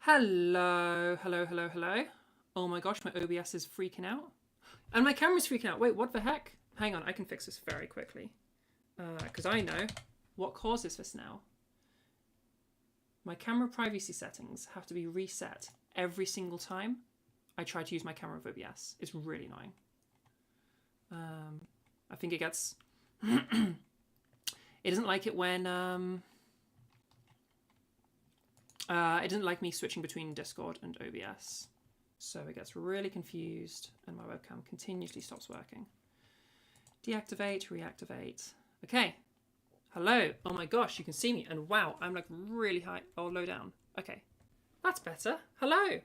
Hello, hello, hello, hello. Oh my gosh, my OBS is freaking out. And my camera's freaking out. Wait, what the heck? Hang on, I can fix this very quickly. Because I know what causes this now. My camera privacy settings have to be reset every single time I try to use my camera with OBS. It's really annoying. I think it gets... It doesn't like it when... It doesn't like me switching between Discord and OBS. So it gets really confused and my webcam continuously stops working. Deactivate, reactivate. Okay. Hello. Oh my gosh, you can see me. And wow, I'm like really high or low down. Okay. That's better. Hello.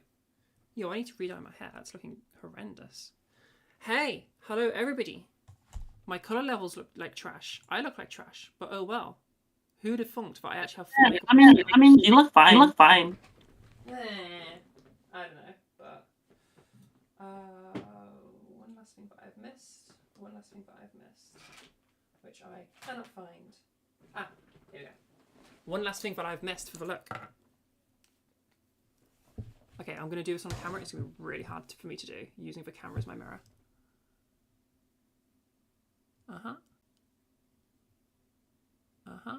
Yo, I need to redye my hair. That's looking horrendous. Hey. Hello, everybody. My colour levels look like trash. I look like trash, but oh well. Who'd have funked that I actually have full I mean, you look fine. You look fine. I don't know, but one last thing that I've missed. One last thing that I've missed, which I cannot find. Ah, here we go. One last thing that I've missed for the look. Okay, I'm going to do this on camera. It's going to be really hard for me to do, using the camera as my mirror. Uh-huh. Uh-huh.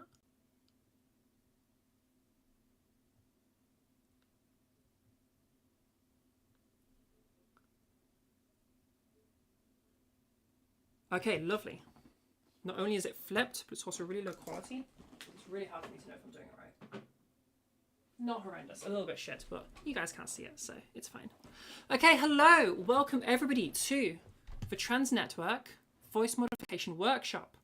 Okay, lovely. Not only is it flipped, but it's also really low quality. It's really hard for me to know if I'm doing it right. Not horrendous, a little bit shit, but you guys can't see it, so it's fine. Okay, hello, welcome everybody to the Trans Network Voice Modification Workshop.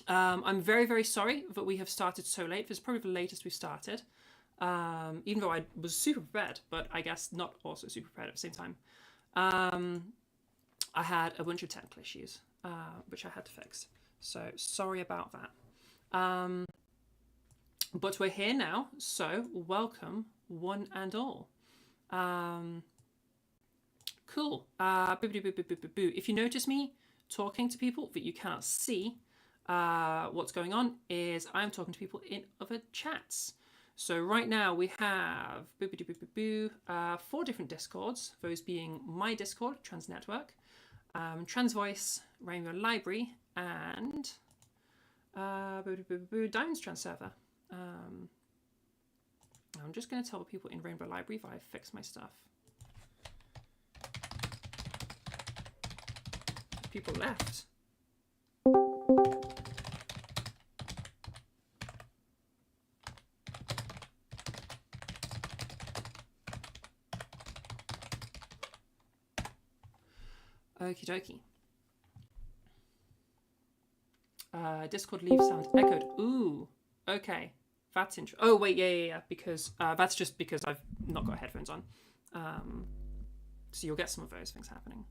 I'm very, very sorry that we have started so late. This is probably the latest we've started, even though I was super prepared, but I guess not also super prepared at the same time. I had a bunch of technical issues, which I had to fix. So sorry about that. But we're here now, so welcome one and all. Cool. If you notice me talking to people that you cannot see, what's going on is I'm talking to people in other chats. So right now we have 4 different Discords, those being my Discord, Trans Network, Trans Voice, Rainbow Library, and Diamond's Trans Server. I'm just going to tell the people in Rainbow Library that I've fixed my stuff. People left. Okie dokie. Discord leave sound echoed. Ooh, okay. That's interesting. Oh, wait, yeah. Because that's just because I've not got headphones on. So you'll get some of those things happening.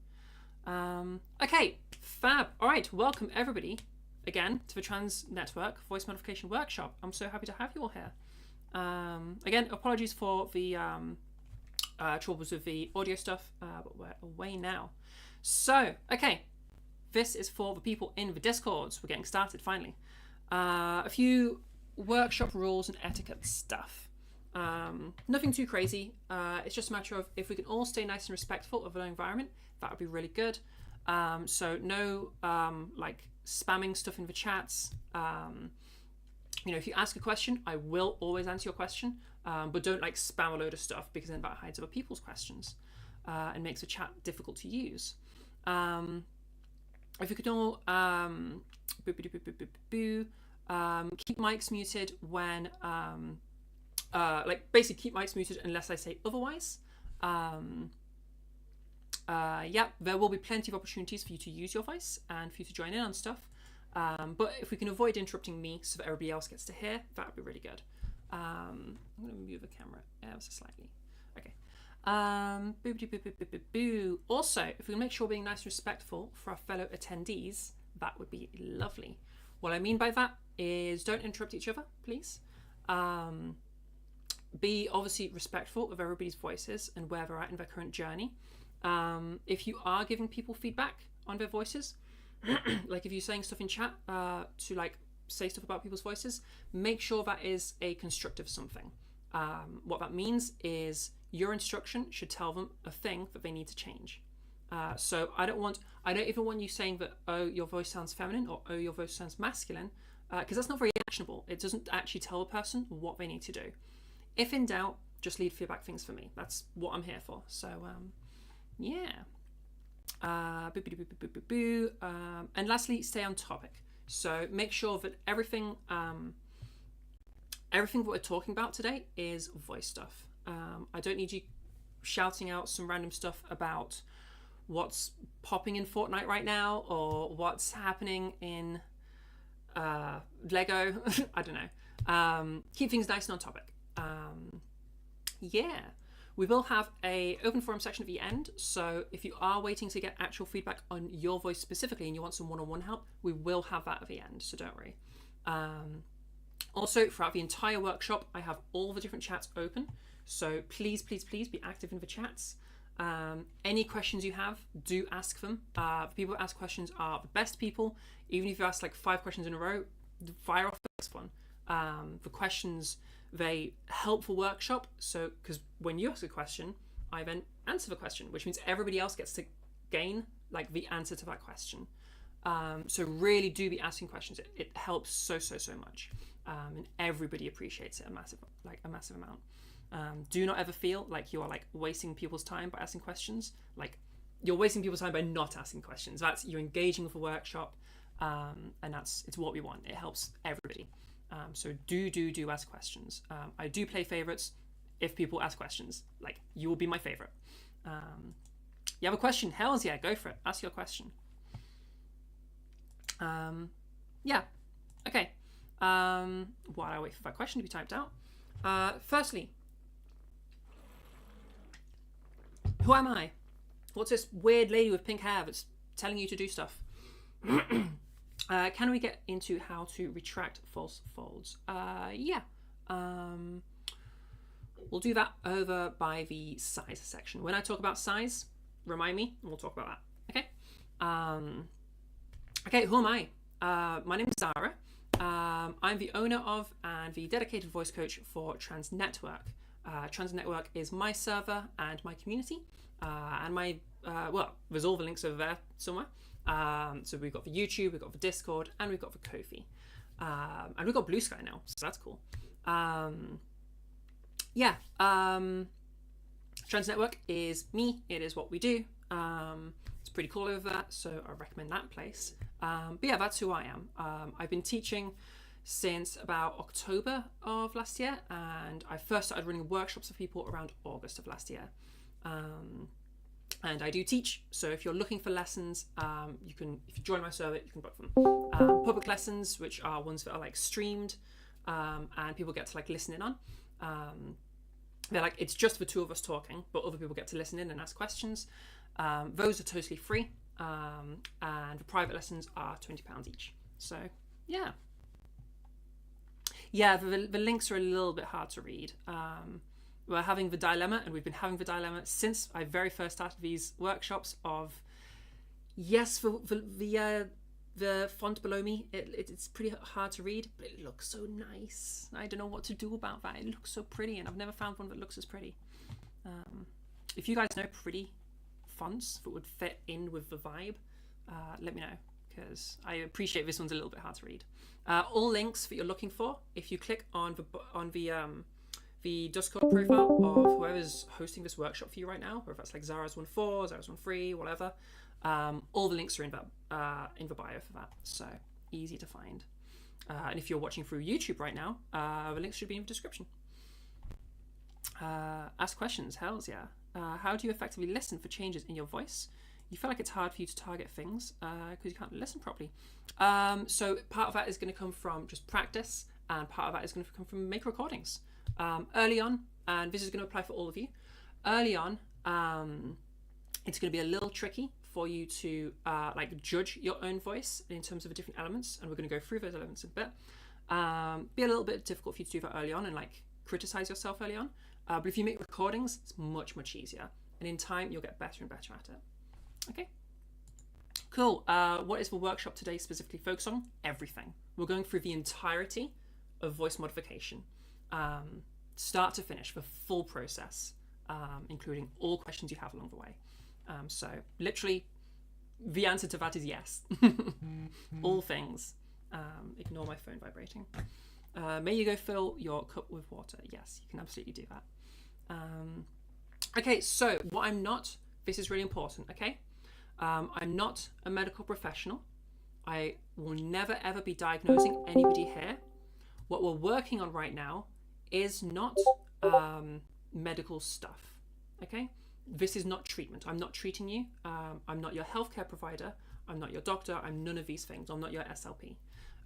Okay, fab. All right, welcome everybody again to the Trans Network Voice Modification Workshop. I'm so happy to have you all here. Again, apologies for the troubles with the audio stuff, but we're away now. So, okay, this is for the people in the Discords. We're getting started finally. A few workshop rules and etiquette stuff. Nothing too crazy. It's just a matter of if we can all stay nice and respectful of our environment, that would be really good. So no like spamming stuff in the chats. If you ask a question, I will always answer your question, but don't like spam a load of stuff because then that hides other people's questions and makes the chat difficult to use. If you could all keep mics muted when basically keep mics muted unless I say otherwise. There will be plenty of opportunities for you to use your voice and for you to join in on stuff. But if we can avoid interrupting me so that everybody else gets to hear, that would be really good. I'm going to move the camera ever so slightly. Okay. Also, if we can make sure we're being nice and respectful for our fellow attendees, that would be lovely. What I mean by that is don't interrupt each other, please. Be obviously respectful of everybody's voices and where they're at in their current journey. If you are giving people feedback on their voices, like if you're saying stuff in chat to like say stuff about people's voices, make sure that is a constructive something. What that means is your instruction should tell them a thing that they need to change. So I don't even want you saying that, oh, your voice sounds feminine, or oh, your voice sounds masculine, because that's not very actionable. It doesn't actually tell a person what they need to do. If in doubt, just leave feedback things for me. That's what I'm here for. So yeah. And lastly, stay on topic. So make sure that everything that we're talking about today is voice stuff. I don't need you shouting out some random stuff about what's popping in Fortnite right now, or what's happening in Lego. I don't know. Keep things nice and on topic. Yeah. We will have a open forum section at the end, so if you are waiting to get actual feedback on your voice specifically and you want some one-on-one help, we will have that at the end, so don't worry. Also, throughout the entire workshop, I have all the different chats open, so please be active in the chats. Any questions you have, do ask them. The people who ask questions are the best people. Even if you ask like 5 questions in a row, fire off the next one. The questions, they help for workshop, so because when you ask a question, I then answer the question, which means everybody else gets to gain like the answer to that question. So really do be asking questions. It helps so much, and everybody appreciates it a massive amount. Do not ever feel like you are like wasting people's time by asking questions. Like, you're wasting people's time by not asking questions. That's, you're engaging with a workshop, and it's what we want. It helps everybody. So do ask questions. I do play favorites if people ask questions. Like, you will be my favorite. You have a question? Hells yeah, go for it. Ask your question. Yeah. Okay. While I wait for that question to be typed out. Firstly, who am I? What's this weird lady with pink hair that's telling you to do stuff? Can we get into how to retract false folds? Yeah. We'll do that over by the size section. When I talk about size, remind me, and we'll talk about that. Okay. Okay, who am I? My name is Zara. I'm the owner of and the dedicated voice coach for Trans Network. Trans Network is my server and my community, and my well, there's all the links over there somewhere. So we've got the YouTube, we've got the Discord, and we've got the Ko-fi. And we've got Blue Sky now, so that's cool. Yeah, Trans Network is me, it is what we do. It's pretty cool over there, so I recommend that place. But yeah, that's who I am. I've been teaching since about October of last year, and I first started running workshops for people around August of last year. And I do teach, so if you're looking for lessons, you can, if you join my server, you can book them. Public lessons, which are ones that are like streamed, and people get to like listen in on. They're like, it's just the two of us talking, but other people get to listen in and ask questions. Those are totally free, and the private lessons are £20 each. So yeah. Yeah, the links are a little bit hard to read. We're having the dilemma, and we've been having the dilemma since I very first started these workshops of, yes, the font below me, it's pretty hard to read, but it looks so nice. I don't know what to do about that. It looks so pretty, and I've never found one that looks as pretty. If you guys know pretty fonts that would fit in with the vibe, let me know, because I appreciate this one's a little bit hard to read. All links that you're looking for, if you click on the Discord profile of whoever's hosting this workshop for you right now, whether that's like Zara's 1.4, Zara's 1.3, whatever, all the links are in the bio for that, so easy to find. And if you're watching through YouTube right now, the links should be in the description. Ask questions, hells yeah. How do you effectively listen for changes in your voice? You feel like it's hard for you to target things because you can't listen properly. So part of that is going to come from just practice, and part of that is going to come from make recordings. Early on, and this is going to apply for all of you, early on, it's going to be a little tricky for you to like judge your own voice in terms of the different elements, and we're going to go through those elements in a bit. Be a little bit difficult for you to do that early on and like criticize yourself early on, but if you make recordings, it's much easier, and in time you'll get better and better at it. Okay, cool. What is the workshop today specifically focused on? Everything. We're going through the entirety of voice modification. start to finish, the full process, including all questions you have along the way. So literally, the answer to that is yes. All things. Ignore my phone vibrating. May you go fill your cup with water. Yes, you can absolutely do that. Okay, so what I'm not, this is really important, okay? I'm not a medical professional. I will never ever be diagnosing anybody here. What we're working on right now is not medical stuff, okay? This is not treatment. I'm not treating you. I'm not your healthcare provider. I'm not your doctor. I'm none of these things. I'm not your SLP,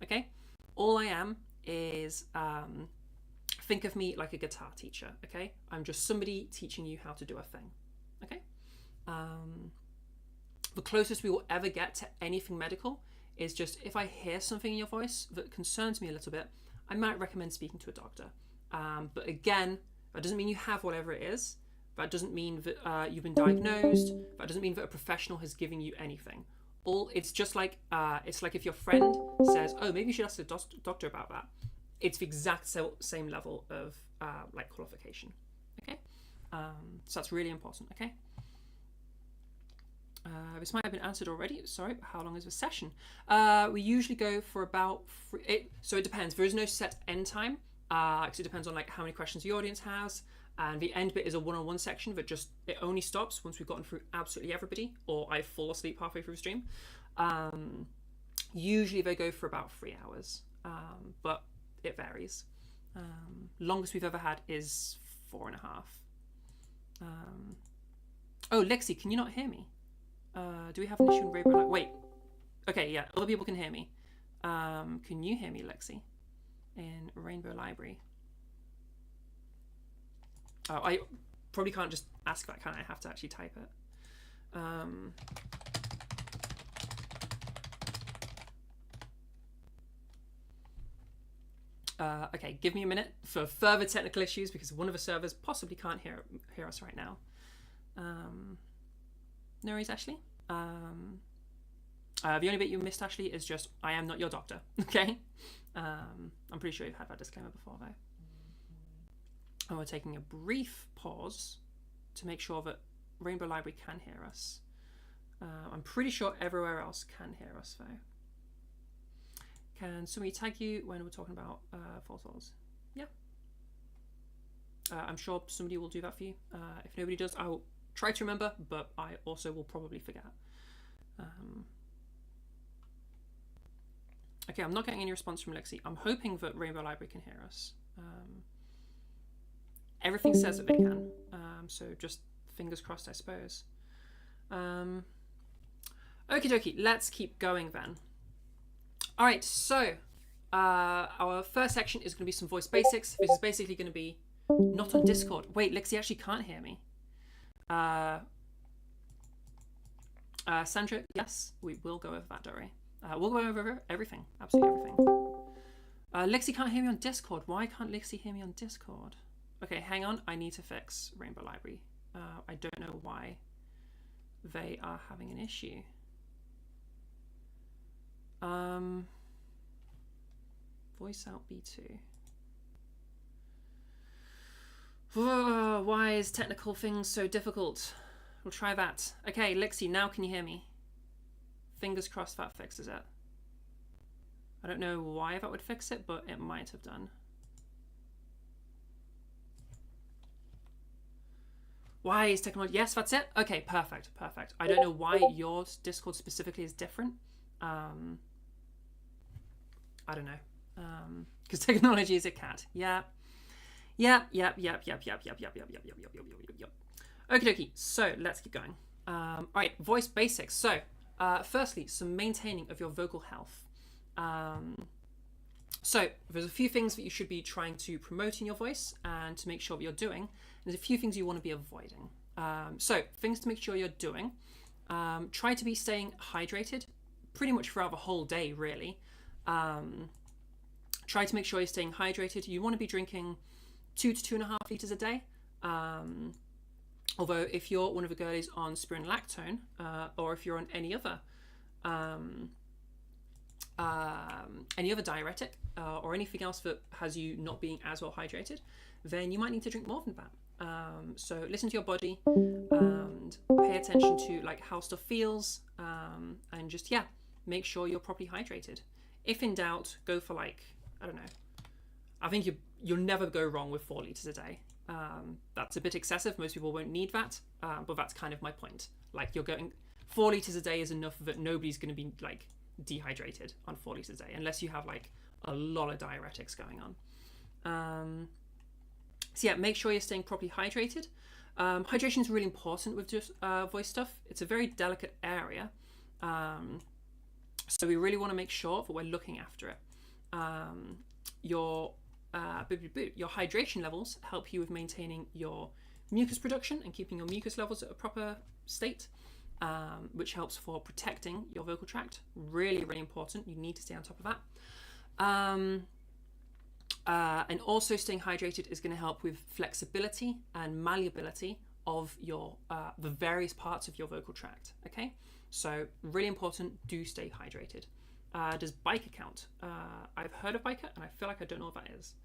okay? All I am is, think of me like a guitar teacher, okay? I'm just somebody teaching you how to do a thing, okay? The closest we will ever get to anything medical is just if I hear something in your voice that concerns me a little bit, I might recommend speaking to a doctor. But again, that doesn't mean you have whatever it is. That doesn't mean that you've been diagnosed. That doesn't mean that a professional has given you anything. It's just like, it's like if your friend says, oh, maybe you should ask the doctor about that. It's the exact same level of like qualification, okay? So that's really important, okay? This might have been answered already. Sorry, but how long is the session? We usually go for about so it depends. There is no set end time because it depends on like how many questions the audience has. And the end bit is a one-on-one section that just it only stops once we've gotten through absolutely everybody, or I fall asleep halfway through the stream. Usually they go for about 3 hours, but it varies. Longest we've ever had is 4.5. Oh, Lexi, can you not hear me? Do we have an issue in Rainbow Library? Wait. Okay, yeah, other people can hear me. Can you hear me, Lexi? In Rainbow Library. Oh, I probably can't just ask that, can I? I have to actually type it. Okay, give me a minute for further technical issues because one of the servers possibly can't hear us right now. No worries, Ashley. The only bit you missed, Ashley, is just I am not your doctor. Okay. I'm pretty sure you've had that disclaimer before, though. And we're taking a brief pause to make sure that Rainbow Library can hear us. I'm pretty sure everywhere else can hear us, though. Can somebody tag you when we're talking about false laws? Yeah. I'm sure somebody will do that for you. If nobody does, I'll try to remember, but I also will probably forget. Okay, I'm not getting any response from Lexi. I'm hoping that Rainbow Library can hear us. Everything says that they can, so just fingers crossed, I suppose. Okie dokie, let's keep going then. All right, so our first section is going to be some voice basics. This is basically going to be not on Discord. Wait, Lexi actually can't hear me. Sandra, yes, we will go over that, don't we? We'll go over everything, absolutely everything. Lexi can't hear me on Discord. Why can't Lexi hear me on Discord? Okay, hang on. I need to fix Rainbow Library. I don't know why they are having an issue. Voice out B2. Whoa, why is technical things so difficult? We'll try that. Okay, Lexi, now can you hear me? Fingers crossed that fixes it. I don't know why that would fix it, but it might have done. Why is technology? Yes, that's it. Okay, perfect, perfect. I don't know why your Discord specifically is different. I don't know. Because technology is a cat. Yeah. Yep. Okie dokie. So let's keep going. All right, voice basics. So, firstly, some maintaining of your vocal health. So there's a few things that you should be trying to promote in your voice and to make sure that you're doing. There's a few things you want to be avoiding. So things to make sure you're doing. Try to be staying hydrated pretty much throughout the whole day, really. Try to make sure you're staying hydrated. You want to be drinking 2 to 2.5 liters a day. Although if you're one of the girlies on spironolactone, or if you're on any other any other diuretic or anything else that has you not being as well hydrated, then you might need to drink more than that. So listen to your body and pay attention to like how stuff feels, and just make sure you're properly hydrated. If in doubt, go for like, I don't know. I think you'll never go wrong with 4 liters a day. That's a bit excessive. Most people won't need that, but that's kind of my point. Like, you're going 4 liters a day is enough that nobody's going to be like dehydrated on 4 liters a day, unless you have like a lot of diuretics going on. So yeah, make sure you're staying properly hydrated. Hydration is really important with just voice stuff. It's a very delicate area, so we really want to make sure that we're looking after it. Your hydration levels help you with maintaining your mucus production and keeping your mucus levels at a proper state, which helps for protecting your vocal tract. Really, really important. You need to stay on top of that. And also staying hydrated is going to help with flexibility and malleability of your the various parts of your vocal tract. Okay, so really important. Do stay hydrated. Does biker count? I've heard of biker, and I feel like I don't know what that is.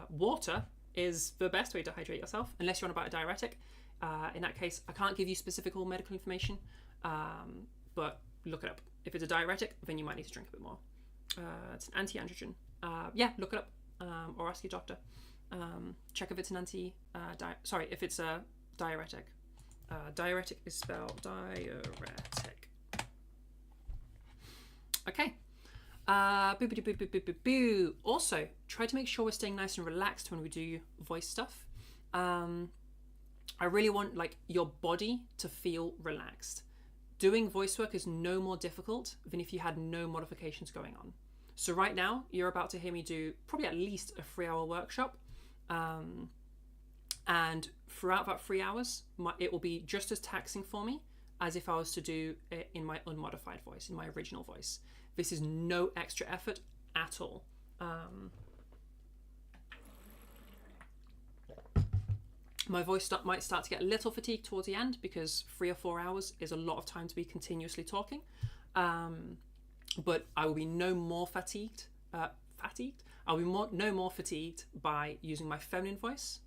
Water is the best way to hydrate yourself, unless you're on about a diuretic. In that case, I can't give you specific medical information, but look it up. If it's a diuretic, then you might need to drink a bit more. It's an anti-androgen. Look it up, or ask your doctor. Check if it's an if it's a diuretic. Diuretic is spelled diuretic. Okay. Also, try to make sure we're staying nice and relaxed when we do voice stuff. I really want like your body to feel relaxed. Doing voice work is no more difficult than if you had no modifications going on. So right now, you're about to hear me do probably at least a 3-hour workshop. And throughout that 3 hours, it will be just as taxing for me as if I was to do it in my unmodified voice, in my original voice. This is no extra effort at all. My voice might start to get a little fatigued towards the end, because 3 or 4 hours is a lot of time to be continuously talking. But I will be no more fatigued. I'll be no more fatigued by using my feminine voice,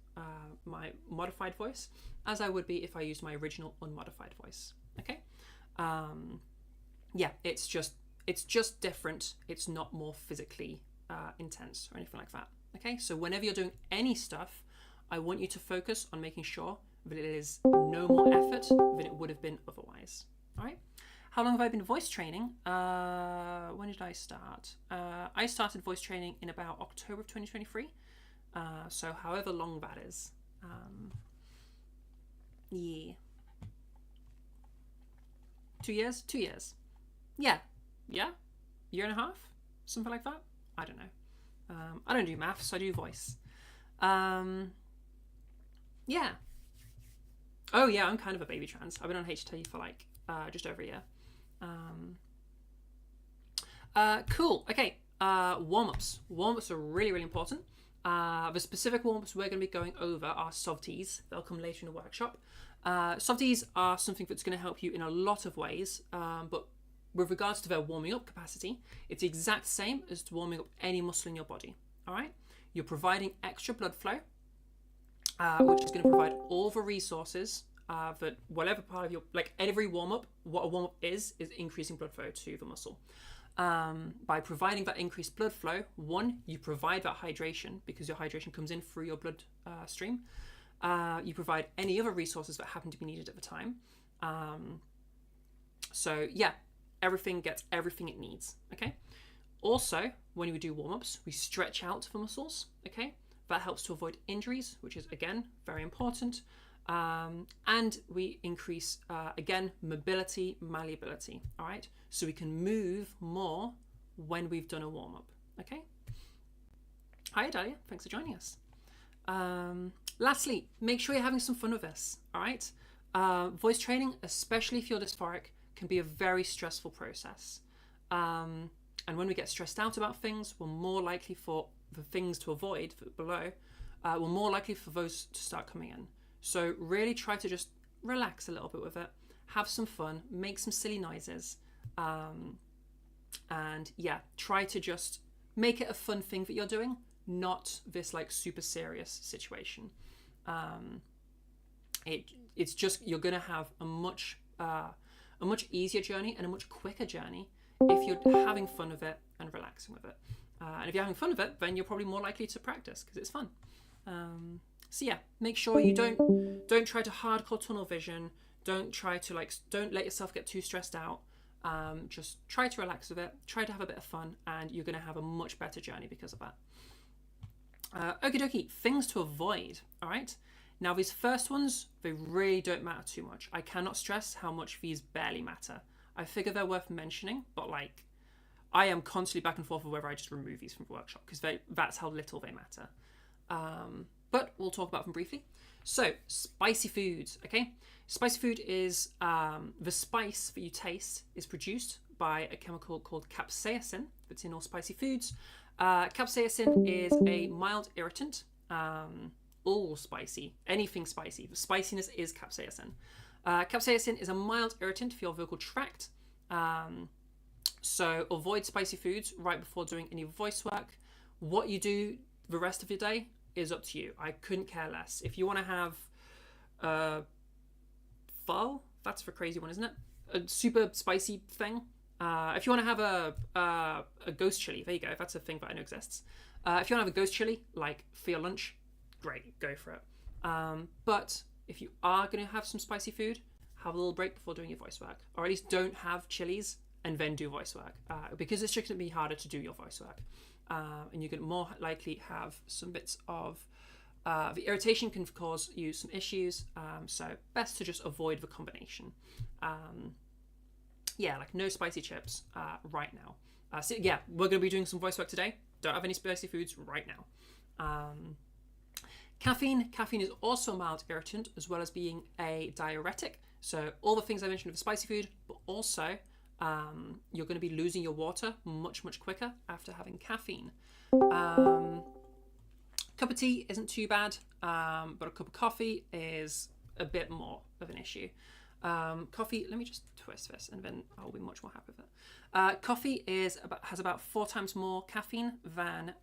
my modified voice, as I would be if I used my original unmodified voice. Okay. It's just different. It's not more physically intense or anything like that. Okay. So whenever you're doing any stuff, I want you to focus on making sure that it is no more effort than it would have been otherwise. All right. How long have I been voice training? When did I start? I started voice training in about October of 2023. So however long that is. Yeah. 2 years? 2 years. Yeah. Yeah? Year and a half? Something like that? I don't know. I don't do maths, I do voice. Yeah. Oh yeah, I'm kind of a baby trans. I've been on HT for like just over a year. Cool. Okay. Warm-ups. Warm-ups are really, really important. The specific warm-ups we're going to be going over are softies. They'll come later in the workshop. Softies are something that's going to help you in a lot of ways, but with regards to their warming up capacity, it's the exact same as warming up any muscle in your body. All right? You're providing extra blood flow, which is going to provide all the resources that whatever part of your, like every warm-up, what a warm-up is increasing blood flow to the muscle. By providing that increased blood flow, one, you provide that hydration because your hydration comes in through your blood stream. You provide any other resources that happen to be needed at the time. So yeah, everything gets everything it needs. Okay. Also, when we do warm-ups, we stretch out the muscles. Okay. That helps to avoid injuries, which is again very important. And we increase again mobility, malleability. All right, so we can move more when we've done a warm up. Okay. Hi Dahlia, thanks for joining us. Lastly, make sure you're having some fun with this. All right, voice training, especially if you're dysphoric, can be a very stressful process. And when we get stressed out about things, we're more likely for the things to avoid below. We're more likely for those to start coming in. So really try to just relax a little bit with it, have some fun, make some silly noises, And yeah, try to just make it a fun thing that you're doing, not this like super serious situation. Um, it's just you're gonna have a much easier journey and a much quicker journey if you're having fun with it and relaxing with it. And if you're having fun with it, then you're probably more likely to practice because it's fun. So yeah, make sure you don't try to hardcore tunnel vision. Don't let yourself get too stressed out. Just try to relax with it. Try to have a bit of fun, and you're going to have a much better journey because of that. Okie dokie, things to avoid. All right. Now these first ones, they really don't matter too much. I cannot stress how much these barely matter. I figure they're worth mentioning, but like, I am constantly back and forth of whether I just remove these from the workshop because that's how little they matter. But we'll talk about them briefly. So, spicy foods, okay? Spicy food is the spice that you taste is produced by a chemical called capsaicin that's in all spicy foods. Capsaicin is a mild irritant. All spicy, anything spicy. The spiciness is capsaicin. Capsaicin is a mild irritant for your vocal tract. So avoid spicy foods right before doing any voice work. What you do the rest of your day is up to you. I couldn't care less. If you want to have pho, that's the crazy one, isn't it? A super spicy thing. If you want to have a ghost chili, there you go. That's a thing that I know exists. If you want to have a ghost chili, like for your lunch, great, go for it. But if you are going to have some spicy food, have a little break before doing your voice work, or at least don't have chilies and then do voice work, because it's just going to be harder to do your voice work, and you're going to more likely have some bits of the irritation can cause you some issues. So best to just avoid the combination. Yeah, like no spicy chips right now. So yeah, we're going to be doing some voice work today. Don't have any spicy foods right now. Caffeine is also a mild irritant as well as being a diuretic. So all the things I mentioned for spicy food, but also you're going to be losing your water much quicker after having caffeine. Cup of tea isn't too bad, but a cup of coffee is a bit more of an issue. Coffee, let me just twist this and then I'll be much more happy with it. Coffee has about 4 times more caffeine than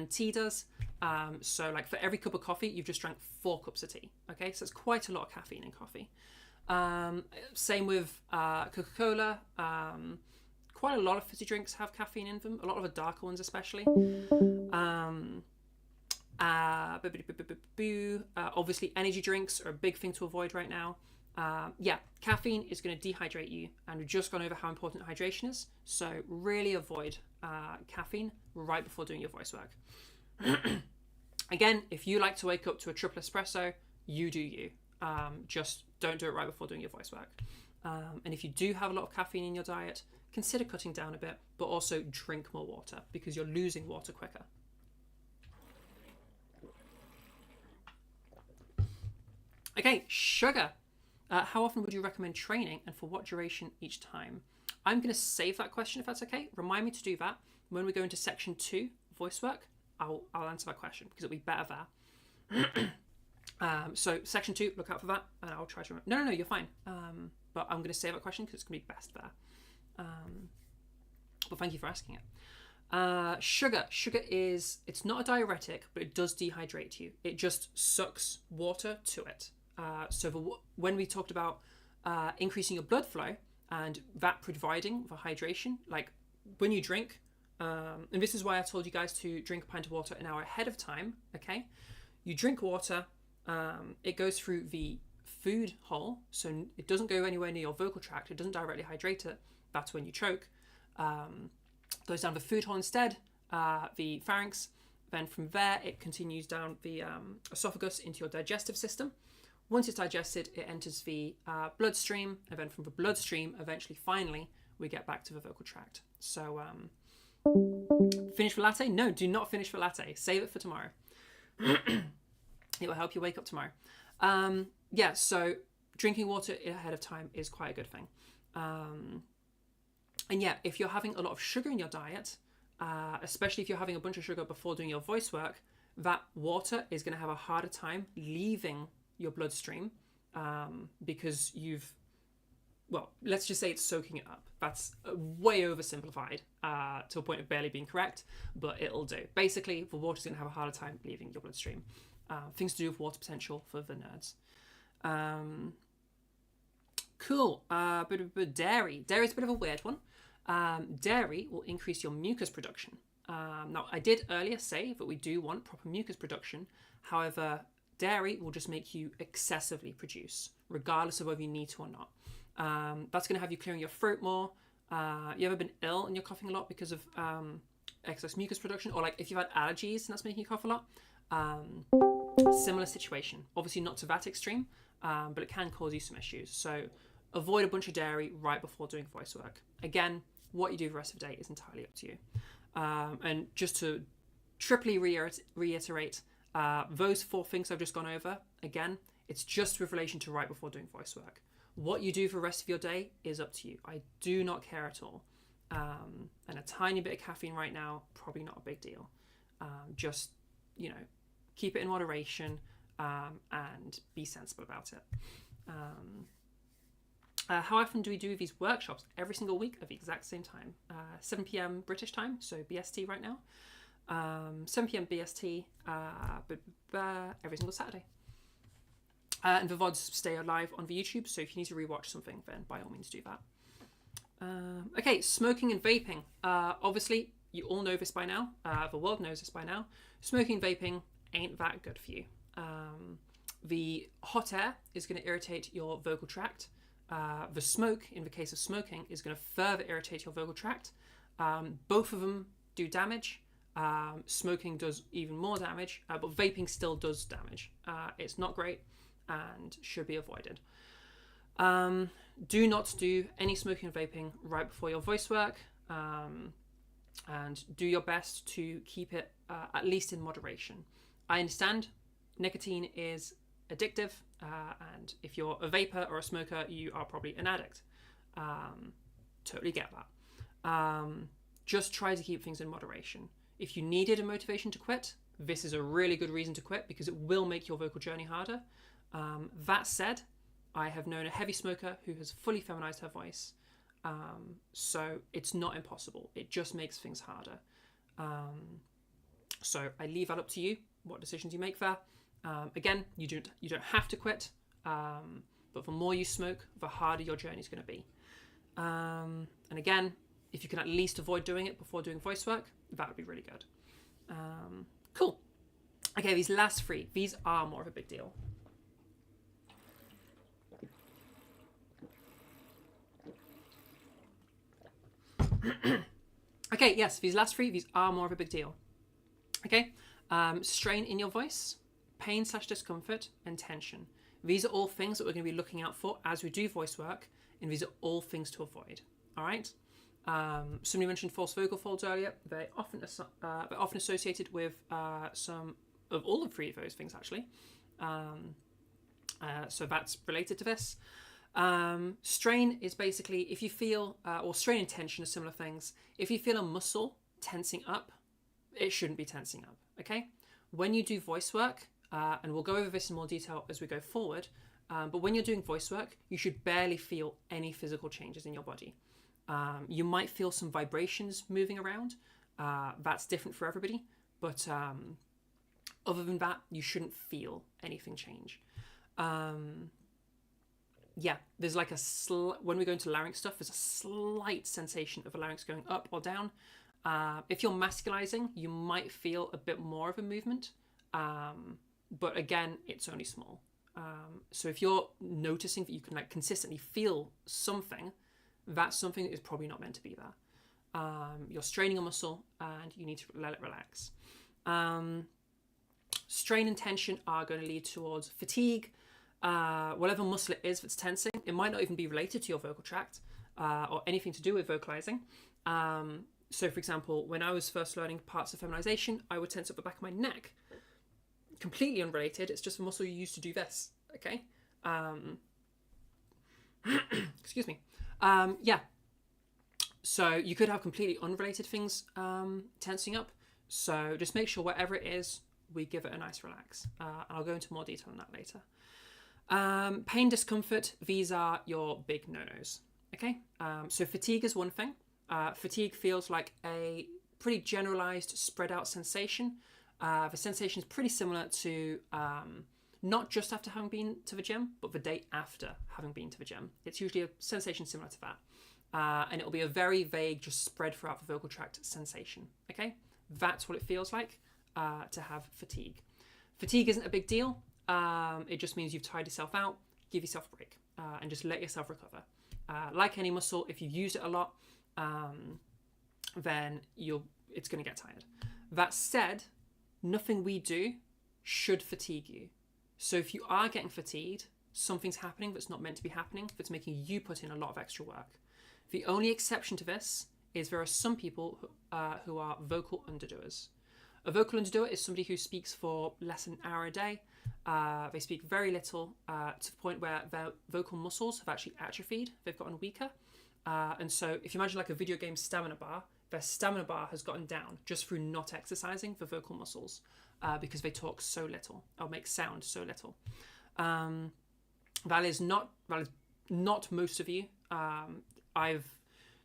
tea does. So like for every cup of coffee, you've just drank 4 cups of tea. Okay, so it's quite a lot of caffeine in coffee. Same with Coca-Cola. Quite a lot of fizzy drinks have caffeine in them. A lot of the darker ones, especially. Obviously, energy drinks are a big thing to avoid right now. Yeah, caffeine is going to dehydrate you, and we've just gone over how important hydration is. So really avoid caffeine right before doing your voice work. Again, if you like to wake up to a triple espresso, you do you. Just don't do it right before doing your voice work. And if you do have a lot of caffeine in your diet, consider cutting down a bit, but also drink more water because you're losing water quicker. Okay, sugar. How often would you recommend training and for what duration each time? I'm going to save that question if that's okay. Remind me to do that. When we go into section 2, voice work, I'll answer that question because it'll be better there. So section 2, look out for that and I'll try to remember. No, you're fine. But I'm going to save that question because it's going to be best there. But thank you for asking it. Sugar it's not a diuretic, but it does dehydrate you. It just sucks water to it. When we talked about increasing your blood flow and that providing for hydration, like when you drink, and this is why I told you guys to drink a pint of water an hour ahead of time, okay? You drink water, it goes through the food hole, so it doesn't go anywhere near your vocal tract, it doesn't directly hydrate it, that's when you choke. Goes down the food hole instead, the pharynx, then from there it continues down the esophagus into your digestive system. Once it's digested, it enters the bloodstream, and then from the bloodstream, eventually, finally, we get back to the vocal tract. So, finish the latte? No, do not finish the latte. Save it for tomorrow. It will help you wake up tomorrow. Yeah, so drinking water ahead of time is quite a good thing. And yeah, if you're having a lot of sugar in your diet, especially if you're having a bunch of sugar before doing your voice work, that water is going to have a harder time leaving your bloodstream because you've well, let's just say it's soaking it up. That's way oversimplified to a point of barely being correct, but it'll do. Basically, the water's going to have a harder time leaving your bloodstream. Things to do with water potential for the nerds. Cool. But dairy. Dairy's a bit of a weird one. Dairy will increase your mucus production. Now, I did earlier say that we do want proper mucus production. However, dairy will just make you excessively produce, regardless of whether you need to or not. That's going to have you clearing your throat more. You ever been ill and you're coughing a lot because of excess mucus production? Or like if you've had allergies and that's making you cough a lot? Similar situation. Obviously not to that extreme, but it can cause you some issues. So avoid a bunch of dairy right before doing voice work. Again, what you do the rest of the day is entirely up to you. And just to triply reiterate, those 4 things I've just gone over, again, it's just with relation to right before doing voice work. What you do for the rest of your day is up to you. I do not care at all. And a tiny bit of caffeine right now, probably not a big deal. Just, keep it in moderation and be sensible about it. How often do we do these workshops? Every single week at the exact same time. 7 p.m. British time, so BST right now. 7 p.m. BST, every single Saturday. And the VODs stay alive on the YouTube, so if you need to rewatch something, then by all means do that. Okay, smoking and vaping. Obviously, you all know this by now. The world knows this by now. Smoking and vaping ain't that good for you. The hot air is going to irritate your vocal tract. The smoke, in the case of smoking, is going to further irritate your vocal tract. Both of them do damage. Smoking does even more damage, but vaping still does damage. It's not great and should be avoided. Do not do any smoking and vaping right before your voice work, and do your best to keep it at least in moderation. I understand nicotine is addictive, and if you're a vapor or a smoker, you are probably an addict. Totally get that. Just try to keep things in moderation. If you needed a motivation to quit, this is a really good reason to quit because it will make your vocal journey harder. That said, I have known a heavy smoker who has fully feminized her voice. So it's not impossible. It just makes things harder. So I leave that up to you, what decisions you make there. Again, you don't have to quit, but the more you smoke, the harder your journey is going to be. And again, if you can at least avoid doing it before doing voice work, that would be really good. Cool. Okay, these last 3, these are more of a big deal. Okay, yes, these last 3, these are more of a big deal. Okay, strain in your voice, pain/discomfort, and tension. These are all things that we're going to be looking out for as we do voice work, and these are all things to avoid. All right. Somebody mentioned false vocal folds earlier. They're often associated with some of all of 3 of those things, actually. So that's related to this. Strain is basically if you feel, or strain and tension are similar things. If you feel a muscle tensing up, it shouldn't be tensing up, okay? When you do voice work, and we'll go over this in more detail as we go forward, but when you're doing voice work, you should barely feel any physical changes in your body. You might feel some vibrations moving around. That's different for everybody, but other than that, you shouldn't feel anything change. Yeah, there's like when we go into larynx stuff, there's a slight sensation of the larynx going up or down. If you're masculizing, you might feel a bit more of a movement, but again, it's only small. So if you're noticing that you can like consistently feel something, that's something that is probably not meant to be there. You're straining a muscle and you need to let it relax. Strain and tension are going to lead towards fatigue. Whatever muscle it is that's tensing, it might not even be related to your vocal tract or anything to do with vocalizing. So for example, when I was first learning parts of feminization, I would tense up the back of my neck. Completely unrelated, it's just a muscle you use to do this, okay? Excuse me. Yeah. So you could have completely unrelated things tensing up. So just make sure whatever it is, we give it a nice relax. And I'll go into more detail on that later. Pain, discomfort, these are your big no-nos. Okay, so fatigue is one thing. Fatigue feels like a pretty generalized, spread out sensation. The sensation is pretty similar to not just after having been to the gym, but the day after having been to the gym. It's usually a sensation similar to that. And it'll be a very vague, just spread throughout the vocal tract sensation. Okay, that's what it feels like to have fatigue. Fatigue isn't a big deal. It just means you've tired yourself out. Give yourself a break and just let yourself recover. Like any muscle, if you've used it a lot, then it's going to get tired. That said, nothing we do should fatigue you. So if you are getting fatigued, something's happening that's not meant to be happening, that's making you put in a lot of extra work. The only exception to this is there are some people who are vocal underdoers. A vocal underdoer is somebody who speaks for less than an hour a day. They speak very little to the point where their vocal muscles have actually atrophied. They've gotten weaker. And so if you imagine like a video game stamina bar, their stamina bar has gotten down just through not exercising the vocal muscles because they talk so little or make sound so little. That is not most of you. I've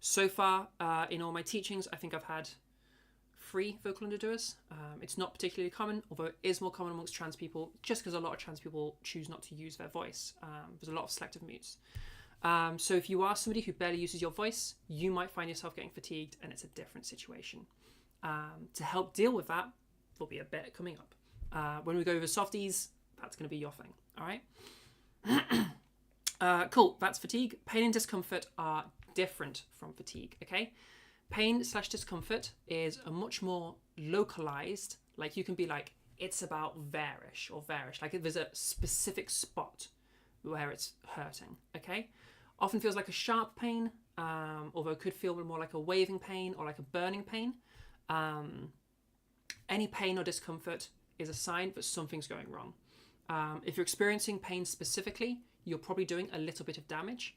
so far in all my teachings, I think I've had 3 vocal underdoers. It's not particularly common, although it is more common amongst trans people, just because a lot of trans people choose not to use their voice. There's a lot of selective mutes. So if you are somebody who barely uses your voice, you might find yourself getting fatigued, and it's a different situation. To help deal with that, there'll be a bit coming up. When we go over softies, that's going to be your thing. All right. Cool. That's fatigue. Pain and discomfort are different from fatigue. Okay. Pain/discomfort is a much more localized. Like you can be like, it's about varish or varish. Like there's a specific spot where it's hurting. Okay. Often feels like a sharp pain, although it could feel more like a waving pain or like a burning pain. Any pain or discomfort is a sign that something's going wrong. If you're experiencing pain specifically, you're probably doing a little bit of damage.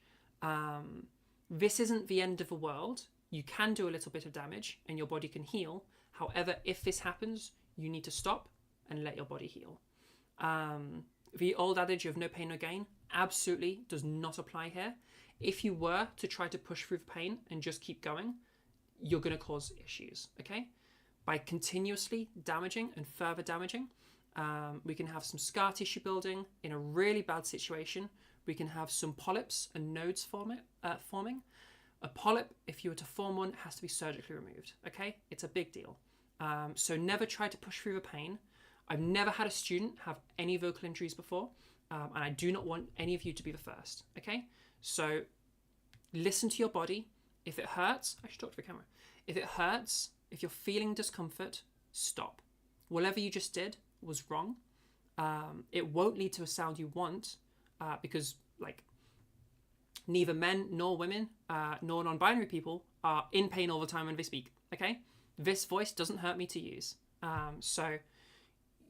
This isn't the end of the world. You can do a little bit of damage and your body can heal. However, if this happens, you need to stop and let your body heal. The old adage of no pain, no gain absolutely does not apply here. If you were to try to push through the pain and just keep going, you're going to cause issues, okay? By continuously damaging and further damaging, we can have some scar tissue building. In a really bad situation, we can have some polyps and nodes forming. A polyp, if you were to form one, has to be surgically removed, okay? It's a big deal. So never try to push through the pain. I've never had a student have any vocal injuries before, and I do not want any of you to be the first, okay? So listen to your body. If it hurts, I should talk to the camera. If it hurts, if you're feeling discomfort, stop. Whatever you just did was wrong. It won't lead to a sound you want because like neither men nor women nor non-binary people are in pain all the time when they speak, okay? This voice doesn't hurt me to use. So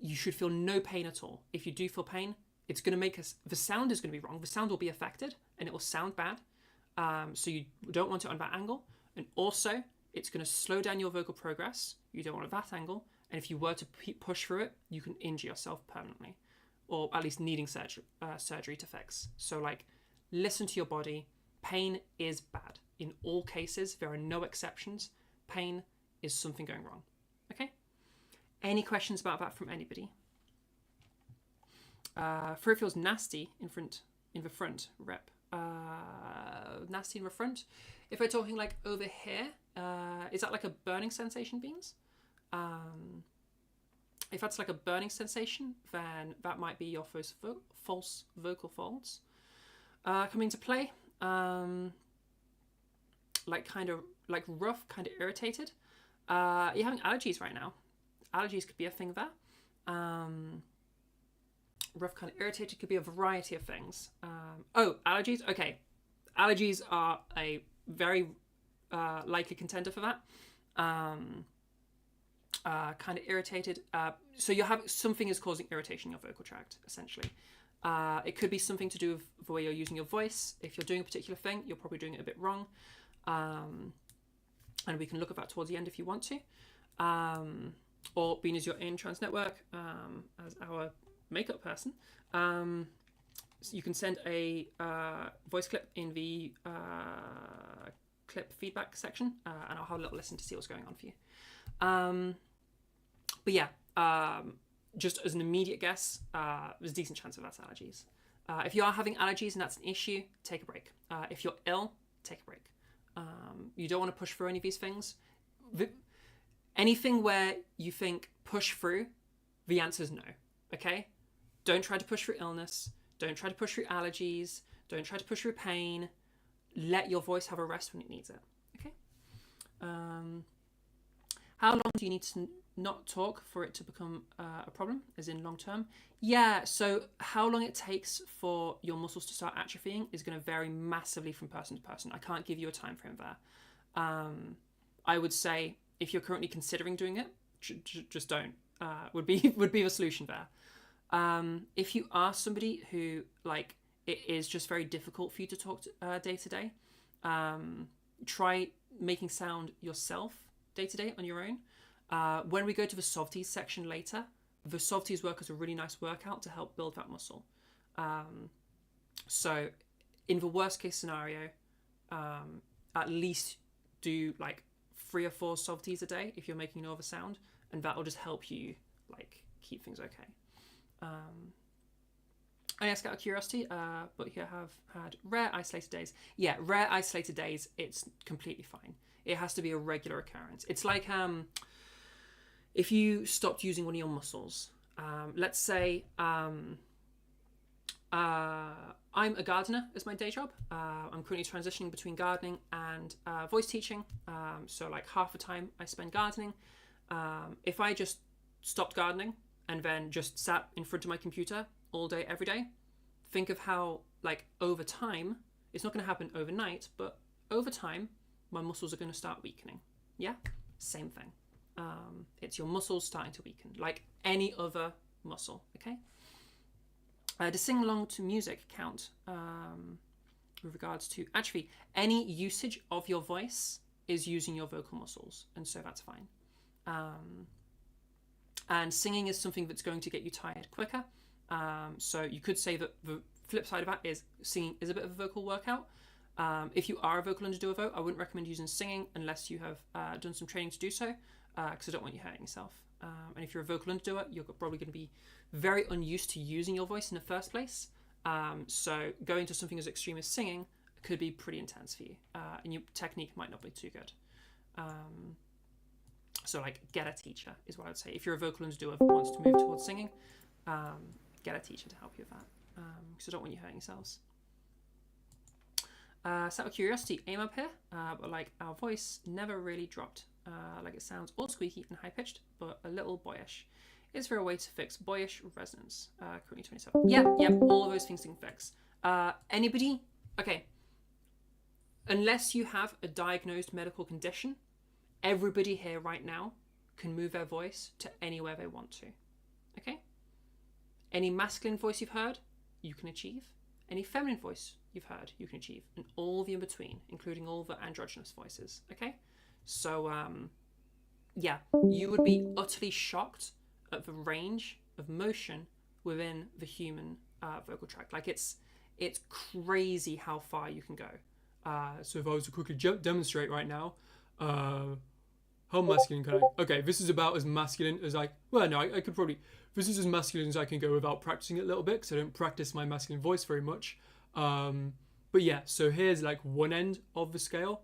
you should feel no pain at all. If you do feel pain, it's going to make the sound is going to be wrong. The sound will be affected and it will sound bad. So you don't want it on that angle. And also, it's going to slow down your vocal progress. You don't want it that angle. And if you were to push through it, you can injure yourself permanently, or at least needing surgery to fix. So like, listen to your body. Pain is bad. In all cases, there are no exceptions. Pain is something going wrong. Okay? Any questions about that from anybody? Throat feels nasty in the front rep. Nasty in the front. If we're talking like over here, is that like a burning sensation, Beans? If that's like a burning sensation, then that might be your false vocal folds coming into play. Like kind of like rough, kind of irritated. You're having allergies right now. Allergies could be a thing there. Rough, kind of irritated could be a variety of things. Allergies. Okay, allergies are a very likely contender for that. Kind of irritated. So you have something is causing irritation in your vocal tract, essentially. It could be something to do with the way you're using your voice. If you're doing a particular thing, you're probably doing it a bit wrong. And we can look at that towards the end if you want to. Or being as you're in Trans Network as our makeup person. you can send a voice clip in the clip feedback section, and I'll have a little listen to see what's going on for you. But yeah, just as an immediate guess, there's a decent chance of that's allergies. If you are having allergies and that's an issue, take a break. If you're ill, take a break. You don't want to push through any of these things. Anything where you think push through, the answer is no. Okay? Don't try to push through illness. Don't try to push through allergies. Don't try to push through pain. Let your voice have a rest when it needs it. Okay? How long do you need to not talk for it to become a problem, as in long term? Yeah, so how long it takes for your muscles to start atrophying is going to vary massively from person to person. I can't give you a time frame there. I would say if you're currently considering doing it, just don't. Would be the solution there. If you are somebody who like it is just very difficult for you to talk day to day, try making sound yourself day to day on your own. When we go to the softies section later, the softies work as a really nice workout to help build that muscle. So in the worst case scenario, at least do like 3 or 4 softies a day if you're making no other sound, and that will just help you like keep things okay. I ask out of curiosity, but you have had rare isolated days. Yeah, rare isolated days, it's completely fine. It has to be a regular occurrence. It's like if you stopped using one of your muscles. Let's say I'm a gardener as my day job. I'm currently transitioning between gardening and voice teaching. So like half the time I spend gardening. If I just stopped gardening and then just sat in front of my computer all day, every day, think of how like over time, it's not going to happen overnight, but over time, my muscles are going to start weakening. Yeah, same thing. It's your muscles starting to weaken, like any other muscle. Okay. To sing along to music count with regards to atrophy. Any usage of your voice is using your vocal muscles, and so that's fine. And singing is something that's going to get you tired quicker. So you could say that the flip side of that is singing is a bit of a vocal workout. If you are a vocal underdoer, I wouldn't recommend using singing unless you have done some training to do so, because I don't want you hurting yourself. And if you're a vocal underdoer, you're probably going to be very unused to using your voice in the first place. So going to something as extreme as singing could be pretty intense for you, and your technique might not be too good. So like get a teacher is what I'd say. If you're a vocal underdoer who wants to move towards singing, get a teacher to help you with that, because I don't want you hurting yourselves. So out of curiosity, aim up here, but like our voice never really dropped. Like it sounds all squeaky and high pitched, but a little boyish. Is there a way to fix boyish resonance? Currently 27. Yeah, all of those things you can fix. Anybody? Okay. Unless you have a diagnosed medical condition, everybody here right now can move their voice to anywhere they want to. Okay? Any masculine voice you've heard, you can achieve. Any feminine voice you've heard, you can achieve. And all the in between, including all the androgynous voices. Okay? So, yeah, you would be utterly shocked at the range of motion within the human vocal tract. Like it's crazy how far you can go. So if I was to quickly demonstrate right now, how masculine can I? Okay, this is about as masculine as I. Well, no, I could probably. This is as masculine as I can go without practicing it a little bit, because I don't practice my masculine voice very much. But yeah, so here's like one end of the scale.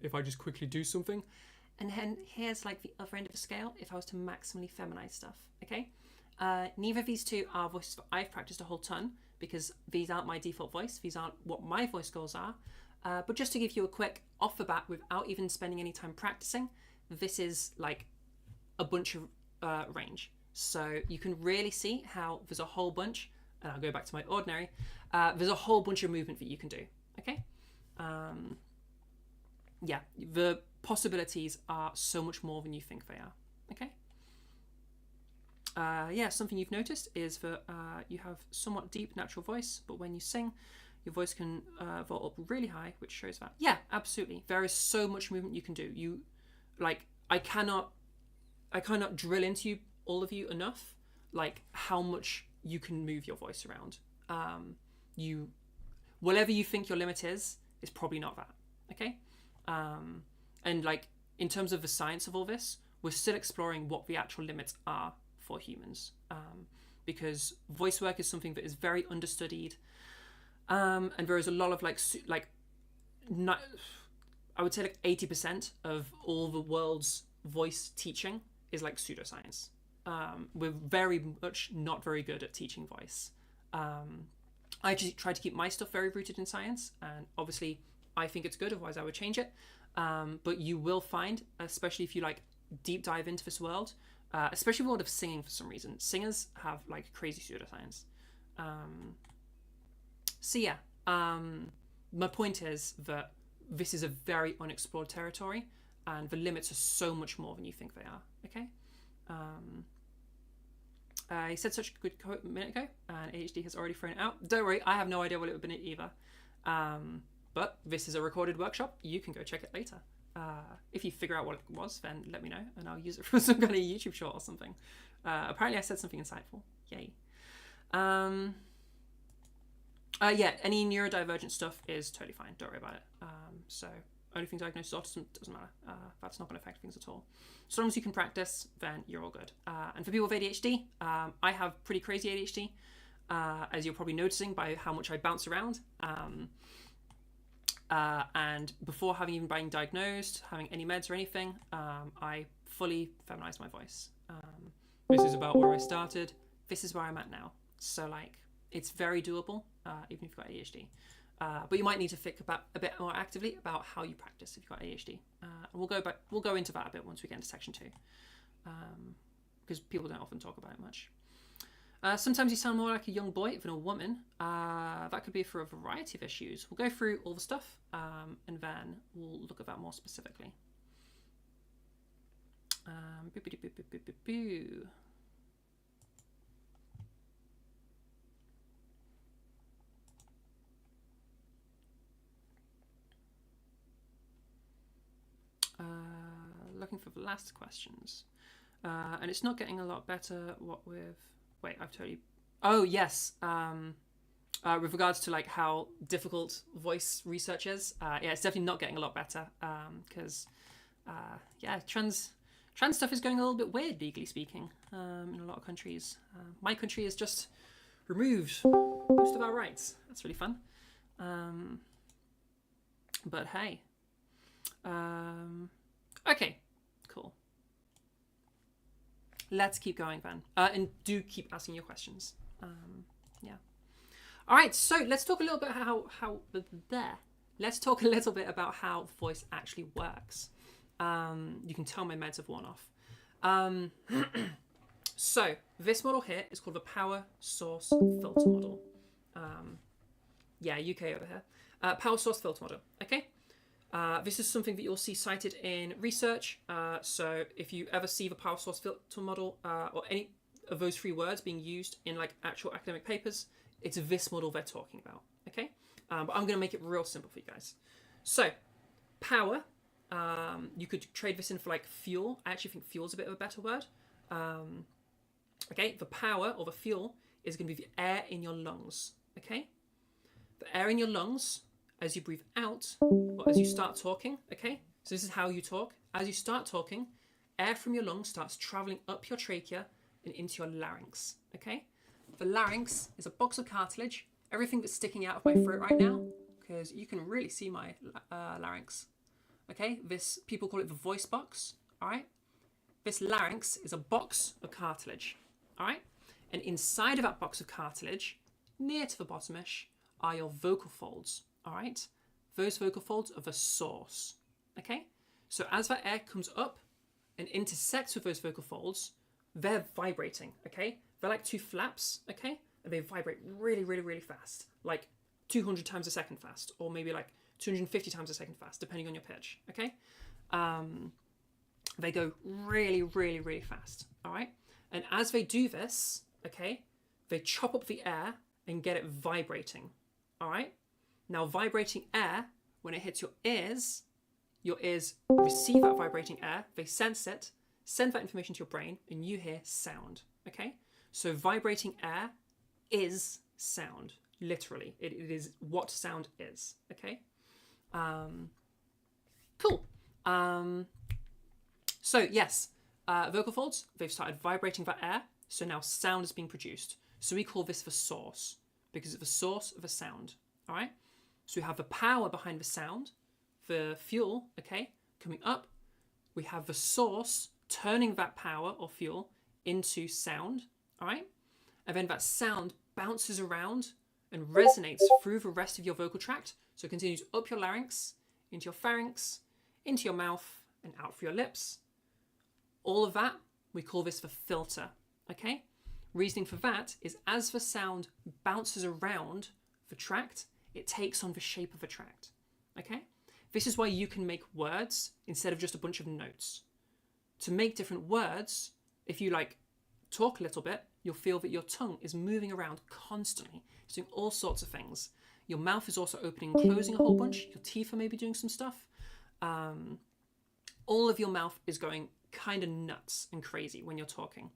If I just quickly do something, and then here's like the other end of the scale. If I was to maximally feminize stuff, okay. Neither of these two are voices that I've practiced a whole ton, because these aren't my default voice. These aren't what my voice goals are. But just to give you a quick off the bat, without even spending any time practicing, this is like a bunch of range. So you can really see how there's a whole bunch, and I'll go back to my ordinary, there's a whole bunch of movement that you can do, okay? Yeah, the possibilities are so much more than you think they are, okay? Yeah, something you've noticed is that you have somewhat deep natural voice, but when you sing, your voice can vault up really high, which shows that. Yeah, absolutely. There is so much movement you can do. You, like, I cannot drill into you, all of you, enough, like how much you can move your voice around. you, whatever you think your limit is probably not that. Okay, and like in terms of the science of all this, we're still exploring what the actual limits are for humans, because voice work is something that is very understudied, and there is a lot of not, I would say like 80% of all the world's voice teaching is like pseudoscience. We're very much not very good at teaching voice. I just try to keep my stuff very rooted in science, and obviously I think it's good, otherwise I would change it. But you will find, especially if you like deep dive into this world, especially the world of singing for some reason, singers have like crazy pseudoscience. So yeah, my point is that this is a very unexplored territory, and the limits are so much more than you think they are. Okay. I said such a good quote a minute ago, and ADHD has already thrown it out. Don't worry, I have no idea what it would have been either. But this is a recorded workshop. You can go check it later. If you figure out what it was, then let me know, and I'll use it for some kind of YouTube short or something. Apparently I said something insightful. Yay. Yeah, any neurodivergent stuff is totally fine. Don't worry about it. So only thing diagnosed as autism doesn't matter. That's not going to affect things at all. So long as you can practice, then you're all good. And for people with ADHD, I have pretty crazy ADHD, as you're probably noticing by how much I bounce around. And before having even been diagnosed, having any meds or anything, I fully feminized my voice. This is about where I started. This is where I'm at now. So like, it's very doable, even if you've got ADHD. But you might need to think about a bit more actively about how you practice if you've got ADHD. And we'll go into that a bit once we get into section 2, because people don't often talk about it much. Sometimes you sound more like a young boy than a woman. That could be for a variety of issues. We'll go through all the stuff, and then we'll look at that more specifically. Looking for the last questions. And it's not getting a lot better. What with... Wait, I've totally... Oh, yes. With regards to like how difficult voice research is, yeah, it's definitely not getting a lot better, because yeah, trans stuff is going a little bit weird, legally speaking, in a lot of countries. My country has just removed most of our rights. That's really fun. But hey. Okay, cool. Let's keep going then, and do keep asking your questions. Yeah. All right, so let's talk a little bit Let's talk a little bit about how voice actually works. You can tell my meds have worn off. So this model here is called the power source filter model. Yeah, UK over here. Power source filter model. Okay. This is something that you'll see cited in research. So if you ever see the power source filter model, or any of those 3 words being used in like actual academic papers, it's this model they're talking about. Okay. But I'm going to make it real simple for you guys. So power, you could trade this in for like fuel. I actually think fuel is a bit of a better word. Okay. The power or the fuel is going to be the air in your lungs. Okay. The air in your lungs, as you breathe out, or as you start talking, okay? So this is how you talk. As you start talking, air from your lungs starts traveling up your trachea and into your larynx, okay? The larynx is a box of cartilage. Everything that's sticking out of my throat right now, because you can really see my larynx, okay? This, people call it the voice box, all right? This larynx is a box of cartilage, all right? And inside of that box of cartilage, near to the bottomish, are your vocal folds. All right, those vocal folds are the source. Okay, so as that air comes up and intersects with those vocal folds, they're vibrating. Okay, they're like 2 flaps. Okay, and they vibrate really, really, really fast, like 200 times a second fast, or maybe like 250 times a second fast, depending on your pitch. Okay, they go really, really, really fast. All right, and as they do this, okay, they chop up the air and get it vibrating. All right. Now, vibrating air, when it hits your ears receive that vibrating air, they sense it, send that information to your brain, and you hear sound, okay? So vibrating air is sound, literally. It is what sound is, okay? Cool. So yes, vocal folds, they've started vibrating that air, so now sound is being produced. So we call this the source, because it's the source of a sound, all right? So we have the power behind the sound, the fuel, okay, coming up. We have the source turning that power or fuel into sound, all right? And then that sound bounces around and resonates through the rest of your vocal tract. So it continues up your larynx, into your pharynx, into your mouth, and out through your lips. All of that, we call this the filter, okay? Reasoning for that is as the sound bounces around the tract, it takes on the shape of the tract, okay? This is why you can make words instead of just a bunch of notes. To make different words, if you talk a little bit, you'll feel that your tongue is moving around constantly. It's doing all sorts of things. Your mouth is also opening and closing a whole bunch. Your teeth are maybe doing some stuff. All of your mouth is going kind of nuts and crazy when you're talking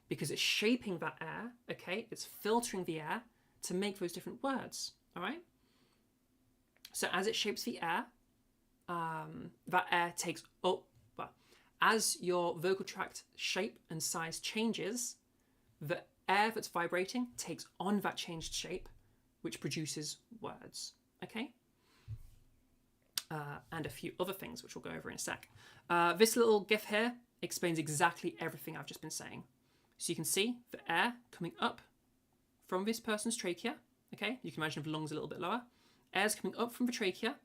because it's shaping that air, okay? It's filtering the air to make those different words, all right? So as it shapes the air, that air takes up. Well, as your vocal tract shape and size changes, the air that's vibrating takes on that changed shape, which produces words, okay? And a few other things, which we'll go over in a sec. This little GIF here explains exactly everything I've just been saying. So you can see the air coming up from this person's trachea, okay? You can imagine if the lungs are a little bit lower. Air's coming up from the trachea.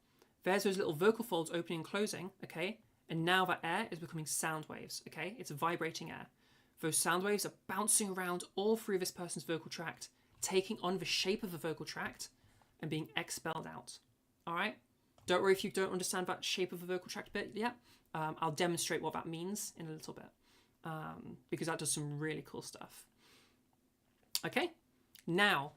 There's those little vocal folds opening and closing, okay? And now that air is becoming sound waves, okay? It's vibrating air. Those sound waves are bouncing around all through this person's vocal tract, taking on the shape of the vocal tract and being expelled out, all right? Don't worry if you don't understand that shape of the vocal tract bit yet. I'll demonstrate what that means in a little bit because that does some really cool stuff. Okay, now,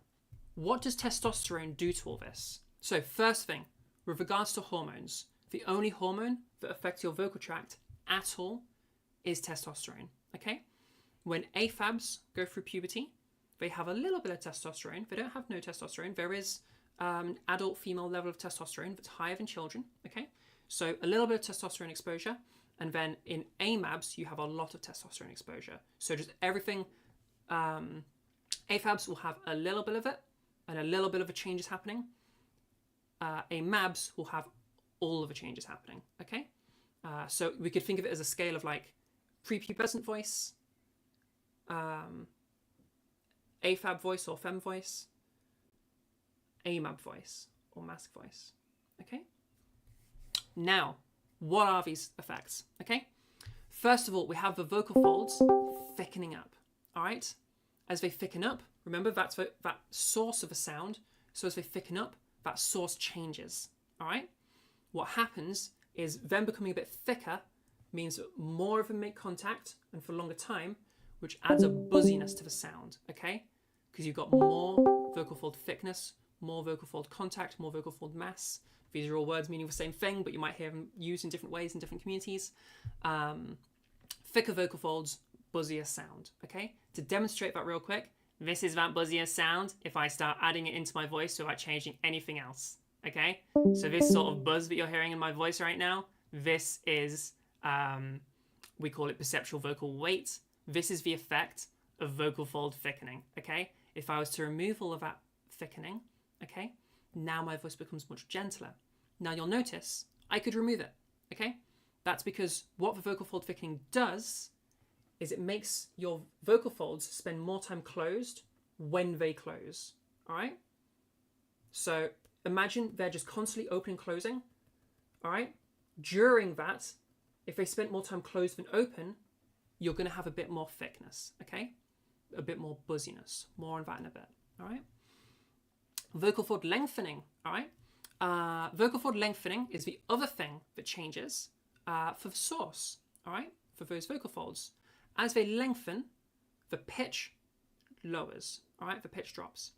what does testosterone do to all this? So first thing, with regards to hormones, the only hormone that affects your vocal tract at all is testosterone, okay? When AFABs go through puberty, they have a little bit of testosterone. They don't have no testosterone. There is an adult female level of testosterone that's higher than children, okay? So a little bit of testosterone exposure, and then in AMABs, you have a lot of testosterone exposure. So just everything, AFABs will have a little bit of it, and a little bit of a change is happening. AMABs will have all of the changes happening, okay? So we could think of it as a scale of like prepubescent voice, AFAB voice or fem voice, AMAB voice or mask voice, okay? Now, what are these effects, okay? First of all, we have the vocal folds thickening up, all right? As they thicken up, remember that's that source of a sound, so as they thicken up, that source changes, all right? What happens is them becoming a bit thicker means that more of them make contact and for a longer time, which adds a buzziness to the sound, okay? Because you've got more vocal fold thickness, more vocal fold contact, more vocal fold mass. These are all words meaning the same thing, but you might hear them used in different ways in different communities. Thicker vocal folds, buzzier sound, okay? To demonstrate that real quick, this is that buzzier sound if I start adding it into my voice without changing anything else, okay? So this sort of buzz that you're hearing in my voice right now, this is, we call it perceptual vocal weight. This is the effect of vocal fold thickening, okay? If I was to remove all of that thickening, okay, now my voice becomes much gentler. Now you'll notice I could remove it, okay? That's because what the vocal fold thickening does is it makes your vocal folds spend more time closed when they close, all right? So imagine they're just constantly open and closing, all right? During that, if they spent more time closed than open, you're going to have a bit more thickness, okay? A bit more buzziness. More on that in a bit, all right? Vocal fold lengthening, all right? Vocal fold lengthening is the other thing that changes for the source, all right? For those vocal folds. As they lengthen, the pitch lowers, all right? The pitch drops.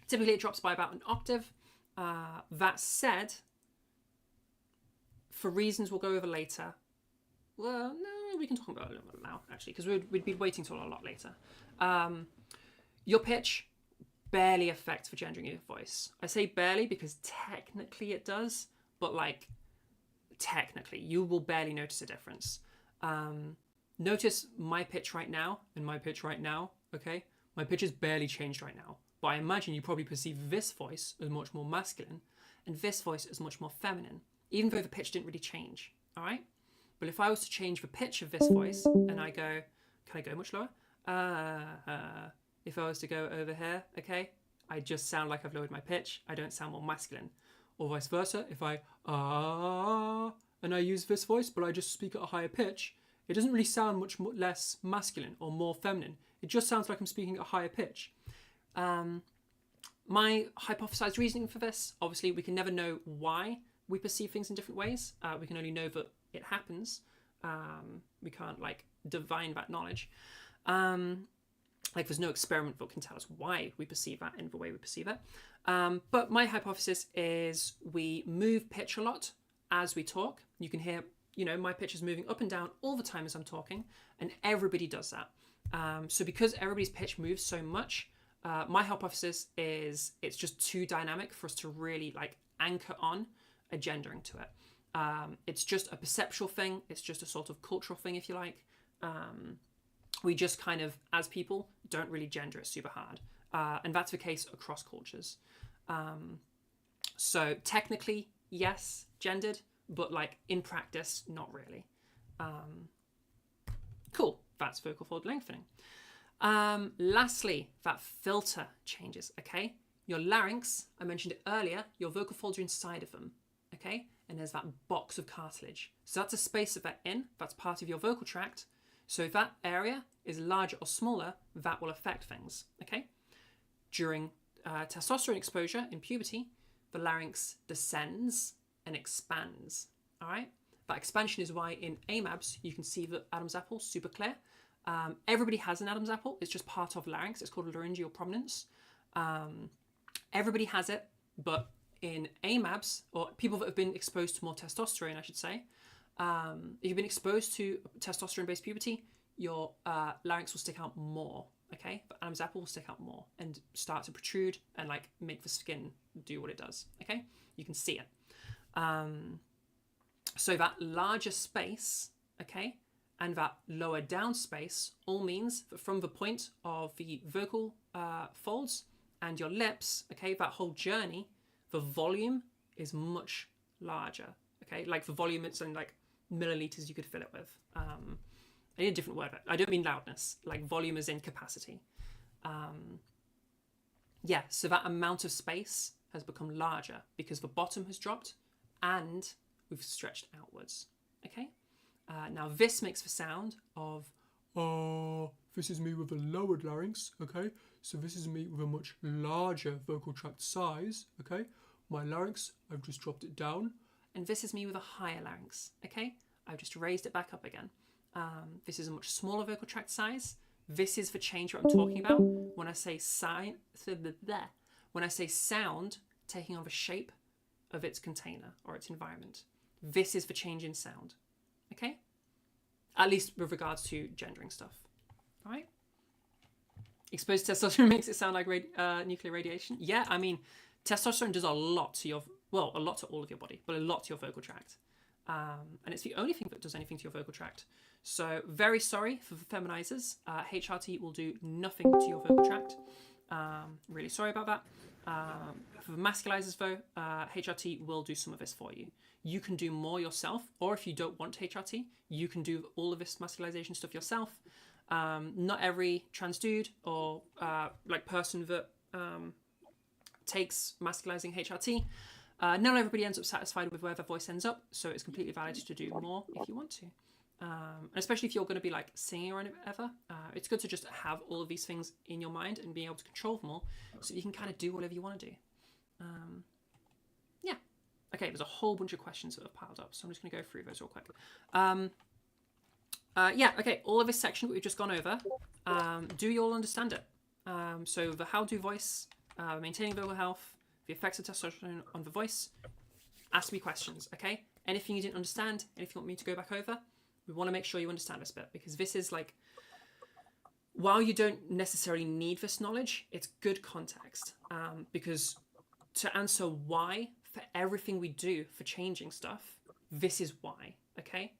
Typically, it drops by about an octave. That said, for reasons we'll go over later, well, no, we can talk about it a little bit now, actually, because we'd be waiting till a lot later. Your pitch barely affect for gendering your voice. I say barely because technically it does, but like technically you will barely notice a difference. Notice my pitch right now and my pitch right now, okay? My pitch is barely changed right now, but I imagine you probably perceive this voice as much more masculine and this voice as much more feminine, even though the pitch didn't really change, all right? But if I was to change the pitch of this voice and I go, can I go much lower? If I was to go over here, okay, I just sound like I've lowered my pitch. I don't sound more masculine. Or vice versa, if I and I use this voice, but I just speak at a higher pitch, it doesn't really sound much less masculine or more feminine. It just sounds like I'm speaking at a higher pitch. My hypothesized reasoning for this, obviously, we can never know why we perceive things in different ways. We can only know that it happens. We can't like divine that knowledge. Like there's no experiment that can tell us why we perceive that in the way we perceive it. But my hypothesis is we move pitch a lot as we talk. You can hear, my pitch is moving up and down all the time as I'm talking, and everybody does that. So because everybody's pitch moves so much, my hypothesis is it's just too dynamic for us to really like anchor on a gendering to it. It's just a perceptual thing. It's just a sort of cultural thing, if you like. We just kind of, as people, don't really gender it super hard. And that's the case across cultures. So technically, yes, gendered, but like in practice, not really. Cool, that's vocal fold lengthening. Lastly, that filter changes, okay? Your larynx, I mentioned it earlier, your vocal folds are inside of them, okay? And there's that box of cartilage. So that's a space that they're in, that's part of your vocal tract. So if that area is larger or smaller, that will affect things, okay? During testosterone exposure in puberty, the larynx descends and expands, all right? That expansion is why in AMABs, you can see the Adam's apple super clear. Everybody has an Adam's apple. It's just part of larynx. It's called laryngeal prominence. Everybody has it, but in AMABs, or people that have been exposed to more testosterone, I should say, if you've been exposed to testosterone-based puberty, your larynx will stick out more, okay? But Adam's apple will stick out more and start to protrude and like make the skin do what it does, okay? You can see it. So that larger space, okay, and that lower down space all means that from the point of the vocal folds and your lips, okay, that whole journey, the volume is much larger, okay? Like the volume, it's in like milliliters you could fill it with. I need a different word. I don't mean loudness, like volume is in capacity. Yeah, so that amount of space has become larger because the bottom has dropped and we've stretched outwards, okay? Now this makes the sound of, this is me with a lowered larynx, okay? So this is me with a much larger vocal tract size, okay? My larynx, I've just dropped it down. And this is me with a higher larynx, okay? I've just raised it back up again. This is a much smaller vocal tract size. This is the change that I'm talking about when I say when I say sound taking on the shape of its container or its environment. This is the change in sound, okay? At least with regards to gendering stuff, all right? Exposed testosterone makes it sound like nuclear radiation. Yeah, I mean, testosterone does a lot to a lot to all of your body, but a lot to your vocal tract. And it's the only thing that does anything to your vocal tract. So very sorry for the feminizers. HRT will do nothing to your vocal tract. Really sorry about that. For the masculizers though, HRT will do some of this for you. You can do more yourself, or if you don't want HRT, you can do all of this masculization stuff yourself. Not every trans dude or like person that takes masculizing HRT, not everybody ends up satisfied with where their voice ends up, so it's completely valid to do more if you want to. And especially if you're going to be like singing or whatever, it's good to just have all of these things in your mind and being able to control them all so you can kind of do whatever you want to do. Yeah. Okay, there's a whole bunch of questions that have piled up, so I'm just going to go through those real quick. Yeah, okay, all of this section that we've just gone over, do you all understand it? So the how-do voice, maintaining vocal health, the effects of testosterone on the voice, ask me questions, okay? Anything you didn't understand, anything you want me to go back over, we want to make sure you understand this bit, because this is like while you don't necessarily need this knowledge, it's good context, because to answer why for everything we do for changing stuff, this is why, okay?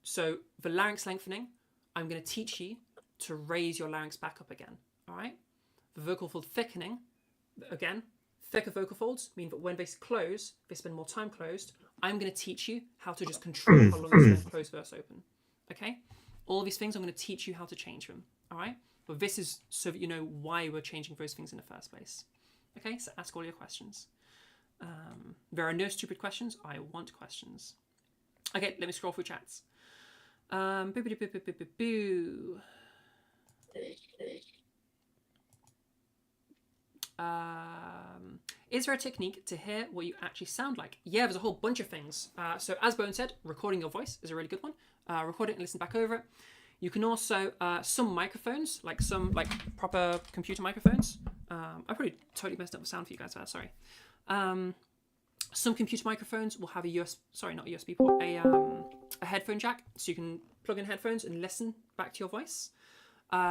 So the larynx lengthening, I'm going to teach you to raise your larynx back up again, all right? The vocal fold thickening, again, thicker vocal folds mean that when they close, they spend more time closed. I'm going to teach you how to just control how long you spend closed verse open, okay? All of these things, I'm going to teach you how to change them, all right? But this is so that you know why we're changing those things in the first place. Okay, so ask all your questions. There are no stupid questions. I want questions. Okay, let me scroll through chats. Is there a technique to hear what you actually sound like? Yeah, there's a whole bunch of things. So as Bowen said, recording your voice is a really good one. Record it and listen back over it. You can also, some microphones, like some proper computer microphones. I probably totally messed up the sound for you guys there, sorry. Some computer microphones will have not a USB port, a headphone jack, so you can plug in headphones and listen back to your voice.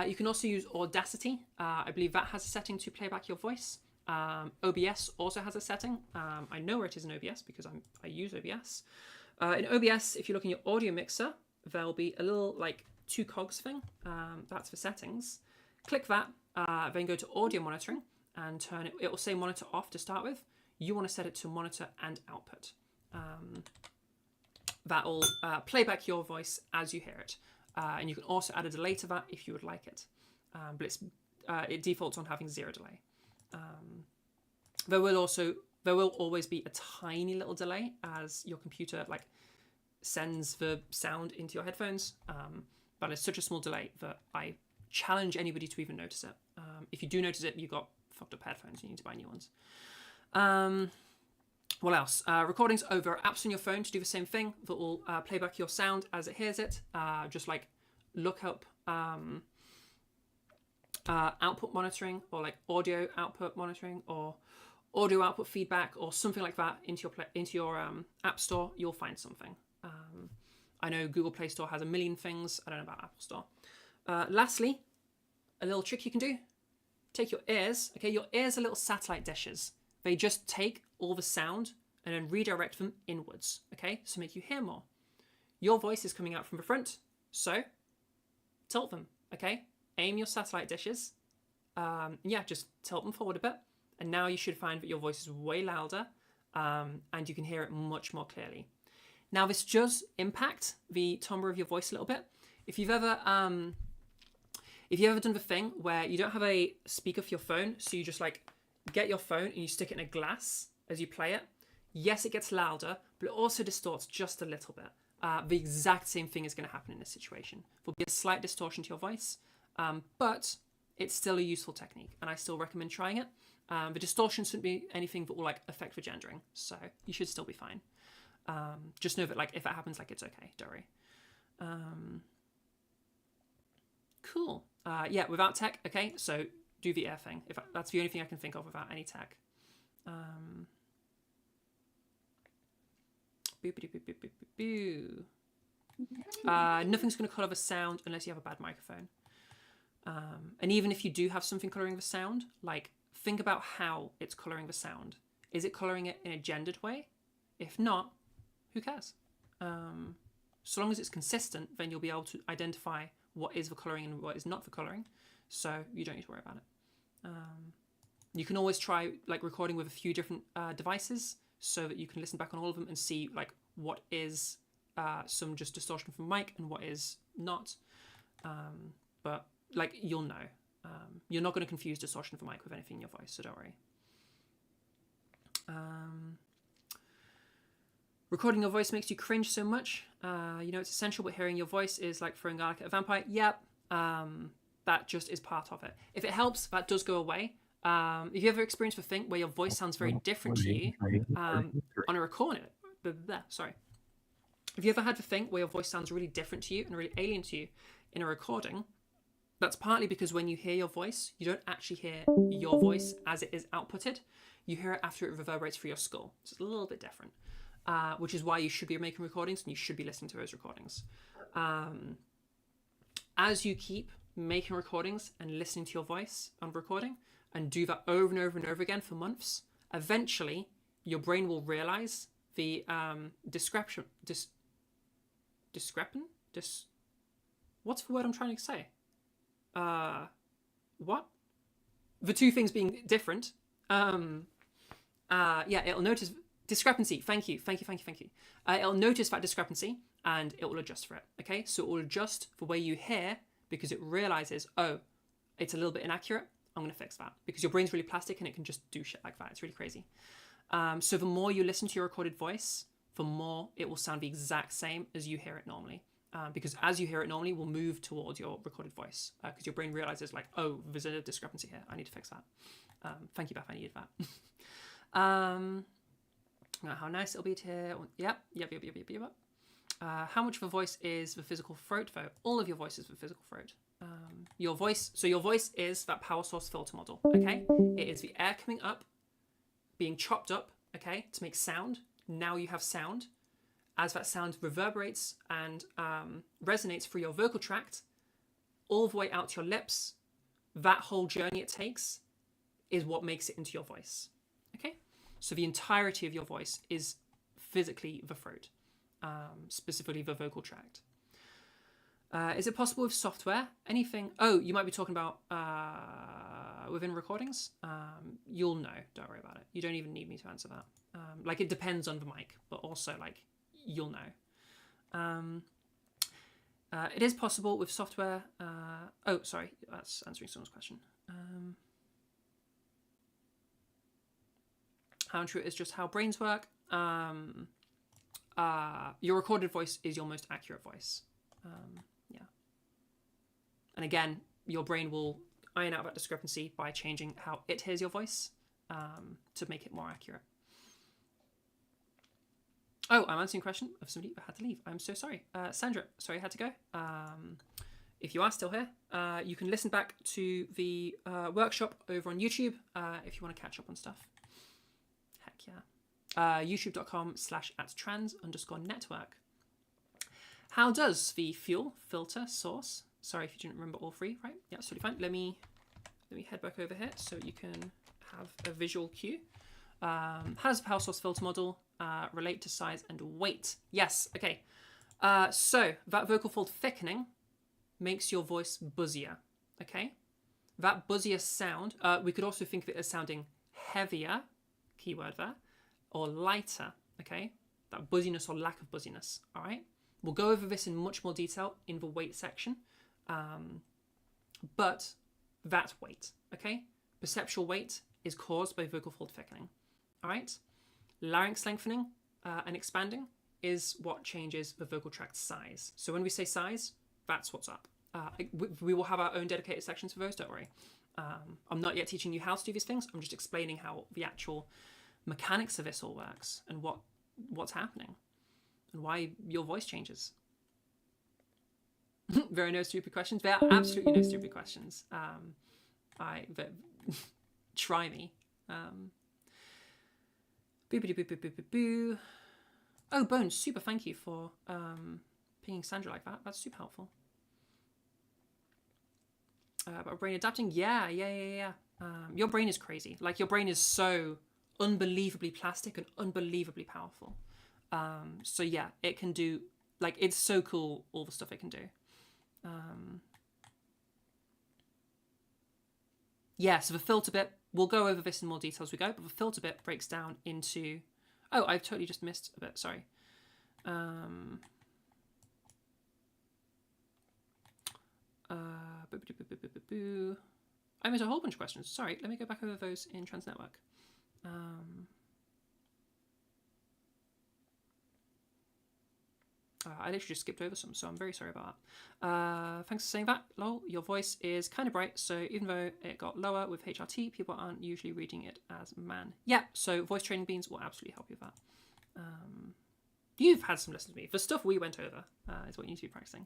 You can also use Audacity. I believe that has a setting to play back your voice. OBS also has a setting. I know where it is in OBS because I use OBS. In OBS, if you look in your audio mixer, there'll be a little 2 cogs thing. That's for settings. Click that, then go to audio monitoring and turn it. It will say monitor off to start with. You want to set it to monitor and output. That'll play back your voice as you hear it. And you can also add a delay to that if you would like it. But it defaults on having 0 delay. There will always be a tiny little delay as your computer sends the sound into your headphones. But it's such a small delay that I challenge anybody to even notice it. If you do notice it, you've got fucked up headphones. You need to buy new ones. What else? Recordings over apps on your phone to do the same thing that will play back your sound as it hears it. Just look up output monitoring or audio output monitoring or audio output feedback or something like that into your app store. You'll find something. I know Google Play Store has a million things. I don't know about Apple Store. Lastly, a little trick you can do. Take your ears. Okay, your ears are little satellite dishes. They just take all the sound and then redirect them inwards. Okay, so make you hear more. Your voice is coming out from the front, so tilt them. Okay, aim your satellite dishes. Just tilt them forward a bit, and now you should find that your voice is way louder, and you can hear it much more clearly. Now this does impact the timbre of your voice a little bit. If you've ever done the thing where you don't have a speaker for your phone, so you just get your phone and you stick it in a glass as you play it. Yes, it gets louder, but it also distorts just a little bit. The exact same thing is going to happen in this situation. There'll be a slight distortion to your voice, but it's still a useful technique, and I still recommend trying it. The distortion shouldn't be anything that will affect the gendering, so you should still be fine. Just know that if it happens, it's okay. Don't worry. Cool. Without tech, okay. So do the air thing. That's the only thing I can think of without any tech. Nothing's going to colour the sound unless you have a bad microphone. And even if you do have something colouring the sound, think about how it's colouring the sound. Is it colouring it in a gendered way? If not, who cares? So long as it's consistent, then you'll be able to identify what is the colouring and what is not the colouring. So you don't need to worry about it. You can always try recording with a few different devices so that you can listen back on all of them and see what is some just distortion from mic and what is not. But you'll know. You're not going to confuse distortion from mic with anything in your voice, so don't worry. Recording your voice makes you cringe so much. It's essential, but hearing your voice is like throwing garlic at a vampire. Yep. That just is part of it. If it helps, that does go away. If you ever experienced the thing where your voice sounds very different to you on a recording, sorry. If you ever had the thing where your voice sounds really different to you and really alien to you in a recording, that's partly because when you hear your voice, you don't actually hear your voice as it is outputted. You hear it after it reverberates through your skull. So it's a little bit different, which is why you should be making recordings and you should be listening to those recordings. As you keep making recordings and listening to your voice on recording and do that over and over and over again for months, eventually your brain will realize the what's the word I'm trying to say? What? The two things being different. It'll notice discrepancy. Thank you. It'll notice that discrepancy and it will adjust for it. Okay, so it will adjust the way you hear because it realizes, oh, it's a little bit inaccurate. I'm going to fix that because your brain's really plastic and it can just do shit like that. It's really crazy. So the more you listen to your recorded voice, the more it will sound the exact same as you hear it normally. Because as you hear it normally, we'll move towards your recorded voice because your brain realizes like, oh, there's a discrepancy here. I need to fix that. Thank you, Beth. I needed that. How nice it'll be to hear. Yep. How much of a voice is the physical throat, though? All of your voice is the physical throat. Your voice is that power source filter model. Okay, it is the air coming up, being chopped up. Okay, to make sound. Now you have sound. As that sound reverberates and resonates through your vocal tract, all the way out to your lips, that whole journey it takes is what makes it into your voice. Okay, so the entirety of your voice is physically the throat, specifically the vocal tract. Is it possible with software? Anything? Oh, you might be talking about within recordings. You'll know. Don't worry about it. You don't even need me to answer that. Like it depends on the mic, but also like you'll know. It is possible with software. Sorry, that's answering someone's question. How true it is just how brains work. Your recorded voice is your most accurate voice. And again, your brain will iron out that discrepancy by changing how it hears your voice to make it more accurate. Oh, I'm answering a question of somebody who had to leave. I'm so sorry. Sandra, sorry I had to go. If you are still here, you can listen back to the workshop over on YouTube if you want to catch up on stuff. Heck yeah. youtube.com/@trans_network. How does the fuel, filter, source, sorry if you didn't remember all three, right? Yeah, absolutely fine. Let me head back over here so you can have a visual cue. How does the power source filter model relate to size and weight? Yes, okay. So that vocal fold thickening makes your voice buzzier, okay? That buzzier sound, we could also think of it as sounding heavier, keyword there, or lighter, okay? That buzziness or lack of buzziness, all right? We'll go over this in much more detail in the weight section, but that weight, okay? Perceptual weight is caused by vocal fold thickening, all right? Larynx lengthening and expanding is what changes the vocal tract size. So when we say size, that's what's up. We will have our own dedicated sections for those, don't worry. I'm not yet teaching you how to do these things. I'm just explaining how the actual mechanics of this all works and what's happening and why your voice changes. There are no stupid questions. There are absolutely no stupid questions. Try me. Boo. Oh, Bones, super thank you for pinging Sandra like that. That's super helpful. About brain adapting? Yeah. Your brain is crazy. Like, your brain is so unbelievably plastic and unbelievably powerful. So yeah, it can do, like, it's so cool, all the stuff it can do. Yeah, so the filter bit, we'll go over this in more detail as we go, but the filter bit breaks down into... Oh, I've totally just missed a bit, sorry. I missed a whole bunch of questions. Sorry, let me go back over those in Trans Network. I literally just skipped over some, so I'm very sorry about that. Thanks for saying that. Lol, your voice is kind of bright, so even though it got lower with HRT, people aren't usually reading it as man. Yeah, so voice training beans will absolutely help you with that. You've had some lessons with me. The stuff we went over is what you need to be practicing.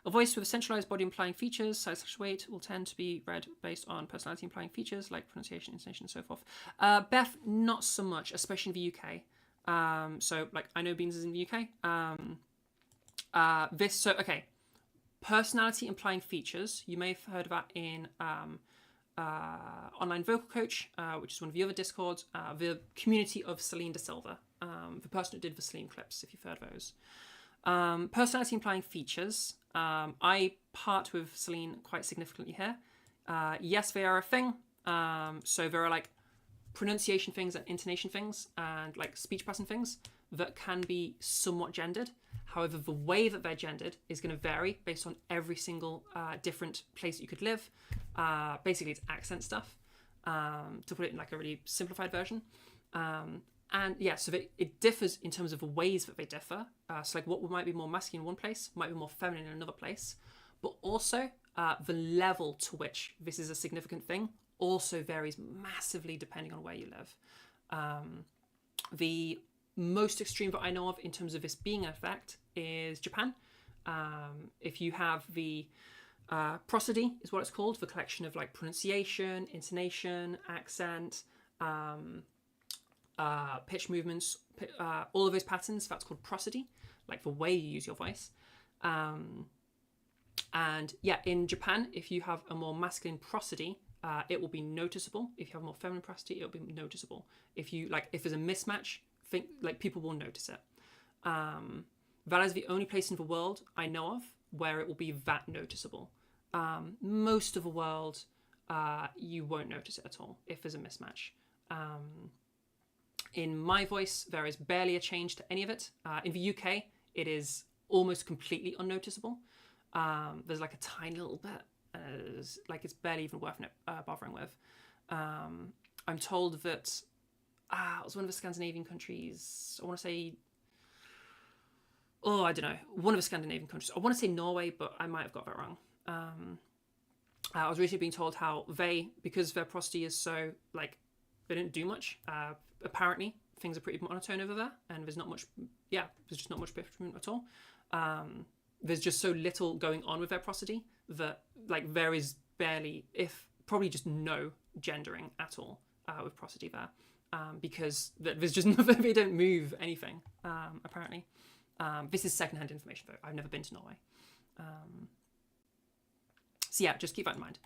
A voice with a centralized body implying features, size/weight, will tend to be read based on personality implying features like pronunciation, intonation, and so forth. Beth, not so much, especially in the UK. So, like, I know Beans is in the UK. Okay. Personality implying features. You may have heard of that in Online Vocal Coach, which is one of the other Discords, the community of Celine De Silva, the person who did the Celine clips, if you've heard those. Personality implying features. I part with Celine quite significantly here. Yes, they are a thing. So there are like pronunciation things and intonation things and like speech pattern things that can be somewhat gendered. However, the way that they're gendered is going to vary based on every single different place that you could live. Basically, it's accent stuff, to put it in like a really simplified version. And yeah, so it differs in terms of the ways that they differ. So like what might be more masculine in one place might be more feminine in another place. But also the level to which this is a significant thing also varies massively depending on where you live. The most extreme that I know of in terms of this being an effect is Japan. If you have the prosody is what it's called, the collection of like pronunciation, intonation, accent, pitch movements, all of those patterns, that's called prosody, like the way you use your voice. And yeah, in Japan, if you have a more masculine prosody, it will be noticeable. If you have a more feminine prosody, it'll be noticeable. If there's a mismatch, people will notice it. That is the only place in the world I know of where it will be that noticeable. Most of the world, you won't notice it at all if there's a mismatch. In my voice, there is barely a change to any of it. In the UK, it is almost completely unnoticeable. There's like a tiny little bit, it's barely even worth bothering with. I'm told that it was one of the Scandinavian countries. I want to say, I don't know, one of the Scandinavian countries. I want to say Norway, but I might have got that wrong. I was recently being told how because their prosody is so they didn't do much. Apparently, things are pretty monotone over there, and there's just not much pitch movement at all. There's just so little going on with their prosody that there is probably just no gendering at all with prosody there, because there's just they don't move anything. Apparently, this is secondhand information though. I've never been to Norway, so yeah, just keep that in mind.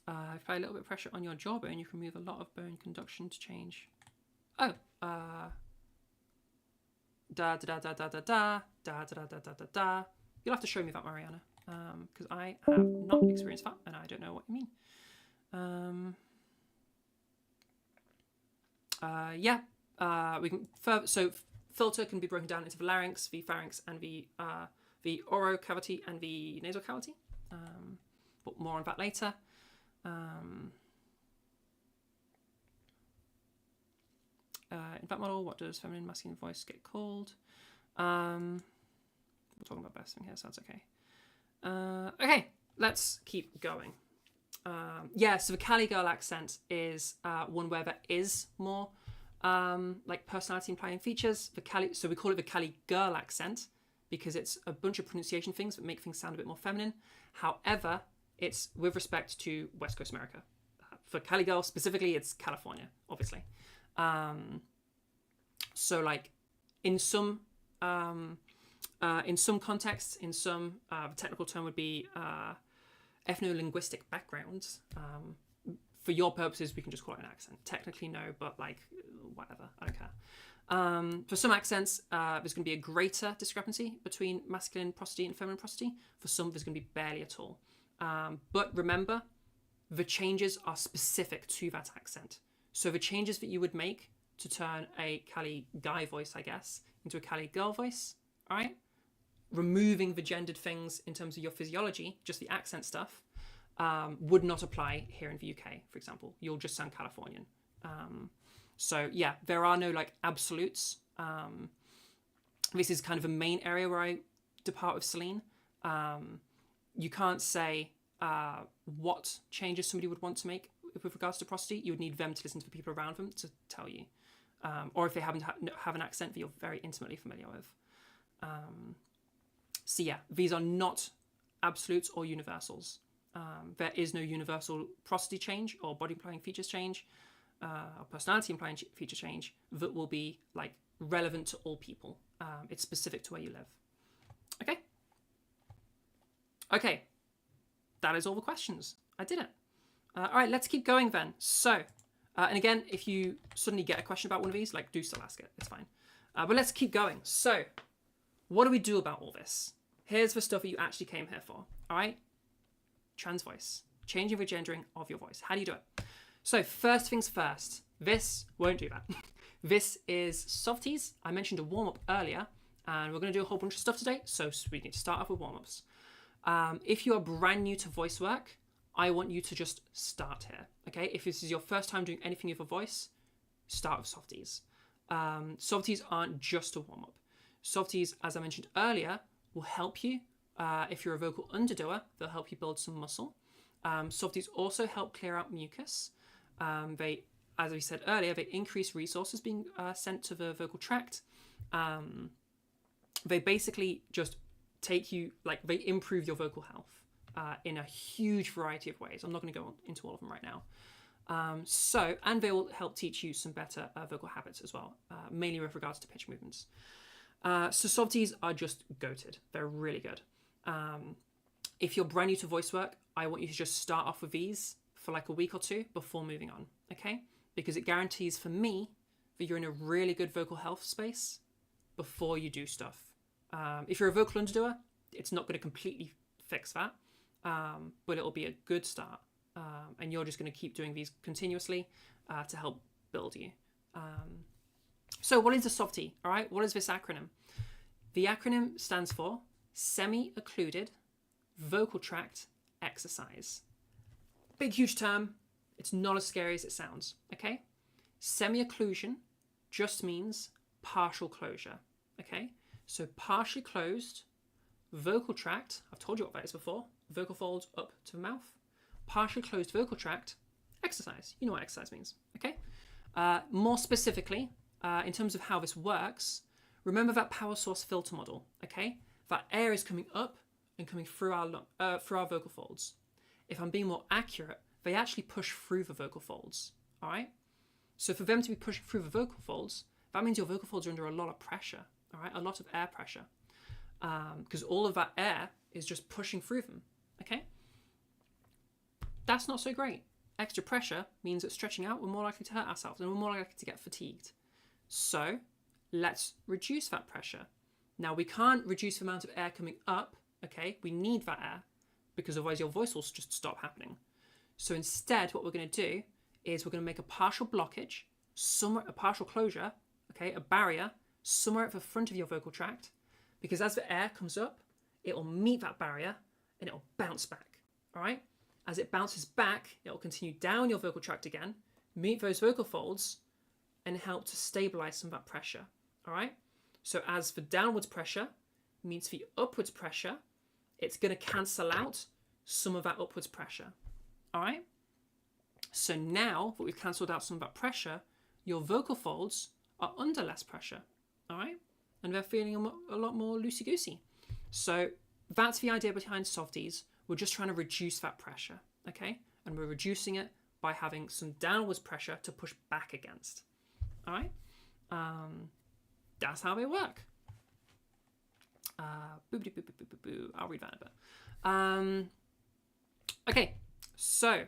Apply a little bit of pressure on your jawbone, you can move a lot of bone conduction to change. Da da da da da da da da da da da da da. You'll have to show me that, Mariana, because I have not experienced that and I don't know what you mean. We can so filter can be broken down into the larynx, the pharynx, and the oral cavity and the nasal cavity. But more on that later. In that model, what does feminine, masculine voice get called? We're talking about best thing here, so that's okay. Okay, let's keep going. So the Cali girl accent is one where there is more personality implying features. So we call it the Cali girl accent because it's a bunch of pronunciation things that make things sound a bit more feminine. However, it's with respect to West Coast America. For Cali girl specifically, it's California, obviously. In some contexts, the technical term would be ethno-linguistic backgrounds. For your purposes, we can just call it an accent. Technically, no, but whatever, I don't care. For some accents, there's going to be a greater discrepancy between masculine prosody and feminine prosody. For some, there's going to be barely at all. But remember, the changes are specific to that accent. So the changes that you would make to turn a Cali guy voice, I guess, into a Cali girl voice, all right? Removing the gendered things in terms of your physiology, just the accent stuff, would not apply here in the UK, for example. You'll just sound Californian. So yeah, there are no absolutes. This is kind of a main area where I depart with Celine. You can't say what changes somebody would want to make with regards to prosody. You would need them to listen to the people around them to tell you. Or if they have an accent that you're very intimately familiar with. So yeah, these are not absolutes or universals. There is no universal prosody change or body implying features change or personality implying feature change that will be relevant to all people. It's specific to where you live. Okay? Okay. That is all the questions. I did it. All right, let's keep going then. So, and again, if you suddenly get a question about one of these, like, do still ask it. It's fine. But let's keep going. So, what do we do about all this? Here's the stuff that you actually came here for. All right? Trans voice. Changing the gendering of your voice. How do you do it? So, first things first. This won't do that. This is softies. I mentioned a warm-up earlier, and we're going to do a whole bunch of stuff today, so we need to start off with warm-ups. If you are brand new to voice work, I want you to just start here, okay? If this is your first time doing anything with a voice, start with softies. Softies aren't just a warm-up. Softies, as I mentioned earlier, will help you. If you're a vocal underdoer, they'll help you build some muscle. Softies also help clear out mucus. They, as we said earlier, they increase resources being sent to the vocal tract. They basically just take you, like, they improve your vocal health in a huge variety of ways. I'm not going to go into all of them right now. And they will help teach you some better vocal habits as well, mainly with regards to pitch movements. So softies are just goated. They're really good. If you're brand new to voice work, I want you to just start off with these for like a week or two before moving on, okay? Because it guarantees for me that you're in a really good vocal health space before you do stuff. If you're a vocal underdoer, it's not going to completely fix that, but it'll be a good start. And you're just going to keep doing these continuously to help build you. So what is a softie? All right, what is this acronym? The acronym stands for Semi-Occluded Vocal Tract Exercise. Big, huge term. It's not as scary as it sounds, okay? Semi-occlusion just means partial closure, okay? So partially closed vocal tract, I've told you what that is before, vocal folds up to the mouth. Partially closed vocal tract exercise. You know what exercise means, okay? More specifically, in terms of how this works, remember that power source filter model, okay? That air is coming up and coming through our vocal folds. If I'm being more accurate, they actually push through the vocal folds, all right? So for them to be pushing through the vocal folds, that means your vocal folds are under a lot of pressure, all right? A lot of air pressure, because all of that air is just pushing through them, okay? That's not so great. Extra pressure means that stretching out, we're more likely to hurt ourselves and we're more likely to get fatigued. So let's reduce that pressure. Now we can't reduce the amount of air coming up, okay? We need that air because otherwise your voice will just stop happening. So instead, what we're going to do is we're going to make a partial blockage, a partial closure, okay? A barrier somewhere at the front of your vocal tract, because as the air comes up, it will meet that barrier and it will bounce back, all right? As it bounces back, it will continue down your vocal tract again, meet those vocal folds, and help to stabilize some of that pressure, all right? So as the downwards pressure meets the upwards pressure, it's going to cancel out some of that upwards pressure, all right? So now that we've cancelled out some of that pressure, your vocal folds are under less pressure, all right? And they're feeling a lot more loosey-goosey. So that's the idea behind softies. We're just trying to reduce that pressure, okay? And we're reducing it by having some downwards pressure to push back against, all right? That's how they work. I'll read that in a bit. Okay, so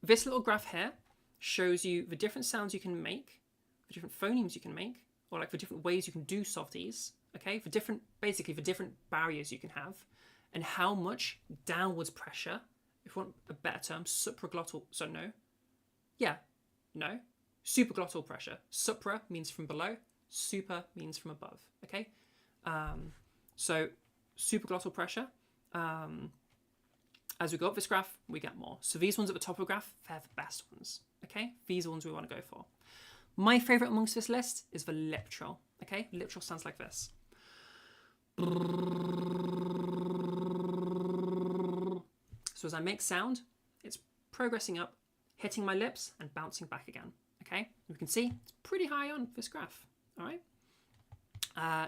this little graph here shows you the different sounds you can make, the different phonemes you can make, or like the different ways you can do softies, okay? Basically the different barriers you can have, and how much downwards pressure, if you want a better term, supraglottal, supraglottal pressure. Supra means from below, super means from above, okay? So supraglottal pressure, as we go up this graph, we get more. So these ones at the top of the graph, they're the best ones, okay? These are the ones we want to go for. My favorite amongst this list is the lip trill, okay? Lip trill sounds like this. So as I make sound, it's progressing up, hitting my lips and bouncing back again, okay? You can see it's pretty high on this graph, all right?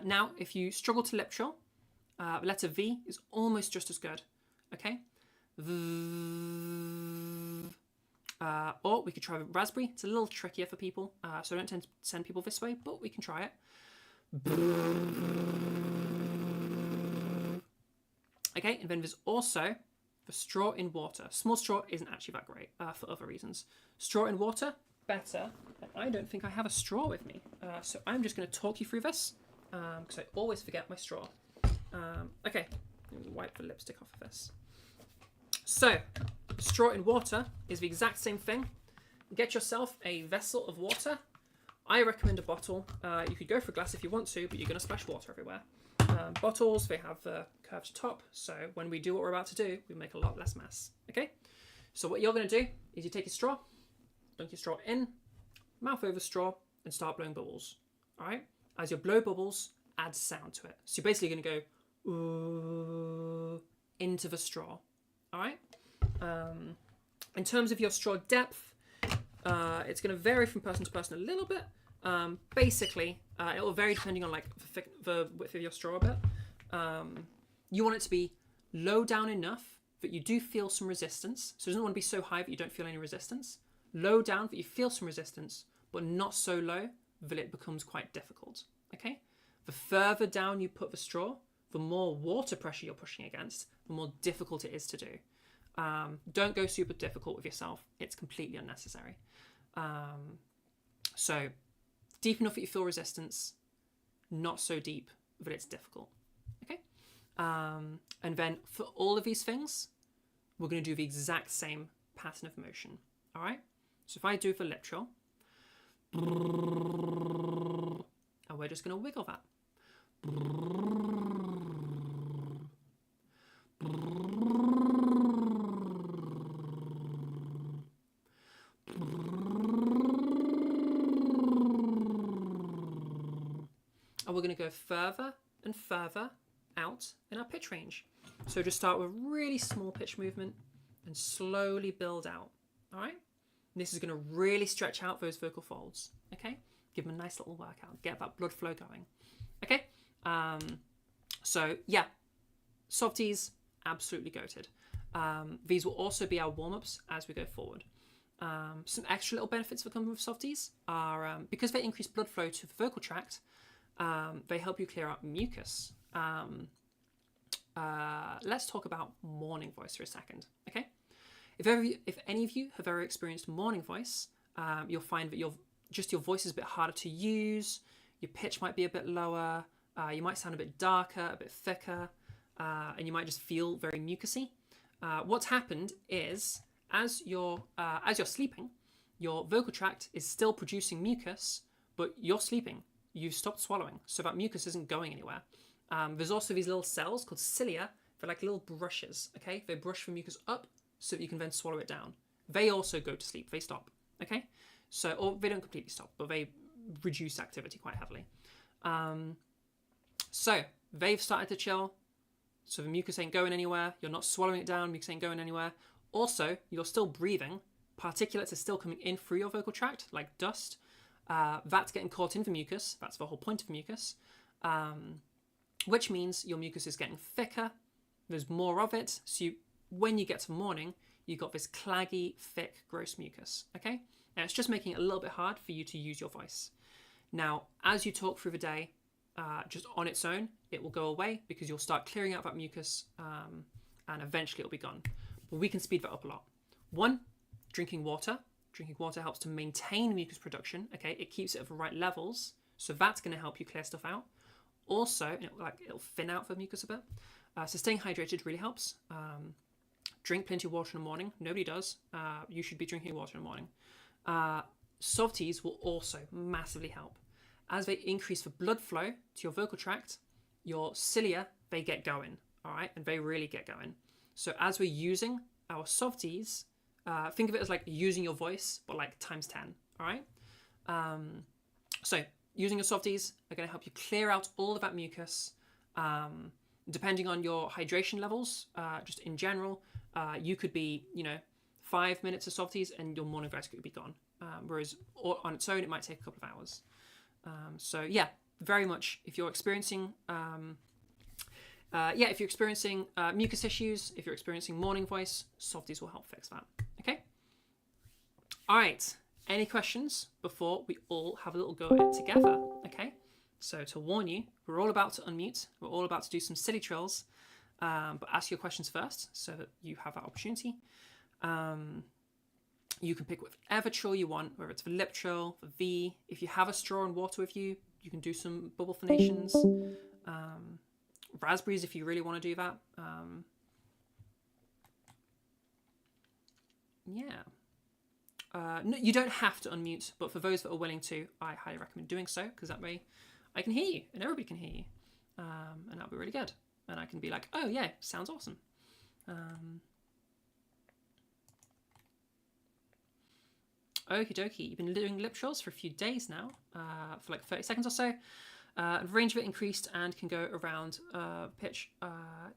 Now, if you struggle to lip trill, the letter V is almost just as good, okay? Or we could try raspberry. It's a little trickier for people, so I don't tend to send people this way, but we can try it. Okay, and then there's also the straw in water. Small straw isn't actually that great for other reasons. Straw in water, better. And I don't think I have a straw with me. So I'm just going to talk you through this because I always forget my straw. Okay, let me wipe the lipstick off of this. So, straw in water is the exact same thing. Get yourself a vessel of water. I recommend a bottle. You could go for a glass if you want to, but you're going to splash water everywhere. Bottles, they have the curved top, so when we do what we're about to do, we make a lot less mess. Okay? So what you're going to do is you take your straw, dunk your straw in, mouth over straw, and start blowing bubbles. All right? As you blow bubbles, add sound to it. So you're basically going to go ooh, into the straw. All right? In terms of your straw depth, it's going to vary from person to person a little bit. Basically, it will vary depending on like the width of your straw a bit. You want it to be low down enough that you do feel some resistance. So it doesn't want to be so high that you don't feel any resistance. Low down that you feel some resistance, but not so low that it becomes quite difficult. Okay? The further down you put the straw, the more water pressure you're pushing against, the more difficult it is to do. Don't go super difficult with yourself. It's completely unnecessary. So deep enough that you feel resistance, not so deep that it's difficult. Okay? And then for all of these things, we're going to do the exact same pattern of motion. All right? So if I do the lip trill, and we're just going to wiggle that. And we're going to go further and further out in our pitch range. So just start with really small pitch movement and slowly build out. All right? And this is going to really stretch out those vocal folds. Okay? Give them a nice little workout. Get that blood flow going. Okay? So yeah, softies, absolutely goated. These will also be our warm-ups as we go forward. Some extra little benefits that come with softies are because they increase blood flow to the vocal tract, they help you clear out mucus. Let's talk about morning voice for a second, okay? If any of you have ever experienced morning voice, you'll find that your voice is a bit harder to use, your pitch might be a bit lower, you might sound a bit darker, a bit thicker, and you might just feel very mucusy. What's happened is, as you're sleeping, your vocal tract is still producing mucus, but you're sleeping. You've stopped swallowing, so that mucus isn't going anywhere. There's also these little cells called cilia. They're like little brushes, okay? They brush the mucus up so that you can then swallow it down. They also go to sleep. They stop, okay? So, or they don't completely stop, but they reduce activity quite heavily. So they've started to chill. So the mucus ain't going anywhere. You're not swallowing it down. Mucus ain't going anywhere. Also, you're still breathing. Particulates are still coming in through your vocal tract, like dust. That's getting caught in the mucus. That's the whole point of mucus. Which means your mucus is getting thicker. There's more of it. So when you get to morning, you've got this claggy, thick, gross mucus. Okay? And it's just making it a little bit hard for you to use your voice. Now, as you talk through the day, just on its own, it will go away because you'll start clearing out that mucus and eventually it'll be gone. But we can speed that up a lot. One, drinking water. Drinking water helps to maintain mucus production. Okay, it keeps it at the right levels. So that's going to help you clear stuff out. Also, it'll thin out the mucus a bit. So staying hydrated really helps. Drink plenty of water in the morning. Nobody does. You should be drinking water in the morning. Softies will also massively help. As they increase the blood flow to your vocal tract, your cilia, they get going, all right? And they really get going. So as we're using our softies, think of it as like using your voice, but like times 10, all right? So using your softies are going to help you clear out all of that mucus. Depending on your hydration levels, just in general, you could be, 5 minutes of softies and your morning voice could be gone. Whereas on its own, it might take a couple of hours. So yeah, very much if you're experiencing mucus issues, if you're experiencing morning voice, softies will help fix that. Okay. All right. Any questions before we all have a little go at it together? Okay. So to warn you, we're all about to unmute. We're all about to do some silly trills, but ask your questions first so that you have that opportunity. You can pick whatever trill you want, whether it's for lip trill, for V. If you have a straw and water with you, you can do some bubble phonations. Raspberries if you really want to do that. No, you don't have to unmute, but for those that are willing to, I highly recommend doing so, because that way I can hear you and everybody can hear you. And that'll be really good. And I can be like, oh yeah, sounds awesome. Okie dokie, you've been doing lip trills for a few days now, for like 30 seconds or so. The range of it increased and can go around pitch.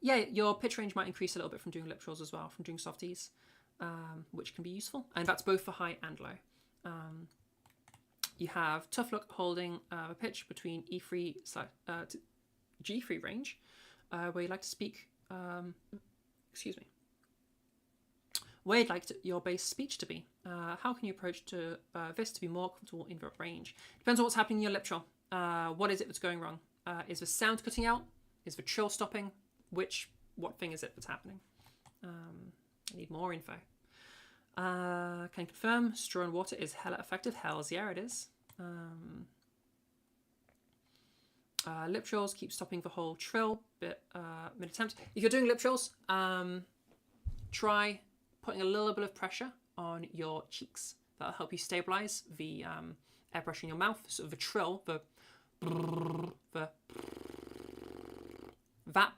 Yeah, your pitch range might increase a little bit from doing lip trills as well, from doing softies, which can be useful. And that's both for high and low. You have tough luck holding a pitch between E3 to G3 range, where you like to speak, where you'd like your base speech to be. How can you approach this to be more comfortable in that range? Depends on what's happening in your lip trill. What is it that's going wrong? Is the sound cutting out? Is the trill stopping? What thing is it that's happening? I need more info. Can you confirm straw and water is hella effective? Hells yeah, it is. Lip trills keep stopping the whole trill bit mid attempt. If you're doing lip trills, try putting a little bit of pressure on your cheeks. That'll help you stabilize the air pressure in your mouth. So the trill, that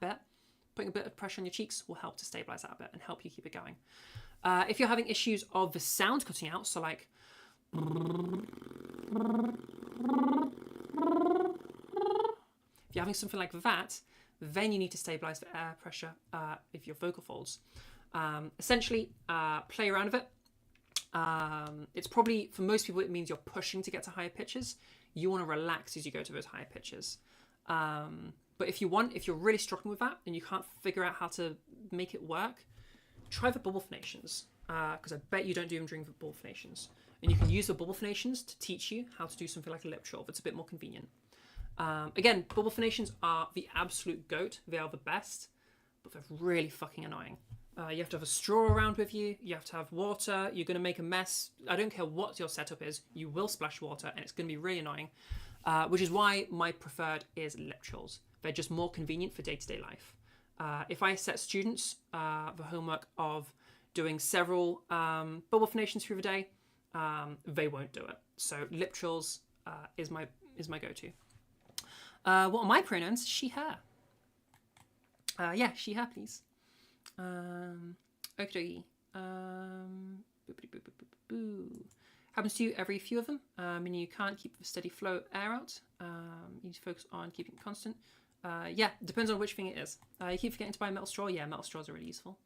bit, putting a bit of pressure on your cheeks will help to stabilize that bit and help you keep it going. If you're having issues of the sound cutting out, so like if you're having something like that, then you need to stabilize the air pressure of your vocal folds. Essentially, play around with it. It's probably, for most people, it means you're pushing to get to higher pitches. You want to relax as you go to those higher pitches. But if you're really struggling with that and you can't figure out how to make it work, try the bubble phonations, because I bet you don't do them during the bubble phonations. And you can use the bubble phonations to teach you how to do something like a lip trill that's a bit more convenient. Again, bubble phonations are the absolute goat. They are the best, but they're really fucking annoying. You have to have a straw around with you. You have to have water. You're going to make a mess. I don't care what your setup is. You will splash water, and it's going to be really annoying, which is why my preferred is lip trills. They're just more convenient for day-to-day life. If I set students the homework of doing several bubble phonations through the day, they won't do it. So lip trills is my go-to. What are my pronouns? She, her. Yeah, she, her, please. Okie dokie. Happens to you every few of them. And you can't keep the steady flow of air out. You need to focus on keeping it constant. Yeah, depends on which thing it is. You keep forgetting to buy a metal straw. Yeah, metal straws are really useful.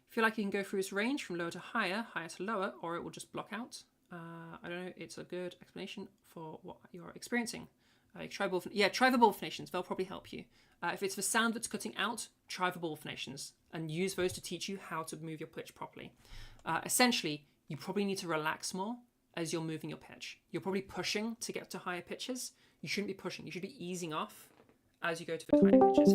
Feel like you can go through this range from lower to higher to lower, or it will just block out. I don't know. It's a good explanation for what you're experiencing. Try the bubble phonations. They'll probably help you. If it's the sound that's cutting out, try the bubble phonations and use those to teach you how to move your pitch properly. Essentially, you probably need to relax more as you're moving your pitch. You're probably pushing to get to higher pitches. You shouldn't be pushing. You should be easing off as you go to the higher pitches.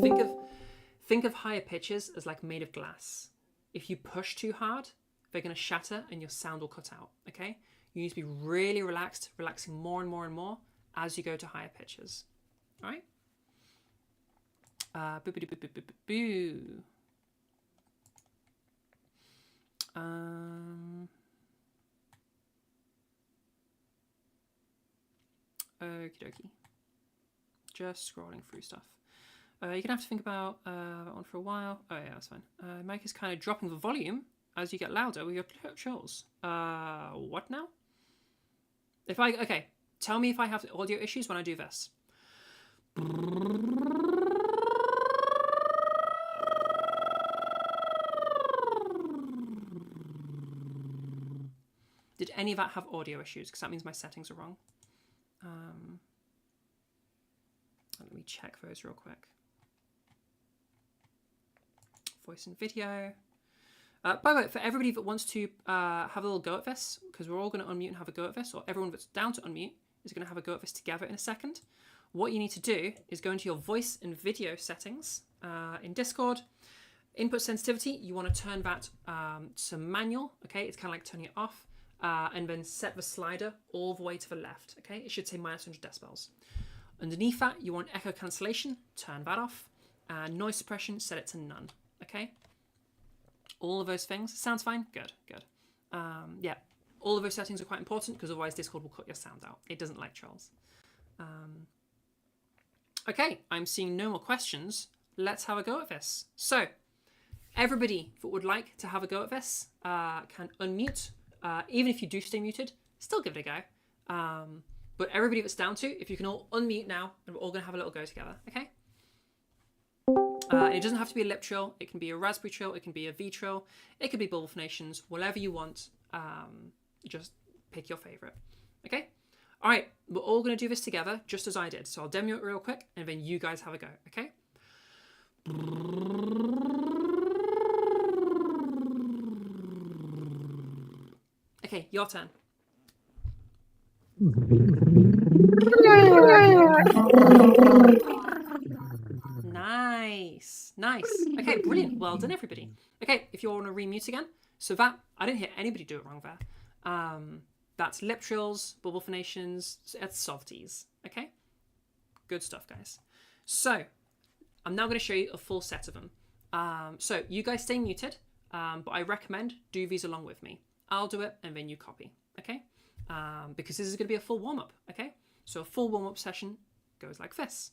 Think of higher pitches as like made of glass. If you push too hard, they're going to shatter and your sound will cut out. Okay? You need to be really relaxed, relaxing more and more and more as you go to higher pitches. All right? Boo. Okie dokie. Just scrolling through stuff. You're going to have to think about that one for a while. Oh yeah, that's fine. Mike is kind of dropping the volume as you get louder with your trills. What now? Okay, tell me if I have audio issues when I do this. Did any of that have audio issues? Because that means my settings are wrong. Let me check those real quick. Voice and video. By the way, for everybody that wants to have a little go at this, because we're all going to unmute and have a go at this, or everyone that's down to unmute, is going to have a go at this together in a second. What you need to do is go into your voice and video settings in Discord. Input sensitivity, you want to turn that to manual, okay? It's kind of like turning it off, and then set the slider all the way to the left, okay? It should say -100 decibels. Underneath that, you want echo cancellation, turn that off, and noise suppression, set it to none, okay? All of those things, sounds fine? Good, good. Yeah, all of those settings are quite important because otherwise Discord will cut your sound out. It doesn't like trolls. Okay, I'm seeing no more questions. Let's have a go at this. So, everybody that would like to have a go at this can unmute. Even if you do stay muted, still give it a go. But everybody that's down to, if you can all unmute now, and we're all going to have a little go together, okay? It doesn't have to be a lip trill. It can be a raspberry trill. It can be a V trill. It could be bubble phonations, whatever you want. Just pick your favorite, okay? All right, we're all going to do this together, just as I did. So I'll demo it real quick, and then you guys have a go, okay? Okay, your turn. Nice, nice. Okay, brilliant. Well done, everybody. Okay, if you all want to remute again. So that, I didn't hear anybody do it wrong there. That's lip trills, bubble phonations, that's softies. Okay, good stuff, guys. So I'm now going to show you a full set of them. So you guys stay muted, but I recommend do these along with me. I'll do it and then you copy, okay? Because this is going to be a full warm-up, okay? So a full warm-up session goes like this.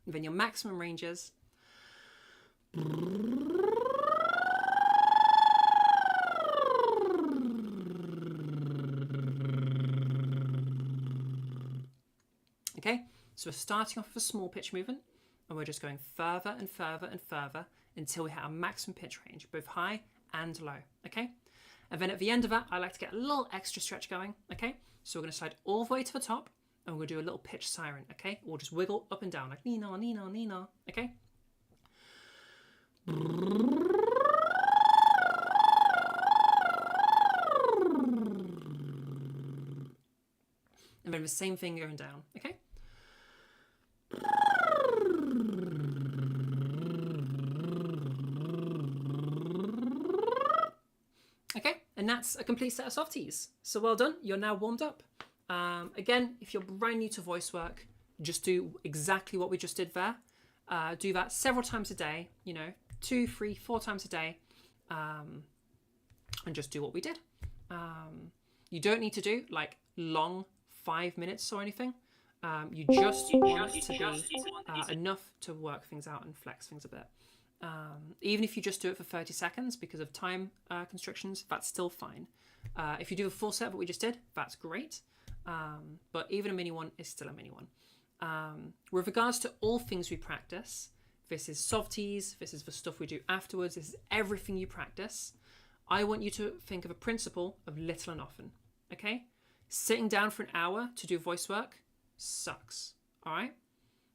Then your maximum ranges. Okay, so we're starting off with a small pitch movement, and we're just going further and further and further until we hit our maximum pitch range, both high and low, okay? And then at the end of that, I like to get a little extra stretch going, okay? So we're going to slide all the way to the top, and we're going to do a little pitch siren, okay? We'll just wiggle up and down like Nina, Nina, Nina, okay? And then the same thing going down, okay? Okay, and that's a complete set of softies. So well done, you're now warmed up. Again, if you're brand new to voice work, just do exactly what we just did there. Do that several times a day, 2, 3, 4 times a day, and just do what we did. You don't need to do like long 5 minutes or anything. You just want it to be enough to work things out and flex things a bit. Even if you just do it for 30 seconds because of time constrictions, that's still fine. If you do a full set of what we just did, that's great. But even a mini one is still a mini one. With regards to all things we practice, this is softies, this is the stuff we do afterwards, this is everything you practice. I want you to think of a principle of little and often, okay? Sitting down for an hour to do voice work sucks, all right?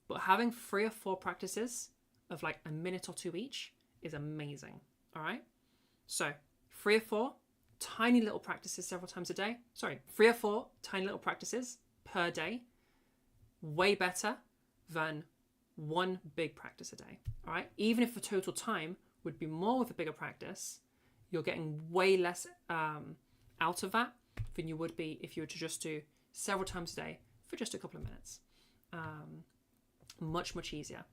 But having 3 or 4 practices of like a minute or 2 each is amazing, all right? So 3 or 4 tiny little practices several times a day. 3 or 4 tiny little practices per day. Way better than one big practice a day. All right. Even if the total time would be more with a bigger practice, you're getting way less out of that than you would be if you were to just do several times a day for just a couple of minutes. Much, much easier.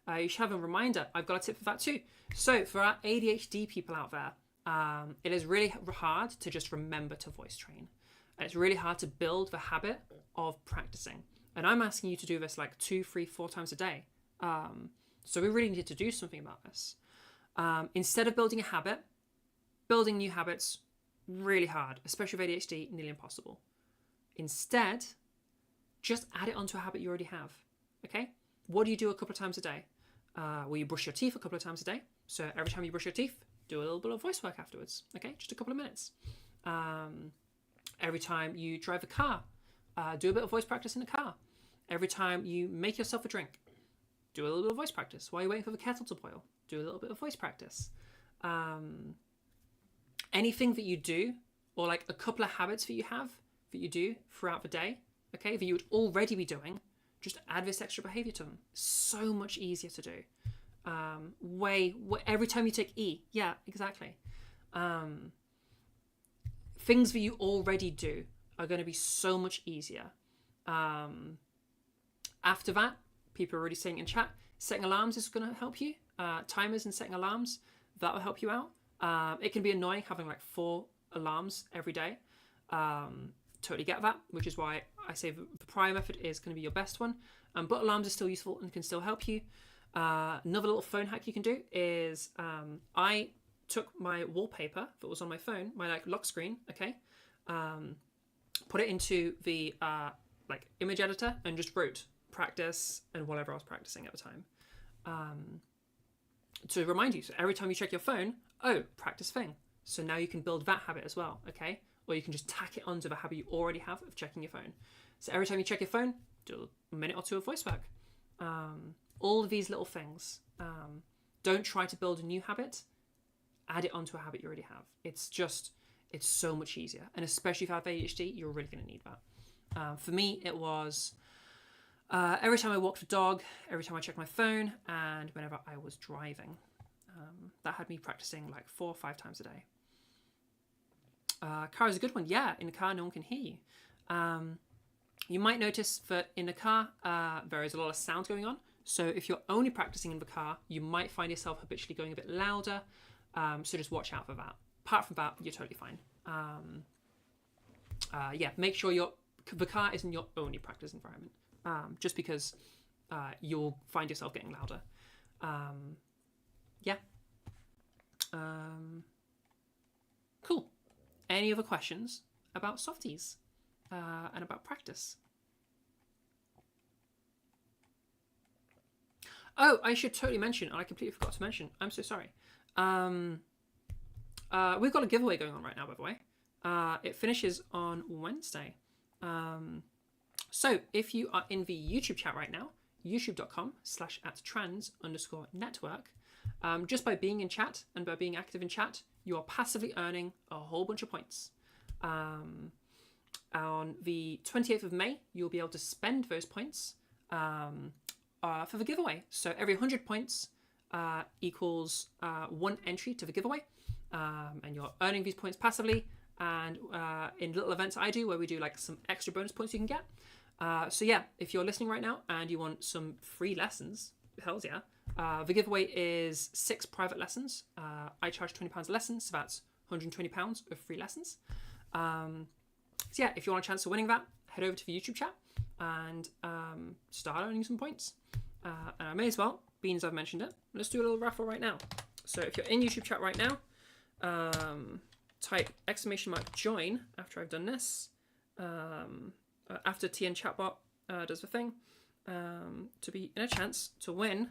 You should have a reminder. I've got a tip for that too. So for our ADHD people out there, it is really hard to just remember to voice train. And it's really hard to build the habit of practicing. And I'm asking you to do this like 2, 3, 4 times a day. So we really need to do something about this. Instead of building a habit, building new habits, really hard, especially with ADHD, nearly impossible. Instead, just add it onto a habit you already have. Okay? What do you do a couple of times a day? Well, you brush your teeth a couple of times a day. So every time you brush your teeth, do a little bit of voice work afterwards. Okay? Just a couple of minutes. Every time you drive a car, do a bit of voice practice in the car. Every time you make yourself a drink, do a little bit of voice practice. While you're waiting for the kettle to boil, do a little bit of voice practice. Anything that you do, or like a couple of habits that you have that you do throughout the day, okay, that you would already be doing, just add this extra behavior to them. So much easier to do. Every time you take E, yeah, exactly. Things that you already do are going to be so much easier. After that, people are already saying in chat, setting alarms is going to help you. Timers and setting alarms, that will help you out. It can be annoying having like 4 alarms every day. Totally get that, which is why I say the prior method is going to be your best one. But alarms are still useful and can still help you. Another little phone hack you can do is I took my wallpaper that was on my phone, my like lock screen, okay, put it into the like image editor and just wrote practice and whatever I was practicing at the time. To remind you, so every time you check your phone, oh, practice thing. So now you can build that habit as well, okay? Or you can just tack it onto the habit you already have of checking your phone. So every time you check your phone, do a minute or 2 of voice work. All of these little things. Don't try to build a new habit. Add it onto a habit you already have. It's so much easier. And especially if you have ADHD, you're really going to need that. For me, it was every time I walked the dog, every time I checked my phone, and whenever I was driving. That had me practicing like 4 or 5 times a day. Car is a good one. Yeah, in the car, no one can hear you. You might notice that in the car, there is a lot of sound going on. So if you're only practicing in the car, you might find yourself habitually going a bit louder. So just watch out for that. Apart from that, you're totally fine. Yeah, make sure the car isn't your only practice environment. Just because you'll find yourself getting louder. Yeah. Cool. Any other questions about softies and about practice? Oh, I should totally mention, and I completely forgot to mention. I'm so sorry. We've got a giveaway going on right now, by the way. It finishes on Wednesday. So if you are in the YouTube chat right now, youtube.com/@trans_network, just by being in chat and by being active in chat, you are passively earning a whole bunch of points. On the 28th of May, you'll be able to spend those points for the giveaway. So every 100 points equals 1 entry to the giveaway. And you're earning these points passively. And in little events I do where we do like some extra bonus points you can get. So yeah, if you're listening right now and you want some free lessons, hells yeah. The giveaway is 6 private lessons. I charge £20 a lesson, so that's £120 of free lessons. So yeah, if you want a chance of winning that, head over to the YouTube chat and start earning some points. And I may as well, being as I've mentioned it, let's do a little raffle right now. So if you're in YouTube chat right now, type !join after I've done this. After TN Chatbot does the thing, to be in a chance to win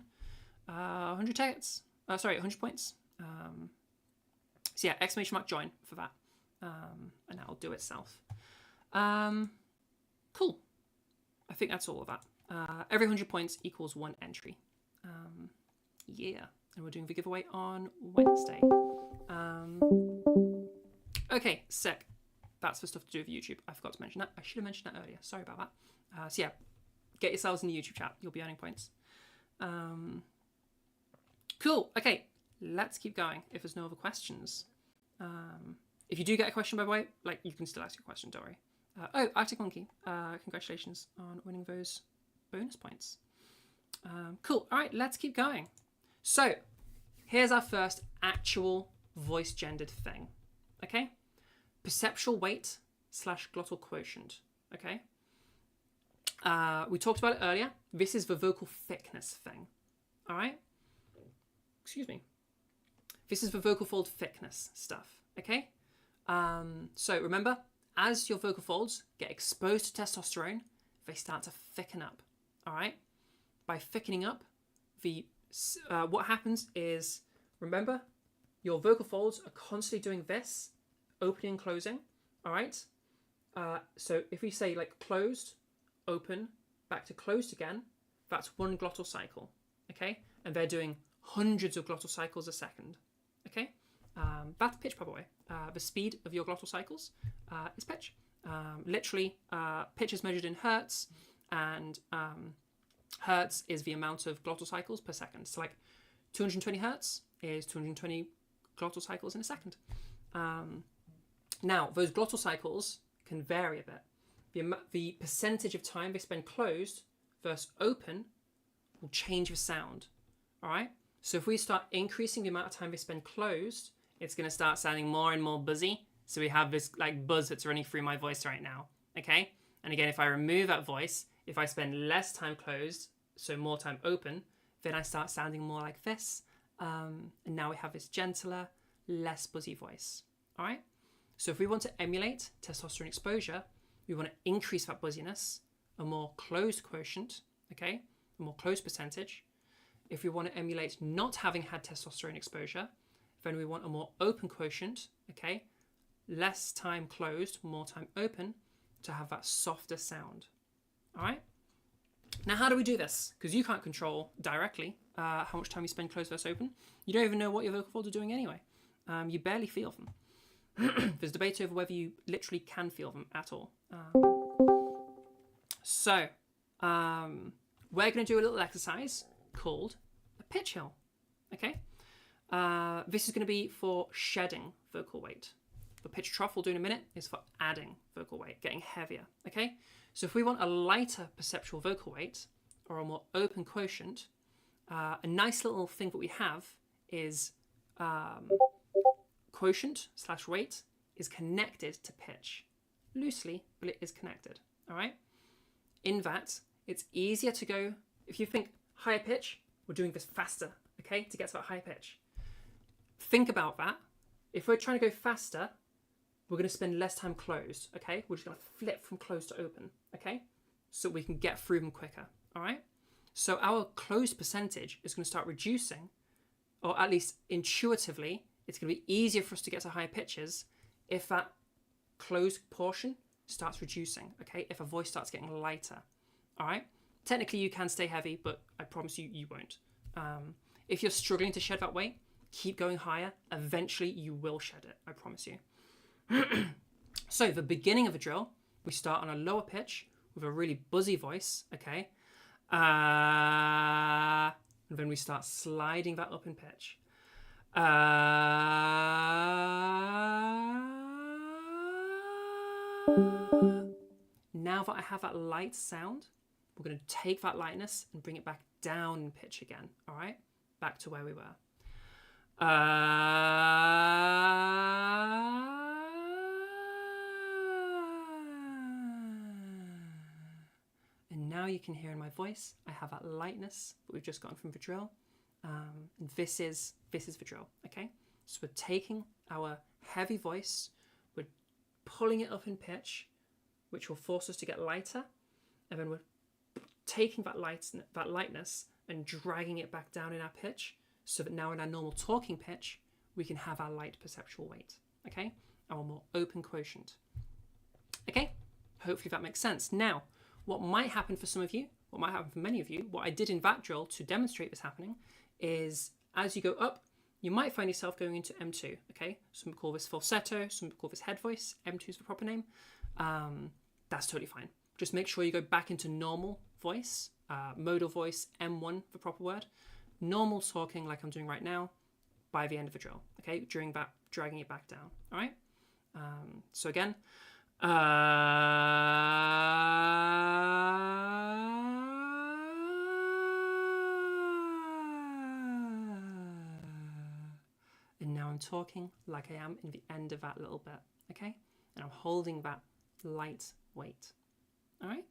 100 tickets. 100 points. So yeah, !join for that. And that'll do itself. Cool. I think that's all of that. Every 100 points equals 1 entry. Yeah. And we're doing the giveaway on Wednesday. Okay, sick. That's the stuff to do with YouTube. I forgot to mention that. I should have mentioned that earlier. Sorry about that. So yeah, Get yourselves in the YouTube chat. You'll be earning points. Cool. Okay, let's keep going if there's no other questions. If you do get a question, by the way, like you can still ask your question, don't worry. Arctic Monkey, congratulations on winning those bonus points. Cool. All right, let's keep going. So here's our first actual voice gendered thing. Okay? Perceptual weight / glottal quotient. Okay? We talked about it earlier. This is the vocal thickness thing. All right? Excuse me. This is the vocal fold thickness stuff. Okay? So remember, as your vocal folds get exposed to testosterone, they start to thicken up. All right? By thickening up, what happens is, remember, your vocal folds are constantly doing this, opening and closing. All right? So if we say like closed, open, back to closed again, that's one glottal cycle. Okay? And they're doing hundreds of glottal cycles a second. Okay? That's pitch, by the way. The speed of your glottal cycles is pitch. Literally, pitch is measured in hertz, and hertz is the amount of glottal cycles per second. So like 220 hertz is 220 glottal cycles in a second. Now, those glottal cycles can vary a bit. The percentage of time they spend closed versus open will change the sound. All right? So if we start increasing the amount of time they spend closed, it's going to start sounding more and more buzzy. So we have this like buzz that's running through my voice right now. Okay? And again, if I remove that voice, if I spend less time closed, so more time open, then I start sounding more like this. And now we have this gentler, less buzzy voice. All right? So if we want to emulate testosterone exposure, we want to increase that buzziness, a more closed quotient, okay? A more closed percentage. If we want to emulate not having had testosterone exposure, then we want a more open quotient, okay? Less time closed, more time open to have that softer sound. All right? Now, how do we do this? Because you can't control directly how much time you spend closed versus open. You don't even know what your vocal folds are doing anyway. You barely feel them. There's debate over whether you literally can feel them at all. So we're going to do a little exercise called a pitch hill. Okay? This is going to be for shedding vocal weight. The pitch trough we'll do in a minute is for adding vocal weight, getting heavier. Okay? So if we want a lighter perceptual vocal weight or a more open quotient, a nice little thing that we have is quotient / weight is connected to pitch. Loosely, but it is connected. All right? In that, it's easier to go, if you think higher pitch, we're doing this faster, okay, to get to that high pitch. Think about that. If we're trying to go faster, we're going to spend less time closed, okay? We're just going to flip from closed to open, okay? So we can get through them quicker, all right? So our closed percentage is going to start reducing, or at least intuitively, it's going to be easier for us to get to higher pitches if that closed portion starts reducing, okay? If a voice starts getting lighter, all right? Technically, you can stay heavy, but I promise you, you won't. If you're struggling to shed that weight, keep going higher. Eventually, you will shed it, I promise you. So the beginning of a drill, we start on a lower pitch with a really buzzy voice, okay? And then we start sliding that up in pitch. Now that I have that light sound, we're going to take that lightness and bring it back down in pitch again, all right? Back to where we were. And now you can hear in my voice, I have that lightness that we've just gotten from the drill. And this is the drill, okay? So we're taking our heavy voice, we're pulling it up in pitch, which will force us to get lighter, and then we're taking that lightness and dragging it back down in our pitch, so that now in our normal talking pitch, we can have our light perceptual weight, okay? Our more open quotient. Okay? Hopefully that makes sense. Now, what might happen for some of you, what might happen for many of you, what I did in that drill to demonstrate this happening is as you go up, you might find yourself going into M2, okay? Some call this falsetto, some call this head voice. M2 is the proper name. That's totally fine. Just make sure you go back into normal voice, modal voice, M1 for proper word, normal talking like I'm doing right now by the end of the drill, okay? During that, dragging it back down, all right? So again, and now I'm talking like I am in the end of that little bit, okay? And I'm holding that light weight, all right?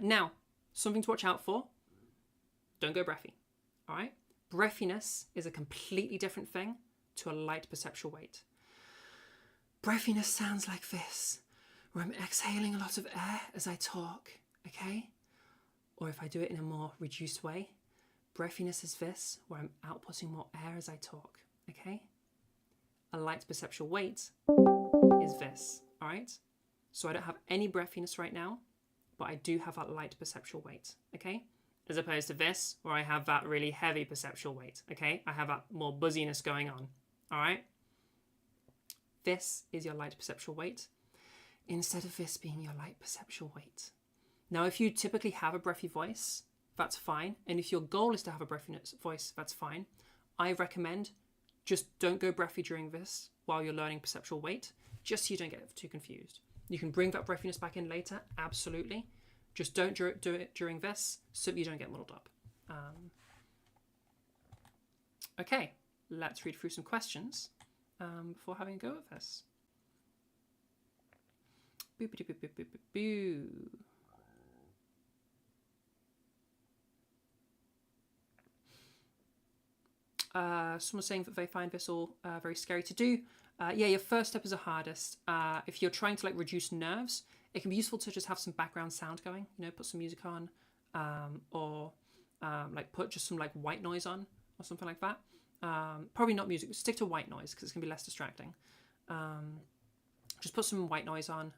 Now, something to watch out for, don't go breathy, all right? Breathiness is a completely different thing to a light perceptual weight. Breathiness sounds like this, where I'm exhaling a lot of air as I talk, okay? Or if I do it in a more reduced way, breathiness is this, where I'm outputting more air as I talk, okay? A light perceptual weight is this, all right? So I don't have any breathiness right now, but I do have that light perceptual weight, okay? As opposed to this, where I have that really heavy perceptual weight, okay? I have that more buzziness going on, all right? This is your light perceptual weight, instead of this being your light perceptual weight. Now, if you typically have a breathy voice, that's fine. And if your goal is to have a breathy voice, that's fine. I recommend just don't go breathy during this while you're learning perceptual weight, just so you don't get too confused. You can bring that breathiness back in later, absolutely. Just don't do it during this so that you don't get muddled up. Okay, let's read through some questions before having a go at this. Boo. Someone's saying that they find this all very scary to do. Yeah, your first step is the hardest. If you're trying to like reduce nerves, it can be useful to just have some background sound going. You know, put some music on, or like put just some like white noise on or something like that. Probably not music. Stick to white noise because it's gonna be less distracting. Just put some white noise on,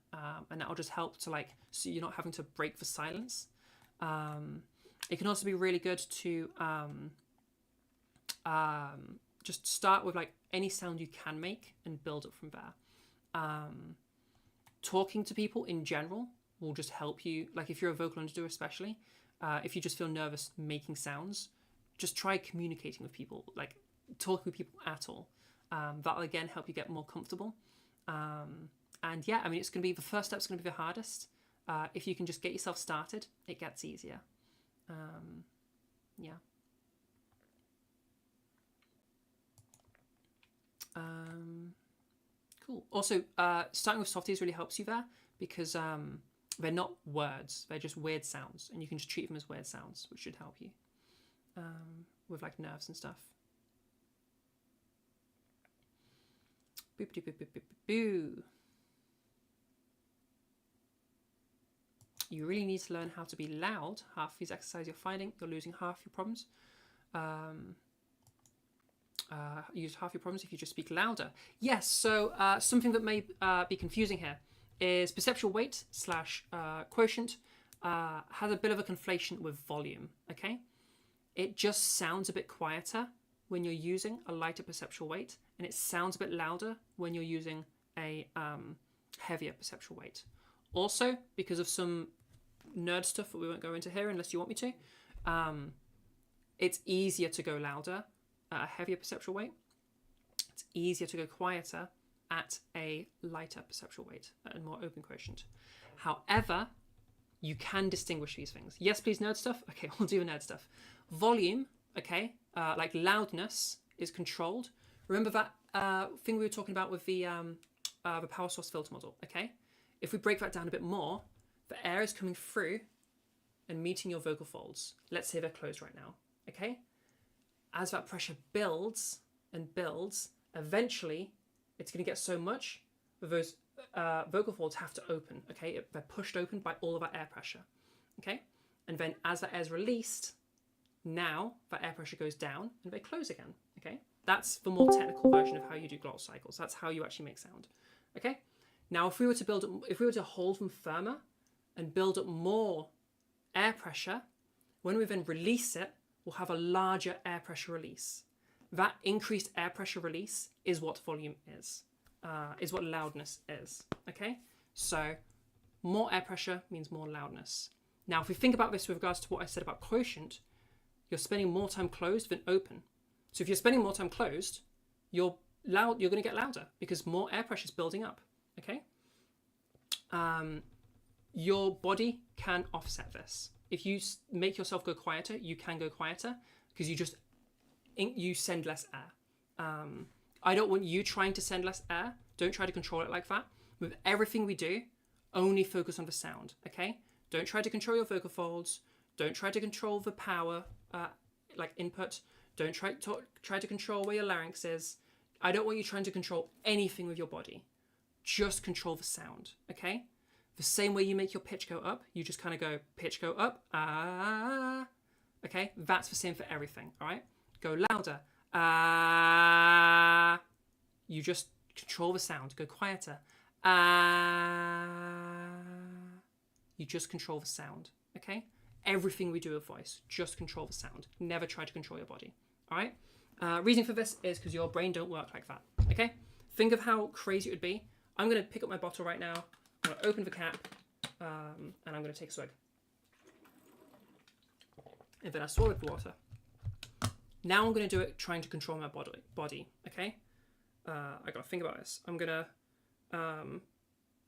and that'll just help to like so you're not having to break the silence. It can also be really good to just start with like any sound you can make and build up from there. Talking to people in general will just help you. Like if you're a vocal underdoer especially, if you just feel nervous making sounds, just try communicating with people, like talking with people at all. That'll again help you get more comfortable. And yeah, I mean, it's going to be, the first step's going to be the hardest. If you can just get yourself started, it gets easier. Yeah. Cool. Also, starting with softies really helps you there because they're not words, they're just weird sounds, and you can just treat them as weird sounds, which should help you with like nerves and stuff. Boo. You really need to learn how to be loud. Half of these exercises you're finding, you're losing half your problems. Use half your problems if you just speak louder. Yes, so something that may be confusing here is perceptual weight / quotient has a bit of a conflation with volume, okay? It just sounds a bit quieter when you're using a lighter perceptual weight, and it sounds a bit louder when you're using a heavier perceptual weight. Also, because of some nerd stuff that we won't go into here unless you want me to, it's easier to go louder at a heavier perceptual weight. It's easier to go quieter at a lighter perceptual weight, at a more open quotient. However, you can distinguish these things. Yes, please, nerd stuff. Okay, we'll do nerd stuff. Volume, okay, like loudness is controlled. Remember that thing we were talking about with the power source filter model, okay? If we break that down a bit more, the air is coming through and meeting your vocal folds. Let's say they're closed right now, okay? As that pressure builds and builds, eventually it's going to get so much that those vocal folds have to open, okay? They're pushed open by all of that air pressure, okay? And then as that air is released, now that air pressure goes down and they close again, okay? That's the more technical version of how you do glottal cycles. That's how you actually make sound, okay? Now, if we were to hold them firmer and build up more air pressure, when we then release it, we'll have a larger air pressure release. That increased air pressure release is what volume is what loudness is, okay? So more air pressure means more loudness. Now, if we think about this with regards to what I said about quotient, you're spending more time closed than open. So if you're spending more time closed, you're going to get louder because more air pressure is building up. Okay. Your body can offset this. If you make yourself go quieter, you can go quieter because you send less air. I don't want you trying to send less air. Don't try to control it like that. With everything we do, only focus on the sound. Okay. Don't try to control your vocal folds. Don't try to control the power, like input. Don't try to control where your larynx is. I don't want you trying to control anything with your body. Just control the sound, okay? The same way you make your pitch go up, you just kind of go pitch go up, ah, okay? That's the same for everything, all right? Go louder, ah. You just control the sound. Go quieter, ah. You just control the sound, okay? Everything we do with voice, just control the sound. Never try to control your body, all right? Reason for this is because your brain don't work like that, okay? Think of how crazy it would be. I'm going to pick up my bottle right now. I'm going to open the cap, and I'm going to take a swig. And then I swallowed the water. Now I'm going to do it trying to control my body, okay? I got to think about this. I'm going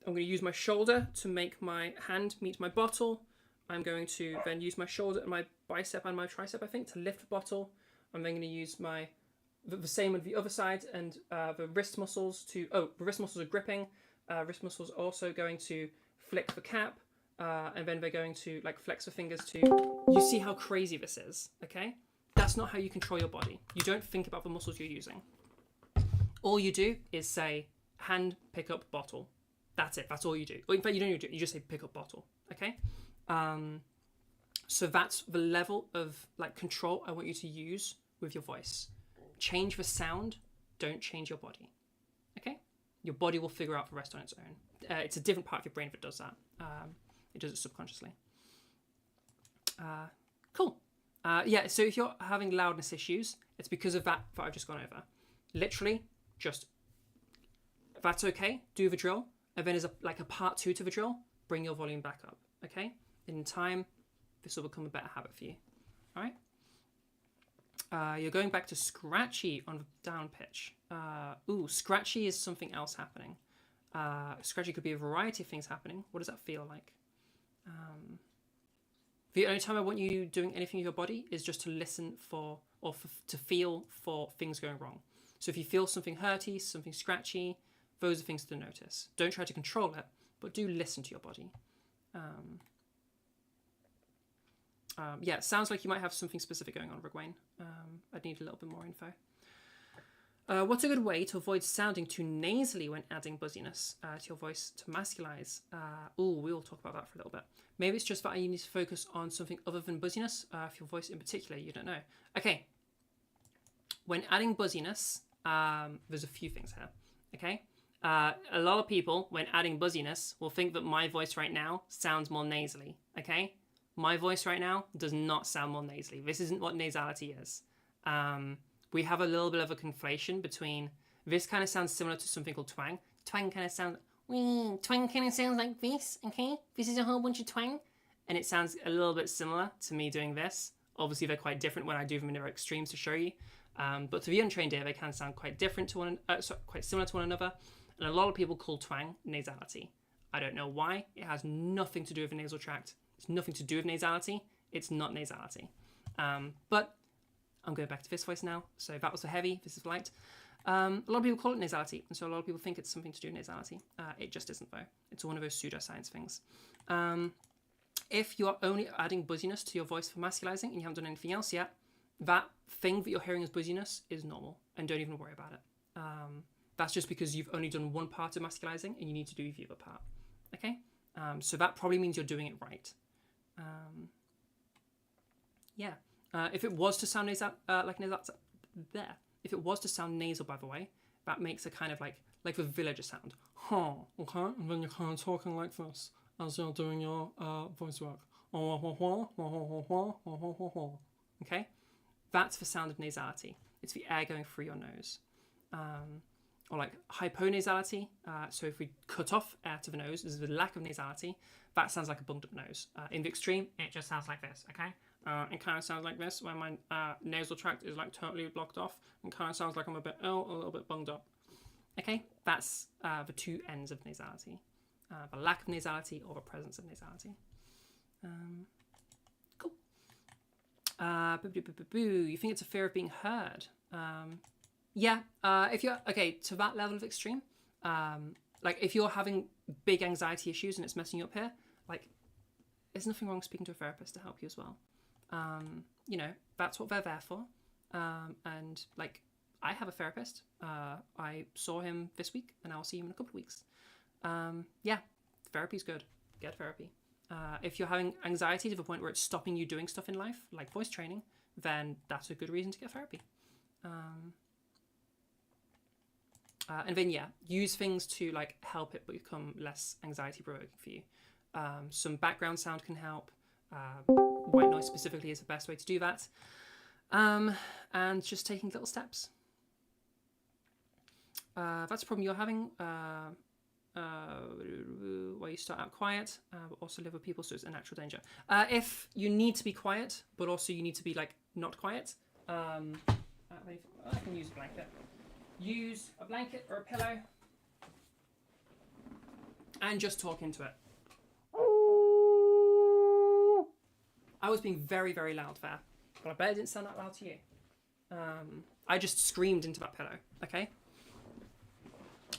to use my shoulder to make my hand meet my bottle. I'm going to then use my shoulder and my bicep and my tricep, I think, to lift the bottle. I'm then going to use the same with the other side and the wrist muscles the wrist muscles are gripping. Wrist muscles are also going to flick the cap, and then they're going to like flex the fingers to. You see how crazy this is, okay? That's not how you control your body. You don't think about the muscles you're using. All you do is say hand, pick up, bottle. That's it. That's all you do. Or in fact, you don't even do it. You just say pick up, bottle, okay? So that's the level of like control I want you to use with your voice. Change the sound, don't change your body. Okay? Your body will figure out the rest on its own. It's a different part of your brain that does that. It does it subconsciously. Cool. Yeah, so if you're having loudness issues, it's because of that I've just gone over. Literally, just, that's okay, do the drill, and then as a part 2 to the drill, bring your volume back up, okay? In time, this will become a better habit for you, all right? You're going back to scratchy on the down pitch. Scratchy is something else happening. Scratchy could be a variety of things happening. What does that feel like? The only time I want you doing anything with your body is just to listen to feel for things going wrong. So if you feel something hurty, something scratchy, those are things to notice. Don't try to control it, but do listen to your body. Yeah, it sounds like you might have something specific going on, Regwain. I'd need a little bit more info. What's a good way to avoid sounding too nasally when adding buzziness to your voice to masculize? We'll talk about that for a little bit. Maybe it's just that you need to focus on something other than buzziness. For your voice in particular, you don't know. Okay. When adding buzziness, there's a few things here. Okay. A lot of people, when adding buzziness, will think that my voice right now sounds more nasally. Okay. My voice right now does not sound more nasally. This isn't what nasality is. We have a little bit of a conflation between, this kind of sounds similar to something called twang. Twang kind of sounds like this, okay? This is a whole bunch of twang. And it sounds a little bit similar to me doing this. Obviously, they're quite different when I do them in their extremes to show you. But to the untrained ear, they can sound quite different to quite similar to one another. And a lot of people call twang nasality. I don't know why. It has nothing to do with the nasal tract. It's nothing to do with nasality. It's not nasality. But I'm going back to this voice now. So that was for heavy. This is for light. A lot of people call it nasality. And so a lot of people think it's something to do with nasality. It just isn't, though. It's one of those pseudoscience things. If you're only adding buzziness to your voice for masculizing and you haven't done anything else yet, that thing that you're hearing as buzziness is normal. And don't even worry about it. That's just because you've only done one part of masculizing and you need to do the other part. Okay? So that probably means you're doing it right. Yeah. If it was to sound nasal, if it was to sound nasal, by the way, that makes a kind of like the villager sound. Okay, and then you're kind of talking like this as you're doing your voice work. Okay, that's the sound of nasality. It's the air going through your nose. or like hyponasality. So if we cut off air to the nose, there's a lack of nasality. That sounds like a bunged up nose. In the extreme, it just sounds like this, okay? It kind of sounds like this when my nasal tract is like totally blocked off and kind of sounds like I'm a bit ill, a little bit bunged up. Okay, that's the two ends of nasality. The lack of nasality or the presence of nasality. Cool. You think it's a fear of being heard? Yeah, if you're, okay, to that level of extreme, like if you're having big anxiety issues and it's messing you up here, like there's nothing wrong speaking to a therapist to help you as well. You know, that's what they're there for. And like, I have a therapist. I saw him this week and I'll see him in a couple of weeks. Yeah, therapy's good. Get therapy. If you're having anxiety to the point where it's stopping you doing stuff in life, like voice training, then that's a good reason to get therapy. And then, yeah, use things to like help it become less anxiety provoking for you. Some background sound can help. White noise specifically is the best way to do that. And just taking little steps. That's a problem you're having. Where you start out quiet, but also live with people, so it's a natural danger. If you need to be quiet, but also you need to be like not quiet, I can use a blanket. Use a blanket or a pillow and just talk into it. I was being very, very loud there, but I bet it didn't sound that loud to you. I just screamed into that pillow, okay?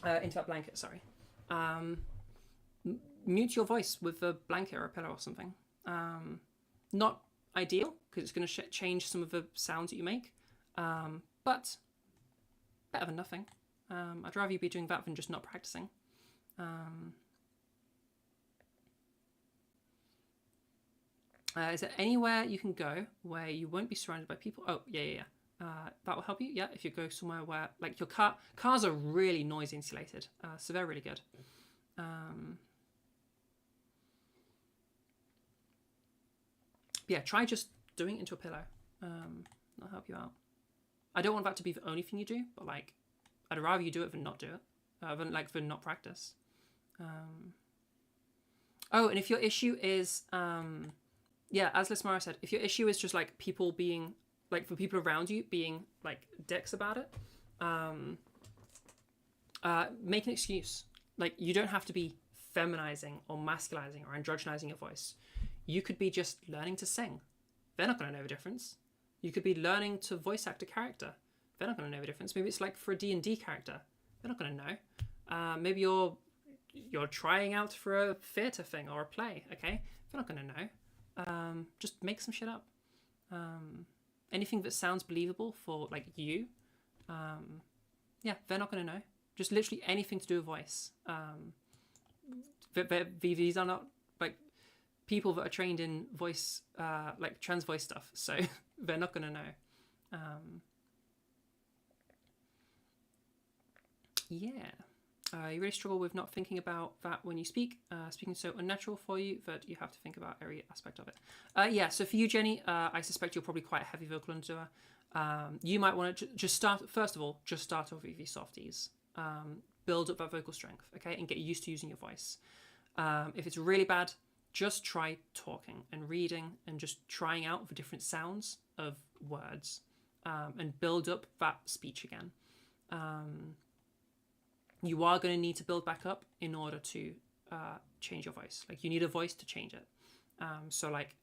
Into that blanket, sorry. Mute your voice with a blanket or a pillow or something. Not ideal, because it's going to change some of the sounds that you make, but better than nothing. I'd rather you be doing that than just not practicing. Is there anywhere you can go where you won't be surrounded by people? Oh, yeah. That will help you. Yeah, if you go somewhere where, like, your cars are really noise insulated, so they're really good. Yeah, try just doing it into a pillow. That'll help you out. I don't want that to be the only thing you do, but like, I'd rather you do it than not do it, than not practice. Oh, and if your issue is, yeah, as Liz Mara said, if your issue is just like people being, like for people around you being like dicks about it, make an excuse. Like, you don't have to be feminizing or masculizing or androgenizing your voice. You could be just learning to sing. They're not going to know the difference. You could be learning to voice act a character. They're not going to know the difference. Maybe it's like for a D&D character. They're not going to know. Maybe you're trying out for a theatre thing or a play, okay? They're not going to know. Just make some shit up. Anything that sounds believable for like you, yeah, they're not going to know. Just literally anything to do with voice. These are not like people that are trained in voice, like trans voice stuff, so they're not going to know. Yeah. You really struggle with not thinking about that when you speak. Speaking is so unnatural for you that you have to think about every aspect of it. Yeah, so for you, Jenny, I suspect you're probably quite a heavy vocal undoer. You might want to just start, first of all, just start off with your softies. Build up that vocal strength, okay, and get used to using your voice. If it's really bad, just try talking and reading and just trying out the different sounds of words, and build up that speech again. You are going to need to build back up in order to change your voice. Like, you need a voice to change it. So like,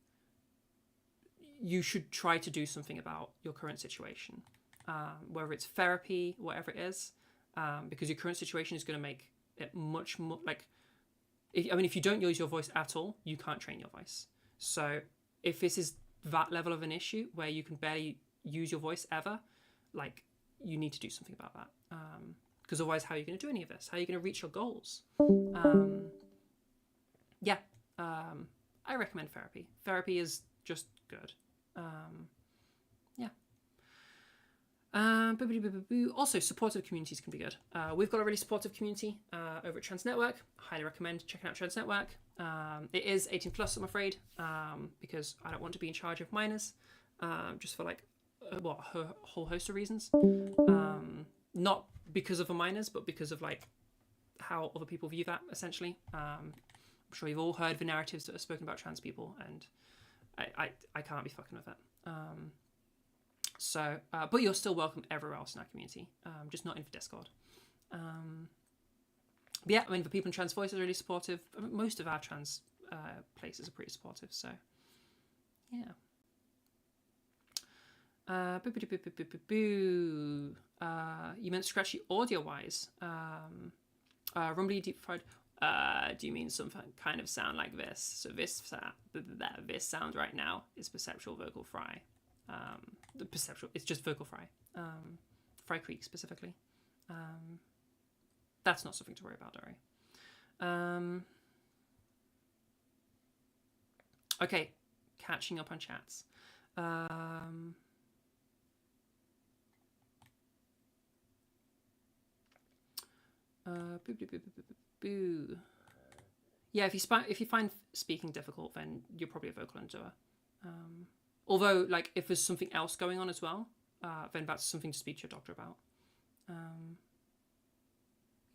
you should try to do something about your current situation, whether it's therapy, whatever it is, because your current situation is going to make it much more like, if you don't use your voice at all, you can't train your voice. So if this is that level of an issue where you can barely use your voice ever, like, you need to do something about that. Because otherwise, how are you going to do any of this? How are you going to reach your goals? Yeah, I recommend therapy. Therapy is just good. Yeah. Also, supportive communities can be good. We've got a really supportive community over at Trans Network. Highly recommend checking out Trans Network. It is 18 plus, I'm afraid, because I don't want to be in charge of minors, just for like a whole host of reasons. not because of the minors, but because of like how other people view that, essentially. I'm sure you've all heard the narratives that are spoken about trans people, and I can't be fucking with it. But you're still welcome everywhere else in our community, just not in the Discord. But yeah, I mean, the people in Trans Voice are really supportive. I mean, most of our trans places are pretty supportive, so yeah. You meant scratchy audio-wise. Rumbly deep fried. Do you mean some kind of sound like this? So this sound right now is perceptual vocal fry. The perceptual, it's just vocal fry. Fry Creek specifically. That's not something to worry about, don't worry. Okay, catching up on chats. Yeah, if you find speaking difficult, then you're probably a vocal endoer. Although, like, if there's something else going on as well, then that's something to speak to your doctor about.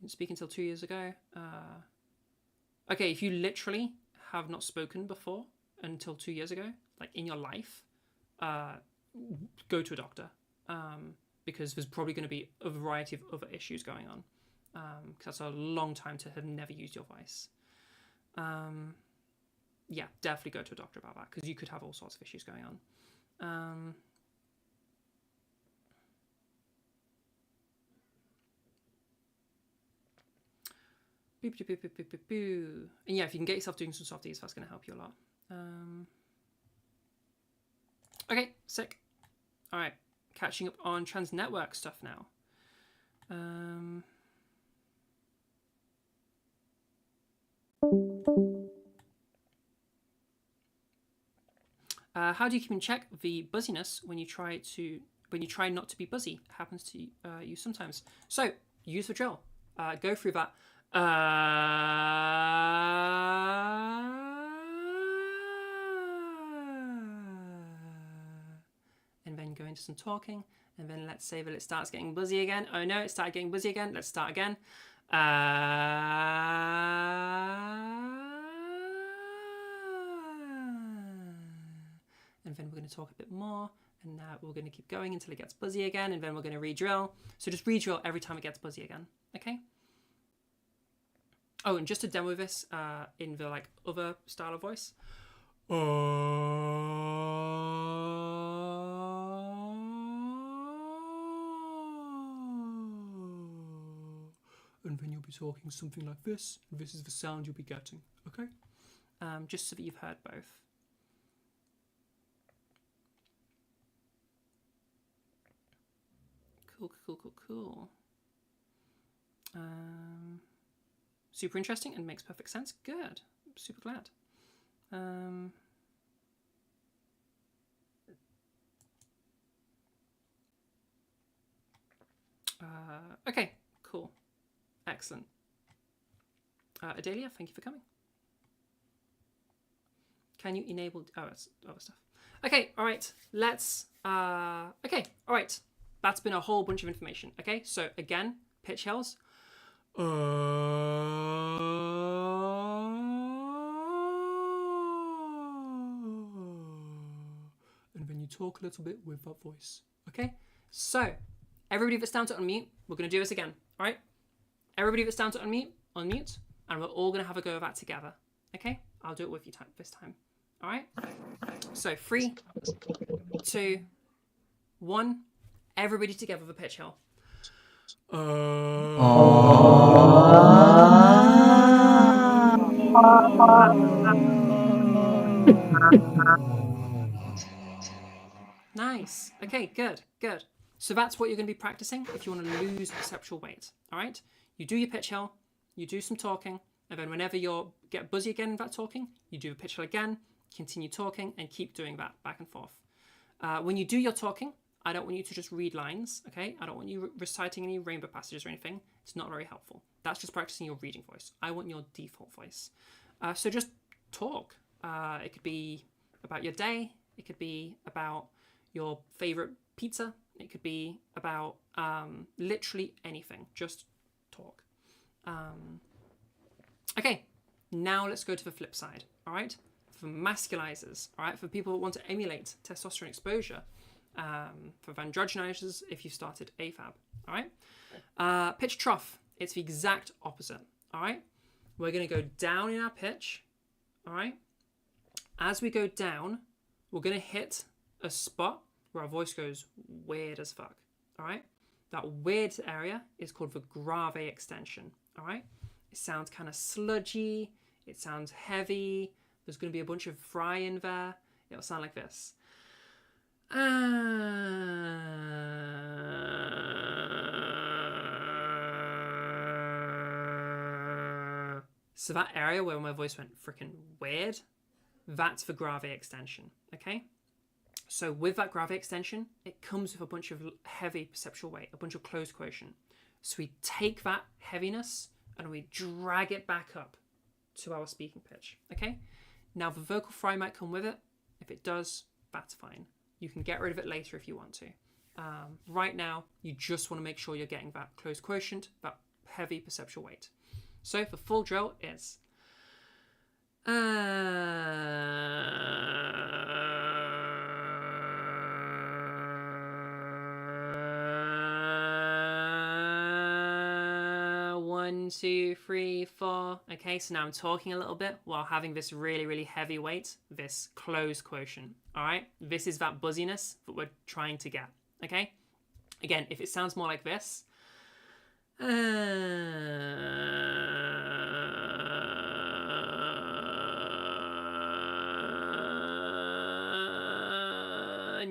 Didn't speak until 2 years ago. Okay, if you literally have not spoken before until 2 years ago, like in your life, go to a doctor, because there's probably going to be a variety of other issues going on. Because that's a long time to have never used your voice. Yeah, definitely go to a doctor about that, because you could have all sorts of issues going on. And yeah, if you can get yourself doing some softies, that's going to help you a lot. Okay, sick. All right, catching up on trans network stuff now. How do you keep in check the buzziness when you try not to be buzzy? It happens to you sometimes. So use the drill. Go through that. And then go into some talking, and then let's say that it starts getting buzzy again. Oh no, it started getting buzzy again. Let's start again. And then we're going to talk a bit more, and we're going to keep going until it gets buzzy again, and then we're going to re-drill. So just re-drill every time it gets buzzy again, okay? Oh, and just to demo this in the like other style of voice. And then you'll be talking something like this. This is the sound you'll be getting, okay? Just so that you've heard both. Cool. Super interesting and makes perfect sense. Good. Super glad. Okay, cool. Excellent. Adelia, thank you for coming. Can you enable... Oh, that's other stuff. Okay, all right. Let's... okay, all right. That's been a whole bunch of information. Okay, so again, pitch hills. And then you talk a little bit with that voice. Okay, so everybody that's down to unmute, we're going to do this again. All right, everybody that's down to unmute, and we're all going to have a go of that together. Okay, I'll do it with you this time. All right, so 3, 2, 1. Everybody together with a pitch hill. Nice. Okay, good. So that's what you're going to be practicing if you want to lose perceptual weight. All right? You do your pitch hill, you do some talking, and then whenever you get buzzy again in that talking, you do a pitch hill again, continue talking, and keep doing that back and forth. When you do your talking, I don't want you to just read lines, okay? I don't want you reciting any rainbow passages or anything. It's not very helpful. That's just practicing your reading voice. I want your default voice. So just talk. It could be about your day. It could be about your favorite pizza. It could be about literally anything. Just talk. Okay, now let's go to the flip side. All right, for masculizers. All right, for people who want to emulate testosterone exposure. For androgenizers, if you started AFAB. All right, pitch trough. It's the exact opposite. All right, we're going to go down in our pitch. All right, as we go down, we're going to hit a spot where our voice goes weird as fuck. All right, that weird area is called the grave extension. All right, it sounds kind of sludgy. It sounds heavy. There's going to be a bunch of fry in there. It'll sound like this. So that area where my voice went freaking weird, that's the grave extension, okay? So with that grave extension, it comes with a bunch of heavy perceptual weight, a bunch of closed quotient. So we take that heaviness and we drag it back up to our speaking pitch, okay? Now the vocal fry might come with it. If it does, that's fine. You can get rid of it later if you want to. Right now, you just want to make sure you're getting that closed quotient, that heavy perceptual weight. So the full drill is... One, two, three, four. Okay, so now I'm talking a little bit while having this really, really heavy weight, this closed quotient. All right, this is that buzziness that we're trying to get. Okay, again, if it sounds more like this, and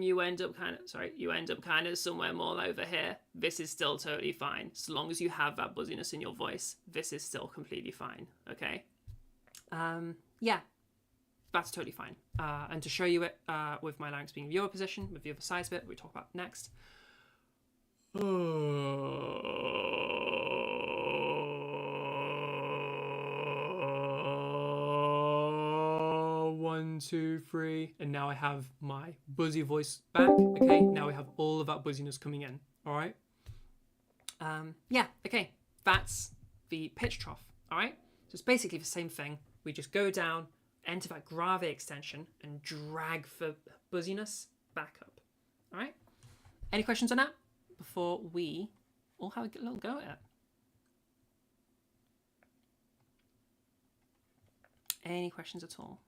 you end up kind of somewhere more over here, this is still totally fine. So long as you have that buzziness in your voice, this is still completely fine. Okay, yeah, that's totally fine. And to show you it with my larynx being viewer position, with the other sides of it, we talk about next. 1, 2, 3, and now I have my buzzy voice back. Okay, now we have all of that buzziness coming in. All right. Yeah. Okay, that's the pitch trough. All right. So it's basically the same thing. We just go down, enter that grave extension, and drag the buzziness back up. All right. Any questions on that before we all have a little go at it? Any questions at all?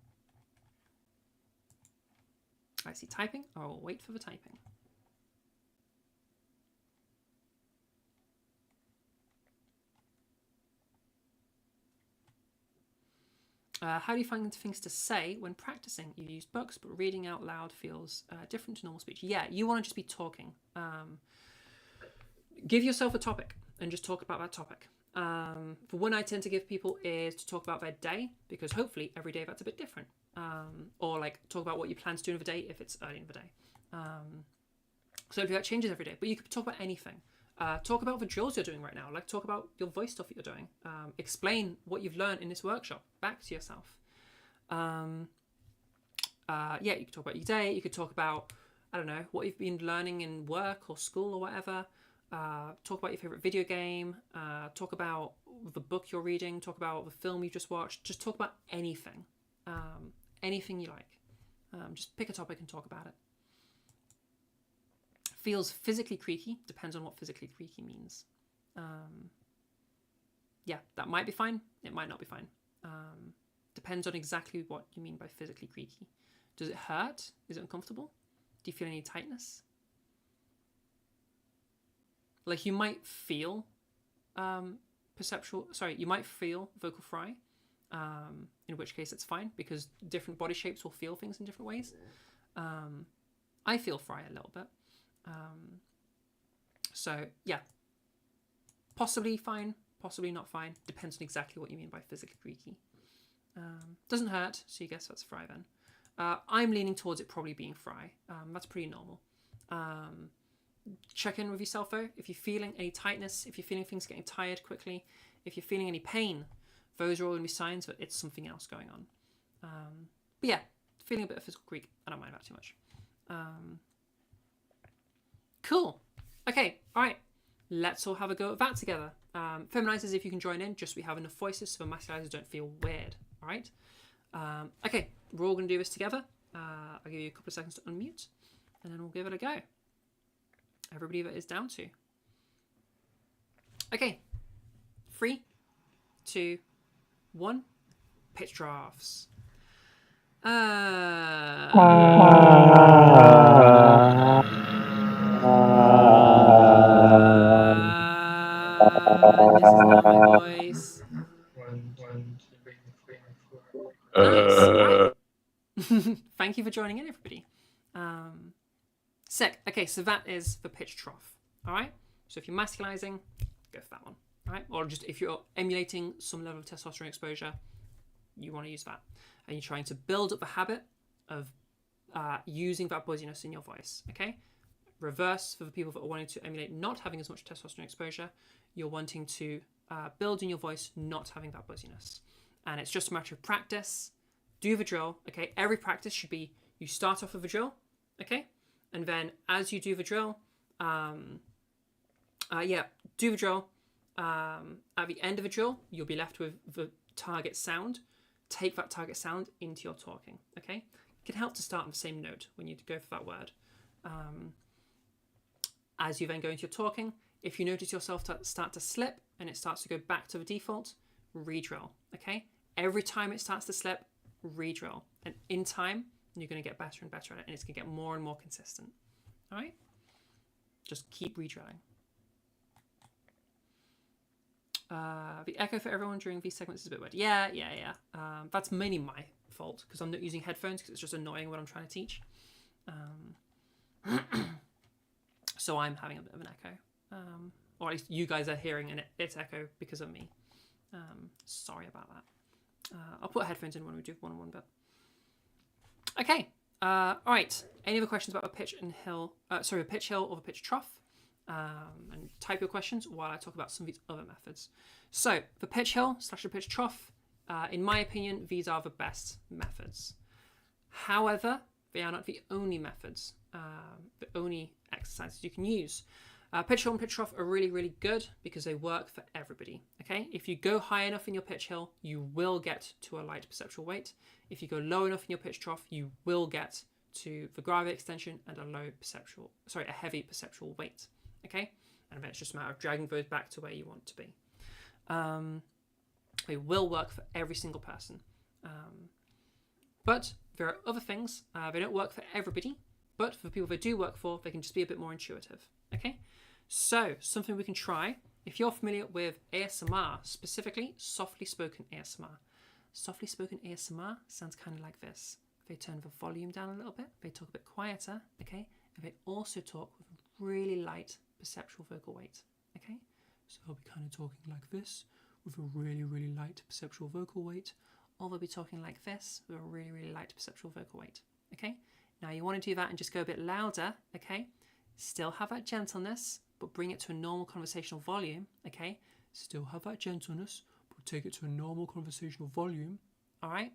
I see typing. I will wait for the typing. How do you find things to say when practicing? You use books, but reading out loud feels different to normal speech. Yeah, you want to just be talking. Give yourself a topic and just talk about that topic. For one I tend to give people is to talk about their day, because hopefully every day that's a bit different. Or like talk about what you plan to do in the day if it's early in the day. So if that changes every day, but you could talk about anything. Talk about the drills you're doing right now. Like talk about your voice stuff that you're doing. Explain what you've learned in this workshop back to yourself. Yeah, you could talk about your day. You could talk about, I don't know, what you've been learning in work or school or whatever. Talk about your favorite video game. Talk about the book you're reading. Talk about the film you just watched. Just talk about anything. Anything you like. Just pick a topic and talk about it. Feels physically creaky. Depends on what physically creaky means. Yeah, that might be fine. It might not be fine. Depends on exactly what you mean by physically creaky. Does it hurt? Is it uncomfortable? Do you feel any tightness? Like you might feel you might feel vocal fry, in which case it's fine because different body shapes will feel things in different ways. I feel fry a little bit. So yeah, possibly fine, possibly not fine. Depends on exactly what you mean by physically creaky. Doesn't hurt, so you guess that's fry then. I'm leaning towards it probably being fry. That's pretty normal. Check in with yourself though. If you're feeling any tightness, if you're feeling things getting tired quickly, if you're feeling any pain, those are all going to be signs that it's something else going on. But yeah, feeling a bit of physical creak, I don't mind that too much. Cool. Okay, all right. Let's all have a go at that together. Feminizers, if you can join in, just so we have enough voices so the masculizers don't feel weird. All right. Okay, we're all going to do this together. I'll give you a couple of seconds to unmute, and then we'll give it a go. Everybody that is down to. Okay. 3, 2, 1. Pitch troughs. This is not my voice. Nice. All right. Thank you for joining in, everybody. Sick. Okay, so that is the pitch trough. All right. So if you're masculizing, go for that one. All right. Or just if you're emulating some level of testosterone exposure, you want to use that. And you're trying to build up the habit of using that buzziness in your voice. Okay. Reverse for the people that are wanting to emulate not having as much testosterone exposure. You're wanting to build in your voice not having that buzziness. And it's just a matter of practice. Do the drill. Okay. Every practice should be you start off with a drill. Okay. And then as you do the drill, do the drill. At the end of the drill, you'll be left with the target sound. Take that target sound into your talking. Okay. It can help to start on the same note when you go for that word. As you then go into your talking, if you notice yourself start to slip and it starts to go back to the default, re-drill. Okay. Every time it starts to slip, re-drill. And in time, you're going to get better and better at it, and it's going to get more and more consistent. All right? Just keep re-drilling. The echo for everyone during these segments is a bit weird. Yeah. That's mainly my fault because I'm not using headphones because it's just annoying what I'm trying to teach. So I'm having a bit of an echo. Or at least you guys are hearing its echo because of me. Sorry about that. I'll put headphones in when we do one-on-one bit. Okay. All right. Any other questions about a pitch hill or the pitch trough? And type your questions while I talk about some of these other methods. So the pitch hill / the pitch trough, in my opinion, these are the best methods. However, they are not the only methods, the only exercises you can use. Pitch hill and pitch trough are really, really good because they work for everybody. Okay, if you go high enough in your pitch hill, you will get to a light perceptual weight. If you go low enough in your pitch trough, you will get to the gravity extension and a heavy perceptual weight. Okay, and then it's just a matter of dragging those back to where you want to be. They will work for every single person, but there are other things. They don't work for everybody, but for the people they do work for, they can just be a bit more intuitive. Okay, so something we can try. If you're familiar with ASMR, specifically softly spoken ASMR. Softly spoken ASMR sounds kind of like this. They turn the volume down a little bit. They talk a bit quieter. Okay, and they also talk with really light perceptual vocal weight. Okay, so they'll be kind of talking like this with a really, really light perceptual vocal weight, or they'll be talking like this with a really, really light perceptual vocal weight. Okay, now you want to do that and just go a bit louder. Okay, still have that gentleness, but bring it to a normal conversational volume. Okay, still have that gentleness, but take it to a normal conversational volume. All right,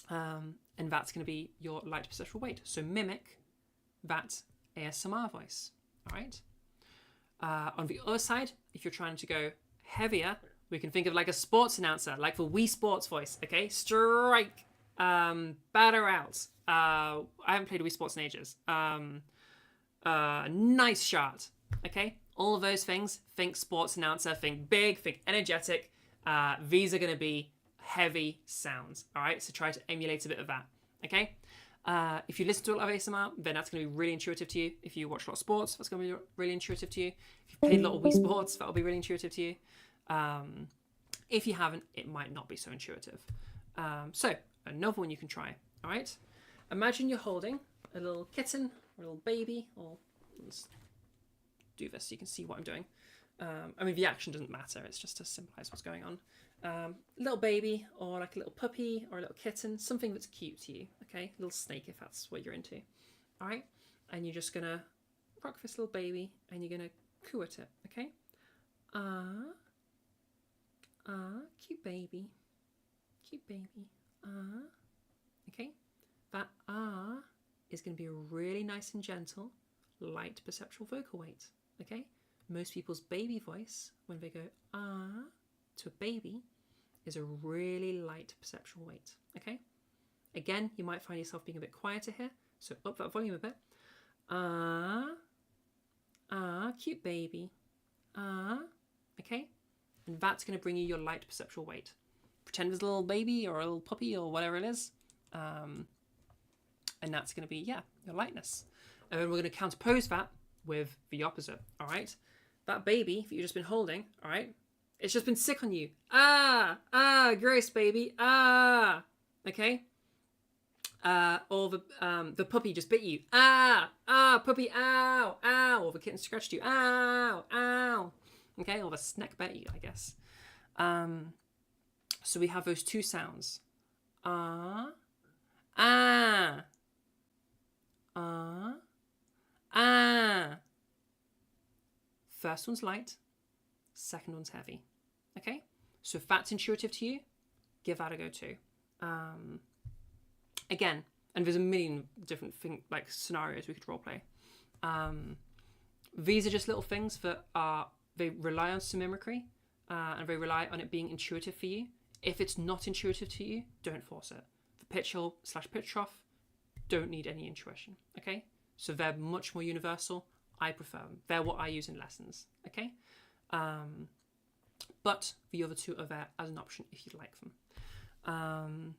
and that's going to be your light perceptual weight. So mimic that ASMR voice. All right. On the other side, if you're trying to go heavier, we can think of like a sports announcer, like the Wii Sports voice. Okay, strike, batter out. I haven't played Wii Sports in ages. Nice shot. Okay, all of those things. Think sports announcer. Think big. Think energetic. These are going to be heavy sounds. All right, so try to emulate a bit of that. Okay. If you listen to a lot of ASMR, then that's going to be really intuitive to you. If you watch a lot of sports, that's going to be really intuitive to you. If you've played a lot of Wii Sports, that'll be really intuitive to you. If you haven't, it might not be so intuitive. So another one you can try. All right. Imagine you're holding a little kitten or a little baby, or let's do this so you can see what I'm doing. I mean, the action doesn't matter. It's just to symbolize what's going on. Little baby or like a little puppy or a little kitten, something that's cute to you. Okay, little snake if that's what you're into. All right, and you're just gonna rock this little baby and you're gonna coo at it. Okay, cute baby, Okay, that is gonna be really nice and gentle, light perceptual vocal weight. Okay? Most people's baby voice, when they go ah to a baby, is a really light perceptual weight. Okay? Again, you might find yourself being a bit quieter here, so up that volume a bit. Ah, ah, cute baby. Ah, okay? And that's going to bring you your light perceptual weight. Pretend there's a little baby or a little puppy or whatever it is. And that's going to be, your lightness. And then we're going to counterpose that with the opposite, all right? That baby that you've just been holding, all right? It's just been sick on you. Ah, gross, baby. Ah, okay? Or the puppy just bit you. Puppy, ow, ow. Or the kitten scratched you. Ow, ow. Okay, or the snack bit you, I guess. So we have those two sounds. Ah. First one's light, second one's heavy. Okay? So if that's intuitive to you, give that a go too. Again, and there's a million different scenarios we could role play. These are just little things that they rely on some mimicry, and they rely on it being intuitive for you. If it's not intuitive to you, don't force it. The pitch hill / pitch trough don't need any intuition. Okay, so they're much more universal. I prefer them. They're what I use in lessons. Okay, but the other two are there as an option if you like them.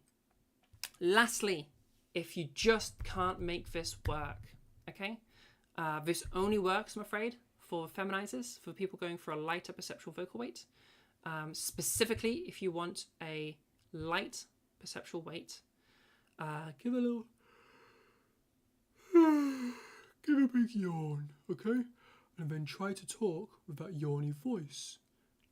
Lastly, if you just can't make this work, okay, this only works, I'm afraid, for feminizers, for people going for a lighter perceptual vocal weight. Specifically, if you want a light perceptual weight, give a little, give a big yawn, okay, and then try to talk with that yawny voice.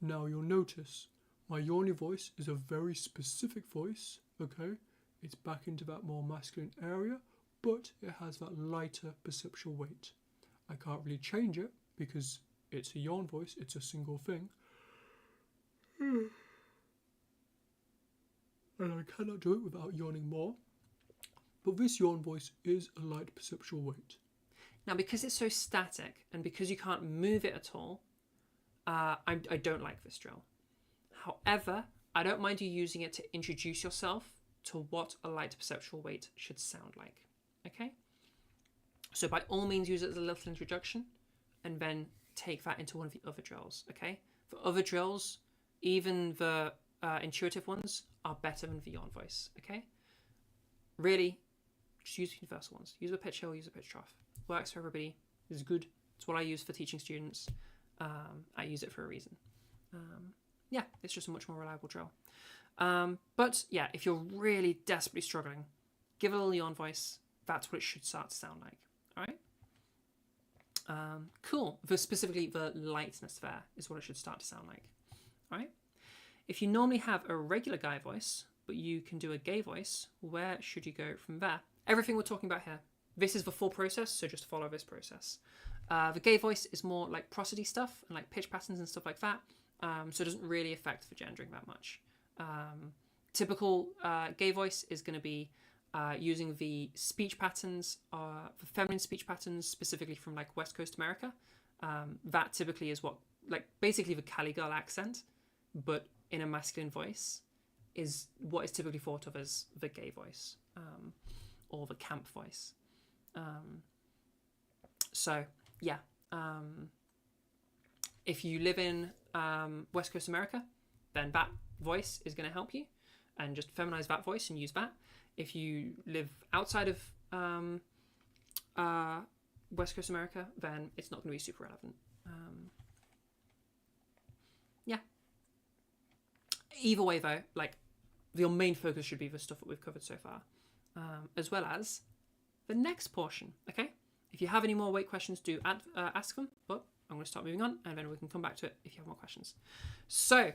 Now you'll notice my yawny voice is a very specific voice, okay. It's back into that more masculine area, but it has that lighter perceptual weight. I can't really change it because it's a yawn voice, it's a single thing. And I cannot do it without yawning more. But this yawn voice is a light perceptual weight. Now, because it's so static and because you can't move it at all, I don't like this drill. However, I don't mind you using it to introduce yourself to what a light perceptual weight should sound like. Okay? So by all means use it as a little introduction and then take that into one of the other drills. Okay? For other drills, even the intuitive ones are better than the yawn voice. Okay? Really, just use the universal ones. Use a pitch hill, use a pitch trough. Works for everybody. It's good. It's what I use for teaching students. I use it for a reason. It's just a much more reliable drill. But yeah, if you're really desperately struggling, give it a little yawn voice. That's what it should start to sound like. All right. Cool. Specifically, the lightness there is what it should start to sound like. All right. If you normally have a regular guy voice, but you can do a gay voice, where should you go from there? Everything we're talking about here. This is the full process, so just follow this process. The gay voice is more like prosody stuff and like pitch patterns and stuff like that. So it doesn't really affect the gendering that much. Typical gay voice is going to be using the speech patterns, the feminine speech patterns, specifically from like West Coast America. That typically is what, like basically the Cali girl accent, but in a masculine voice, is what is typically thought of as the gay voice, or the camp voice. If you live in West Coast America, then that voice is going to help you, and just feminize that voice and use that. If you live outside of West Coast America, then it's not going to be super relevant. Either way though, like your main focus should be the stuff that we've covered so far, as well as the next portion. Okay, if you have any more weight questions, do ask them, but I'm going to start moving on and then we can come back to it if you have more questions. So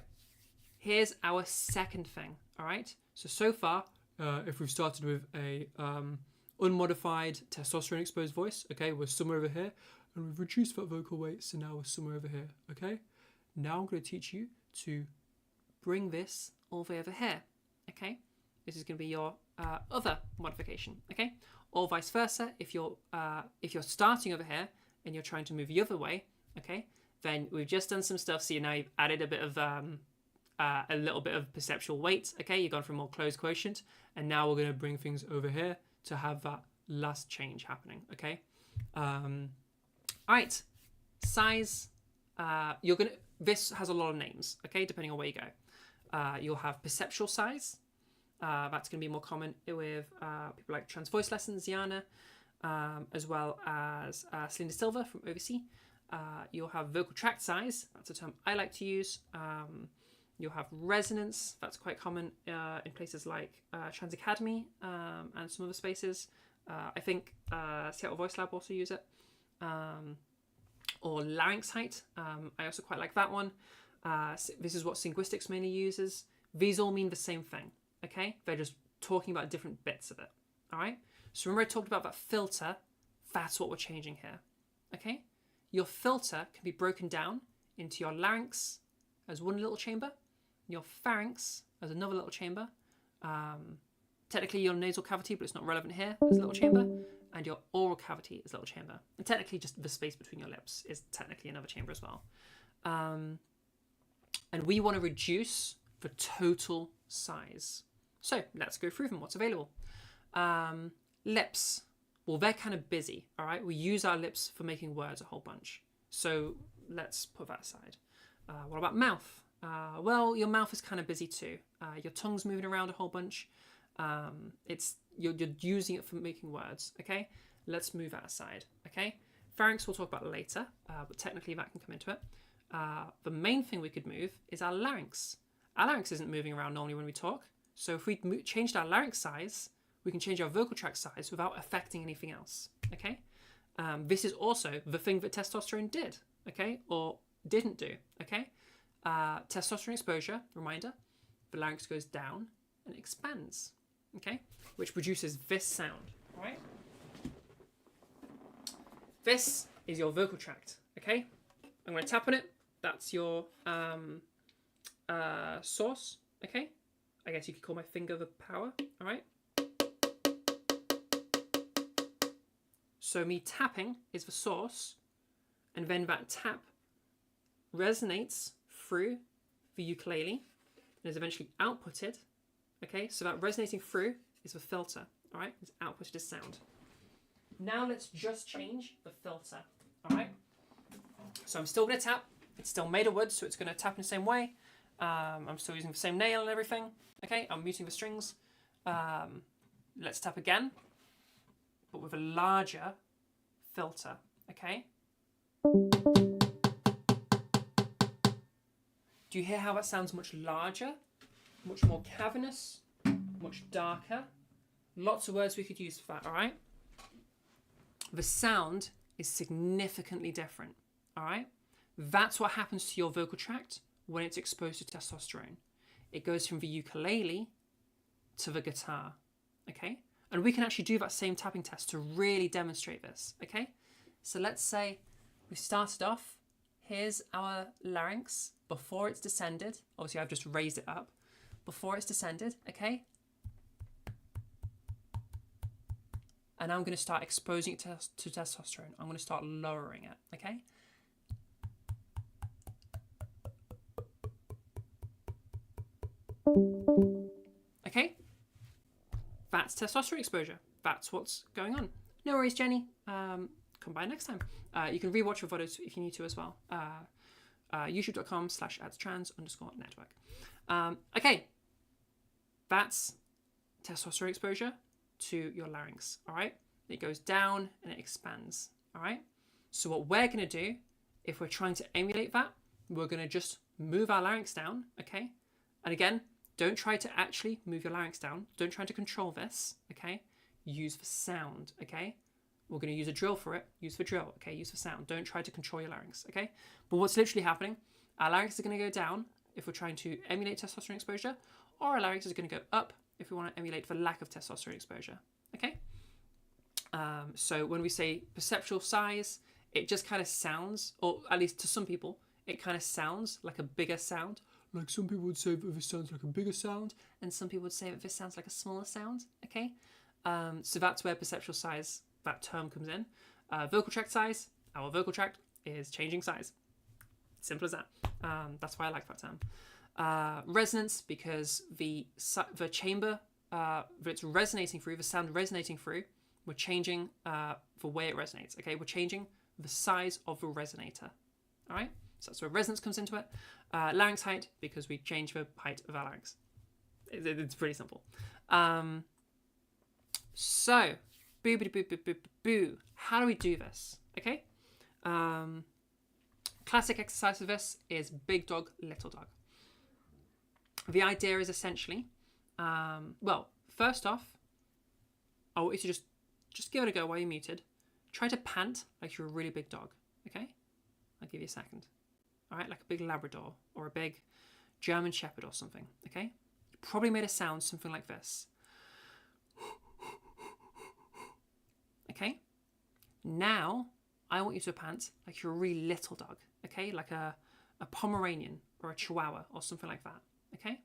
here's our second thing. All right, so far if we've started with a unmodified testosterone exposed voice, okay, we're somewhere over here, and we've reduced that vocal weight, so now we're somewhere over here. Okay, now I'm going to teach you to bring this all the way over here. Okay, this is going to be your other modification. Okay, or vice versa. If you're starting over here and you're trying to move the other way, okay, then we've just done some stuff. So now you've added a bit of a little bit of perceptual weight. Okay, you've gone from more closed quotient, and now we're going to bring things over here to have that last change happening. Okay. All right. Size. This has a lot of names. Okay, depending on where you go. You'll have perceptual size. That's going to be more common with people like Trans Voice Lessons, Yana, as well as Selena Silva from Oversea. You'll have vocal tract size. That's a term I like to use. You'll have resonance. That's quite common in places like Trans Academy and some other spaces. I think Seattle Voice Lab also use it. Or larynx height. I also quite like that one. This is what linguistics mainly uses. These all mean the same thing. Okay, they're just talking about different bits of it. All right. So remember I talked about that filter. That's what we're changing here. Okay. Your filter can be broken down into your larynx as one little chamber, your pharynx as another little chamber. Technically your nasal cavity, but it's not relevant here, as a little chamber, and your oral cavity is a little chamber. And technically just the space between your lips is technically another chamber as well. And we want to reduce the total size. So let's go through them. What's available? Lips. Well, they're kind of busy, all right? We use our lips for making words a whole bunch. So let's put that aside. What about mouth? Well, your mouth is kind of busy too. Your tongue's moving around a whole bunch. You're using it for making words, okay? Let's move that aside, okay? Pharynx we'll talk about later, but technically that can come into it. The main thing we could move is our larynx. Our larynx isn't moving around normally when we talk. So if we changed our larynx size, we can change our vocal tract size without affecting anything else, okay? This is also the thing that testosterone did, okay? Or didn't do, okay? Testosterone exposure, reminder, the larynx goes down and expands, okay? Which produces this sound, all right? This is your vocal tract, okay? I'm going to tap on it. That's your source, okay? I guess you could call my finger the power, all right? So me tapping is the source, and then that tap resonates through the ukulele and is eventually outputted. Okay, so that resonating through is the filter, all right? It's outputted as sound. Now let's just change the filter, all right? So I'm still going to tap. It's still made of wood, so it's going to tap in the same way. I'm still using the same nail and everything. Okay, I'm muting the strings. Let's tap again, but with a larger filter, okay? Do you hear how that sounds much larger, much more cavernous, much darker? Lots of words we could use for that, all right? The sound is significantly different, all right? That's what happens to your vocal tract when it's exposed to testosterone. It goes from the ukulele to the guitar, okay? And we can actually do that same tapping test to really demonstrate this, okay? So let's say we started off, here's our larynx before it's descended. Obviously I've just raised it up. Before it's descended, okay? And I'm going to start exposing it to testosterone. I'm going to start lowering it, okay? Okay? That's testosterone exposure. That's what's going on. No worries, Jenny. Come by next time. You can rewatch your photos if you need to as well. youtube.com/@trans_network. Okay. That's testosterone exposure to your larynx, all right? It goes down and it expands, all right? So what we're going to do, if we're trying to emulate that, we're going to just move our larynx down, okay? And again, don't try to actually move your larynx down. Don't try to control this, okay? Use the sound, okay? We're going to use a drill for it. Use the drill, okay? Use the sound. Don't try to control your larynx, okay? But what's literally happening, our larynx is going to go down if we're trying to emulate testosterone exposure, or our larynx is going to go up if we want to emulate the lack of testosterone exposure, okay? So when we say perceptual size, it just kind of sounds, or at least to some people, it kind of sounds like a bigger sound. Like some people would say that this sounds like a bigger sound, and some people would say that this sounds like a smaller sound, okay? So that's where perceptual size, that term comes in. Vocal tract size, our vocal tract is changing size. Simple as that. That's why I like that term. Resonance, because the chamber that it's resonating through, the sound resonating through, we're changing the way it resonates. Okay, we're changing the size of the resonator. All right, so that's where resonance comes into it. Larynx height, because we change the height of our larynx. It's pretty simple. So, boo, boo, boo, boo, boo, boo. How do we do this? Okay. Classic exercise for this is big dog, little dog. The idea is essentially, well, first off, I want you to just give it a go while you're muted. Try to pant like you're a really big dog, okay? I'll give you a second. All right, like a big Labrador or a big German Shepherd or something, okay? You probably made a sound something like this. Okay? Now, I want you to pant like you're a really little dog, okay? Like a Pomeranian or a Chihuahua or something like that, okay?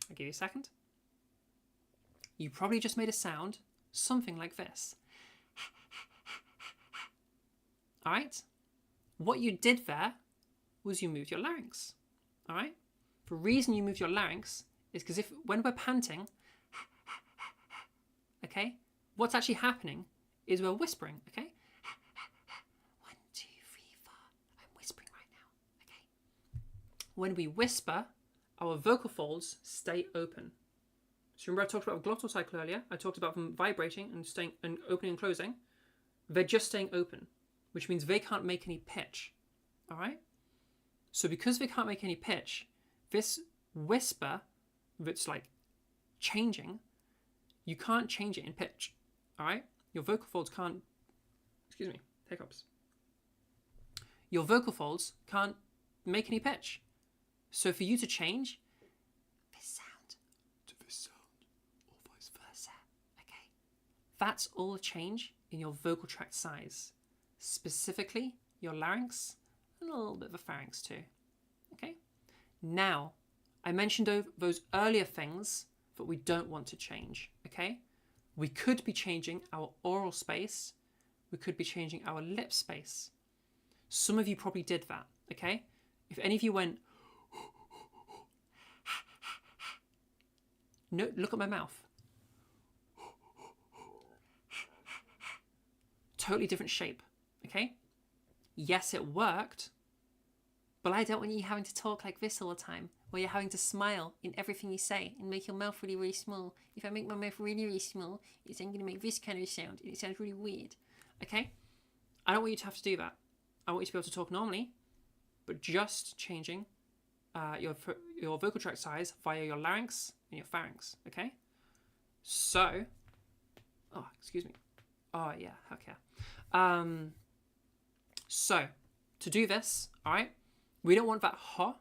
I'll give you a second. You probably just made a sound something like this. All right? What you did there was you moved your larynx, all right? The reason you moved your larynx is because when we're panting, okay, what's actually happening is we're whispering, okay? 1, 2, 3, 4. I'm whispering right now, okay? When we whisper, our vocal folds stay open. So remember I talked about glottal cycle earlier? I talked about them vibrating and staying and opening and closing. They're just staying open, which means they can't make any pitch, all right? So because they can't make any pitch, this whisper that's like changing, you can't change it in pitch, all right? Your vocal folds can't, excuse me, hiccups. Your vocal folds can't make any pitch. So for you to change this sound to this sound or vice versa, okay? That's all a change in your vocal tract size. Specifically, your larynx and a little bit of a pharynx too, okay? Now, I mentioned those earlier things that we don't want to change, okay? We could be changing our oral space. We could be changing our lip space. Some of you probably did that, okay? If any of you went, no, look at my mouth. Totally different shape, okay? Yes, it worked, but I don't want you having to talk like this all the time, where you're having to smile in everything you say and make your mouth really, really small. If I make my mouth really, really small, it's then going to make this kind of sound, and it sounds really weird, okay? I don't want you to have to do that. I want you to be able to talk normally, but just changing your vocal tract size via your larynx and your pharynx, okay? So, oh, excuse me. Oh, yeah, heck yeah. So, to do this, all right, we don't want that ha.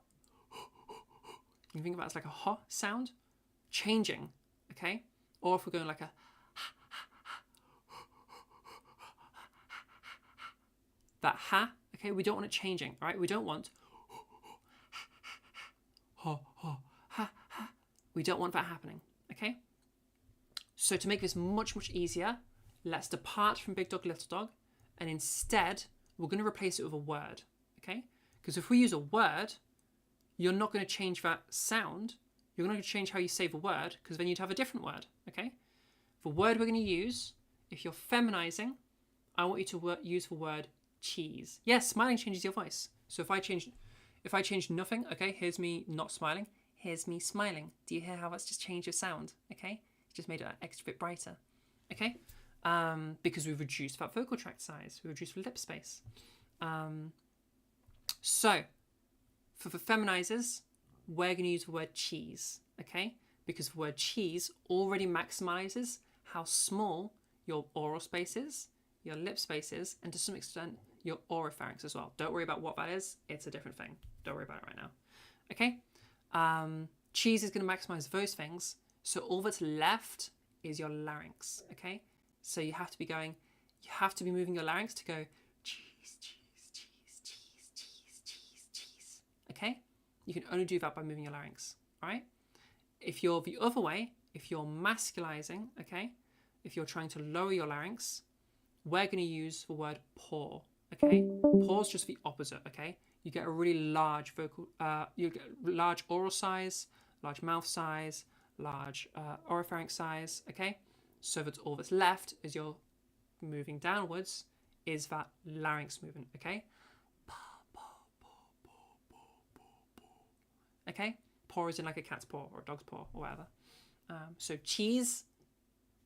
You can think about it as like a ha sound changing, okay? Or if we're going like a that ha, okay, we don't want it changing, all right? We don't want ha, ha, ha, ha. We don't want that happening, okay? So to make this much, much easier, let's depart from big dog, little dog, and instead, we're going to replace it with a word, okay? Because if we use a word, you're not going to change that sound. You're going to change how you say the word, because then you'd have a different word, okay? The word we're going to use, if you're feminizing, I want you to use the word cheese. Yes, smiling changes your voice. So if I change nothing, okay, here's me not smiling, here's me smiling. Do you hear how that's just changed your sound, okay? It's just made it an extra bit brighter, okay? Because we've reduced that vocal tract size, we reduced the lip space. So, for the feminizers, we're going to use the word cheese, okay? Because the word cheese already maximizes how small your oral space is, your lip space is, and to some extent, your oropharynx as well. Don't worry about what that is. It's a different thing. Don't worry about it right now, okay? Cheese is going to maximize those things. So all that's left is your larynx, okay? So you have to be moving your larynx to go cheese, cheese, cheese, cheese, cheese, cheese, cheese. Okay? You can only do that by moving your larynx, all right? If you're the other way, if you're masculizing, okay? If you're trying to lower your larynx, we're going to use the word pour, okay? Pause just the opposite, okay? You get a really large you get large oral size, large mouth size, large oropharynx size, okay? So that all that's left as you're moving downwards is that larynx movement, okay? Okay? Paw is in like a cat's paw or a dog's paw or whatever. So cheese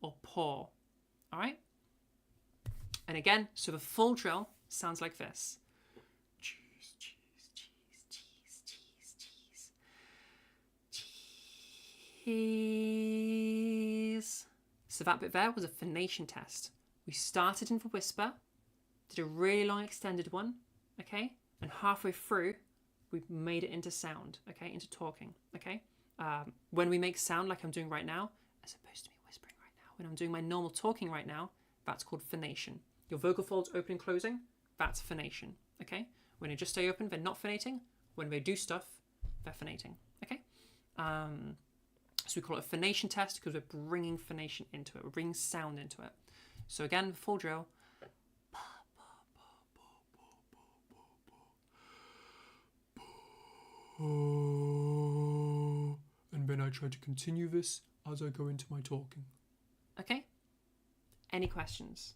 or paw, all right? And again, so the full drill sounds like this. Cheese, cheese, cheese, cheese, cheese, cheese. Cheese. So that bit there was a phonation test. We started in the whisper, did a really long extended one, okay? And halfway through, we made it into sound, okay? Into talking, okay? When we make sound like I'm doing right now, as opposed to me whispering right now, when I'm doing my normal talking right now, that's called phonation. Your vocal folds open and closing, that's phonation, okay? When they just stay open, they're not phonating. When they do stuff, they're phonating, okay? So we call it a phonation test because we're bringing phonation into it. We're bringing sound into it. So again, full drill. And then I try to continue this as I go into my talking. Okay? Any questions?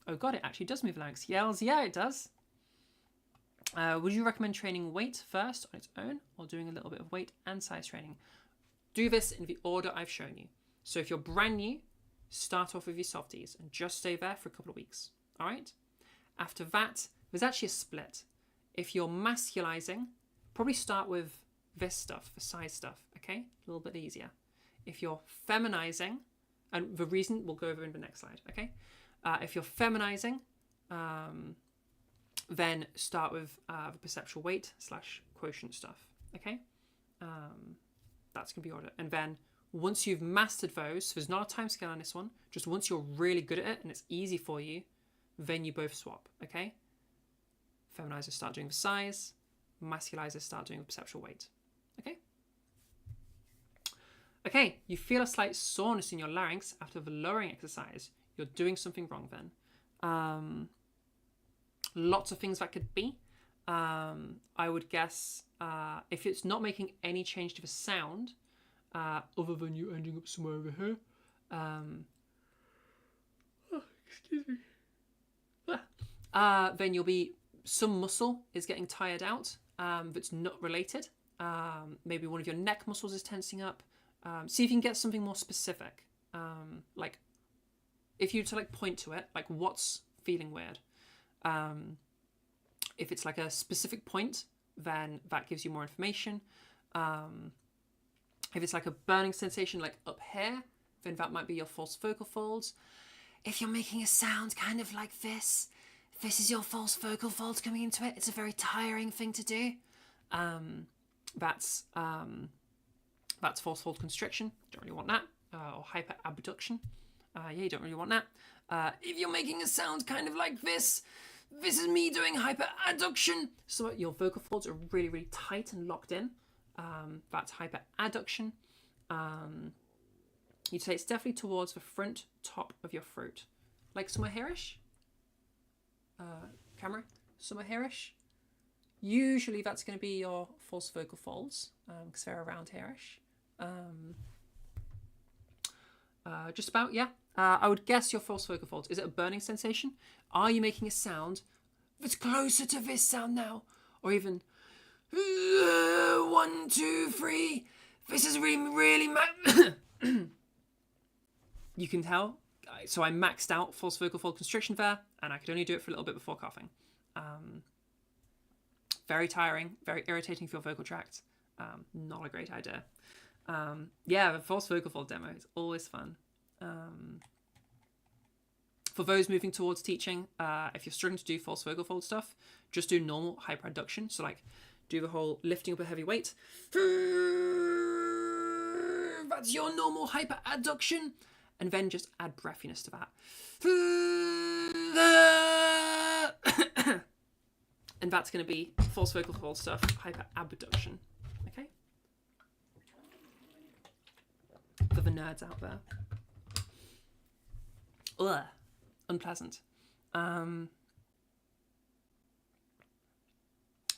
Oh God, it actually does move larynx. Yells, yeah, it does. Would you recommend training weight first on its own or doing a little bit of weight and size training? Do this in the order I've shown you. So if you're brand new, start off with your softies and just stay there for a couple of weeks. All right? After that, there's actually a split. If you're masculizing, probably start with this stuff, the size stuff, okay? A little bit easier. If you're feminizing, and the reason we'll go over in the next slide, okay? If you're feminizing, then start with the perceptual weight / quotient stuff, okay? That's going to be order. And then once you've mastered those, so there's not a time scale on this one, just once you're really good at it and it's easy for you, then you both swap, okay? Feminizers start doing the size, masculizers start doing the perceptual weight, okay? Okay, you feel a slight soreness in your larynx after the lowering exercise. You're doing something wrong then. Lots of things that could be. I would guess if it's not making any change to the sound, other than you ending up somewhere over here. Excuse me. Then you'll be, some muscle is getting tired out that's not related. Maybe one of your neck muscles is tensing up. See if you can get something more specific. Like if you were to like point to it, like what's feeling weird. If it's like a specific point, then that gives you more information. If it's like a burning sensation like up here, then that might be your false vocal folds. If you're making a sound kind of like this is your false vocal folds coming into it. It's a very tiring thing to do. That's false fold constriction. Don't really want that. Or hyperabduction. Yeah, you don't really want that. If you're making a sound kind of like this is me doing hyperadduction. So your vocal folds are really, really tight and locked in. That's hyperadduction. You'd say it's definitely towards the front top of your throat. Like somewhere here-ish. Camera, somewhere here-ish. Usually that's going to be your false vocal folds, because they're around here-ish. Just about, yeah. I would guess your false vocal folds. Is it a burning sensation? Are you making a sound that's closer to this sound now? Or even 1, 2, 3. This is really you can tell. So I maxed out false vocal fold constriction there, and I could only do it for a little bit before coughing. Very tiring, very irritating for your vocal tract. Not a great idea. Yeah, the false vocal fold demo is always fun. For those moving towards teaching, if you're struggling to do false vocal fold stuff, just do normal hyperadduction. So like do the whole lifting up a heavy weight. That's your normal hyperadduction. And then just add breathiness to that. And that's going to be false vocal fold stuff, hyperabduction. Okay? For the nerds out there. Ugh. Unpleasant.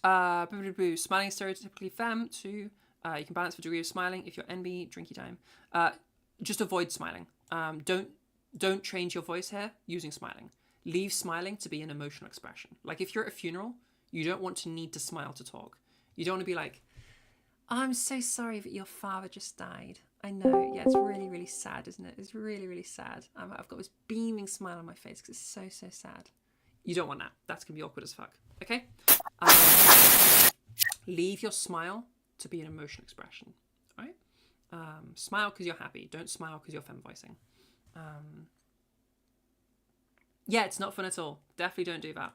Smiling is stereotypically femme. 2, you can balance the degree of smiling if you're envy, drinky time. Just avoid smiling. Don't change your voice here using smiling. Leave smiling to be an emotional expression. Like if you're at a funeral, you don't want to need to smile to talk. You don't want to be like, I'm so sorry that your father just died. I know, yeah, it's really, really sad, isn't it? It's really, really sad. I've got this beaming smile on my face because it's so, so sad. You don't want that. That's going to be awkward as fuck. Okay? Leave your smile to be an emotional expression. All right? Smile because you're happy. Don't smile because you're femme voicing. Yeah, it's not fun at all. Definitely don't do that.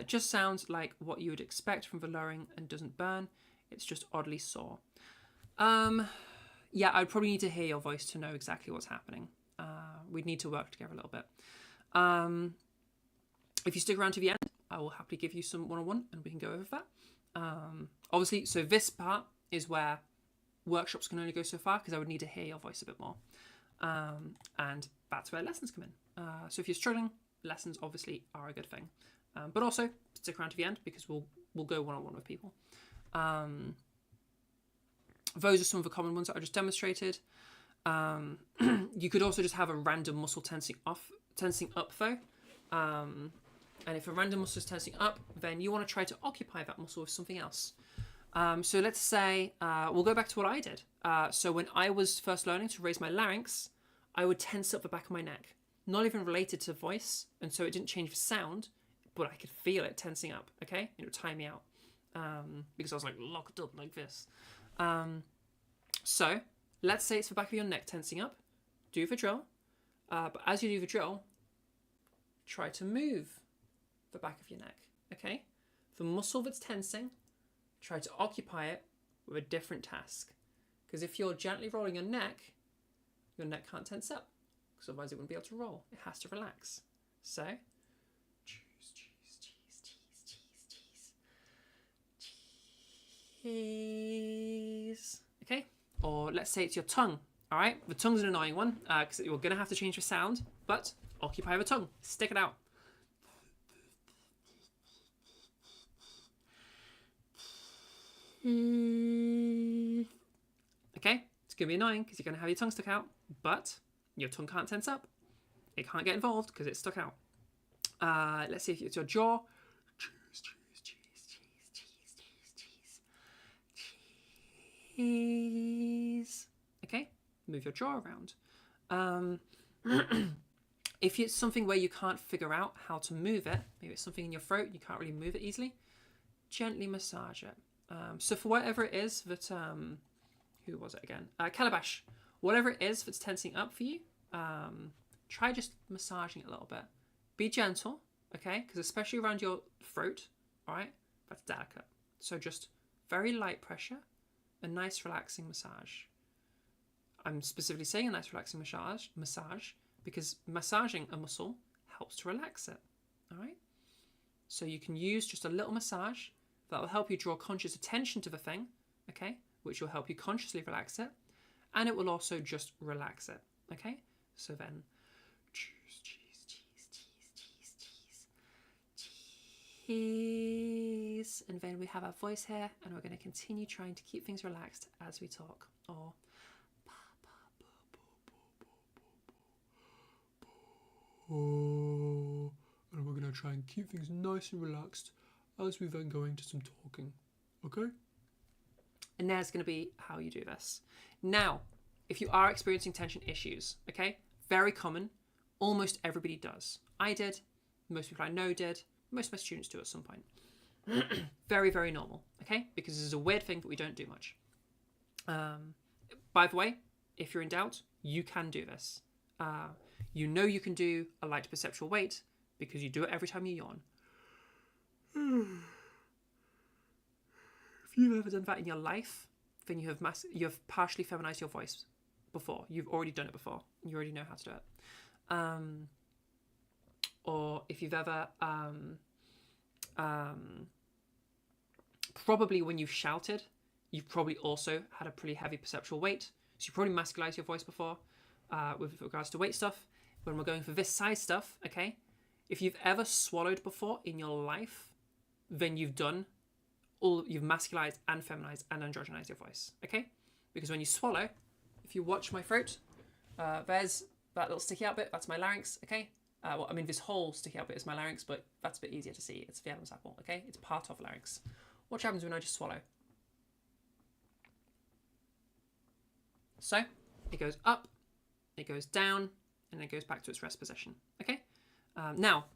Just sounds like what you would expect from velouring and doesn't burn. It's just oddly sore. Yeah, I'd probably need to hear your voice to know exactly what's happening. We'd need to work together a little bit. If you stick around to the end, I will happily give you some one-on-one and we can go over that. Obviously, so this part is where workshops can only go so far because I would need to hear your voice a bit more. And that's where lessons come in. So if you're struggling, lessons obviously are a good thing. But also stick around to the end because we'll go one-on-one with people. Those are some of the common ones that I just demonstrated. You could also just have a random muscle tensing up though. And if a random muscle is tensing up, then you want to try to occupy that muscle with something else. So let's say, we'll go back to what I did. So when I was first learning to raise my larynx, I would tense up the back of my neck. Not even related to voice, and so it didn't change the sound, but I could feel it tensing up, okay? It would tire me out. Because I was like locked up like this. So let's say it's the back of your neck tensing up. Do the drill. But as you do the drill, try to move the back of your neck, okay? The muscle that's tensing, try to occupy it with a different task. Because if you're gently rolling your neck can't tense up. Because otherwise it wouldn't be able to roll. It has to relax. So, cheese. Okay? Or let's say it's your tongue. All right? The tongue's an annoying one because you're going to have to change the sound, but occupy the tongue. Stick it out. Okay? It's going to be annoying because you're going to have your tongue stuck out, but your tongue can't tense up. It can't get involved because it's stuck out. Let's see if it's your jaw. Cheese. Okay? Move your jaw around. If it's something where you can't figure out how to move it, maybe it's something in your throat, you can't really move it easily, gently massage it. So for whatever it is that, who was it again? Calabash. Whatever it is that's tensing up for you, try just massaging it a little bit. Be gentle, okay? Because especially around your throat, all right? That's delicate. So just very light pressure, a nice relaxing massage. I'm specifically saying a nice relaxing massage because massaging a muscle helps to relax it, all right? So you can use just a little massage that will help you draw conscious attention to the thing, okay? Which will help you consciously relax it. And it will also just relax it, okay? So then, cheese. And then we have our voice here, and we're going to continue trying to keep things relaxed as we talk. Or and we're going to try and keep things nice and relaxed as we then go into some talking, okay? And there's going to be how you do this. Now, if you are experiencing tension issues, okay, very common, almost everybody does. I did, most people I know did, most of my students do at some point. Very, very normal, okay? Because this is a weird thing that we don't do much. By the way, if you're in doubt, you can do this. You know you can do a light perceptual weight because you do it every time you yawn. If you've ever done that in your life, then you have partially feminized your voice before. You've already done it before. You already know how to do it. Or if you've ever, probably when you've shouted, you've probably also had a pretty heavy perceptual weight. So you probably masculized your voice before with regards to weight stuff. When we're going for this size stuff, okay, If you've ever swallowed before in your life, then you've masculized and feminized and androgenized your voice, okay? Because when you swallow, if you watch my throat, there's that little sticky out bit, that's my larynx, okay? This whole sticky out bit is my larynx, but that's a bit easier to see. It's the Adam's apple, okay? It's part of larynx. What happens when I just swallow? So, it goes up, it goes down, and it goes back to its rest position, okay? Now,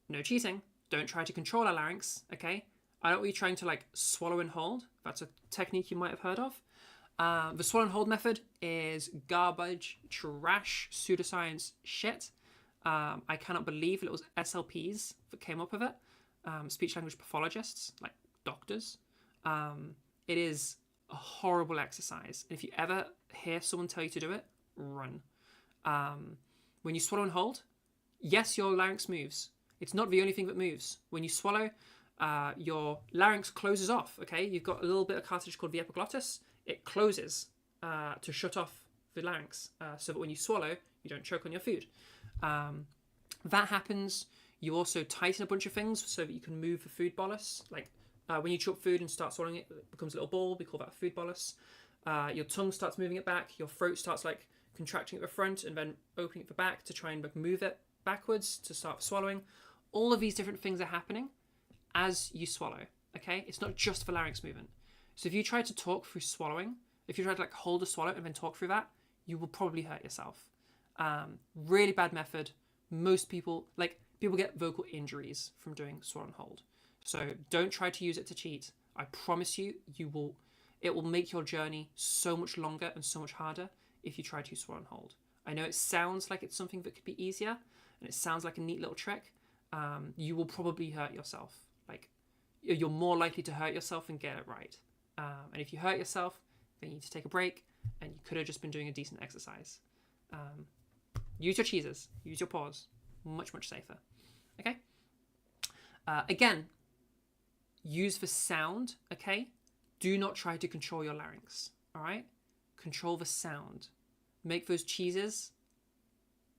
no cheating. Don't try to control our larynx, okay? I don't want you trying to like swallow and hold. That's a technique you might have heard of. The swallow and hold method is garbage, trash, pseudoscience shit. I cannot believe it was SLPs that came up with it. Speech language pathologists, like doctors. It is a horrible exercise. And if you ever hear someone tell you to do it, run. When you swallow and hold, yes, your larynx moves. It's not the only thing that moves. When you swallow, your larynx closes off, okay? You've got a little bit of cartilage called the epiglottis. It closes to shut off the larynx so that when you swallow, you don't choke on your food. That happens. You also tighten a bunch of things so that you can move the food bolus. Like when you chew up food and start swallowing it, it becomes a little ball. We call that a food bolus. Your tongue starts moving it back. Your throat starts like contracting at the front and then opening at the back to try and like, move it backwards to start swallowing. All of these different things are happening as you swallow, okay? It's not just the larynx movement. So if you try to talk through swallowing, if you try to like hold a swallow and then talk through that, you will probably hurt yourself. Really bad method. Most people get vocal injuries from doing swallow and hold. So don't try to use it to cheat. I promise you, it will make your journey so much longer and so much harder if you try to swallow and hold. I know it sounds like it's something that could be easier and it sounds like a neat little trick. You will probably hurt yourself. Like you're more likely to hurt yourself than get it right. And if you hurt yourself, then you need to take a break and you could have just been doing a decent exercise. Use your cheeses, use your paws, much, much safer. Okay? Again, use the sound, okay? Do not try to control your larynx, all right? Control the sound. Make those cheeses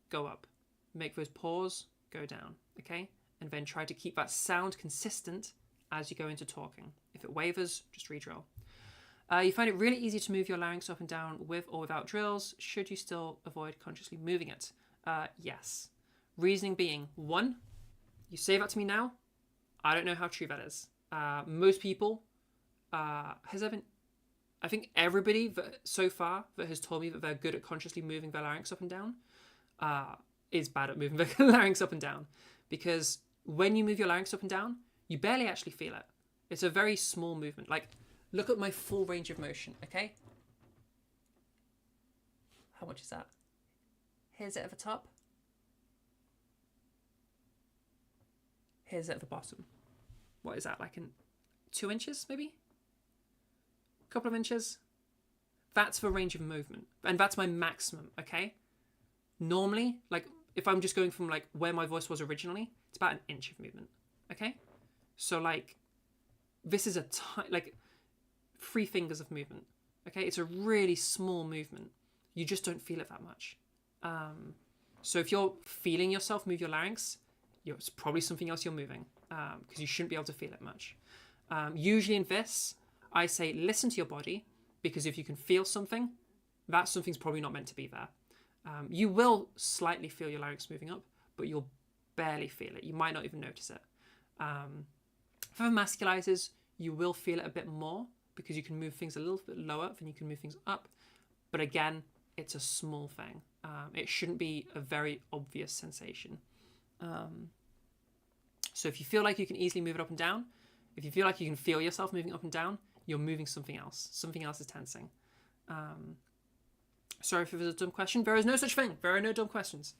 go up. Make those paws go down, okay? And then try to keep that sound consistent as you go into talking. If it wavers, just re-drill. You find it really easy to move your larynx up and down with or without drills. Should you still avoid consciously moving it? Yes. Reasoning being, 1, you say that to me now, I don't know how true that is. Most people, I think everybody that so far that has told me that they're good at consciously moving their larynx up and down is bad at moving their larynx up and down. Because when you move your larynx up and down, you barely actually feel it. It's a very small movement. Like, look at my full range of motion, okay? How much is that? Here's it at the top. Here's it at the bottom. What is that, like 2 inches, maybe? A couple of inches? That's the range of movement. And that's my maximum, okay? Normally, like, if I'm just going from, like, where my voice was originally, it's about 1 inch of movement, okay? So, like, this is like 3 fingers of movement, okay? It's a really small movement. You just don't feel it that much. So if you're feeling yourself move your larynx, it's probably something else you're moving because you shouldn't be able to feel it much. Usually in this, I say listen to your body because if you can feel something, that something's probably not meant to be there. You will slightly feel your larynx moving up, but you'll barely feel it. You might not even notice it. For the masculizers, you will feel it a bit more because you can move things a little bit lower than you can move things up. But again, it's a small thing. It shouldn't be a very obvious sensation. So if you feel like you can easily move it up and down, if you feel like you can feel yourself moving up and down, you're moving something else. Something else is tensing. Sorry if it was a dumb question. There is no such thing. There are no dumb questions.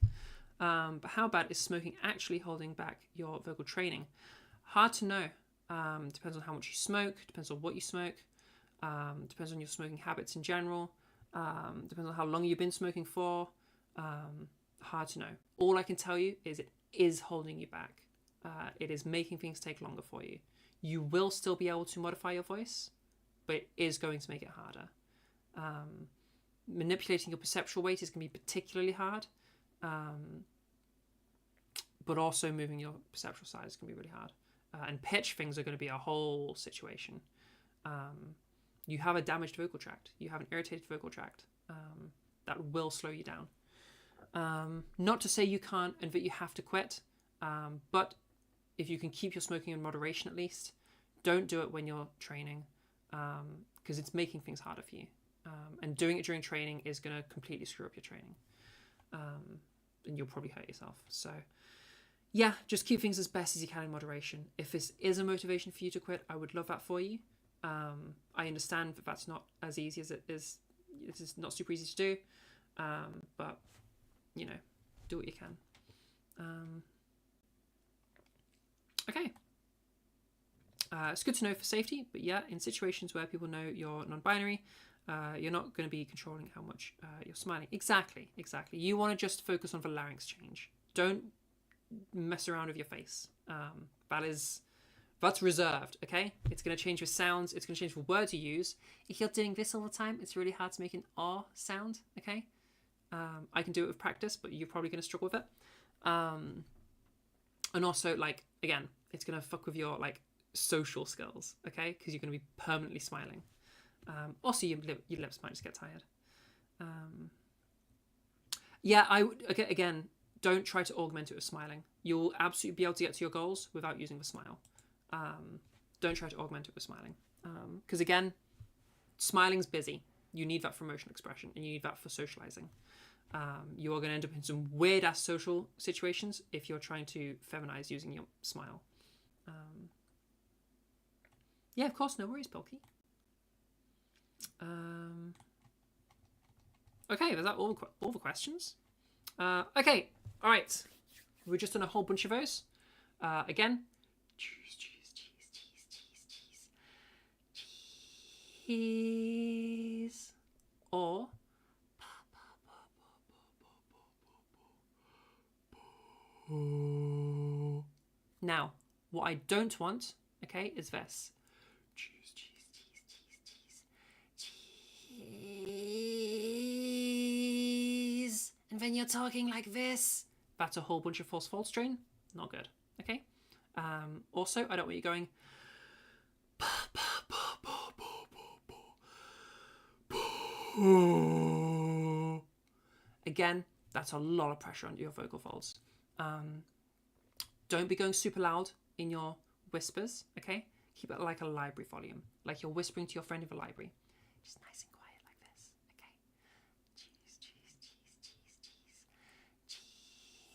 But how bad is smoking actually holding back your vocal training? Hard to know. Depends on how much you smoke. Depends on what you smoke. Depends on your smoking habits in general. Depends on how long you've been smoking for. Hard to know. All I can tell you is it is holding you back. It is making things take longer for you. You will still be able to modify your voice, but it is going to make it harder. Manipulating your perceptual weight is going to be particularly hard but also moving your perceptual side is going to be really hard. And pitch things are going to be a whole situation. You have a damaged vocal tract. You have an irritated vocal tract. That will slow you down. Not to say you can't and that you have to quit, but if you can keep your smoking in moderation at least, don't do it when you're training, because it's making things harder for you. And doing it during training is going to completely screw up your training. And you'll probably hurt yourself. So yeah, just keep things as best as you can in moderation. If this is a motivation for you to quit, I would love that for you. I understand that that's not as easy as it is. It is not super easy to do, but you know, do what you can. Okay. It's good to know for safety, but yeah, in situations where people know you're non-binary, you're not going to be controlling how much you're smiling. Exactly. You want to just focus on the larynx change. Don't mess around with your face. That's reserved, okay? It's going to change your sounds. It's going to change the words you use. If you're doing this all the time, it's really hard to make an R sound, okay? I can do it with practice, but you're probably going to struggle with it. And also, like, again, it's going to fuck with your, like, social skills, okay? Because you're going to be permanently smiling. Also, your lips might just get tired. Yeah, I would, again, don't try to augment it with smiling. You'll absolutely be able to get to your goals without using the smile. Don't try to augment it with smiling. Because again, smiling's busy. You need that for emotional expression and you need that for socializing. You are going to end up in some weird ass social situations if you're trying to feminize using your smile. Yeah, of course, no worries, Pilkey. Okay, is that all the questions? Okay, all right. We've just done a whole bunch of those. Again, cheese, or now, what I don't want, okay, is this. Cheese. And then you're talking like this. That's a whole bunch of false strain. Not good, okay? Also, I don't want you going. Again, that's a lot of pressure on your vocal folds. Don't be going super loud in your whispers, okay? Keep it like a library volume, like you're whispering to your friend in the library. Just nice and quiet like this, okay?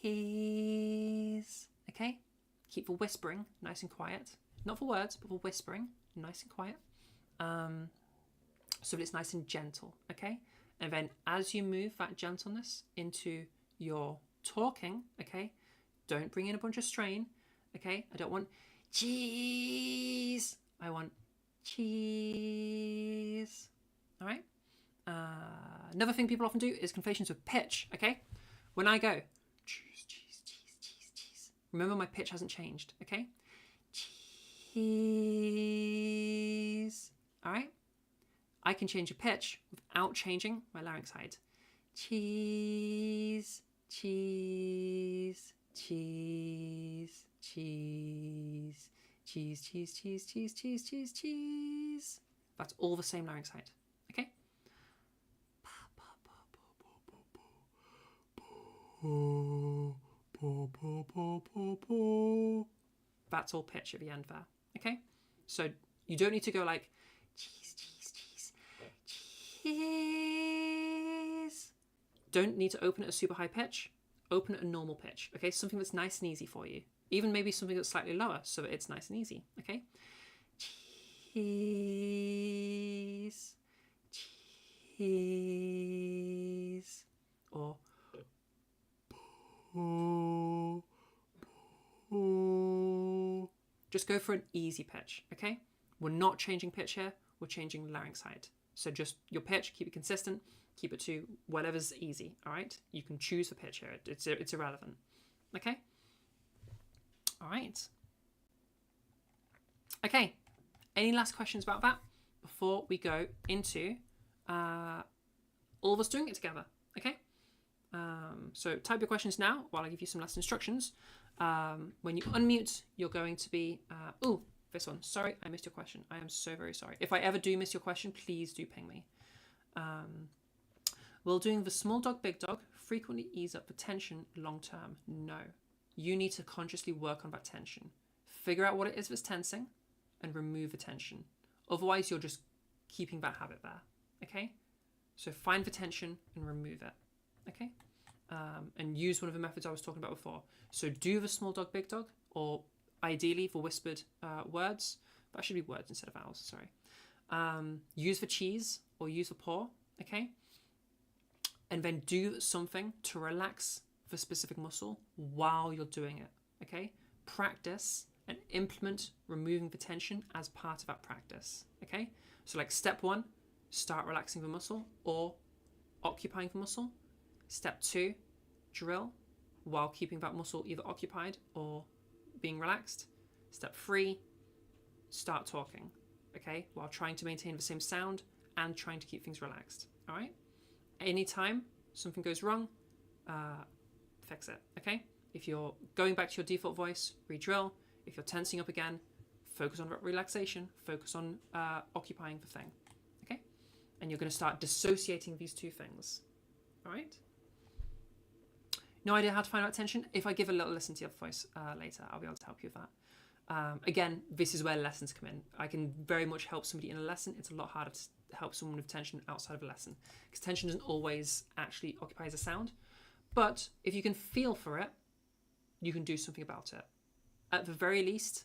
Cheese. Okay? Keep the whispering nice and quiet. Not for words, but for whispering, nice and quiet. So that it's nice and gentle, okay? And then as you move that gentleness into your talking, okay, don't bring in a bunch of strain, okay? I don't want cheese. I want cheese. All right? Another thing people often do is conflations with pitch, okay? When I go, cheese, cheese, cheese, cheese, cheese, remember my pitch hasn't changed, okay? Cheese. All right? I can change a pitch without changing my larynx height. Cheese, cheese, cheese, cheese, cheese, cheese, cheese, cheese, cheese, cheese, cheese. That's all the same larynx height. Okay? That's all pitch at the end there. Okay? So you don't need to go like cheese, cheese, cheese, cheese. Don't need to open it at super high pitch. Open it at normal pitch. Okay? Something that's nice and easy for you. Even maybe something that's slightly lower so that it's nice and easy. Okay? Cheese, cheese, or just go for an easy pitch, okay? We're not changing pitch here, we're changing larynx height. So just your pitch, keep it consistent, keep it to whatever's easy, all right? You can choose the pitch here, it's irrelevant, okay? All right. Okay, any last questions about that before we go into all of us doing it together, okay? So type your questions now while I give you some lesson instructions. When you unmute, you're going to be, this one. Sorry, I missed your question. I am so very sorry. If I ever do miss your question, please do ping me. Will doing the small dog, big dog frequently ease up the tension long term? No. You need to consciously work on that tension. Figure out what it is that's tensing and remove the tension. Otherwise, you're just keeping that habit there. Okay? So find the tension and remove it. Okay? And use one of the methods I was talking about before. So do the small dog, big dog, or ideally for whispered words. That should be words instead of vowels, sorry. Use the cheese or use the paw, okay? And then do something to relax the specific muscle while you're doing it, okay? Practice and implement removing the tension as part of that practice, okay? So like step 1, start relaxing the muscle or occupying the muscle. Step 2, drill while keeping that muscle either occupied or being relaxed. Step 3, start talking, okay, while trying to maintain the same sound and trying to keep things relaxed, all right? Anytime something goes wrong, fix it, okay? If you're going back to your default voice, re-drill. If you're tensing up again, focus on relaxation, focus on occupying the thing, okay? And you're going to start dissociating these two things, all right? No idea how to find out tension? If I give a little listen to your voice later, I'll be able to help you with that. Again, this is where lessons come in. I can very much help somebody in a lesson. It's a lot harder to help someone with tension outside of a lesson because tension doesn't always actually occupy as a sound. But if you can feel for it, you can do something about it. At the very least,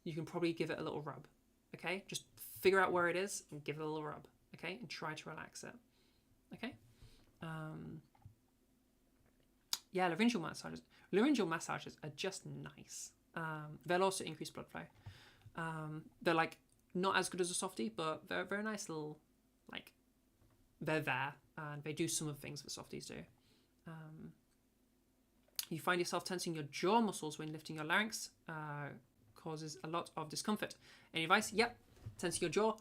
you can probably give it a little rub, okay? Just figure out where it is and give it a little rub, okay? And try to relax it, okay? Yeah, laryngeal massages. Laryngeal massages are just nice. They'll also increase blood flow. They're like not as good as a softie, but they're a very nice little, like, they're there and they do some of the things that softies do. You find yourself tensing your jaw muscles when lifting your larynx, causes a lot of discomfort. Any advice? Yep. Tensing your jaw.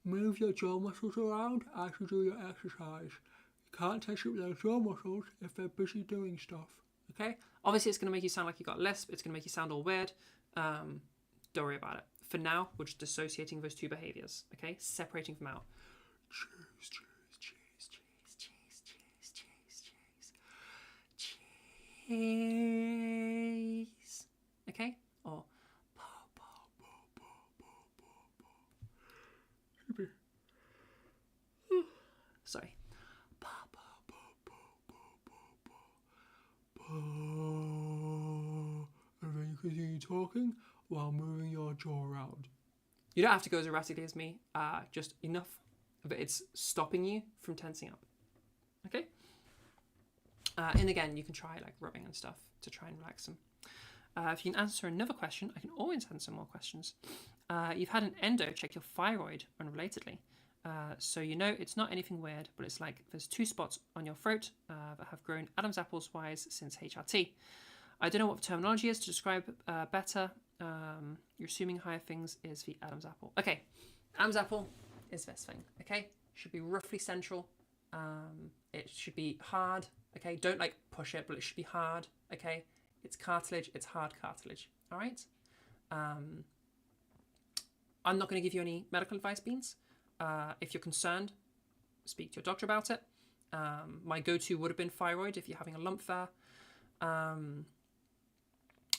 Move your jaw muscles around as you do your exercise. You can't tense up those jaw muscles if they're busy doing stuff. Okay? Obviously, it's going to make you sound like you got lisp. It's going to make you sound all weird. Don't worry about it. For now, we're just dissociating those two behaviors. Okay? Separating them out. Cheese, cheese, cheese, cheese, cheese, cheese, cheese, cheese, cheese. Okay? Or sorry. And then you continue talking while moving your jaw around. You don't have to go as erratically as me, just enough that it's stopping you from tensing up. Okay? And again, you can try like rubbing and stuff to try and relax them. If you can answer another question, I can always answer more questions. You've had an endo check your thyroid unrelatedly. So you know it's not anything weird, but it's like there's 2 spots on your throat that have grown Adam's apples wise since HRT. I don't know what the terminology is to describe better. You're assuming higher things is the Adam's apple. Okay, Adam's apple is this thing, okay? Should be roughly central. It should be hard, okay? Don't like push it, but it should be hard, okay? It's cartilage, it's hard cartilage, all right? I'm not going to give you any medical advice, Beans. If you're concerned, speak to your doctor about it. My go-to would have been thyroid if you're having a lump there.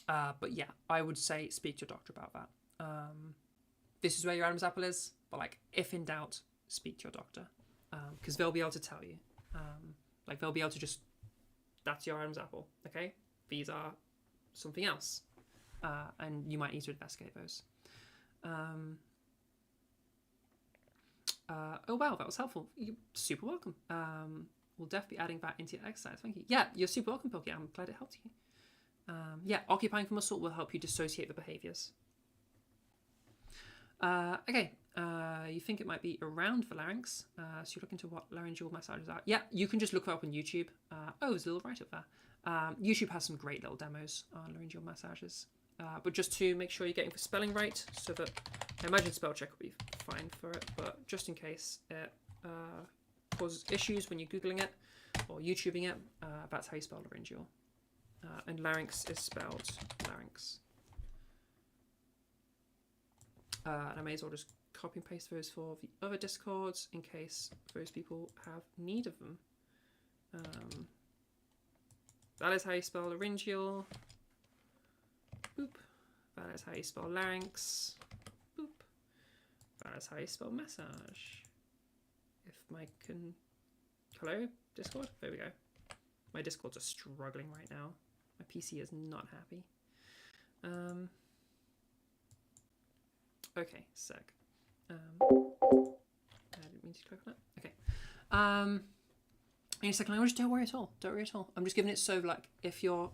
But yeah, I would say speak to your doctor about that. This is where your Adam's apple is, but like if in doubt, speak to your doctor because they'll be able to tell you. Like they'll be able to just, that's your Adam's apple, okay? These are something else, and you might need to investigate those. Oh wow, that was helpful. You're super welcome. We'll definitely be adding that into your exercise. Thank you. Yeah, you're super welcome, Pilky. I'm glad it helped you. Yeah, occupying the muscle will help you dissociate the behaviors. Okay, you think it might be around the larynx, so you look into what laryngeal massages are. Yeah, you can just look up on YouTube. Oh, there's a little write-up there. YouTube has some great little demos on laryngeal massages. But just to make sure you're getting the spelling right, so that I imagine spell check will be fine for it, but just in case it causes issues when you're Googling it, or YouTubing it, that's how you spell laryngeal. And larynx is spelled larynx. And I may as well just copy and paste those for the other Discords in case those people have need of them. That is how you spell laryngeal. Boop. That is how you spell larynx. Boop. That is how you spell massage. If Mike can... Hello, Discord? There we go. My Discords are struggling right now. My PC is not happy. Okay, sec. I didn't mean to click on that. Okay. In a second language, don't worry at all. Don't worry at all. I'm just giving it so, like, if you're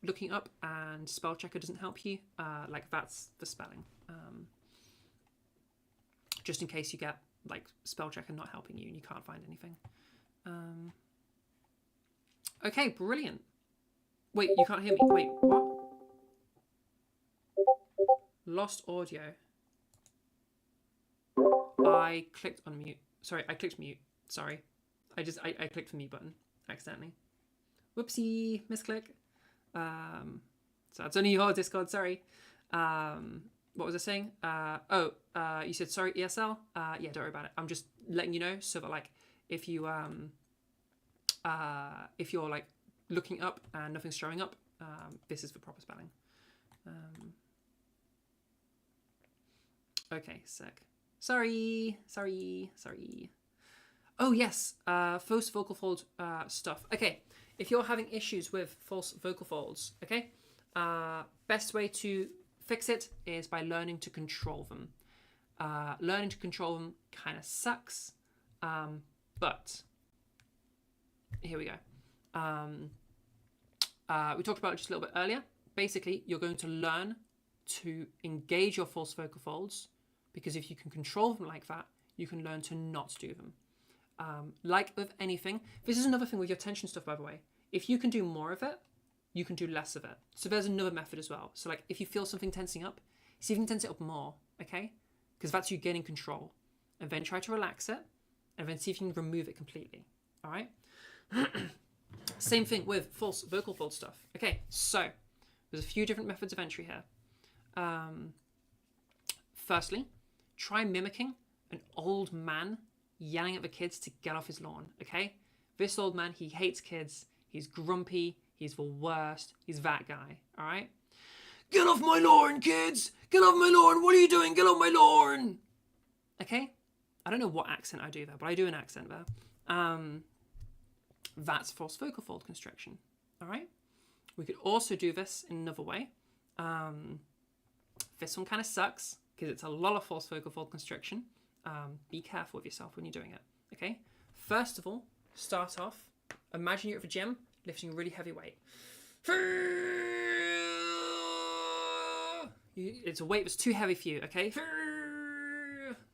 looking up and spell checker doesn't help you, like, that's the spelling. Just in case you get, like, spell checker not helping you and you can't find anything. Okay, brilliant. Wait, you can't hear me. Wait, what? Lost audio. I clicked on mute. Sorry, I clicked mute. Sorry. I clicked the mute button accidentally. Whoopsie, misclick. So it's only your Discord, sorry. What was I saying? You said sorry, ESL? Yeah, don't worry about it. I'm just letting you know so that, like, if you're like looking up and nothing's showing up, this is the proper spelling. Okay, sec. Sorry. Oh yes, false vocal fold stuff. Okay, if you're having issues with false vocal folds, okay, best way to fix it is by learning to control them. Learning to control them kind of sucks, but here we go. We talked about it just a little bit earlier. Basically, you're going to learn to engage your false vocal folds, because if you can control them like that, you can learn to not do them. Like with anything, this is another thing with your tension stuff, by the way. If you can do more of it, you can do less of it. So there's another method as well. So, like, if you feel something tensing up, see if you can tense it up more, okay? Because that's you gaining control. And then try to relax it, and then see if you can remove it completely, all right? Same thing with false vocal fold stuff. Okay, so there's a few different methods of entry here. Firstly, try mimicking an old man yelling at the kids to get off his lawn, okay? This old man, he hates kids, he's grumpy, he's the worst, he's that guy, all right? Get off my lawn, kids! Get off my lawn! What are you doing? Get off my lawn! Okay? I don't know what accent I do there, but I do an accent there. That's false vocal fold constriction, all right? We could also do this in another way. This one kind of sucks because it's a lot of false vocal fold constriction. Be careful with yourself when you're doing it, okay? First of all, start off, imagine you're at the gym, lifting a really heavy weight. It's a weight that's too heavy for you, okay?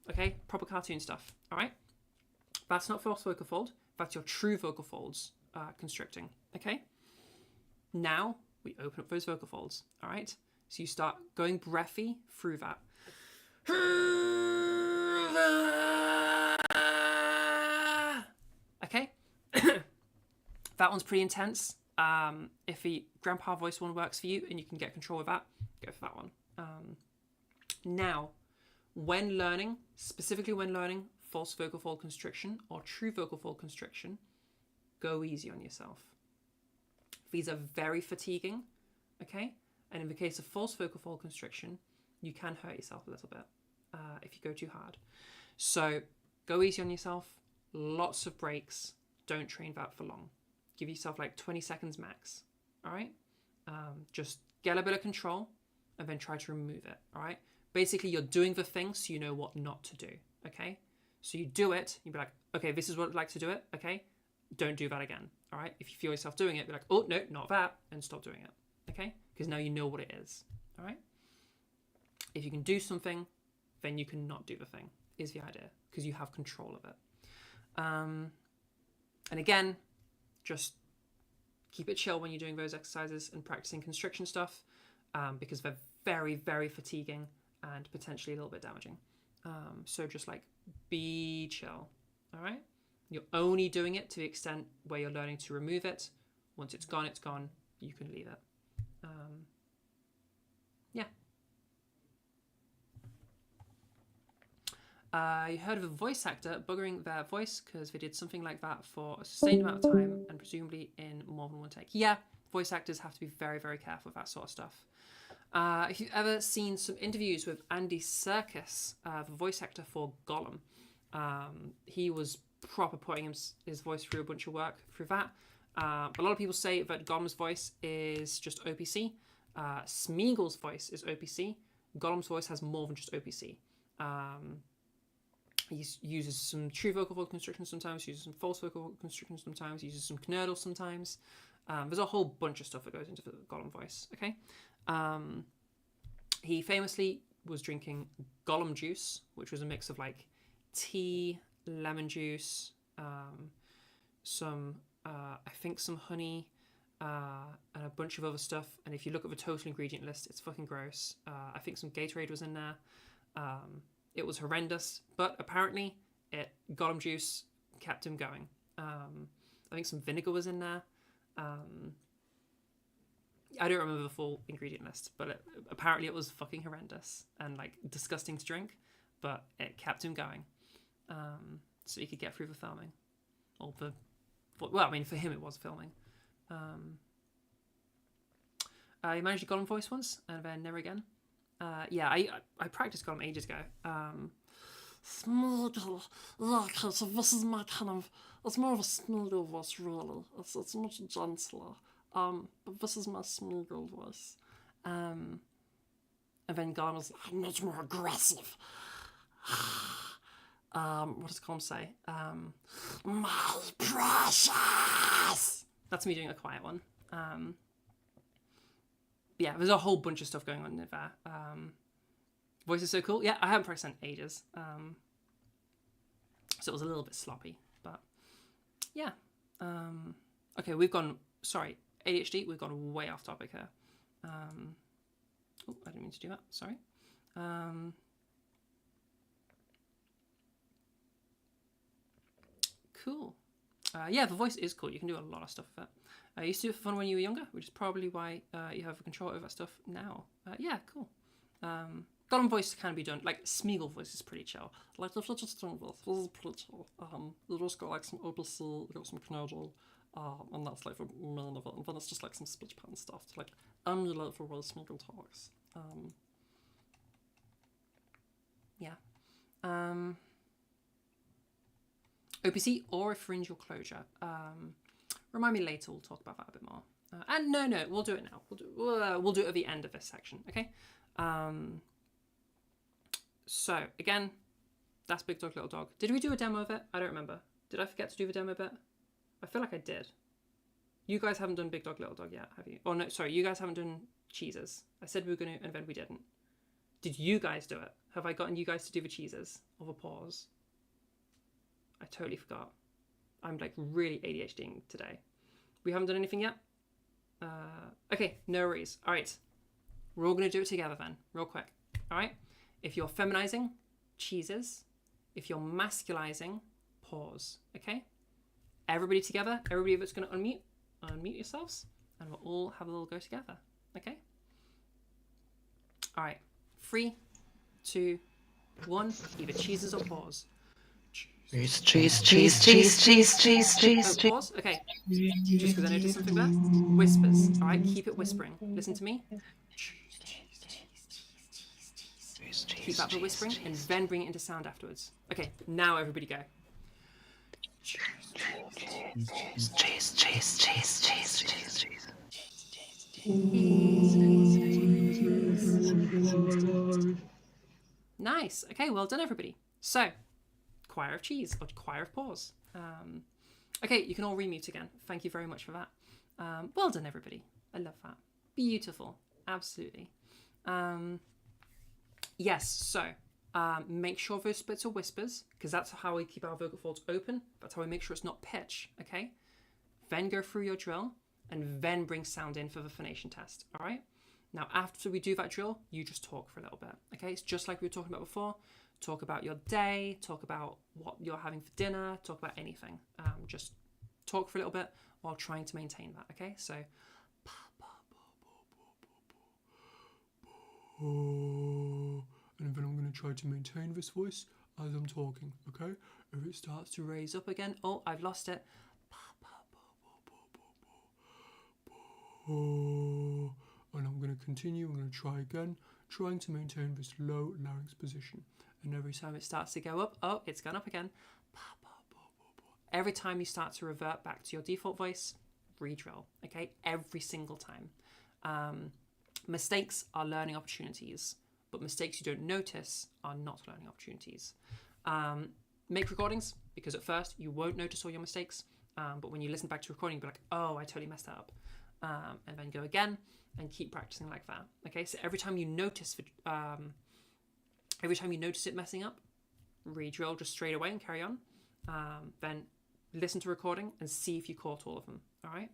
Okay, proper cartoon stuff, all right? That's not false vocal fold, that's your true vocal folds constricting, okay? Now, we open up those vocal folds, all right? So you start going breathy through that. Okay? That one's pretty intense. If the grandpa voice one works for you and you can get control of that, go for that one. Now, when learning, specifically when learning false vocal fold constriction or true vocal fold constriction, go easy on yourself. These are very fatiguing, okay? And in the case of false vocal fold constriction, you can hurt yourself a little bit if you go too hard. So go easy on yourself, lots of breaks, don't train that for long. Give yourself like 20 seconds max, all right? Just get a bit of control and then try to remove it, all right? Basically, you're doing the thing so you know what not to do, okay? So you do it, you'd be like, okay, this is what I'd like to do it, okay? Don't do that again, all right? If you feel yourself doing it, be like, oh, no, not that, and stop doing it, okay? Because now you know what it is, all right? If you can do something, then you can not do the thing, is the idea, because you have control of it. And again, just keep it chill when you're doing those exercises and practicing constriction stuff, because they're very, very fatiguing and potentially a little bit damaging. So just like be chill, all right? You're only doing it to the extent where you're learning to remove it. Once it's gone, it's gone. You can leave it. Yeah. I heard of a voice actor buggering their voice because they did something like that for a sustained amount of time and presumably in more than one take. Yeah, voice actors have to be very, very careful with that sort of stuff. If you've ever seen some interviews with Andy Serkis, the voice actor for Gollum, he was proper putting his voice through a bunch of work through that. A lot of people say that Gollum's voice is just OPC. Smeagol's voice is OPC. Gollum's voice has more than just OPC. He uses some true vocal fold constrictions sometimes, uses some false vocal fold constrictions sometimes, uses some knurdle sometimes. There's a whole bunch of stuff that goes into the Gollum voice, okay? He famously was drinking Gollum juice, which was a mix of like tea, lemon juice, some honey, and a bunch of other stuff. And if you look at the total ingredient list, it's fucking gross. I think some Gatorade was in there. It was horrendous, but apparently Gollum juice kept him going. I think some vinegar was in there. I don't remember the full ingredient list, but apparently it was fucking horrendous and like disgusting to drink, but it kept him going. So he could get through the filming. For him it was filming. I managed a Gollum voice once and then never again. I practiced Gollum ages ago. Smeagol. Yeah, okay, so this is my kind of, it's more of a Smeagol voice, really. It's much gentler. But this is my Smeagol voice. And then Gollum was much more aggressive. what does Gollum say? My precious! That's me doing a quiet one. Yeah, there's a whole bunch of stuff going on in there. Voice is so cool. Yeah, I haven't practiced in ages. So it was a little bit sloppy, but yeah. Okay, ADHD, we've gone way off topic here. I didn't mean to do that, sorry. Cool. Yeah, the voice is cool. You can do a lot of stuff with it. I used to do it for fun when you were younger, which is probably why you have control over that stuff now. Yeah, cool. Gollum voice can be done. Like, Smeagol voice is pretty chill. Like, if you're just doing this is pretty chill. You just got like some OPC, you got some Knodel, and that's like the main of it. And then it's just like some speech pattern stuff to like emulate the way Smeagol talks. Yeah. OPC or pharyngeal closure. Remind me later. We'll talk about that a bit more. And no, we'll do it now. We'll do it at the end of this section. Okay. So again, that's Big Dog Little Dog. Did we do a demo of it? I don't remember. Did I forget to do the demo bit? I feel like I did. You guys haven't done Big Dog Little Dog yet, have you? Oh no, sorry. You guys haven't done cheeses. I said we were going to, and then we didn't. Did you guys do it? Have I gotten you guys to do the cheeses or the pause? I totally forgot. I'm like really ADHDing today. We haven't done anything yet? Okay, no worries. All right. We're all going to do it together then, real quick. All right? If you're feminizing, cheeses. If you're masculizing, pause. Okay? Everybody together. Everybody that's going to unmute yourselves. And we'll all have a little go together. Okay? All right. 3, 2, 1. Either cheeses or pause. Cheese. Pause. Okay. Just because I noticed something there. Whispers. All right. Keep it whispering. Listen to me. Keep up the whispering and then bring it into sound afterwards. Okay. Now everybody go. Nice. Okay. Well done, everybody. So, choir of cheese or choir of pause. Okay, you can all remute again. Thank you very much for that. Well done, everybody. I love that. Beautiful. Absolutely. Yes, so make sure those splits are whispers, because that's how we keep our vocal folds open. That's how we make sure it's not pitch, okay? Then go through your drill, and then bring sound in for the phonation test, all right? Now, after we do that drill, you just talk for a little bit, okay? It's just like we were talking about before. talk about your day, talk about what you're having for dinner, talk about anything. Just talk for a little bit while trying to maintain that, okay? So, and then I'm going to try to maintain this voice as I'm talking, okay? If it starts to raise up again, oh, I've lost it. And I'm going to continue, I'm going to try again, trying to maintain this low larynx position. And every time it starts to go up, oh, it's gone up again. Every time you start to revert back to your default voice, re-drill, okay? Every single time. Mistakes are learning opportunities, but mistakes you don't notice are not learning opportunities. Make recordings, because at first you won't notice all your mistakes, but when you listen back to recording, you'll be like, oh, I totally messed that up. And then go again and keep practicing like that. Okay, so every time you notice it messing up, re-drill just straight away and carry on. Then listen to recording and see if you caught all of them. All right,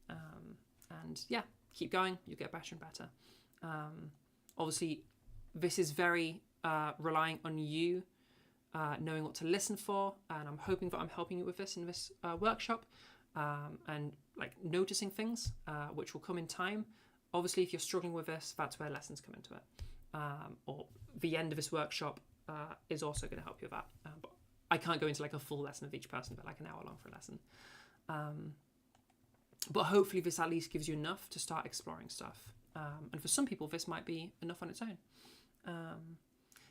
and yeah, keep going. You'll get better and better. Obviously, this is very relying on you knowing what to listen for, and I'm hoping that I'm helping you with this in this workshop. And like noticing things, which will come in time. Obviously, if you're struggling with this, that's where lessons come into it. Or the end of this workshop is also going to help you with that. But I can't go into like a full lesson of each person, but like an hour long for a lesson. But hopefully this at least gives you enough to start exploring stuff. And for some people, this might be enough on its own.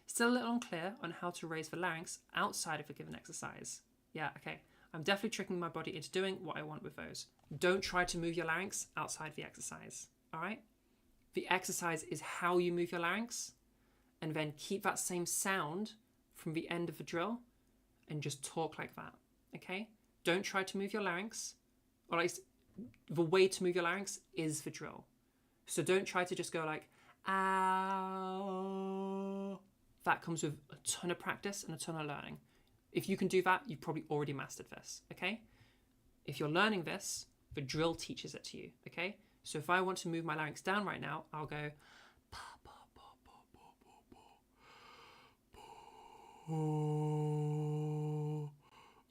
Still a little unclear on how to raise the larynx outside of a given exercise. Yeah, okay. I'm definitely tricking my body into doing what I want with those. Don't try to move your larynx outside the exercise, all right? The exercise is how you move your larynx, and then keep that same sound from the end of the drill and just talk like that, okay? Don't try to move your larynx, or at least the way to move your larynx is the drill. So don't try to just go like, ow. That comes with a ton of practice and a ton of learning. If you can do that, you've probably already mastered this, okay? If you're learning this, the drill teaches it to you, okay? So if I want to move my larynx down right now, I'll go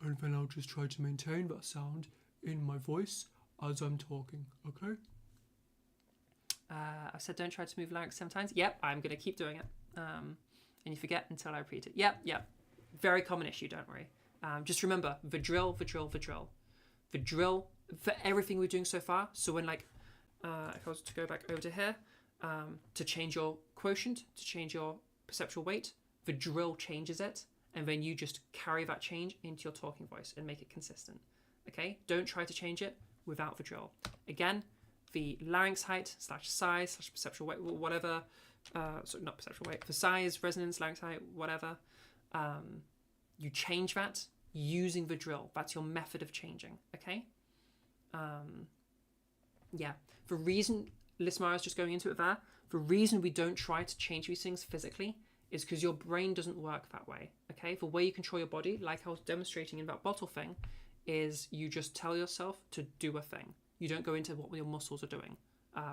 and then I'll just try to maintain that sound in my voice as I'm talking, okay? I said don't try to move larynx 7 times. Yep, I'm going to keep doing it. And you forget until I repeat it. Yep. Very common issue, don't worry. Just remember, the drill. The drill for everything we're doing so far. So when like, if I was to go back over to here, to change your quotient, to change your perceptual weight, the drill changes it. And then you just carry that change into your talking voice and make it consistent. Okay? Don't try to change it without the drill. Again, the larynx height / size / perceptual weight, whatever, so not perceptual weight, for size, resonance, larynx height, whatever, you change that using the drill. That's your method of changing, okay? Yeah, the reason, Lismara's just going into it there, the reason we don't try to change these things physically is because your brain doesn't work that way, okay? The way you control your body, like I was demonstrating in that bottle thing, is you just tell yourself to do a thing. You don't go into what your muscles are doing.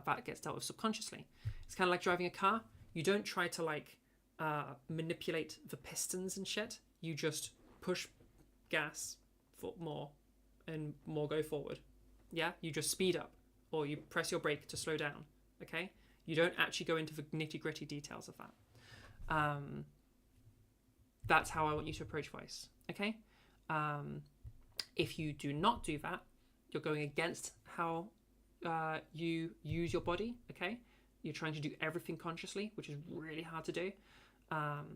That gets dealt with subconsciously. It's kind of like driving a car. You don't try to like manipulate the pistons and shit. You just push gas for more and more go forward. Yeah, you just speed up or you press your brake to slow down. Okay, you don't actually go into the nitty-gritty details of that. That's how I want you to approach voice. Okay, if you do not do that, you're going against how you use your body. Okay, you're trying to do everything consciously, which is really hard to do.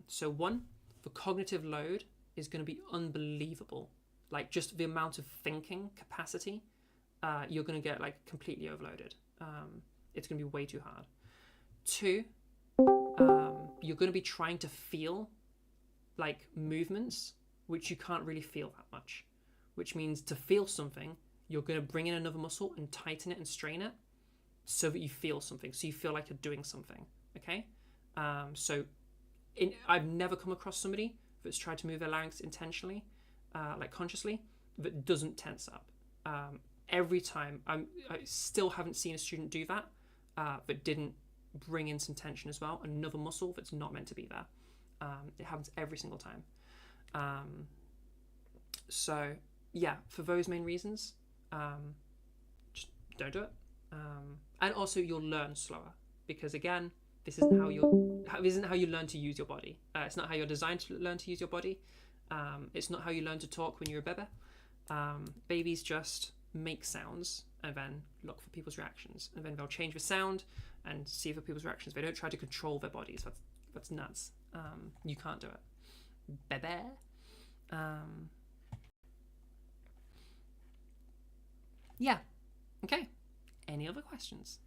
So one, the cognitive load is going to be unbelievable. Like just the amount of thinking capacity, you're going to get like completely overloaded. It's going to be way too hard. Two, you're going to be trying to feel like movements, which you can't really feel that much, which means to feel something, you're going to bring in another muscle and tighten it and strain it so that you feel something. So you feel like you're doing something. Okay. I've never come across somebody that's tried to move their larynx intentionally, like consciously, that doesn't tense up. Every time, I still haven't seen a student do that, that didn't bring in some tension as well, another muscle that's not meant to be there. It happens every single time. So yeah, for those main reasons, just don't do it. And also you'll learn slower, because again, this isn't how you learn to use your body. It's not how you're designed to learn to use your body. It's not how you learn to talk when you're a baby. Babies just make sounds and then look for people's reactions, and then they'll change the sound and see for people's reactions. They don't try to control their bodies. That's nuts. You can't do it, baby. Yeah. Okay. Any other questions?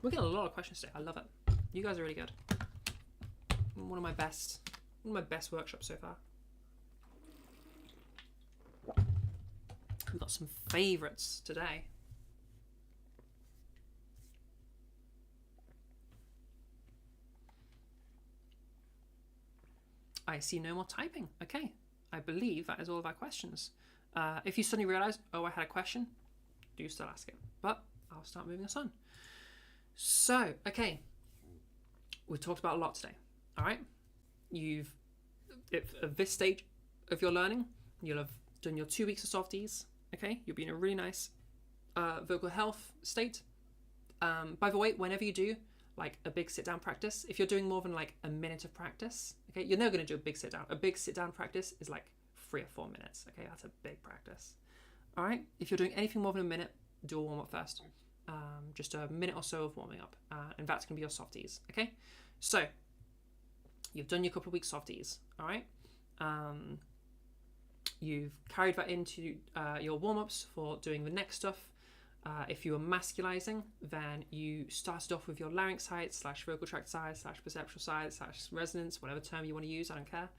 We're getting a lot of questions today. I love it. You guys are really good. One of my best workshops so far. We've got some favorites today. I see no more typing. Okay, I believe that is all of our questions. If you suddenly realise, oh, I had a question, do still ask it. But I'll start moving us on. So, okay, we've talked about a lot today. All right, at this stage of your learning, you'll have done your 2 weeks of softies. Okay, you'll be in a really nice vocal health state. By the way, whenever you do like a big sit down practice, if you're doing more than like a minute of practice, okay, you're never going to do a big sit down. A big sit down practice is like 3 or 4 minutes. Okay, that's a big practice. All right, if you're doing anything more than a minute, do a warm up first. Just a minute or so of warming up, and that's going to be your softies. Okay, so you've done your couple of weeks softies. All right, you've carried that into your warm-ups for doing the next stuff. If you were masculizing, then you started off with your larynx height / vocal tract size / perceptual size / resonance, whatever term you want to use, I don't care,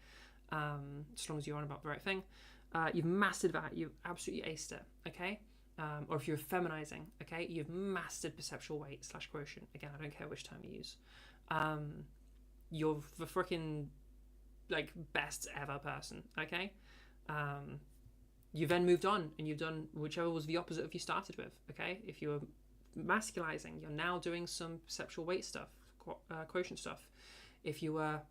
as long as you're on about the right thing. You've mastered that. You've absolutely aced it. Okay. Or if you're feminizing, okay, you've mastered perceptual weight / quotient. Again, I don't care which term you use. You're the freaking like best ever person. Okay. You then moved on and you've done whichever was the opposite of you started with. Okay, if you were masculizing, you're now doing some perceptual weight stuff, quotient stuff. If you were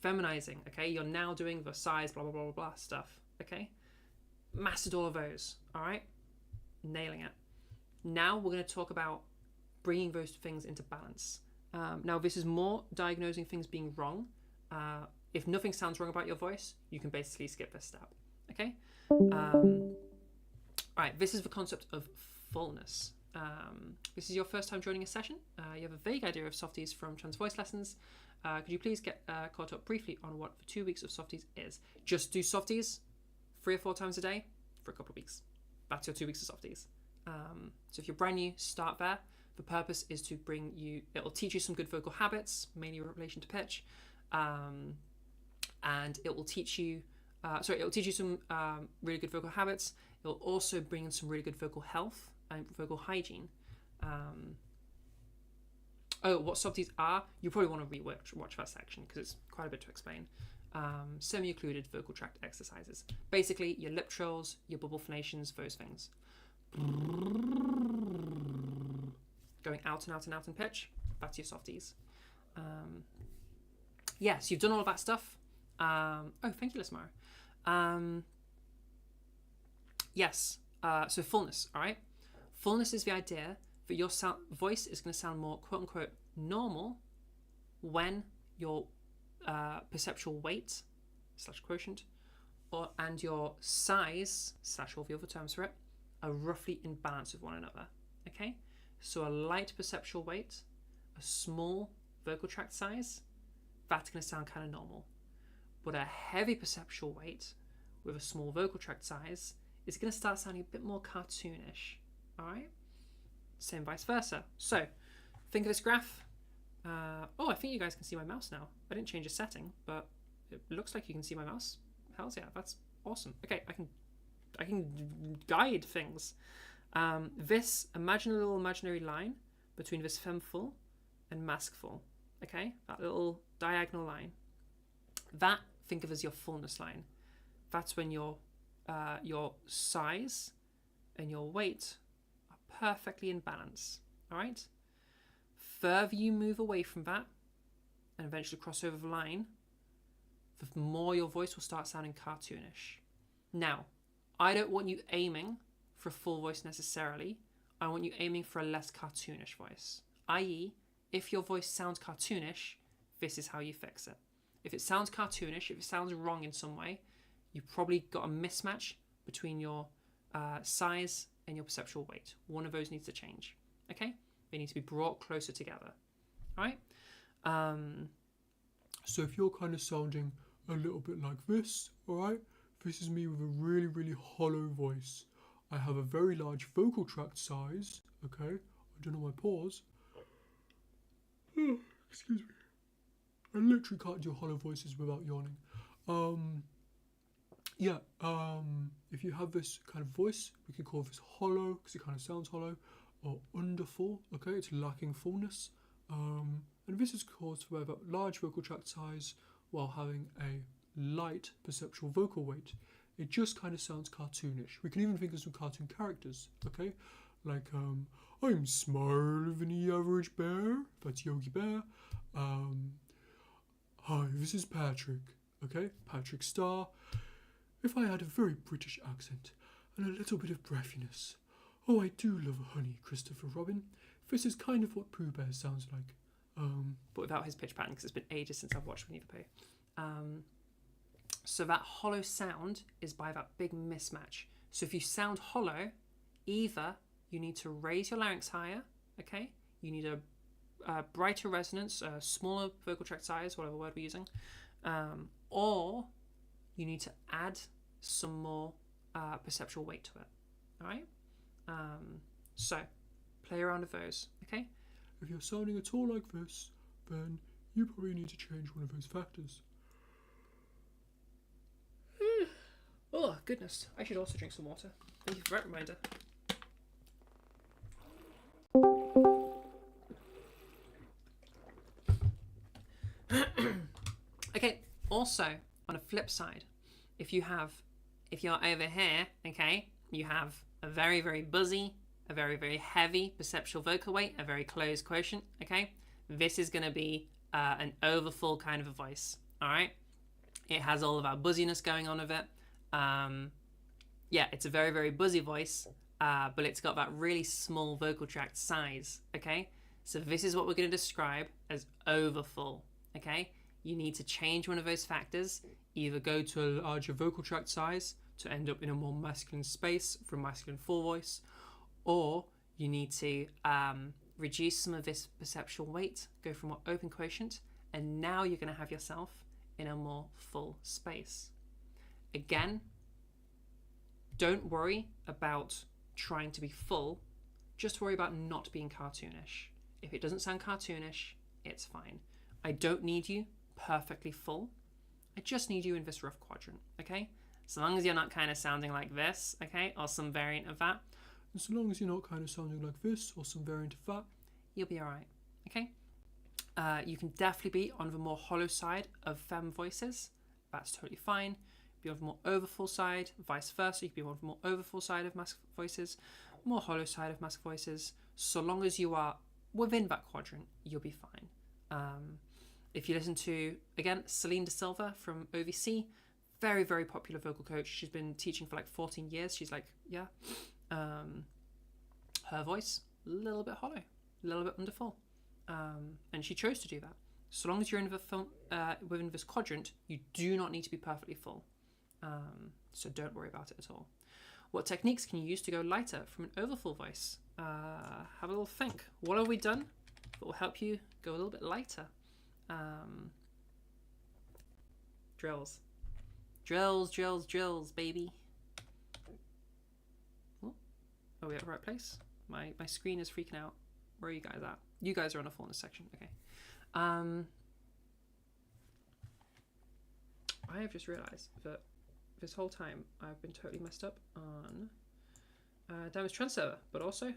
feminizing, okay, you're now doing the size, blah blah blah blah blah stuff. Okay, mastered all of those. All right, nailing it. Now we're going to talk about bringing those things into balance. Now this is more diagnosing things being wrong. If nothing sounds wrong about your voice, you can basically skip this step. Okay. Right, this is the concept of fullness. This is your first time joining a session. You have a vague idea of softies from Trans Voice Lessons. Could you please get caught up briefly on what the 2 weeks of softies is? Just do softies 3 or 4 times a day for a couple of weeks. That's your 2 weeks of softies. So if you're brand new, start there. The purpose is to it'll teach you some good vocal habits, mainly in relation to pitch. And it will teach you some really good vocal habits. It'll also bring in some really good vocal health and vocal hygiene. What softies are, you probably want to watch that section because it's quite a bit to explain. Semi-occluded vocal tract exercises. Basically, your lip trills, your bubble phonations, those things. Going out and out and out in pitch, that's your softies. Yes, you've done all of that stuff. Thank you, Lismara. Yes, so fullness, all right? Fullness is the idea that your voice is going to sound more quote-unquote normal when your perceptual weight / quotient and your size / all the other terms for it are roughly in balance with one another, okay? So a light perceptual weight, a small vocal tract size, that's going to sound kind of normal. But a heavy perceptual weight with a small vocal tract size is going to start sounding a bit more cartoonish, all right? Same vice versa. So think of this graph. I think you guys can see my mouse now. I didn't change a setting, but it looks like you can see my mouse. Hells yeah, that's awesome. Okay, I can guide things. Imagine a little imaginary line between this fem full and mask full. Okay, that little diagonal line. That, think of as your fullness line. That's when your size and your weight are perfectly in balance. All right. further you move away from that and eventually cross over the line, the more your voice will start sounding cartoonish. Now, I don't want you aiming for a full voice necessarily. I want you aiming for a less cartoonish voice. I.e., if your voice sounds cartoonish, this is how you fix it. If it sounds cartoonish, if it sounds wrong in some way, you've probably got a mismatch between your size and your perceptual weight. One of those needs to change. Okay? They need to be brought closer together. All right? So if you're kind of sounding a little bit like this, all right? This is me with a really, really hollow voice. I have a very large vocal tract size, okay? I don't know my pause. Oh, excuse me. I literally can't do hollow voices without yawning. If you have this kind of voice, we can call this hollow because it kind of sounds hollow, or underfull, okay? It's lacking fullness. And this is caused by a large vocal tract size while having a light perceptual vocal weight. It just kind of sounds cartoonish. We can even think of some cartoon characters, okay? Like, I'm smarter than the average bear. That's Yogi Bear. Hi, this is Patrick, okay? Patrick Star. If I had a very British accent and a little bit of breathiness. Oh, I do love honey, Christopher Robin. This is kind of what Pooh Bear sounds like. But without his pitch pattern, because it's been ages since I've watched Winnie the Pooh. So that hollow sound is by that big mismatch. So if you sound hollow, either you need to raise your larynx higher, okay? You need a brighter resonance, a smaller vocal tract size, whatever word we're using, or you need to add some more perceptual weight to it, all right? So play around with those, okay? If you're sounding at all like this, then you probably need to change one of those factors. Oh, goodness. I should also drink some water. Thank you for that reminder. Okay, also, on a flip side, if you're over here, okay, you have a very, very buzzy, a very, very heavy perceptual vocal weight, a very closed quotient, okay? This is going to be an overfull kind of a voice, all right? It has all of our buzziness going on with it. It's a very, very buzzy voice, but it's got that really small vocal tract size, okay? So this is what we're going to describe as overfull, okay? You need to change one of those factors, either go to a larger vocal tract size to end up in a more masculine space for a masculine full voice, or you need to reduce some of this perceptual weight, go for a more open quotient, and now you're going to have yourself in a more full space. Again, don't worry about trying to be full, just worry about not being cartoonish. If it doesn't sound cartoonish, it's fine. I don't need you perfectly full. I just need you in this rough quadrant, okay? So long as you're not kind of sounding like this, okay, or some variant of that. And so long as you're not kind of sounding like this or some variant of that, you'll be all right, okay? You can definitely be on the more hollow side of femme voices. That's totally fine. Be on the more overfull side, vice versa. You can be on the more overfull side of masc voices, more hollow side of masc voices. So long as you are within that quadrant, you'll be fine. If you listen to, again, Celine De Silva from OVC, very, very popular vocal coach. She's been teaching for like 14 years. She's like, yeah. Her voice, a little bit hollow, a little bit underfull. And she chose to do that. So long as you're in within this quadrant, you do not need to be perfectly full. So don't worry about it at all. What techniques can you use to go lighter from an overfull voice? Have a little think. What have we done that will help you go a little bit lighter? Drills. Drills, drills, drills, baby. Oh, are we at the right place? My screen is freaking out. Where are you guys at? You guys are on a fullness section. Okay. I have just realised that this whole time I've been totally messed up on damage transfer, but also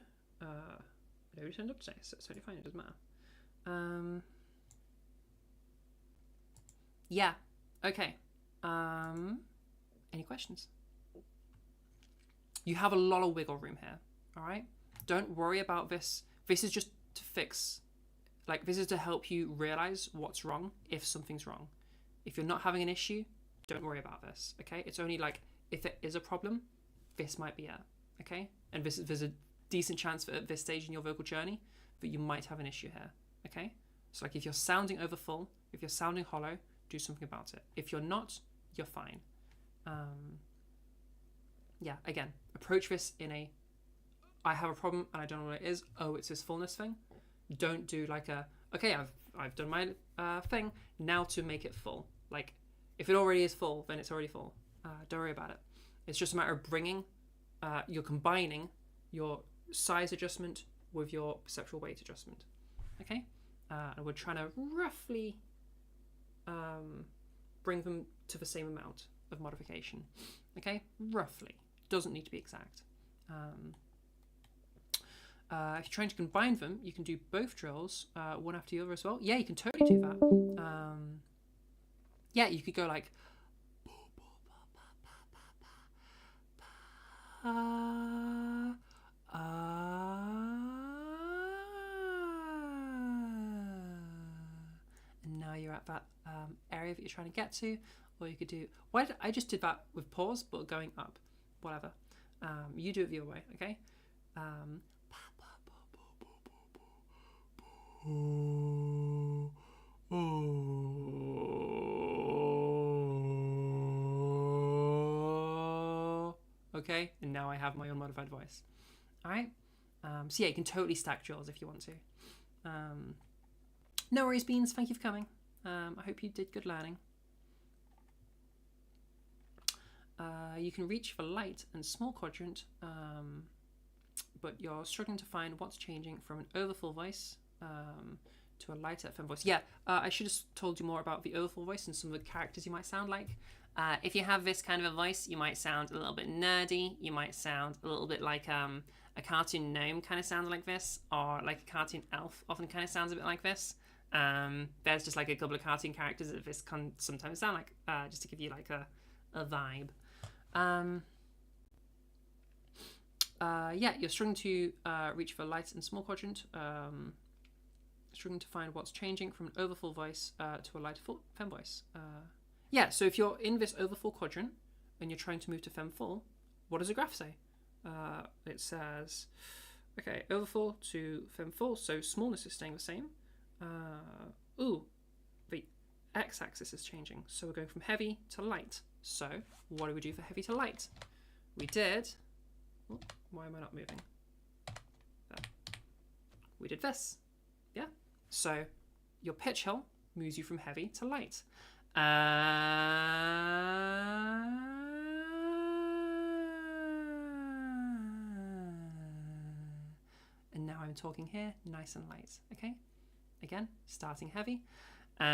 nobody turned up today, so it's totally fine. It doesn't matter. Yeah. Okay. Any questions? You have a lot of wiggle room here. All right. Don't worry about this. This is just to fix like this is to help you realize what's wrong if something's wrong. If you're not having an issue, don't worry about this, okay? It's only like if it is a problem, this might be it, okay? And there's a decent chance at this stage in your vocal journey that you might have an issue here, okay? So like if you're sounding over full, if you're sounding hollow, do something about it. If you're not, you're fine. Yeah, again, approach this in a, I have a problem and I don't know what it is. Oh, it's this fullness thing. Don't do like a, okay, I've done my thing, now to make it full. Like, if it already is full, then it's already full. Don't worry about it. It's just a matter of bringing, you're combining your size adjustment with your perceptual weight adjustment. Okay? And we're trying to roughly bring them to the same amount of modification. Okay? Roughly. Doesn't need to be exact. If you're trying to combine them, you can do both drills, one after the other as well. Yeah, you can totally do that. Yeah, you could go like, and now you're at that area that you're trying to get to. Or you could do, I just did that with pause, but going up, whatever. You do it the other way, okay? Okay, and now I have my own modified voice. All right. So yeah, you can totally stack drills if you want to. No worries, Beans. Thank you for coming. I hope you did good learning. You can reach for light and small quadrant, but you're struggling to find what's changing from an overfull voice to a lighter FM voice. Yeah, I should have told you more about the overfull voice and some of the characters you might sound like. If you have this kind of a voice, you might sound a little bit nerdy. You might sound a little bit like a cartoon gnome kind of sounds like this, or like a cartoon elf often kind of sounds a bit like this. There's just like a couple of cartoon characters that this can sometimes sound like, just to give you like a vibe. Yeah, you're struggling to reach for light and small quadrant. Struggling to find what's changing from an overfull voice to a lighter fem voice. Yeah, so if you're in this overfull quadrant and you're trying to move to fem full, what does the graph say? It says, okay, overfull to fem full, so smallness is staying the same. The x-axis is changing, so we're going from heavy to light. So what do we do for heavy to light? We did, why am I not moving? There. We did this, yeah? So your pitch hill moves you from heavy to light. And now I'm talking here, nice and light, okay? Again, starting heavy. And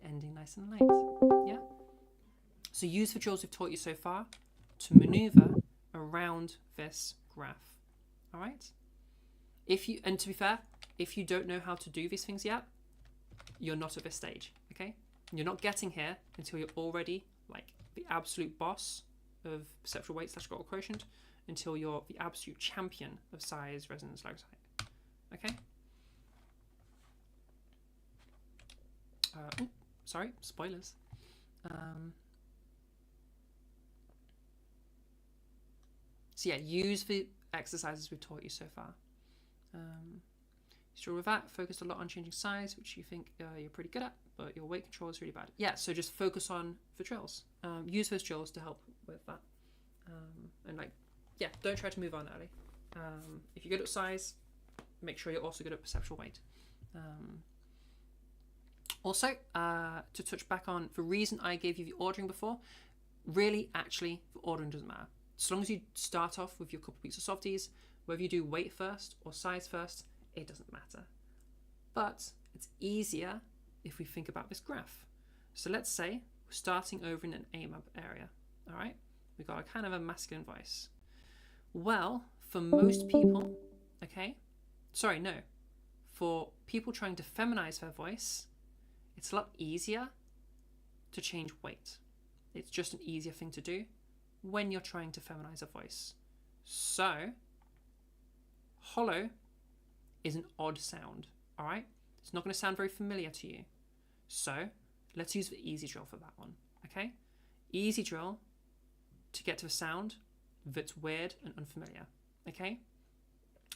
ending nice and light, yeah? So use the drills we've taught you so far to maneuver around this graph. All right. And to be fair, if you don't know how to do these things yet, you're not at this stage. Okay. You're not getting here until you're already like the absolute boss of perceptual weight / glottal quotient, until you're the absolute champion of size, resonance, low height. Okay. Sorry, spoilers. So yeah, use the exercises we've taught you so far. Struggle with that, focused a lot on changing size, which you think you're pretty good at, but your weight control is really bad. Yeah, so just focus on the drills. Use those drills to help with that. And like, yeah, don't try to move on early. If you're good at size, make sure you're also good at perceptual weight. Also, to touch back on the reason I gave you the ordering before, really, actually, the ordering doesn't matter. As long as you start off with your couple weeks of softies, whether you do weight first or size first, it doesn't matter. But it's easier if we think about this graph. So let's say we're starting over in an AMAB area, all right? We've got a kind of a masculine voice. Well, for most people, okay, sorry, no, for people trying to feminize their voice, it's a lot easier to change weight. It's just an easier thing to do when you're trying to feminize a voice. So, hollow is an odd sound, all right? It's not going to sound very familiar to you. So, let's use the easy drill for that one, okay? Easy drill to get to a sound that's weird and unfamiliar, okay?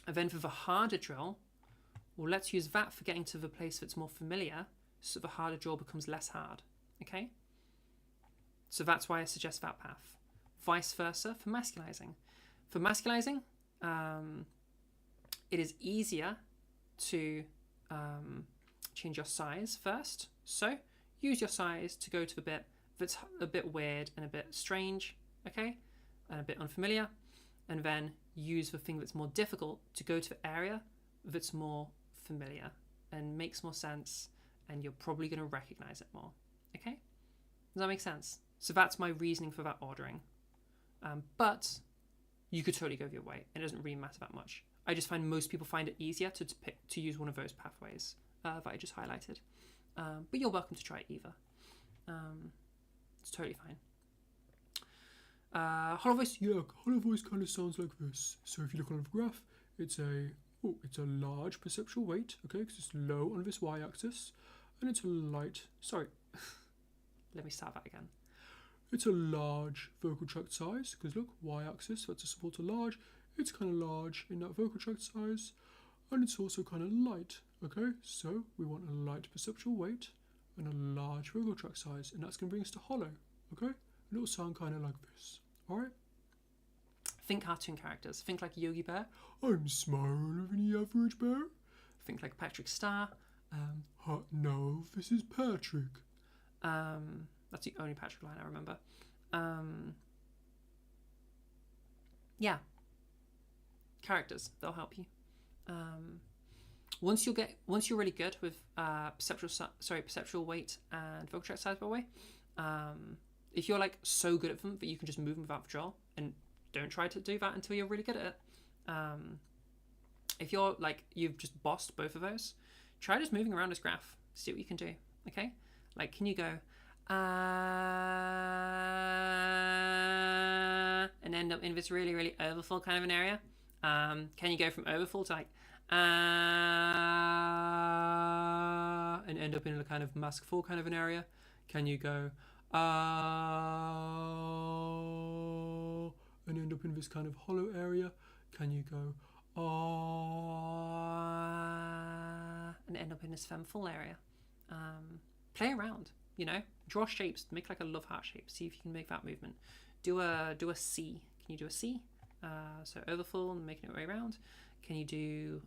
And then for the harder drill, well, let's use that for getting to the place that's more familiar, so the harder drill becomes less hard, okay? So that's why I suggest that path. Vice versa for masculizing. For masculizing, it is easier to change your size first. So use your size to go to the bit that's a bit weird and a bit strange, okay? And a bit unfamiliar. And then use the thing that's more difficult to go to the area that's more familiar and makes more sense, and you're probably going to recognize it more, okay? Does that make sense? So that's my reasoning for that ordering. But you could totally go your way. It doesn't really matter that much. I just find most people find it easier to use one of those pathways that I just highlighted. But you're welcome to try either. It's totally fine. Hollow voice. Yeah, hollow voice kind of sounds like this. So if you look on the graph, it's a large perceptual weight, okay, because it's low on this y-axis, and it's a light. Sorry, let me start that again. It's a large vocal tract size, because look, y-axis, that's a support to large. It's kind of large in that vocal tract size, and it's also kind of light, okay? So we want a light perceptual weight and a large vocal tract size, and that's going to bring us to hollow, okay? And it'll sound kind of like this, all right? Think cartoon characters. Think like Yogi Bear. I'm smaller than the average bear. Think like Patrick Star. No, this is Patrick. That's the only Patrick line I remember. Yeah. Characters, they'll help you. Once you're really good with perceptual weight and vocal tract size, by the way, if you're like so good at them that you can just move them without withdrawal, and don't try to do that until you're really good at it. If you're like, you've just bossed both of those, try just moving around this graph, see what you can do, okay? Like, can you go, and end up in this really, really overfull kind of an area? Can you go from overfull to like, and end up in a kind of maskful kind of an area? Can you go, and end up in this kind of hollow area? Can you go and end up in this femme full area? Play around, you know, draw shapes, make like a love heart shape, see if you can make that movement. Do a C. Can you do a C? So overfull and making it way around. Can you do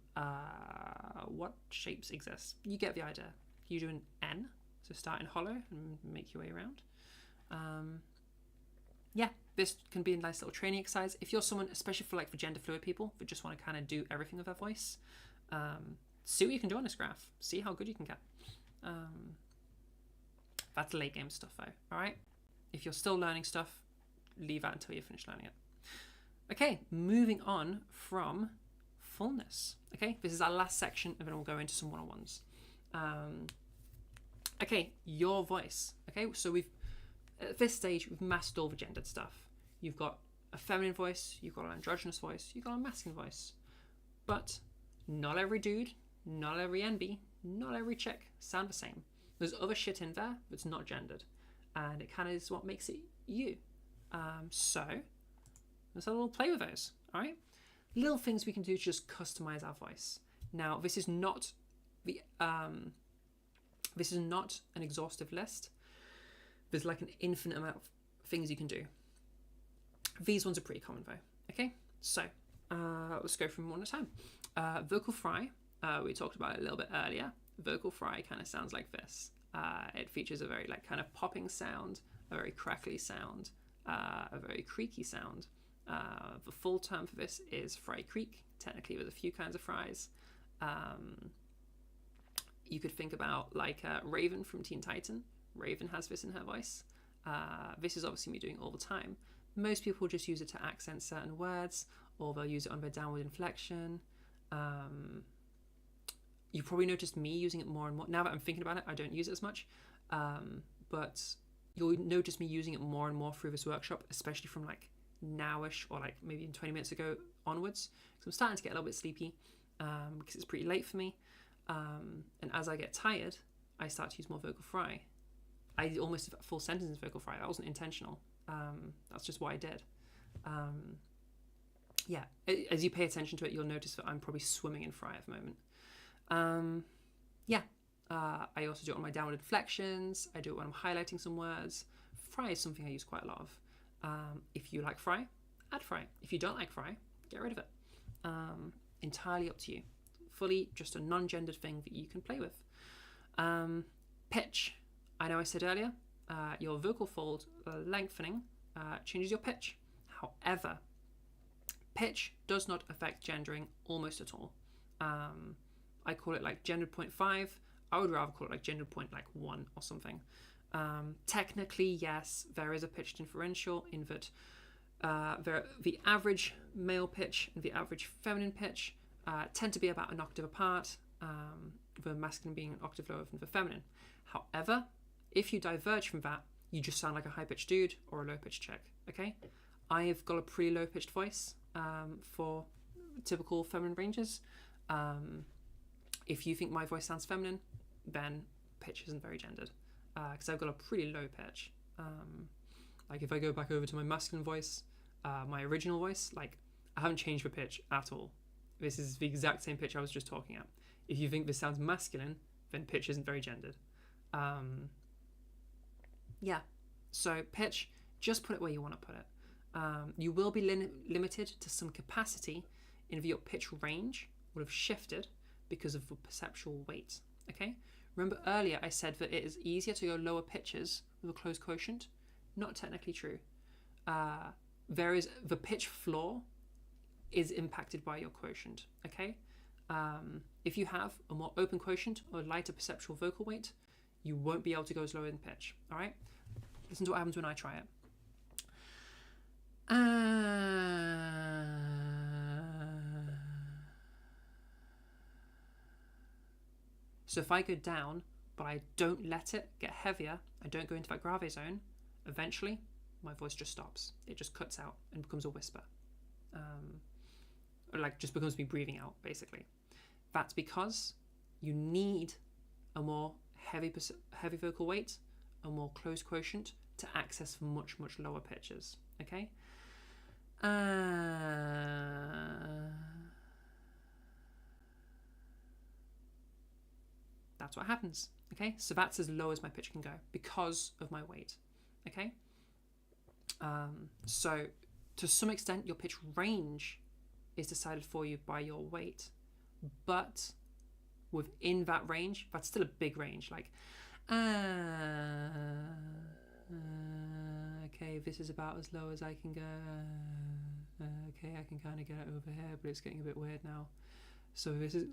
what shapes exist? You get the idea. You do an N, so start in hollow and make your way around. Yeah, this can be a nice little training exercise. If you're someone, especially for like for gender fluid people, that just want to kind of do everything with their voice, see what you can do on this graph. See how good you can get. That's late game stuff though, all right? If you're still learning stuff, leave that until you finish learning it. Okay, moving on from fullness. Okay, this is our last section, and then we'll go into some one-on-ones. Okay, your voice. Okay, so at this stage, we've mastered all the gendered stuff. You've got a feminine voice, you've got an androgynous voice, you've got a masculine voice. But not every dude, not every NB, not every chick sound the same. There's other shit in there that's not gendered, and it kind of is what makes it you. So let's have a little play with those, all right? Little things we can do to just customize our voice. Now, this is not an exhaustive list. There's like an infinite amount of things you can do. These ones are pretty common though. Okay, so let's go from one at a time. Vocal fry, we talked about it a little bit earlier. Vocal fry kind of sounds like this. It features a very like kind of popping sound, a very crackly sound, a very creaky sound. The full term for this is fry creak. Technically, there's a few kinds of fries. You could think about like Raven from Teen Titan. Raven has this in her voice. This is obviously me doing it all the time. Most people just use it to accent certain words, or they'll use it on their downward inflection. You probably noticed me using it more and more. Now that I'm thinking about it, I don't use it as much. But you'll notice me using it more and more through this workshop, especially from like nowish or like maybe in 20 minutes ago onwards. So I'm starting to get a little bit sleepy because it's pretty late for me. And as I get tired, I start to use more vocal fry. I almost did full sentences vocal fry. That wasn't intentional. That's just what I did. Yeah, as you pay attention to it, you'll notice that I'm probably swimming in fry at the moment. I also do it on my downward inflections. I do it when I'm highlighting some words. Fry is something I use quite a lot of. If you like fry, add fry. If you don't like fry, get rid of it. Entirely up to you. Fully just a non-gendered thing that you can play with. Pitch. I know I said earlier, your vocal fold lengthening changes your pitch. However, pitch does not affect gendering almost at all. I call it like gendered 0.5. I would rather call it like gendered 1 or something. Technically, yes, there is a pitch differential in that the average male pitch and the average feminine pitch tend to be about an octave apart, the masculine being an octave lower than the feminine. However, if you diverge from that, you just sound like a high-pitched dude or a low-pitched chick, okay? I've got a pretty low-pitched voice for typical feminine ranges. If you think my voice sounds feminine, then pitch isn't very gendered, because I've got a pretty low pitch. Like if I go back over to my masculine voice, my original voice, like I haven't changed the pitch at all. This is the exact same pitch I was just talking at. If you think this sounds masculine, then pitch isn't very gendered. Yeah, so pitch, just put it where you want to put it. You will be limited to some capacity in your pitch range would have shifted because of the perceptual weight, okay? Remember earlier I said that it is easier to go lower pitches with a closed quotient? Not technically true. There is the pitch floor is impacted by your quotient, okay? If you have a more open quotient or lighter perceptual vocal weight, you won't be able to go as low in pitch, all right? Listen to what happens when I try it. So if I go down, but I don't let it get heavier, I don't go into that grave zone, eventually my voice just stops. It just cuts out and becomes a whisper. Or like just becomes me breathing out, basically. That's because you need a more heavy vocal weight, a more closed quotient to access much, much lower pitches, okay? That's what happens, okay? So that's as low as my pitch can go because of my weight, okay? So to some extent, your pitch range is decided for you by your weight, but within that range, that's still a big range, like, okay, this is about as low as I can go, okay, I can kind of get it over here, but it's getting a bit weird now, so this is,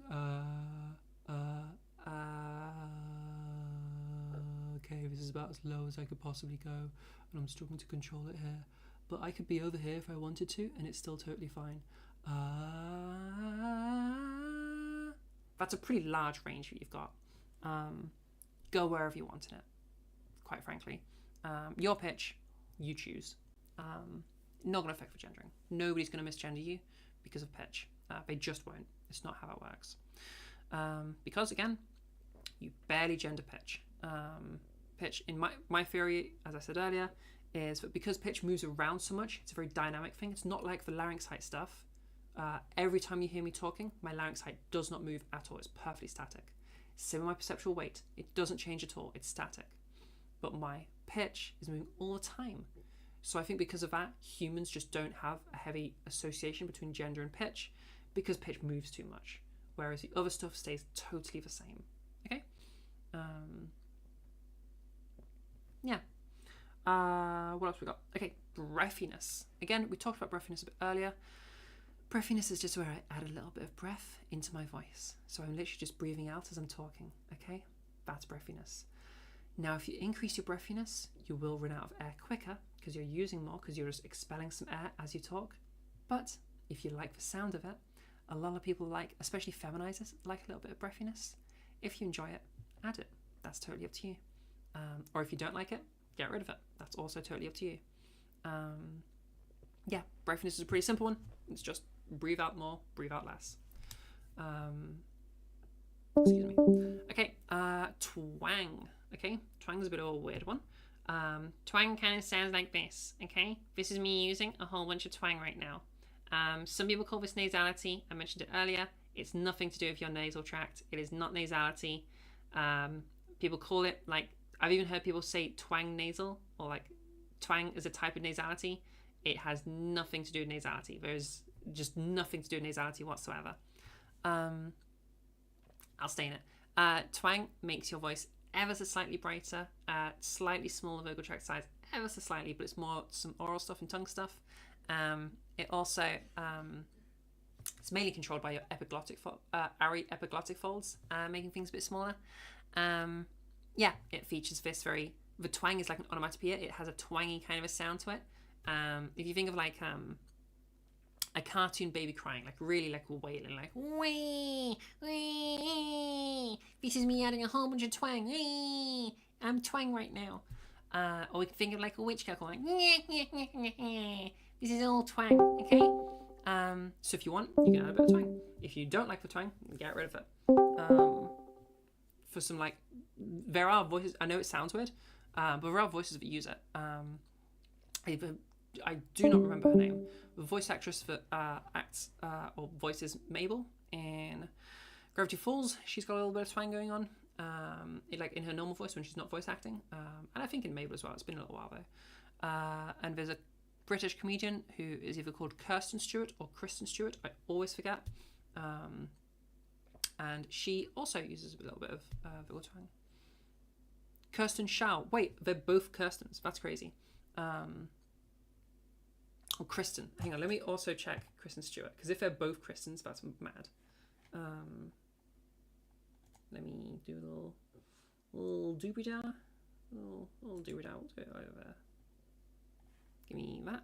okay, this is about as low as I could possibly go, and I'm struggling to control it here, but I could be over here if I wanted to, and it's still totally fine. That's a pretty large range that you've got. Go wherever you want in it, quite frankly. Your pitch, you choose. Not going to affect the gendering. Nobody's going to misgender you because of pitch. They just won't. It's not how it works. Because, again, you barely gender pitch. Pitch, in my theory, as I said earlier, is that because pitch moves around so much, it's a very dynamic thing. It's not like the larynx height stuff. Every time you hear me talking, my larynx height does not move at all. It's perfectly static. Same with my perceptual weight. It doesn't change at all. It's static. But my pitch is moving all the time. So I think because of that, humans just don't have a heavy association between gender and pitch because pitch moves too much. Whereas the other stuff stays totally the same. Okay? Yeah. What else we got? Okay, breathiness. Again, we talked about breathiness a bit earlier. Breathiness is just where I add a little bit of breath into my voice. So I'm literally just breathing out as I'm talking, okay? That's breathiness. Now, if you increase your breathiness, you will run out of air quicker because you're using more, because you're just expelling some air as you talk. But if you like the sound of it, a lot of people like, especially feminizers, like a little bit of breathiness. If you enjoy it, add it. That's totally up to you. Or if you don't like it, get rid of it. That's also totally up to you. Yeah, breathing is a pretty simple one. It's just breathe out more, breathe out less. Excuse me. Okay, twang. Okay, twang's a bit of a weird one. Twang kind of sounds like this. Okay, this is me using a whole bunch of twang right now. Some people call this nasality. I mentioned it earlier. It's nothing to do with your nasal tract. It is not nasality. People call it, like, I've even heard people say twang nasal, or like twang is a type of nasality. It has nothing to do with nasality. There's just nothing to do with nasality whatsoever. I'll stay in it. Twang makes your voice ever so slightly brighter, slightly smaller vocal tract size, ever so slightly, but it's more some oral stuff and tongue stuff. It also it's mainly controlled by your epiglottic folds, making things a bit smaller. Yeah, it features this the twang is like an onomatopoeia. It has a twangy kind of a sound to it. If you think of like a cartoon baby crying, like really like wailing, like wee, wee. This is me adding a whole bunch of twang. Wee. I'm twang right now. Or we can think of like a witch cackle, like this is all twang. Okay. So if you want, you can add a bit of twang. If you don't like the twang, get rid of it. For some like, there are voices. I know it sounds weird, but there are voices that use it. I do not remember her name. The voice actress that acts or voices Mabel in Gravity Falls, she's got a little bit of twang going on. Like in her normal voice when she's not voice acting, and I think in Mabel as well. It's been a little while though. And there's a British comedian who is either called Kirsten Stewart or Kristen Stewart. I always forget. And she also uses a little bit of vocal twang. Kirsten Shaw. Wait, they're both Kirstens. That's crazy. Or Kristen. Hang on, let me also check Kristen Stewart, because if they're both Kristens, that's mad. Let me do a little doobie-da. Little doobie-da. We'll do it over there. Give me that.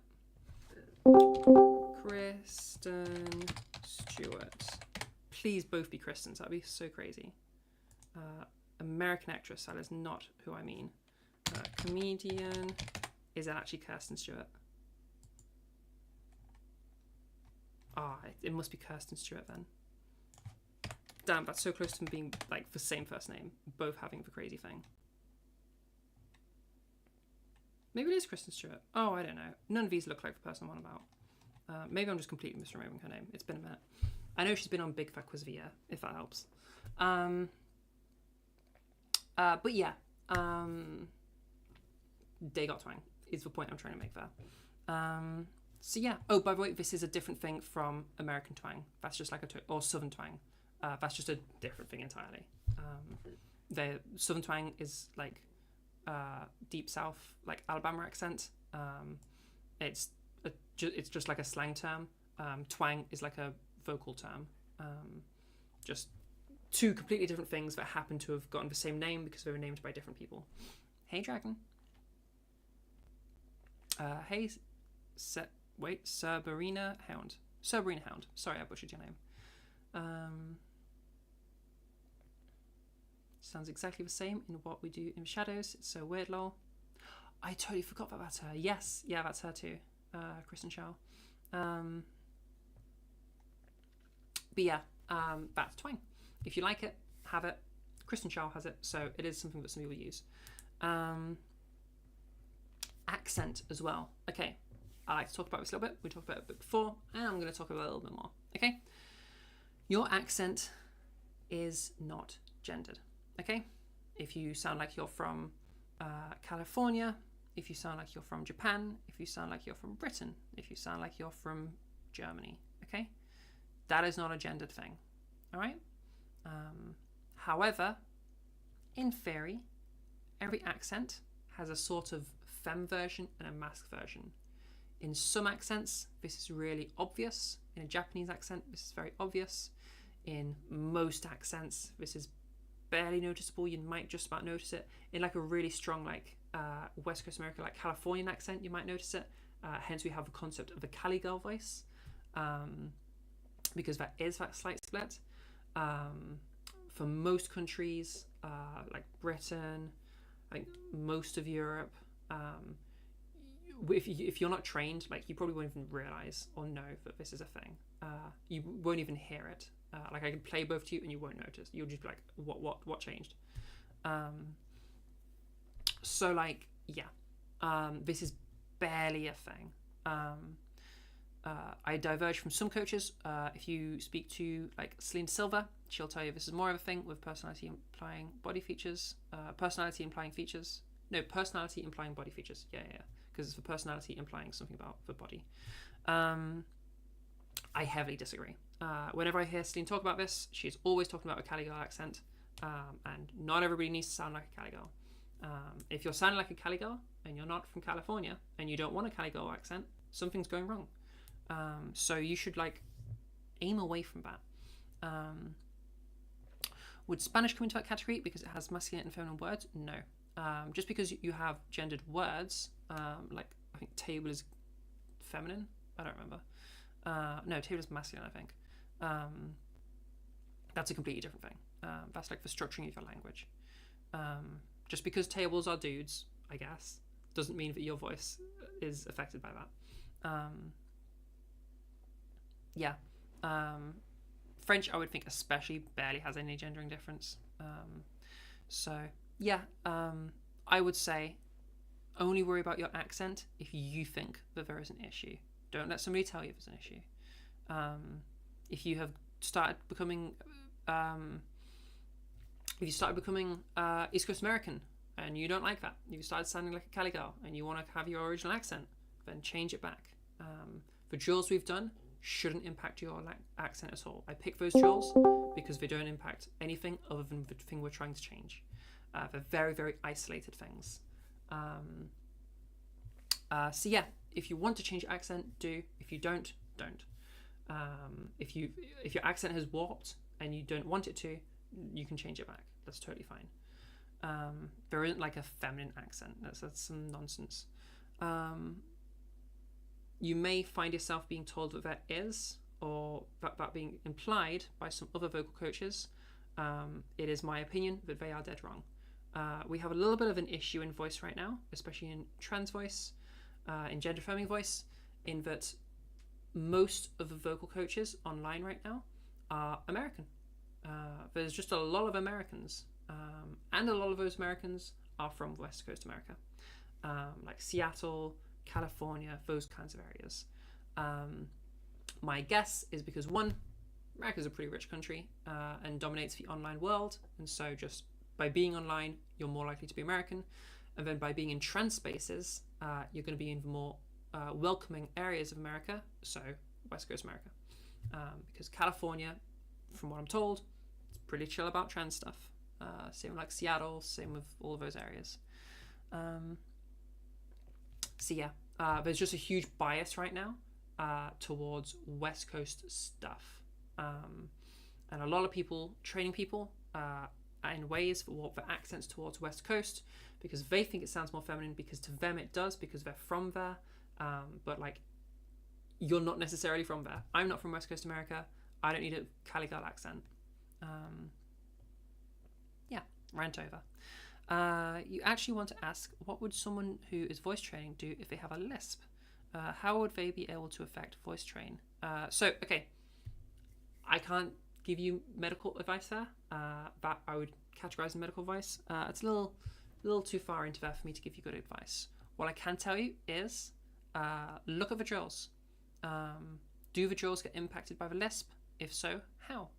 Kristen Stewart. Please both be Kristens. That'd be so crazy. American actress. That is not who I mean. Comedian. Is that actually Kirsten Stewart? It must be Kirsten Stewart then. Damn, that's so close to being like the same first name, both having the crazy thing. Maybe it is Kristen Stewart. Oh, I don't know. None of these look like the person I'm on about. Maybe I'm just completely misremembering her name. It's been a minute. I know she's been on Big Fat Quiz of the Year, if that helps. But yeah, they got twang is the point I'm trying to make there. So yeah. Oh, by the way, this is a different thing from American twang. That's just like or Southern twang. That's just a different thing entirely. The Southern twang is like deep South, like Alabama accent. It's just like a slang term. Twang is like a vocal term. Just two completely different things that happen to have gotten the same name because they were named by different people. Hey, Dragon. Hey, Cerberina Hound. Cerberina Hound. Sorry, I butchered your name. Sounds exactly the same in What We Do in the Shadows. It's so weird, lol. I totally forgot that that's her. Yes, yeah, that's her too. Kristen Shaw. But yeah, that's twang. If you like it, have it. Kristen Shaw has it, so it is something that some people use. Accent as well. Okay, I like to talk about this a little bit. We talked about it a bit before, and I'm going to talk about it a little bit more. Okay, your accent is not gendered. Okay, if you sound like you're from California, if you sound like you're from Japan, if you sound like you're from Britain, if you sound like you're from Germany, okay, that is not a gendered thing. All right. However, in theory, every accent has a sort of femme version and a masc version. In some accents, this is really obvious. In a Japanese accent, this is very obvious. In most accents, this is barely noticeable. You might just about notice it. In like a really strong, like West Coast America, like Californian accent, you might notice it. Hence, we have the concept of the Cali girl voice, because that is that slight split. For most countries, like Britain, like most of Europe, if you're not trained, like you probably won't even realize or know that this is a thing. You won't even hear it. Like I can play both to you and you won't notice. You'll just be like, what changed? So like, yeah, this is barely a thing. I diverge from some coaches. If you speak to like Celine Silva, she'll tell you this is more of a thing with personality implying body features. Personality implying features. No, personality implying body features. Yeah. Because it's the personality implying something about the body. I heavily disagree. Whenever I hear Celine talk about this, she's always talking about a Cali girl accent. And not everybody needs to sound like a Cali girl. If you're sounding like a Cali girl and you're not from California and you don't want a Cali girl accent, something's going wrong. So you should like aim away from that. Would Spanish come into that category because it has masculine and feminine words? No. Just because you have gendered words, like I think table is feminine. I don't remember. No, table is masculine, I think. That's a completely different thing. That's like the structuring of your language. Just because tables are dudes, I guess, doesn't mean that your voice is affected by that. Yeah. French, I would think especially barely has any gendering difference. So, yeah, I would say only worry about your accent if you think that there is an issue. Don't let somebody tell you there's an issue. If you have started becoming East Coast American and you don't like that, you started sounding like a Cali girl and you want to have your original accent, then change it back. The drills we've done shouldn't impact your accent at all. I pick those drills because they don't impact anything other than the thing we're trying to change. They're very, very isolated things. So yeah, if you want to change your accent, do. If you don't. If your accent has warped and you don't want it to, you can change it back. That's totally fine. There isn't like a feminine accent. That's some nonsense. You may find yourself being told that there is, or that being implied by some other vocal coaches. It is my opinion that they are dead wrong. We have a little bit of an issue in voice right now, especially in trans voice, in gender affirming voice, in that most of the vocal coaches online right now are American. There's just a lot of Americans, and a lot of those Americans are from West Coast America, like Seattle, California, those kinds of areas. My guess is because one, America's a pretty rich country and dominates the online world, and so just by being online, you're more likely to be American, and then by being in trans spaces, you're going to be in the more welcoming areas of America, so West Coast America, because California, from what I'm told, it's pretty chill about trans stuff. Same like Seattle, same with all of those areas. So yeah, there's just a huge bias right now towards West Coast stuff, and a lot of people training people in ways for warp their accents towards West Coast because they think it sounds more feminine, because to them it does, because they're from there. But like, you're not necessarily from there. I'm not from West Coast America. I don't need a Cali girl accent. Yeah, rant over. You actually want to ask, what would someone who is voice training do if they have a lisp? How would they be able to affect voice train? So, okay, I can't give you medical advice there. That I would categorize in medical advice. It's a little too far into there for me to give you good advice. What I can tell you is look at the drills. Do the drills get impacted by the lisp? If so, how?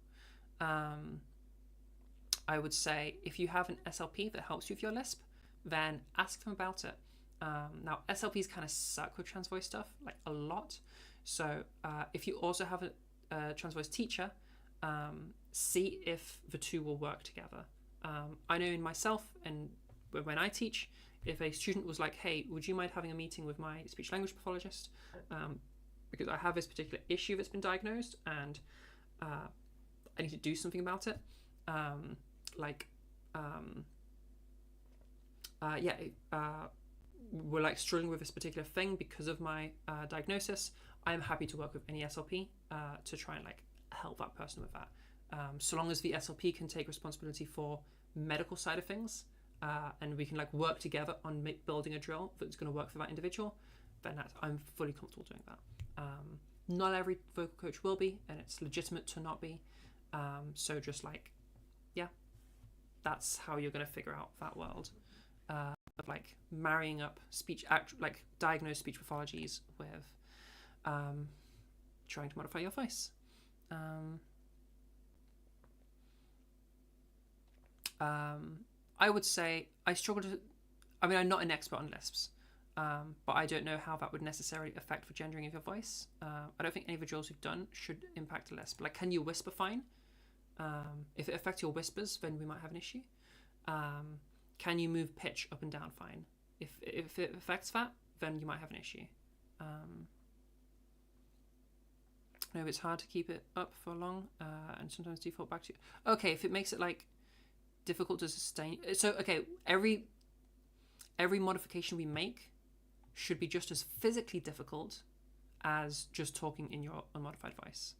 I would say if you have an SLP that helps you with your lisp, then ask them about it. Now, SLPs kind of suck with trans voice stuff, like a lot. So if you also have a trans voice teacher, see if the two will work together. I know in myself, and when I teach, if a student was like, hey, would you mind having a meeting with my speech language pathologist? Because I have this particular issue that's been diagnosed and I need to do something about it. We're like struggling with this particular thing because of my diagnosis. I am happy to work with any SLP to try and like help that person with that. So long as the SLP can take responsibility for medical side of things, and we can like work together on building a drill that's going to work for that individual, then I'm fully comfortable doing that. Not every vocal coach will be, and it's legitimate to not be. So just like, yeah, that's how you're going to figure out that world of like marrying up like diagnosed speech pathologies with trying to modify your voice. I would say I struggle to. I mean, I'm not an expert on lisps, but I don't know how that would necessarily affect the gendering of your voice. I don't think any of the drills we've done should impact a lisp. Like, can you whisper fine? If it affects your whispers, then we might have an issue. Can you move pitch up and down fine? If it affects that, then you might have an issue. No, it's hard to keep it up for long, and sometimes default back to. Okay, if it makes it like difficult to sustain. So okay, every modification we make should be just as physically difficult as just talking in your unmodified voice.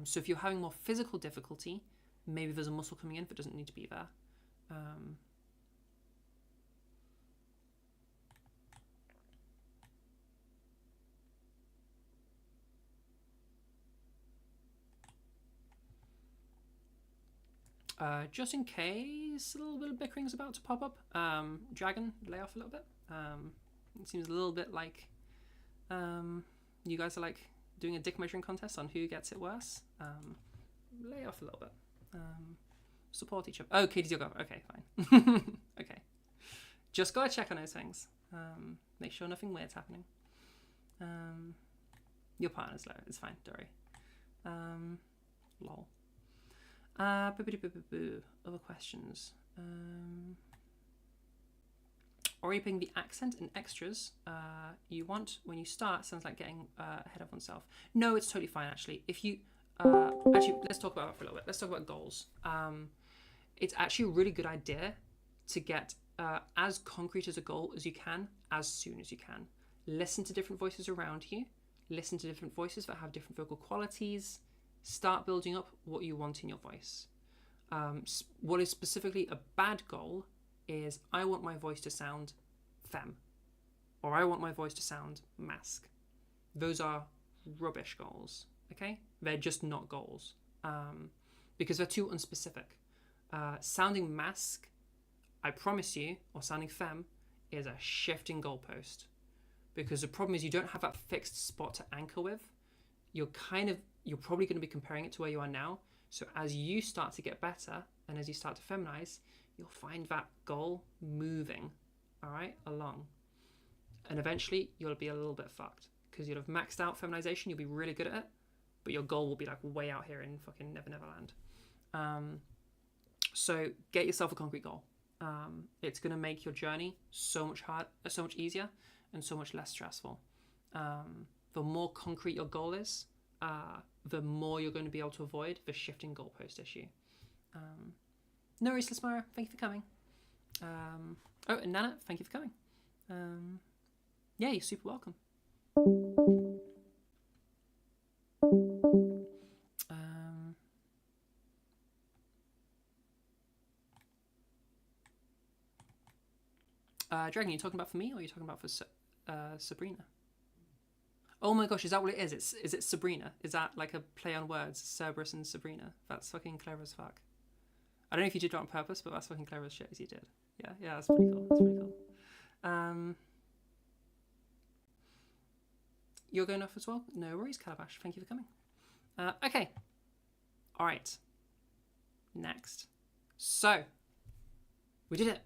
So if you're having more physical difficulty, maybe there's a muscle coming in that doesn't need to be there. Just in case a little bit of bickering is about to pop up, Dragon, lay off a little bit. It seems a little bit like you guys are like doing a dick measuring contest on who gets it worse. Lay off a little bit. Support each other. Oh, Katie's your go. Okay, fine. Okay. Just gotta check on those things. Make sure nothing weird's happening. Your partner's low. It's fine. Don't worry. Lol. Other questions. Or you putting the accent and extras you want when you start sounds like getting ahead of oneself. No, it's totally fine actually. If you actually, let's talk about that for a little bit. Let's talk about goals. It's actually a really good idea to get as concrete as a goal as you can, as soon as you can. Listen to different voices around you. Listen to different voices that have different vocal qualities. Start building up what you want in your voice. What is specifically a bad goal is I want my voice to sound femme, or I want my voice to sound masc. Those are rubbish goals, okay? They're just not goals because they're too unspecific. Sounding masc, I promise you, or sounding femme is a shifting goalpost, because the problem is you don't have that fixed spot to anchor with. You're probably going to be comparing it to where you are now. So as you start to get better and as you start to feminize, you'll find that goal moving, all right, along. And eventually you'll be a little bit fucked because you'll have maxed out feminization. You'll be really good at it, but your goal will be like way out here in fucking Never Never Land. So get yourself a concrete goal. It's going to make your journey so much easier and so much less stressful. The more concrete your goal is, the more you're going to be able to avoid the shifting goalpost issue. No worries, Lismara. Thank you for coming. Oh, and Nana, thank you for coming. Yeah, you're super welcome. Dragon, are you talking about for me or are you talking about for Sabrina? Oh my gosh, is that what it is? Is it Sabrina? Is that like a play on words? Cerberus and Sabrina? That's fucking clever as fuck. I don't know if you did it on purpose, but that's fucking clever as shit as you did. Yeah, that's pretty cool. That's pretty cool. You're going off as well? No worries, Calabash. Thank you for coming. Okay. All right. Next. So, we did it.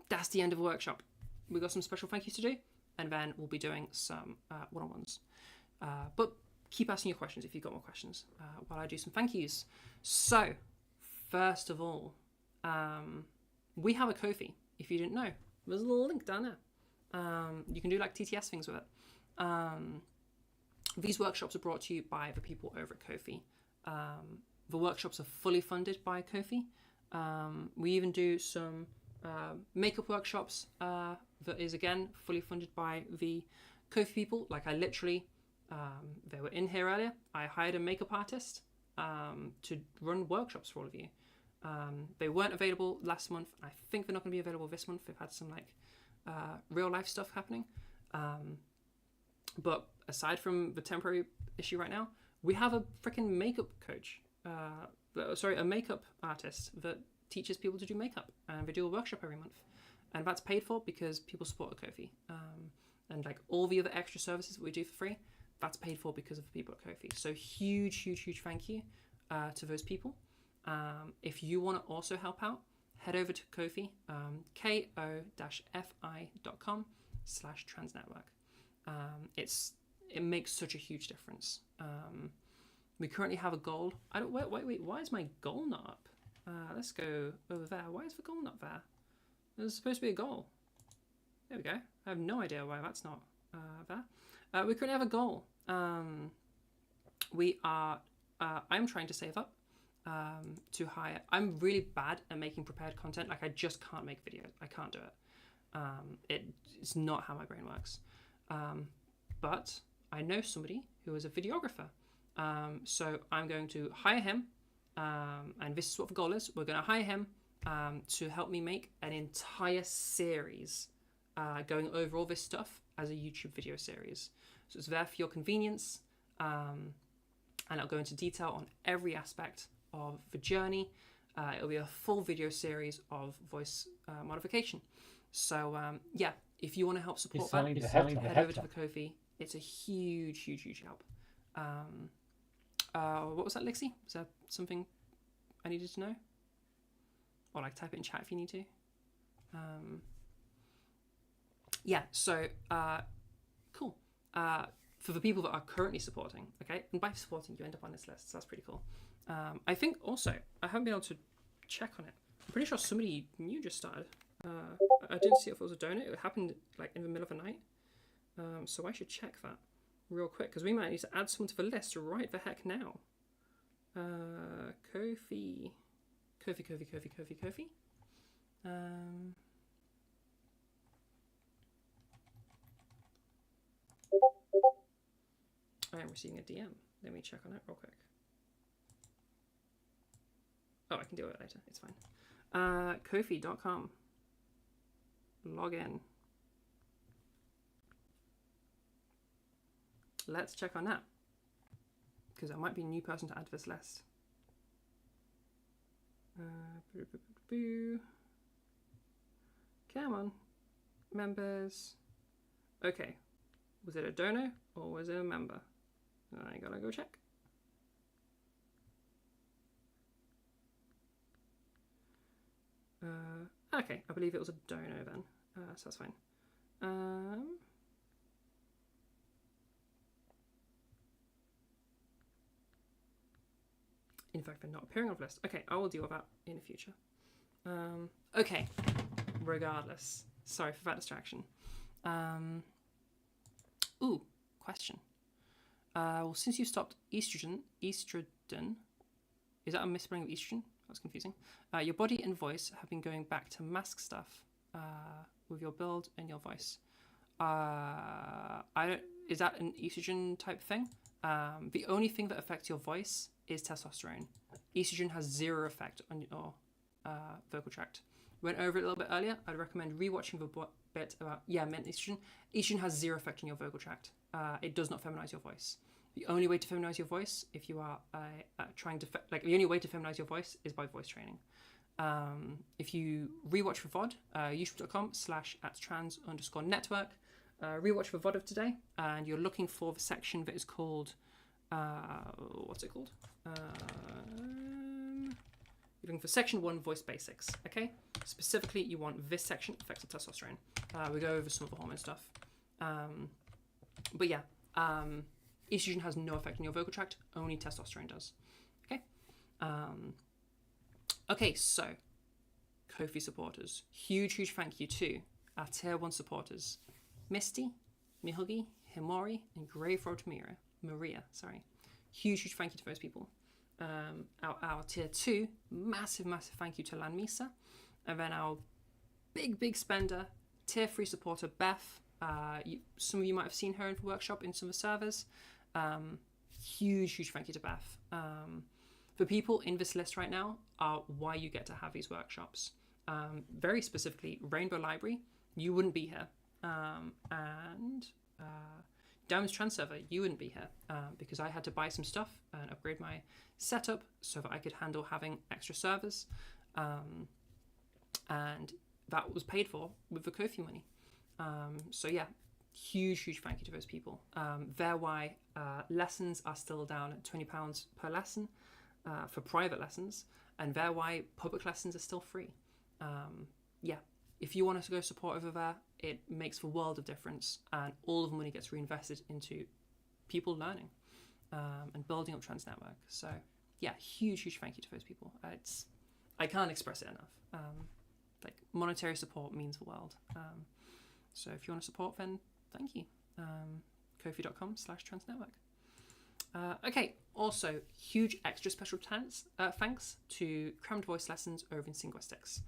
That's the end of the workshop. We got some special thank yous to do, and then we'll be doing some one-on-ones. But keep asking your questions if you've got more questions while I do some thank yous. So, first of all, we have a Ko-fi. If you didn't know, there's a little link down there. You can do like TTS things with it. These workshops are brought to you by the people over at Ko-fi. The workshops are fully funded by Ko-fi. We even do some makeup workshops that is again fully funded by the Ko-fi people. Like I literally, they were in here earlier. I hired a makeup artist to run workshops for all of you. They weren't available last month. I think they're not going to be available this month. They've had some like real life stuff happening. But aside from the temporary issue right now, we have a freaking makeup coach. A makeup artist that teaches people to do makeup, and they do a workshop every month, and that's paid for because people support a Ko-fi. And like all the other extra services that we do for free, that's paid for because of the people at Ko-fi. So huge thank you to those people. If you want to also help out, head over to Ko-fi, ko-fi.com/transnetwork. It makes such a huge difference. We currently have a goal. Wait, why is my goal not up? Let's go over there. Why is the goal not there? There's supposed to be a goal. There we go. I have no idea why that's not there. We currently have a goal. I'm trying to save up to hire. I'm really bad at making prepared content. Like I just can't make videos. I can't do it. It's not how my brain works. But I know somebody who is a videographer. So I'm going to hire him. And this is what the goal is. We're going to hire him to help me make an entire series going over all this stuff as a YouTube video series. So it's there for your convenience. And I'll go into detail on every aspect of the journey. It'll be a full video series of voice modification. So yeah, if you want to help support that, head over to the Ko-fi. It's a huge help. What was that, Lixie? Was there something I needed to know? Or like type it in chat if you need to. Yeah, so cool. For the people that are currently supporting, okay, and by supporting you end up on this list, so that's pretty cool. I think also, I haven't been able to check on it. I'm pretty sure somebody new just started. I didn't see if it was a donate. It happened like in the middle of the night. So I should check that real quick, because we might need to add someone to the list right the heck now. Ko-fi. I am receiving a DM. Let me check on it real quick. Oh, I can deal with it later. It's fine. Ko-fi.com. Log in. Let's check on that, because I might be a new person to add to this list. Come on, members. Okay, was it a donor or was it a member? I gotta go check. Okay, I believe it was a donor then, so that's fine. In fact, they're not appearing on the list. Okay, I will deal with that in the future. Okay, regardless. Sorry for that distraction. Question. Well, since you stopped estrogen, is that a misspelling of estrogen? That's confusing. Your body and voice have been going back to mask stuff with your build and your voice. Is that an estrogen type thing? The only thing that affects your voice is testosterone. Estrogen has zero effect on your vocal tract. We went over it a little bit earlier. I'd recommend rewatching the bit about estrogen. Estrogen has zero effect on your vocal tract. It does not feminize your voice. The only way to feminize your voice, if you are the only way to feminize your voice is by voice training. If you rewatch the VOD, youtube.com/@trans_network, rewatch the VOD of today, and you're looking for the section that is called, what's it called? You're looking for section 1, voice basics, okay? Specifically, you want this section, effects of testosterone. We go over some of the hormone stuff. But yeah, estrogen has no effect on your vocal tract, only testosterone does, okay? Okay, so, Ko-fi supporters. Huge thank you to our tier 1 supporters. Misty, Mihugi, Himori, and Gravethroat Maria. Huge thank you to those people. Our tier 2, massive thank you to Lanmisa. And then our big spender, tier 3 supporter, Beth. Some of you might have seen her in the workshop in some of the servers. Huge thank you to Beth. For people in this list right now are why you get to have these workshops. Very specifically, Rainbow Library, you wouldn't be here. And Diamond's Trans Server, you wouldn't be here because I had to buy some stuff and upgrade my setup so that I could handle having extra servers. And that was paid for with the Ko-fi money. So yeah, huge thank you to those people. They're why lessons are still down at £20 per lesson for private lessons, and they're why public lessons are still free. Yeah, if you want us to go support over there, it makes the world of difference, and all of the money gets reinvested into people learning and building up Trans Network. So yeah, huge thank you to those people. I can't express it enough. Like, monetary support means the world. So if you want to support, then thank you. Ko-fi.com/transnetwork. Okay, also huge extra special thanks to Crammed Voice Lessons over in Singuistics.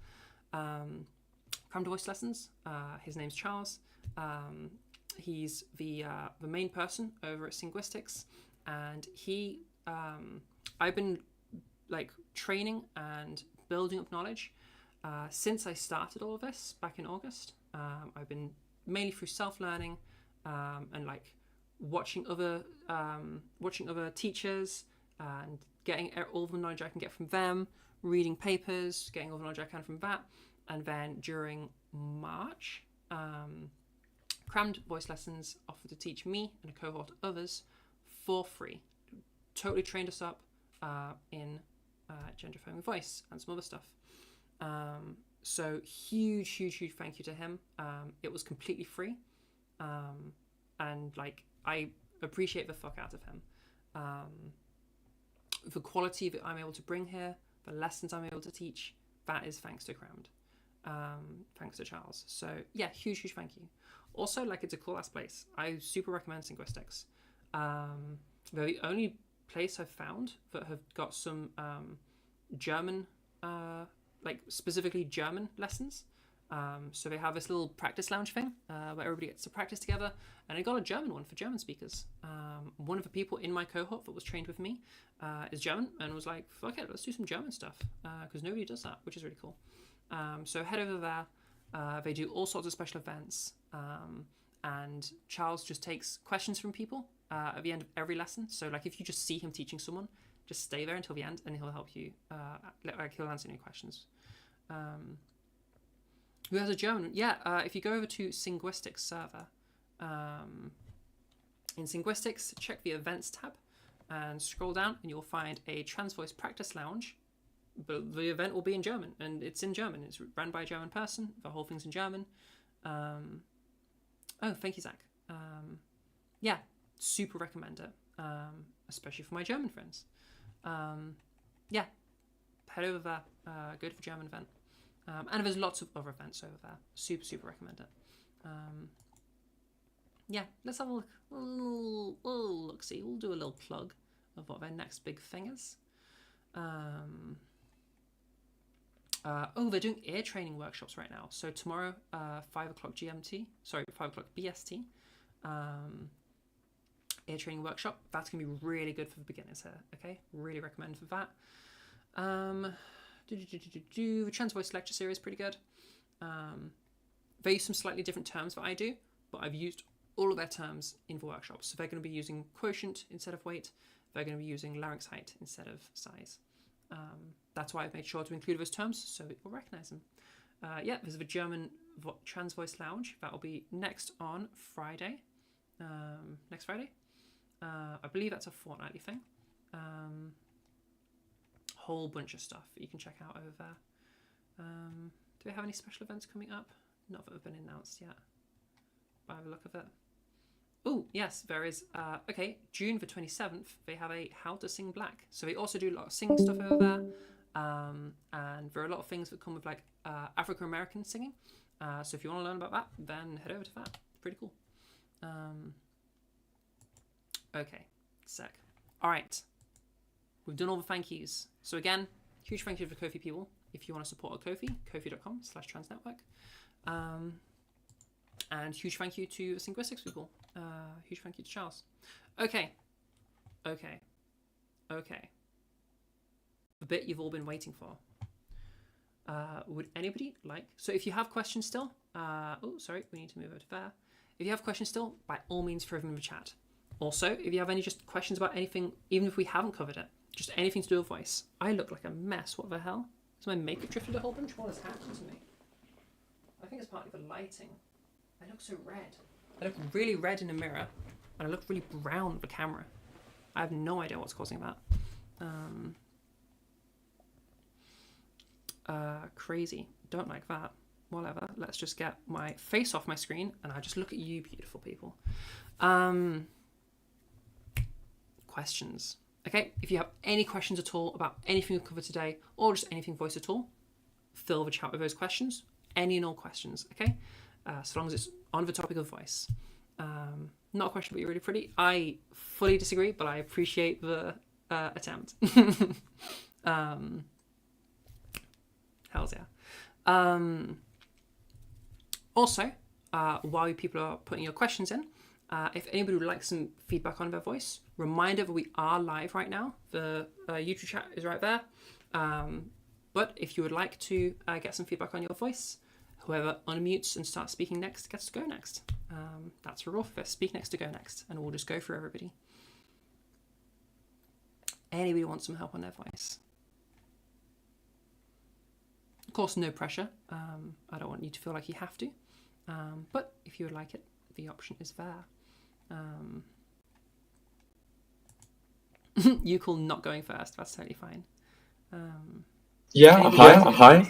Crammed Voice Lessons, his name's Charles. He's the main person over at Singuistics, and I've been like training and building up knowledge since I started all of this back in August. I've been mainly through self-learning and like watching other teachers and getting all the knowledge I can get from them, reading papers, getting all the knowledge I can from that. And then during March, Crammed Voice Lessons offered to teach me and a cohort of others for free. Totally trained us up in gender affirming voice and some other stuff. So huge thank you to him. It was completely free. And like, I appreciate the fuck out of him. The quality that I'm able to bring here, the lessons I'm able to teach, that is thanks to Crammed. Thanks to Charles. So yeah, huge thank you. Also, like, it's a cool ass place. I super recommend Singuistics. They're the only place I've found that have got some German, like specifically German lessons. So they have this little practice lounge thing where everybody gets to practice together, and I got a German one for German speakers. One of the people in my cohort that was trained with me is German, and was like, fuck it, let's do some German stuff, because nobody does that, which is really cool. So head over there. They do all sorts of special events, and Charles just takes questions from people at the end of every lesson. So like, if you just see him teaching someone, just stay there until the end, and he'll help you. He'll answer any questions. Who has a German? Yeah, if you go over to Singuistics server, in Singuistics, check the events tab and scroll down, and you'll find a Trans Voice Practice Lounge. But the event will be in German, and it's in German. It's run by a German person. The whole thing's in German. Oh, thank you, Zach. Yeah, super recommend it, especially for my German friends. Yeah, head over there, go to the German event. And there's lots of other events over there. Super recommend it. Yeah, let's have a look. Look, see, we'll do a little plug of what their next big thing is. They're doing ear training workshops right now. So tomorrow, 5 o'clock BST, ear training workshop. That's going to be really good for the beginners here, okay? Really recommend for that. The Trans Voice lecture series is pretty good. They use some slightly different terms that I do, but I've used all of their terms in the workshops. So they're going to be using quotient instead of weight. They're going to be using larynx height instead of size. That's why I've made sure to include those terms so that you'll recognize them. Yeah, there's the German Trans Voice Lounge. That will be next on Friday. Next Friday. I believe that's a fortnightly thing. Whole bunch of stuff that you can check out over there. Do we have any special events coming up? Not that have been announced yet, by the look of it. Oh, yes, there is. Okay, June the 27th, they have a How to Sing Black. So they also do a lot of singing stuff over there. And there are a lot of things that come with like African-American singing. So if you want to learn about that, then head over to that. Pretty cool. Okay, sec. All right. We've done all the thank yous. So again, huge thank you to the Ko-fi people. If you want to support our Ko-fi, ko-fi.com/transnetwork. And huge thank you to the Singuistics people. Huge thank you to Charles. Okay. the bit you've all been waiting for. Would anybody like... So if you have questions still... we need to move over to there. If you have questions still, by all means, throw them in the chat. Also, if you have any just questions about anything, even if we haven't covered it, just anything to do with voice. I look like a mess. What the hell? Has my makeup drifted a whole bunch? What has happened to me? I think it's partly the lighting. I look so red. I look really red in the mirror, and I look really brown with the camera. I have no idea what's causing that. Crazy. Don't like that. Whatever. Let's just get my face off my screen, and I just look at you, beautiful people. Questions. Okay, if you have any questions at all about anything we've covered today, or just anything voice at all, fill the chat with those questions. Any and all questions, okay? So long as it's on the topic of voice. Not a question, but you're really pretty. I fully disagree, but I appreciate the attempt. Hells yeah. Also, while people are putting your questions in, if anybody would like some feedback on their voice, reminder that we are live right now. The YouTube chat is right there. But if you would like to get some feedback on your voice, whoever unmutes and starts speaking next gets to go next. That's the rule for this. Speak next to go next, and we'll just go for everybody. Anybody wants some help on their voice? Of course, no pressure. I don't want you to feel like you have to. But if you would like it, the option is there. You call not going first. That's totally fine. Hi.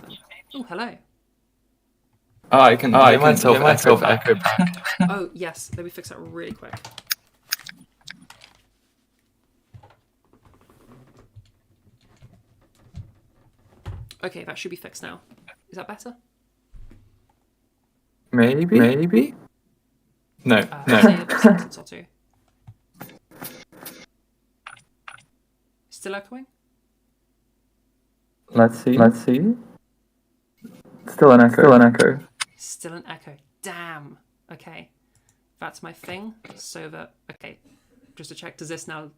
Oh, hello. I can hear myself echo back. Oh, yes. Let me fix that really quick. Okay, that should be fixed now. Is that better? Maybe? No. Say a sentence or two. Still echoing? Let's see. Still an echo. Still an echo. Damn. Okay. That's my thing. So that... Okay. Just to check, is it now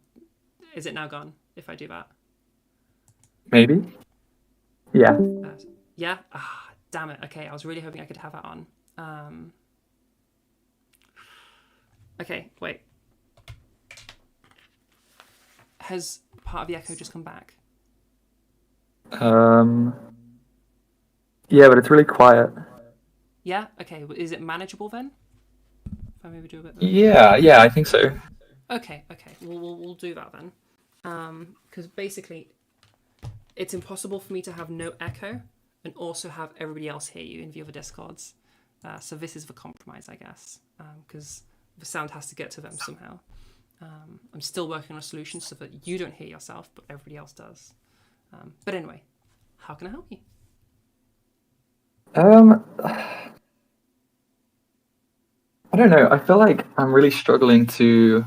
gone if I do that? Maybe? Yeah. Yeah? Ah, damn it. Okay, I was really hoping I could have that on. Okay, wait. Has part of the echo just come back? Yeah, but it's really quiet. Yeah? Okay, is it manageable then? If I maybe do a bit... Yeah, I think so. Okay. We'll do that then. Because basically, it's impossible for me to have no echo and also have everybody else hear you in the other Discords. So this is the compromise, I guess, because the sound has to get to them somehow. I'm still working on a solution so that you don't hear yourself, but everybody else does. But anyway, how can I help you? I don't know. I feel like I'm really struggling to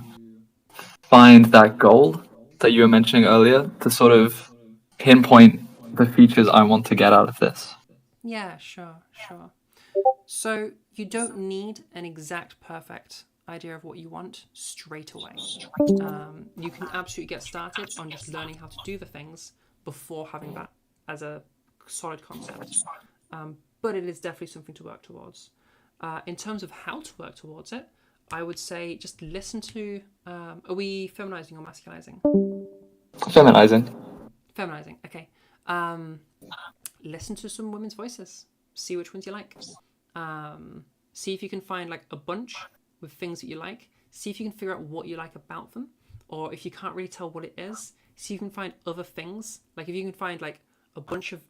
find that goal that you were mentioning earlier to sort of pinpoint the features I want to get out of this. Yeah, sure. So you don't need an exact perfect idea of what you want straight away. You can absolutely get started on just learning how to do the things before having that as a solid concept. But it is definitely something to work towards. In terms of how to work towards it, I would say just listen to... are we feminizing or masculizing? Feminizing, okay. Listen to some women's voices. See which ones you like. See if you can find like a bunch with things that you like. See if you can figure out what you like about them. Or if you can't really tell what it is, see if you can find other things. Like if you can find like a bunch of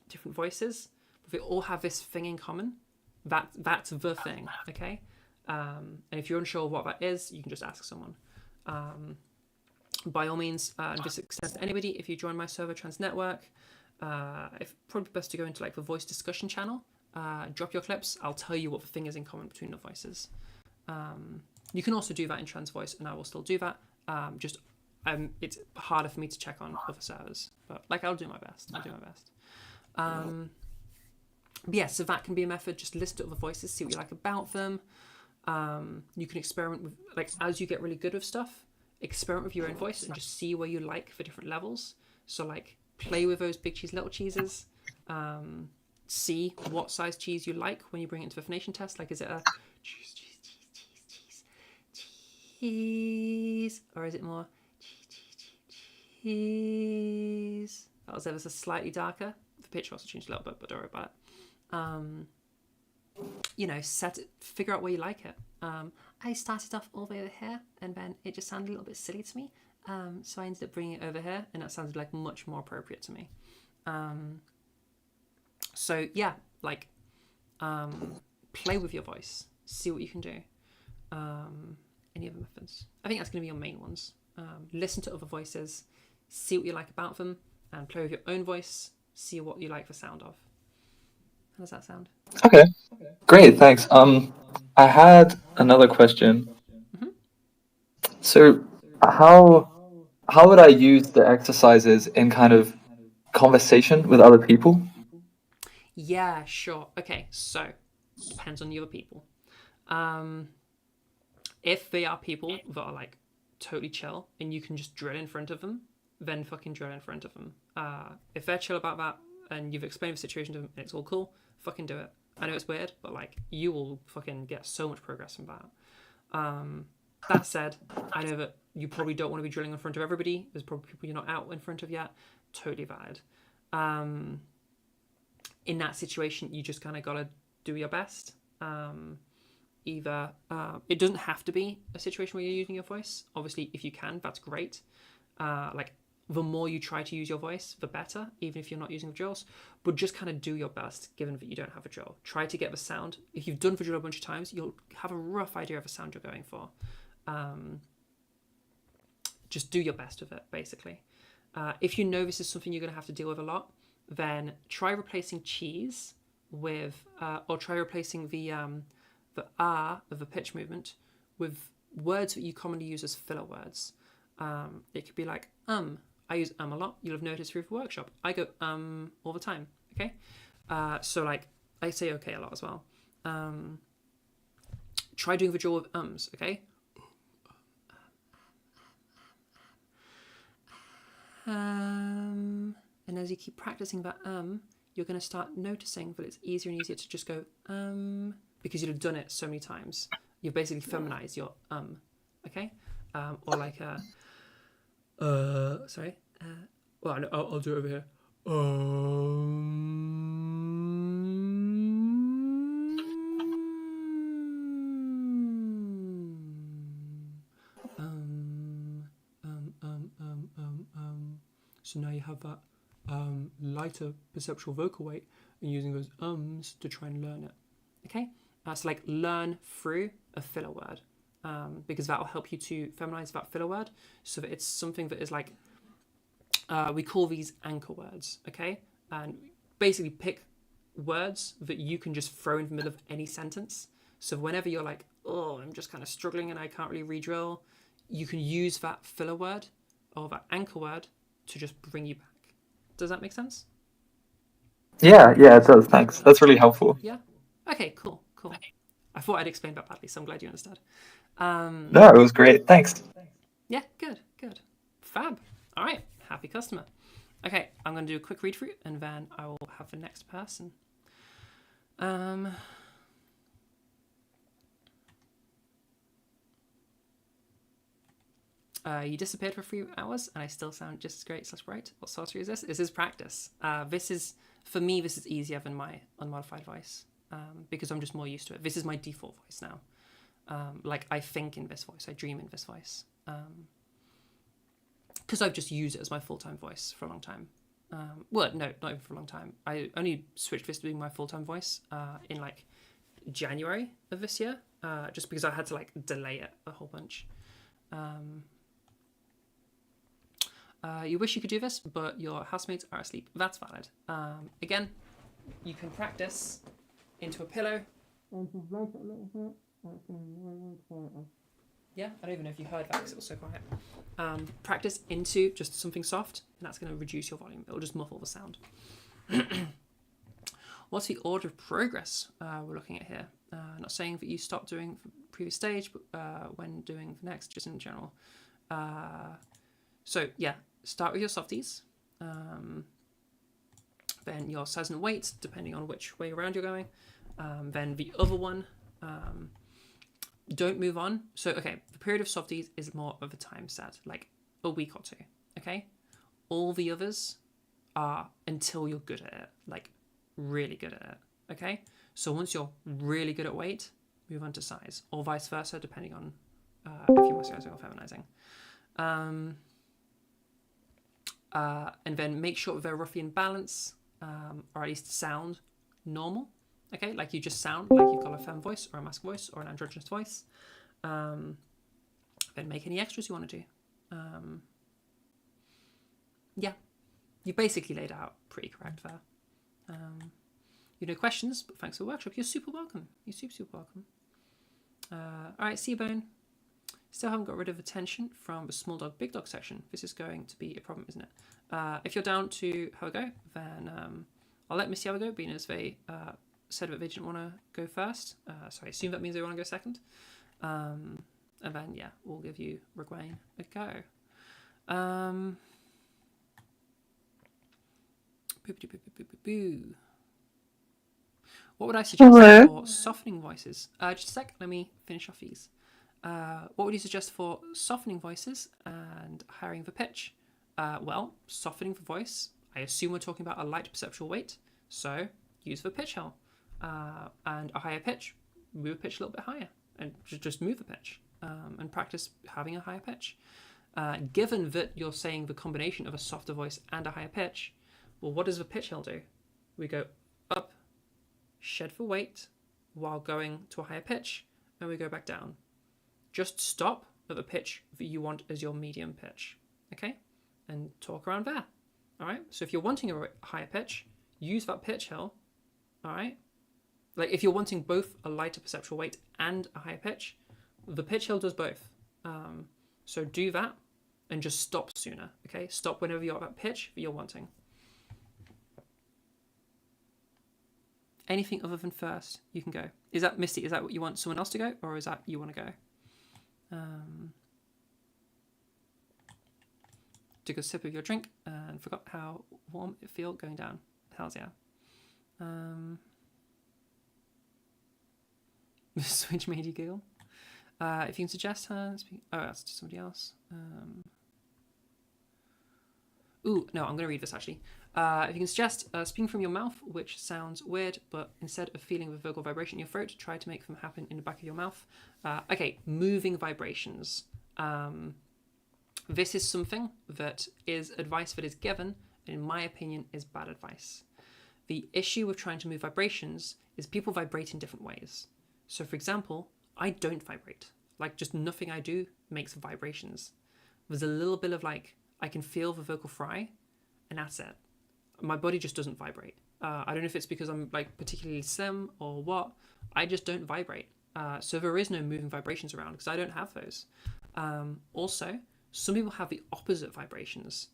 different voices, but they all have this thing in common, that's the thing, okay? And if you're unsure what that is, you can just ask someone. By all means, and this extends to anybody, if you join my server Trans Network, it's probably best to go into like the voice discussion channel, drop your clips, I'll tell you what the thing is in common between the voices. You can also do that in Trans Voice, and I will still do that. It's harder for me to check on other servers, but like I'll do my best. But yeah, so that can be a method. Just list other voices, see what you like about them. You can experiment with, like, as you get really good with stuff, experiment with your own voice and just see where you like for different levels. So like play with those big cheese, little cheeses. See what size cheese you like when you bring it into the phonation test. Like, is it a cheese, cheese, cheese, cheese, cheese, cheese, or is it more cheese, cheese, cheese, cheese? That was ever so slightly darker. The pitch also changed a little bit, but don't worry about it. You know, figure out where you like it. I started off all the way over here, and then it just sounded a little bit silly to me. So I ended up bringing it over here, and that sounded like much more appropriate to me. So yeah, like, play with your voice, see what you can do. Any other methods? I think that's going to be your main ones. Listen to other voices, see what you like about them, and play with your own voice, see what you like the sound of. How does that sound? Okay, great, thanks. I had another question. Mm-hmm. So, how would I use the exercises in kind of conversation with other people? Yeah, sure. Okay, so depends on the other people. If they are people that are like totally chill and you can just drill in front of them, then fucking drill in front of them. If they're chill about that and you've explained the situation to them and it's all cool, fucking do it. I know it's weird, but like, you will fucking get so much progress from that. That said, I know that you probably don't want to be drilling in front of everybody. There's probably people you're not out in front of yet. Totally valid. In that situation, you just kind of got to do your best. Either it doesn't have to be a situation where you're using your voice. Obviously, if you can, that's great. Like, the more you try to use your voice, the better, even if you're not using the drills. But just kind of do your best, given that you don't have a drill. Try to get the sound. If you've done the drill a bunch of times, you'll have a rough idea of the sound you're going for. Just do your best with it, basically. If you know this is something you're going to have to deal with a lot, then try replacing cheese with, or try replacing the R of the pitch movement with words that you commonly use as filler words. It could be like, I use a lot. You'll have noticed through the workshop. I go all the time, okay? So like, I say okay a lot as well. Try doing the drill with ums, okay? And as you keep practicing that you're going to start noticing that it's easier and easier to just go because you've done it so many times. You've basically feminized your okay? Or like sorry. Well, no, I'll do it over here. So now you have that lighter perceptual vocal weight and using those ums to try and learn it. Okay? So like, learn through a filler word. Because that will help you to feminize that filler word so that it's something that is like, we call these anchor words, okay? And basically pick words that you can just throw in the middle of any sentence. So whenever you're like, oh, I'm just kind of struggling and I can't really re-drill, you can use that filler word or that anchor word to just bring you back. Does that make sense? Yeah, it does. Thanks. That's really helpful. Yeah? Okay, cool. I thought I'd explained that badly, so I'm glad you understood. No, it was great. Thanks. Yeah, good. Fab. All right, happy customer. Okay, I'm going to do a quick read through and then I will have the next person. You disappeared for 3 hours and I still sound just as great / bright. What sorcery is this? This is practice. For me, this is easier than my unmodified voice because I'm just more used to it. This is my default voice now. Like, I think in this voice, I dream in this voice. Because I've just used it as my full-time voice for a long time. Well, no, not even for a long time. I only switched this to being my full-time voice in like January of this year, just because I had to like delay it a whole bunch. You wish you could do this, but your housemates are asleep. That's valid. Again, you can practice into a pillow. Yeah, I don't even know if you heard that because it was so quiet. Practice into just something soft, and that's going to reduce your volume. It'll just muffle the sound. What's the order of progress we're looking at here? Not saying that you stop doing the previous stage, but when doing the next, just in general. So yeah, start with your softies. Then your size and weight, depending on which way around you're going. Then the other one, don't move on. So, okay, the period of softies is more of a time set, like a week or two, okay? All the others are until you're good at it, like really good at it, okay? So once you're really good at weight, move on to size, or vice versa, depending on if you're masculizing or feminizing. And then make sure they're roughly in balance, or at least sound normal, okay? Like you just sound like you've got a femme voice or a masculine voice or an androgynous voice. Then make any extras you want to do. Yeah, you basically laid out pretty correct there. Questions, but thanks for the workshop. You're super welcome. You're super welcome. All right, Seabone. Still haven't got rid of the tension from the small dog, big dog section. This is going to be a problem, isn't it? If you're down to have a go, then I'll let Missy have a go, being as they said that they didn't want to go first. So I assume that means they want to go second. And then, yeah, we'll give you Regwain a go. What would I suggest for softening voices? Just a sec, let me finish off these. What would you suggest for softening voices and hiring the pitch? Well, softening the voice, I assume we're talking about a light perceptual weight, so use the pitch hill. And a higher pitch, move a pitch a little bit higher, and just move the pitch, and practice having a higher pitch. Given that you're saying the combination of a softer voice and a higher pitch, well, what does the pitch hill do? We go up, shed for weight, while going to a higher pitch, and we go back down. Just stop at the pitch that you want as your medium pitch, okay? And talk around there, all right? So if you're wanting a higher pitch, use that pitch hill, all right? Like if you're wanting both a lighter perceptual weight and a higher pitch, the pitch hill does both. So do that and just stop sooner, okay? Stop whenever you're at that pitch that you're wanting. Anything other than first, you can go. Is that, Misty, is that what you want someone else to go, or is that you want to go? Took a sip of your drink and forgot how warm it felt going down. Hells yeah. Switch made you giggle. If you can suggest her, that's to somebody else. No, I'm going to read this actually. If you can suggest speaking from your mouth, which sounds weird, but instead of feeling the vocal vibration in your throat, try to make them happen in the back of your mouth. Okay, moving vibrations. This is something that is advice that is given, and in my opinion, is bad advice. The issue with trying to move vibrations is people vibrate in different ways. So for example, I don't vibrate. Like just nothing I do makes vibrations. There's a little bit of like, I can feel the vocal fry, and that's it. My body just doesn't vibrate. I don't know if it's because I'm like particularly slim or what. I just don't vibrate. So there is no moving vibrations around because I don't have those. Also, some people have the opposite vibrations.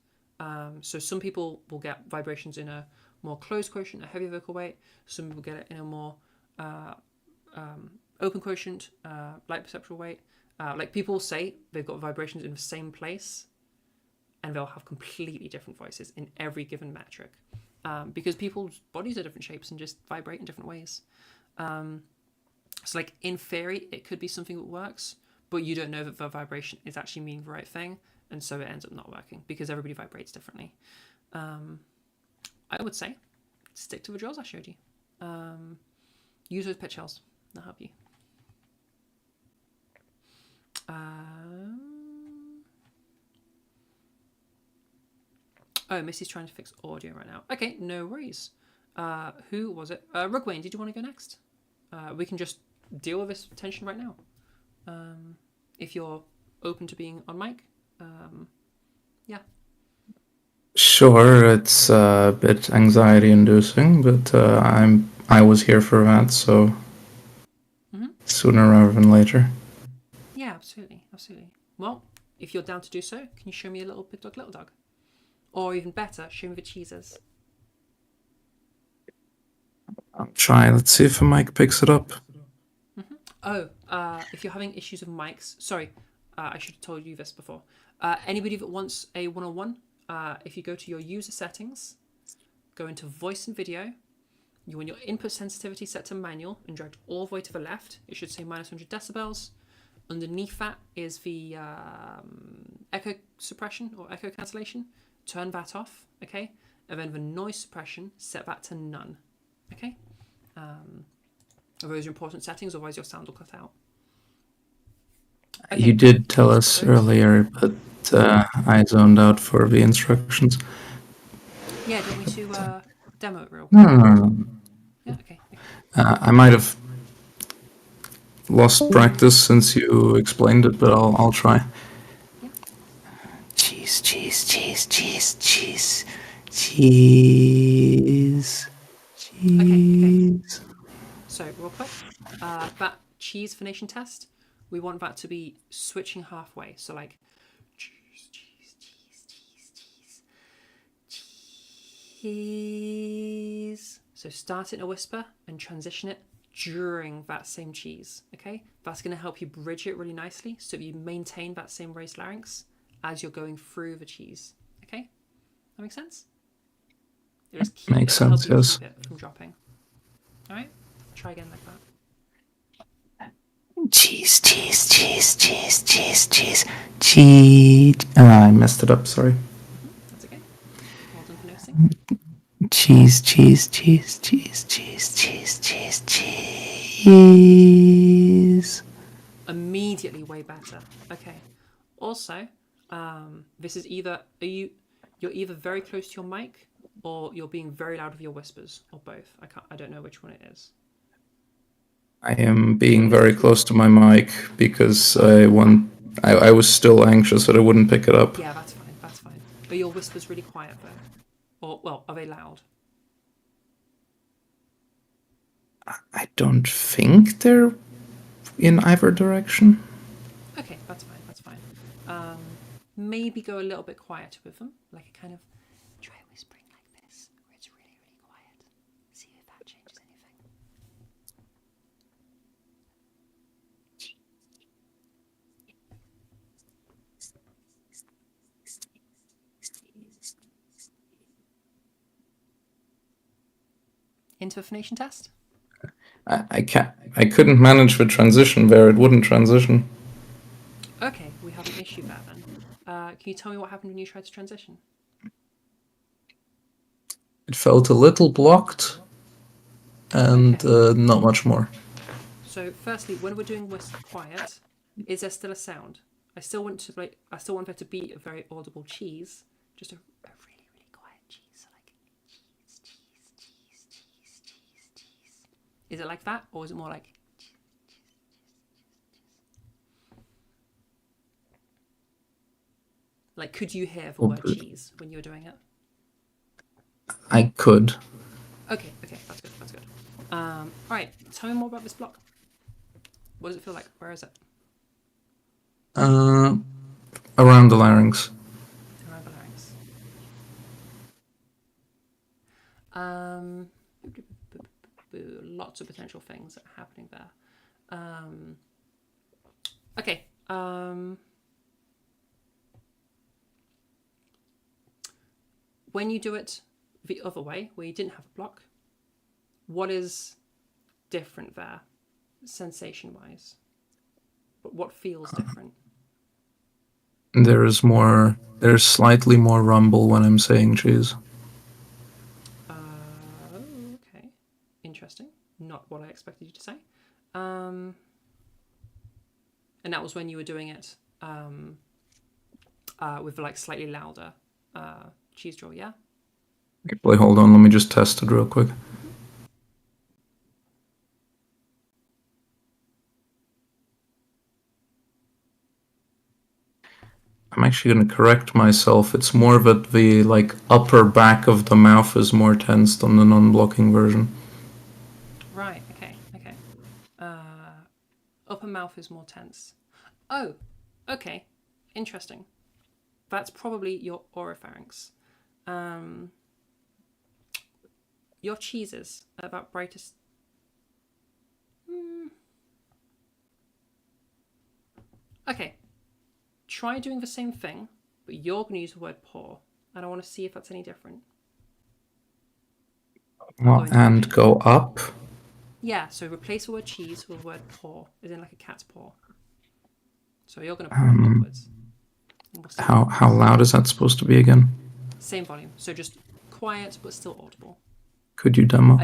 So some people will get vibrations in a more closed quotient, a heavier vocal weight. Some people get it in a more open quotient, light perceptual weight. Like people say they've got vibrations in the same place, and they'll have completely different voices in every given metric, because people's bodies are different shapes and just vibrate in different ways. So like in theory, it could be something that works, but you don't know that the vibration is actually meaning the right thing, and so it ends up not working because everybody vibrates differently. I would say stick to the drills I showed you. Use those pitch hills. They'll help you. Oh, Missy's trying to fix audio right now. Okay, no worries. Who was it? Rugwain, did you want to go next? We can just deal with this tension right now. If you're open to being on mic. Yeah. Sure, it's a bit anxiety-inducing, but I was here for that, so sooner rather than later. Yeah, absolutely, absolutely. Well, if you're down to do so, can you show me a little big dog, little dog? Or even better, show me the cheeses. I'll try. Let's see if the mic picks it up. Oh, if you're having issues with mics, sorry, I should have told you this before. Anybody that wants a one-on-one, if you go to your user settings, go into voice and video, you want your input sensitivity set to manual and dragged all the way to the left. It should say minus 100 decibels. Underneath that is the echo suppression or echo cancellation. Turn that off, okay? And then the noise suppression, set that to none, okay? Those are important settings, otherwise your sound will cut out. Okay. You did tell us earlier, but I zoned out for the instructions. Yeah, do you want me to demo it real quick? No. Yeah, okay. I might have lost practice since you explained it, but I'll try. Yeah. Cheese, cheese, cheese, cheese, cheese, cheese, cheese. So real quick, that cheese phonation test, we want that to be switching halfway. So like cheese, cheese, cheese, cheese, cheese, cheese. So start it in a whisper and transition it during that same cheese. Okay, that's going to help you bridge it really nicely, so you maintain that same raised larynx as you're going through the cheese. Okay, that makes sense. Makes sense. Yes. Keep it from dropping. All right, try again like that. Cheese, cheese, cheese, cheese, cheese, cheese, cheese. I messed it up, sorry. That's okay. Well done for noticing. Cheese, cheese, cheese, cheese, cheese, cheese, cheese, cheese. Immediately way better. Okay. Also, this is either you're either very close to your mic or you're being very loud with your whispers, or both. I don't know which one it is. I am being very close to my mic because I was still anxious that I wouldn't pick it up. Yeah, that's fine. That's fine. Are your whispers really quiet though? Or well, are they loud? I don't think they're in either direction. Okay, that's fine. That's fine. Maybe go a little bit quieter with them, like a kind of try whispering like this, where it's really, really quiet. See if that changes anything. Into a phonation test? I couldn't manage the transition there. It wouldn't transition. Okay, we have an issue there then. Can you tell me what happened when you tried to transition? It felt a little blocked, and not much more. So, firstly, when we're doing whisper quiet, is there still a sound? I still want there to be a very audible cheese, just a really, really quiet cheese, so like cheese, cheese, cheese, cheese, cheese, cheese. Is it like that, or is it more like cheese, cheese, cheese, cheese? Like, could you hear the word cheese when you were doing it? I could. Okay, that's good, that's good. All right, tell me more about this block. What does it feel like? Where is it? Around the larynx. Around the larynx. Lots of potential things that are happening there. Okay. When you do it the other way, where you didn't have a block, what is different there, sensation-wise? But what feels different? There's slightly more rumble when I'm saying cheese. Okay. Interesting. Not what I expected you to say. And that was when you were doing it with like slightly louder cheese draw, yeah? Wait, hold on, let me just test it real quick. I'm actually going to correct myself. It's more that the like upper back of the mouth is more tense than the non-blocking version. Right, okay. Upper mouth is more tense. Oh, okay. Interesting. That's probably your oropharynx. Your cheeses are about brightest. Okay. Try doing the same thing, but you're going to use the word pour. and I want to see if that's any different. Well, and go up. Yeah, so replace the word cheese with the word paw, as in like a cat's paw. So you're going to Um, paw upwards. How loud is that supposed to be again? Same volume, so just quiet but still audible. Could you demo?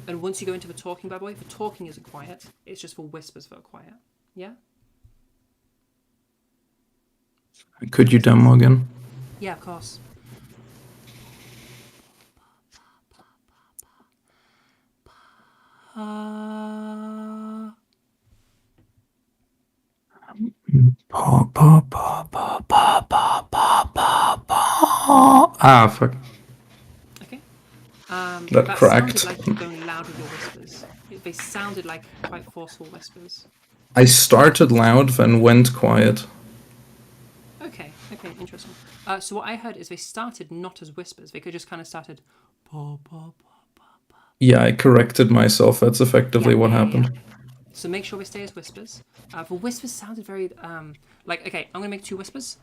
And once you go into the talking, by the way, the talking isn't quiet. It's just for whispers that are quiet. Yeah? Could you demo again? Yeah, of course. Paw, paw, paw, paw, paw, paw, paw, paw, paw. Ah, fuck. Okay. That cracked. Sounded like you're going loud with your whispers. They sounded like quite forceful whispers. I started loud, then went quiet. Okay, interesting. So what I heard is they started not as whispers. They could just kind of started paw, paw, paw. Yeah, I corrected myself. That's effectively what happened. So make sure they stay as whispers. The whispers sounded very like, okay, I'm gonna make 2 whispers.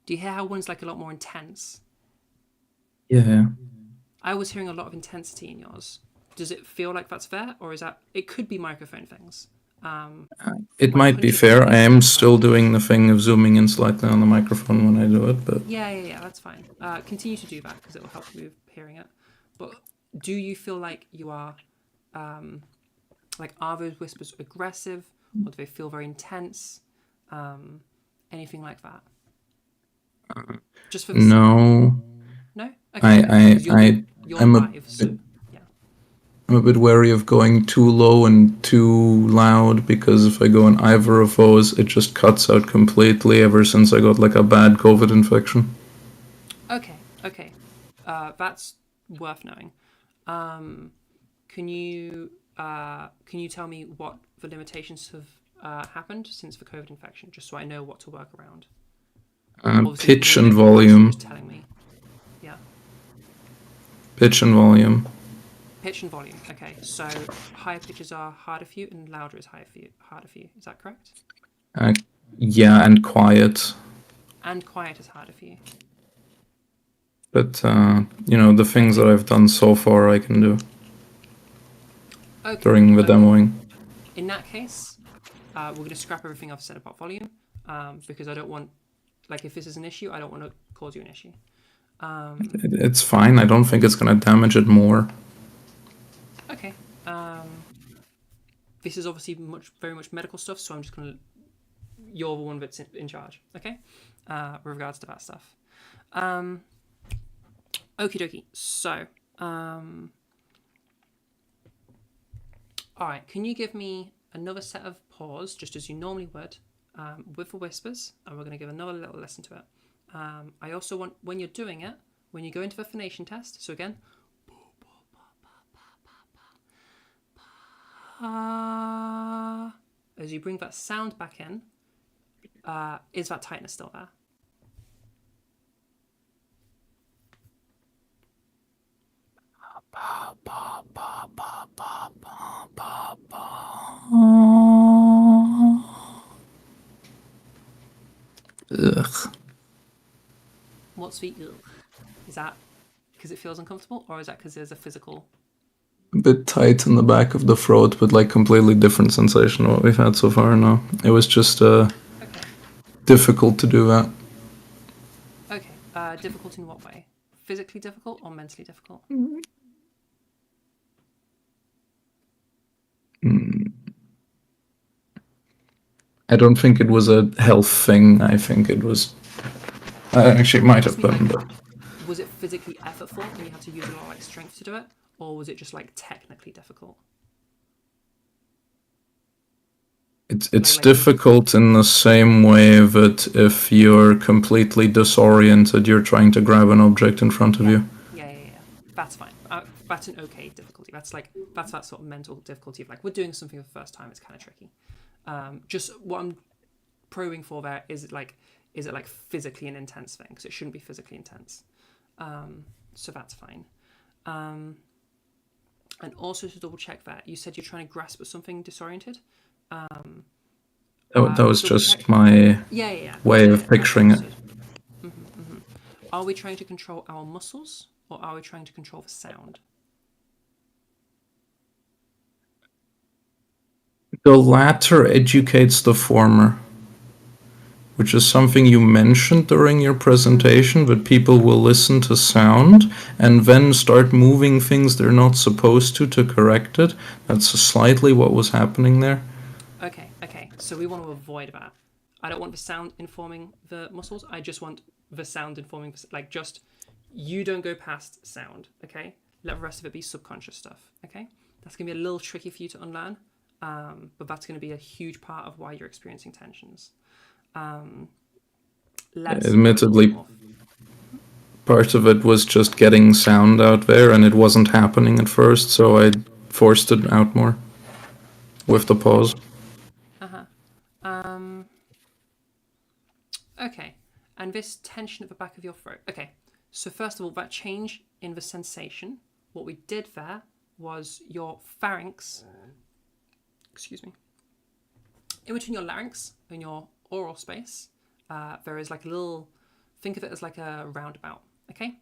Do you hear how one's like a lot more intense? Yeah. I was hearing a lot of intensity in yours. Does it feel like that's fair, or is that it could be microphone things? It might be fair. I am still doing the thing of zooming in slightly on the microphone when I do it, but Yeah, that's fine. Continue to do that because it will help with hearing it. But do you feel like you are, like, are those whispers aggressive, or do they feel very intense? Anything like that? Just for the no. No? Okay, you're I'm live, so yeah. I'm a bit wary of going too low and too loud, because if I go in either of those, it just cuts out completely ever since I got like a bad COVID infection. Okay. That's worth knowing. Can you tell me what the limitations have happened since the COVID infection, just so I know what to work around? Pitch and volume. Just telling me. Yeah. Pitch and volume. Pitch and volume. Okay, so higher pitches are harder for you, and louder is harder for you. Is that correct? Yeah, and quiet. And quiet is harder for you. But the things that I've done so far, I can do during the demoing. In that case, we're going to scrap everything I've said about volume, because I don't want, like, if this is an issue, I don't want to cause you an issue. It's fine. I don't think it's going to damage it more. Okay. This is obviously very much medical stuff, so I'm just going to... You're the one that's in charge, okay? With regards to that stuff. Okie dokie. So, alright, can you give me another set of paws, just as you normally would, with the whispers, and we're going to give another little lesson to it. I also want, when you're doing it, when you go into the phonation test, so again, as you bring that sound back in, is that tightness still there? Ugh. What's the ugh? Is that because it feels uncomfortable, or is that because there's a physical... A bit tight in the back of the throat, but like completely different sensation to what we've had so far now. It was just difficult to do that. Okay, difficult in what way? Physically difficult or mentally difficult? I don't think it was a health thing. I think it was... actually, it might have been, but... Was it physically effortful and you had to use a lot of strength to do it? Or was it just technically difficult? It's difficult in the same way that if you're completely disoriented, you're trying to grab an object in front of you. Yeah. That's fine. That's an okay difficulty. That's that sort of mental difficulty of we're doing something for the first time. It's kind of tricky. Just what I'm probing for there is it physically an intense thing? Because it shouldn't be physically intense. So that's fine. And also to double check that, you said you're trying to grasp at something disoriented. That was So just my yeah. way of picturing it. Are we trying to control our muscles, or are we trying to control the sound? The latter educates the former, which is something you mentioned during your presentation, that people will listen to sound and then start moving things they're not supposed to correct it. That's slightly what was happening there. Okay. So we want to avoid that. I don't want the sound informing the muscles. I just want the sound informing, like, just you don't go past sound, okay? Let the rest of it be subconscious stuff, okay? That's going to be a little tricky for you to unlearn, but that's going to be a huge part of why you're experiencing tensions. Admittedly, part of it was just getting sound out there, and it wasn't happening at first, so I forced it out more with the pause. Okay, and this tension at the back of your throat. Okay, so first of all, that change in the sensation, what we did there was your pharynx, excuse me, in between your larynx and your oral space, there is like a little, think of it as like a roundabout, okay?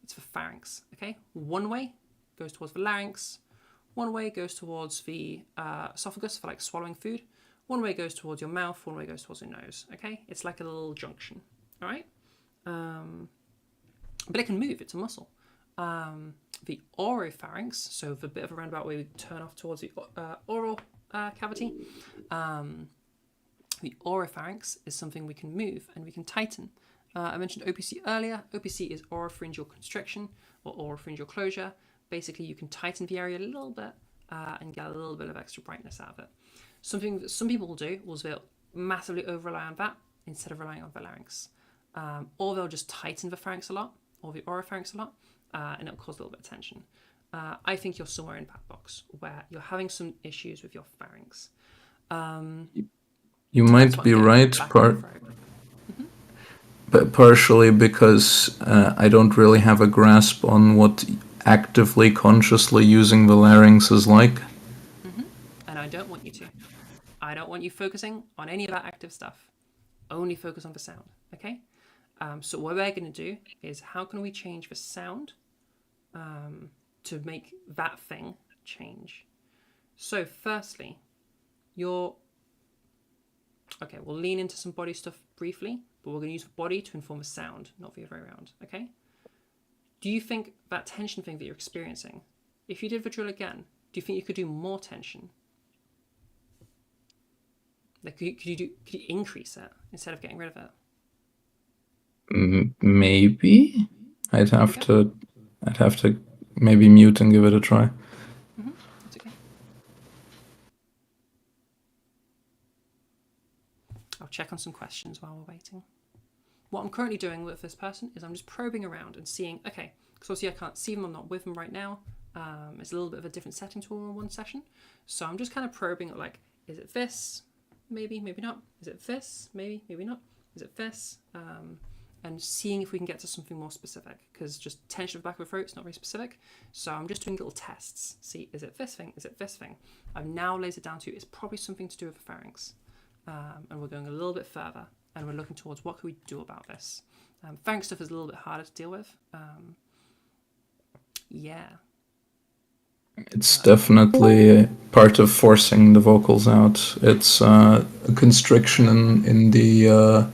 It's the pharynx, okay? One way goes towards the larynx, one way goes towards the esophagus for like swallowing food, one way goes towards your mouth, one way goes towards your nose, okay? It's like a little junction, all right? But it can move, it's a muscle. The oropharynx, so the bit of a roundabout where we turn off towards the oral cavity, the oropharynx is something we can move and we can tighten. I mentioned OPC earlier. OPC is oropharyngeal constriction or oropharyngeal closure. Basically, you can tighten the area a little bit and get a little bit of extra brightness out of it. Something that some people will do is they'll massively over-rely on that instead of relying on the larynx. Or they'll just tighten the pharynx a lot, or the oropharynx a lot, and it'll cause a little bit of tension. I think you're somewhere in that box where you're having some issues with your pharynx. You might be right, but partially because I don't really have a grasp on what actively, consciously using the larynx is like. And I don't want you to. I don't want you focusing on any of that active stuff. Only focus on the sound, okay? So what we're going to do is how can we change the sound to make that thing change? So firstly, we'll lean into some body stuff briefly, but we're going to use the body to inform the sound, not the other way around, okay? Do you think that tension thing that you're experiencing, if you did the drill again, do you think you could do more tension? Like, could you increase it instead of getting rid of it? Maybe. I'd have to maybe mute and give it a try. That's okay. I'll check on some questions while we're waiting. What I'm currently doing with this person is I'm just probing around and seeing, okay, because obviously I can't see them, I'm not with them right now. It's a little bit of a different setting to one session. So I'm just kind of probing, like, is it this? Maybe, maybe not. Is it this? Maybe, maybe not. Is it this? And seeing if we can get to something more specific, because just tension of the back of the throat is not very specific. So I'm just doing little tests. See, is it this thing? Is it this thing? I've now laid it down to it's probably something to do with the pharynx. And we're going a little bit further, and we're looking towards what can we do about this. Pharynx stuff is a little bit harder to deal with. Yeah. It's definitely part of forcing the vocals out. It's a constriction in the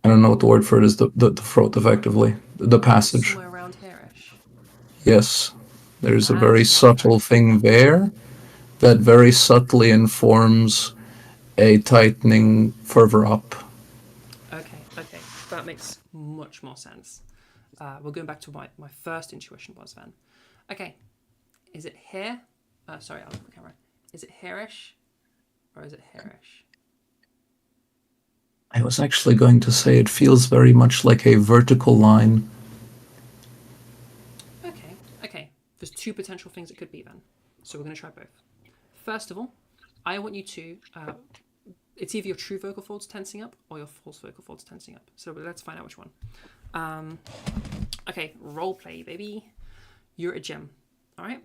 I don't know what the word for it is. The throat, effectively, the passage. Somewhere around here-ish. Yes, there's a very subtle thing there that very subtly informs a tightening further up. Okay, that makes much more sense. We're going back to what my first intuition was then. Okay, is it here? Sorry, I'll look at the camera. Is it here-ish or is it here-ish? I was actually going to say it feels very much like a vertical line. Okay. There's two potential things it could be then. So we're going to try both. First of all, I want you to, it's either your true vocal folds tensing up or your false vocal folds tensing up. So let's find out which one. Okay, role play, baby. You're at a gym, all right?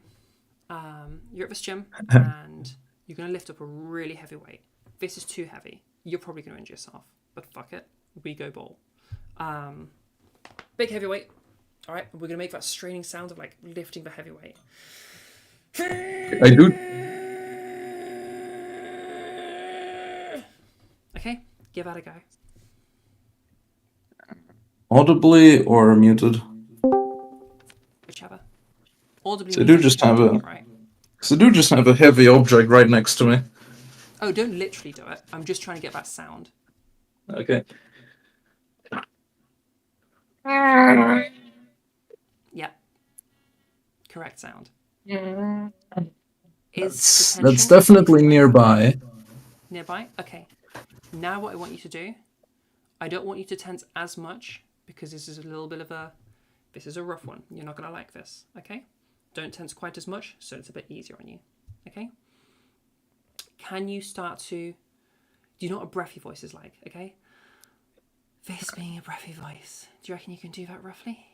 You're at this gym and you're going to lift up a really heavy weight. This is too heavy. You're probably going to injure yourself. But fuck it. We go ball. Big heavy weight. All right. We're going to make that straining sound of like lifting the heavy weight. I do. Okay. Give that a go. Audibly or muted? Whichever. Audibly. So I do just have a. Right. So I do just have a heavy object right next to me. Oh, don't literally do it. I'm just trying to get that sound. Okay. Yeah. Correct sound. Is the That's tension definitely nearby. nearby? Okay. Now what I want you to do, I don't want you to tense as much because this is a little bit of a, this is a rough one. You're not going to like this, okay? Don't tense quite as much so it's a bit easier on you, okay? Can you start to, do you know what a breathy voice is like, okay? This being a breathy voice, do you reckon you can do that roughly?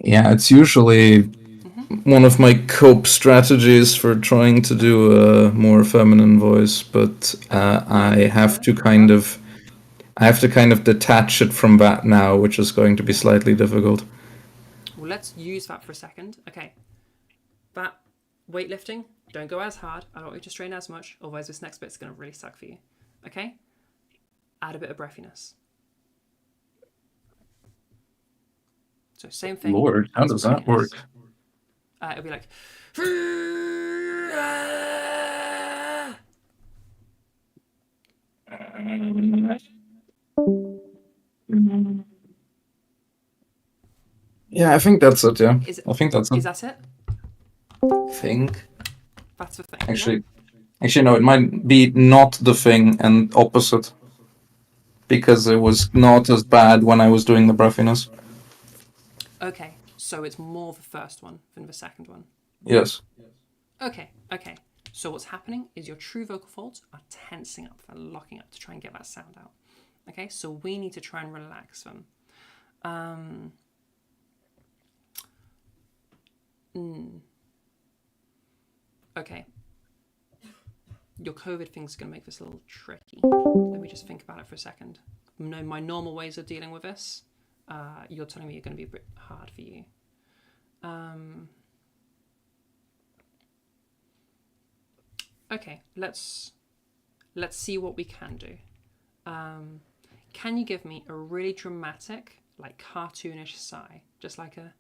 Yeah, it's usually one of my cope strategies for trying to do a more feminine voice, but I have to kind of detach it from that now, which is going to be slightly difficult. Well, let's use that for a second. Okay. That weightlifting, don't go as hard. I don't want you to strain as much, otherwise this next bit's going to really suck for you. Okay? Add a bit of breathiness. So same thing. Lord, how does that work? It'll be like... Yeah, I think that's it, yeah. I think that's Is it. that it? Think. That's the thing. Actually, no, it might be not the thing and opposite. Because it was not as bad when I was doing the breathiness. Okay, so it's more the first one than the second one. Yes. Okay. So what's happening is your true vocal folds are tensing up, they're locking up to try and get that sound out. Okay, so we need to try and relax them. Okay. Your COVID thing's going to make this a little tricky. Let me just think about it for a second. No, my normal ways of dealing with this, you're telling me are going to be a bit hard for you. Okay, let's see what we can do. Can you give me a really dramatic, like cartoonish sigh? Just like a...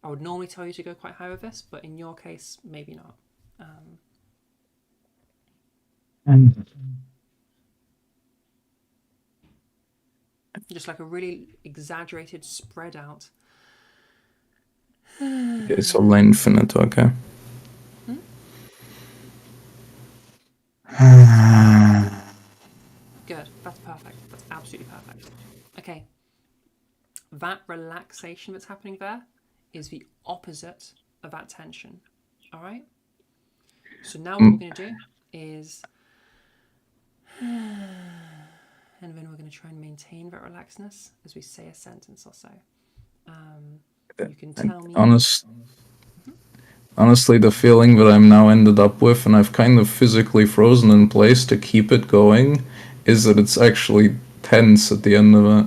I would normally tell you to go quite high with this, but in your case, maybe not. Just like a really exaggerated, spread out. Okay, so lengthen it, okay. Good, that's perfect. That's absolutely perfect. Okay. That relaxation that's happening there is the opposite of that tension. All right? So now what we're going to do is... and then we're going to try and maintain that relaxedness as we say a sentence or so. You can tell me... Honestly, the feeling that I'm now ended up with, and I've kind of physically frozen in place to keep it going, is that it's actually tense at the end of it.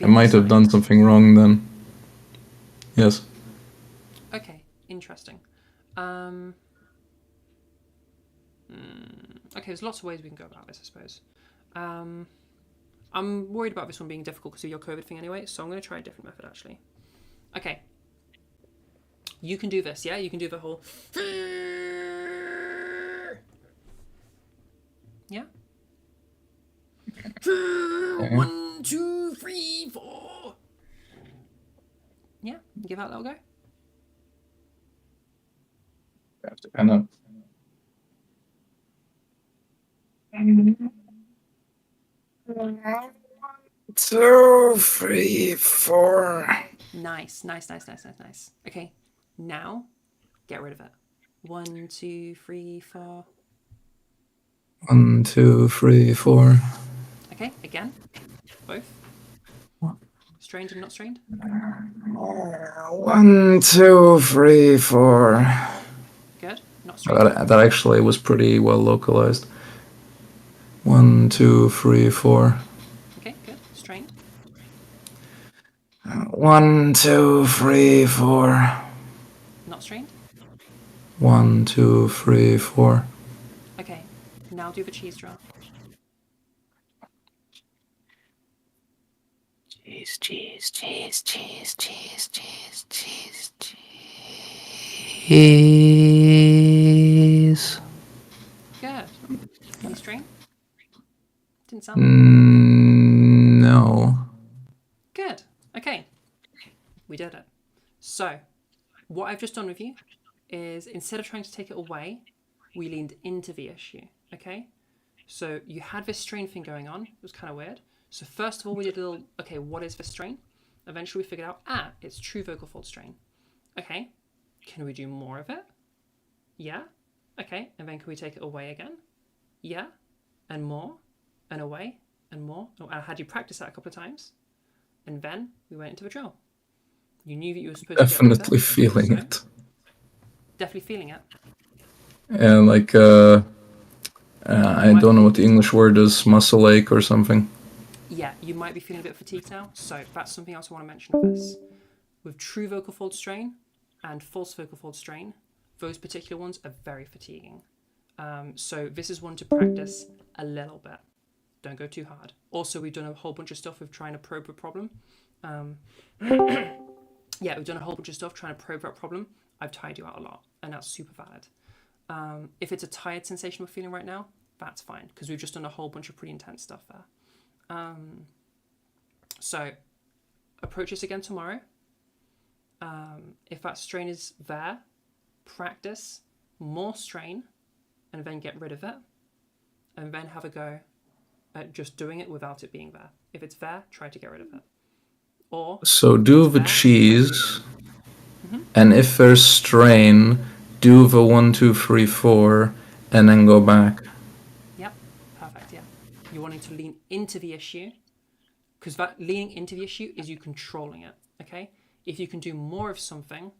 I might have done something wrong then. Yes. Okay, interesting. Okay, there's lots of ways we can go about this, I suppose. I'm worried about this one being difficult because of your COVID thing anyway, so I'm going to try a different method, actually. Okay. You can do this, yeah? You can do the whole... Yeah? 1, 2, 3, 4. Yeah? Give that a little go. I have to kind of... 1, 2, 3, 4. Nice. Okay, now get rid of it. 1, 2, 3, 4. 1, 2, 3, 4. Okay, again. Both. Strained and not strained. 1, 2, 3, 4. Good. Not straight. That actually was pretty well localized. 1, 2, 3, 4. Okay, good. Strained. 1, 2, 3, 4. Not strained. 1, 2, 3, 4. Okay. Now do the cheese draw. Cheese, cheese, cheese, cheese, cheese, cheese, cheese, cheese. Good. Any strain? Didn't sound. No. Good. Okay. We did it. So, what I've just done with you is instead of trying to take it away, we leaned into the issue. Okay? So, you had this strain thing going on. It was kind of weird. So, first of all, we did a little, okay, what is this strain? Eventually, we figured out, it's true vocal fold strain. Okay. Can we do more of it? Yeah. Okay. And then can we take it away again? Yeah. And more. And away. And more. Oh, I had you practice that a couple of times. And then we went into the drill. You knew that you were supposed Definitely to get feeling so, it. Definitely feeling it. And like, I don't know what the English word is, muscle ache or something. Yeah, you might be feeling a bit fatigued now. So that's something else I want to mention with this. With true vocal fold strain and false vocal fold strain, those particular ones are very fatiguing. So this is one to practice a little bit. Don't go too hard. Also, we've done a whole bunch of stuff with trying to probe a problem. Yeah, we've done a whole bunch of stuff trying to probe that problem. I've tired you out a lot, and that's super valid. If it's a tired sensation we're feeling right now, that's fine, because we've just done a whole bunch of pretty intense stuff there. So, approach this again tomorrow. If that strain is there, practice more strain, and then get rid of it, and then have a go at just doing it without it being there. If it's there, try to get rid of it. Or So do the there, cheese, and if there's strain, do the 1, 2, 3, 4, and then go back. Yep, perfect, yeah. You're wanting to lean into the issue, because that leaning into the issue is you controlling it, okay? If you can do more of something,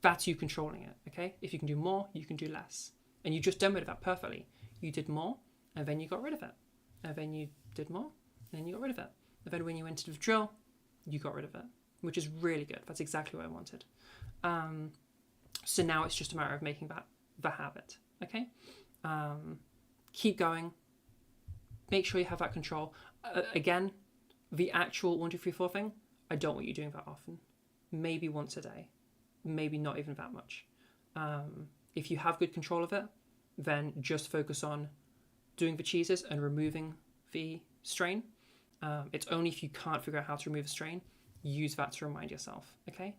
that's you controlling it, okay? If you can do more, you can do less. And you just demoed that perfectly. You did more, and then you got rid of it. And then you did more, and then you got rid of it. And then when you went into the drill, you got rid of it, which is really good. That's exactly what I wanted. So now it's just a matter of making that the habit, okay? Keep going. Make sure you have that control. Again, the actual 1, 2, 3, 4 thing, I don't want you doing that often. Maybe once a day. Maybe not even that much. If you have good control of it, then just focus on doing the cheeses and removing the strain. It's only if you can't figure out how to remove a strain, use that to remind yourself, okay?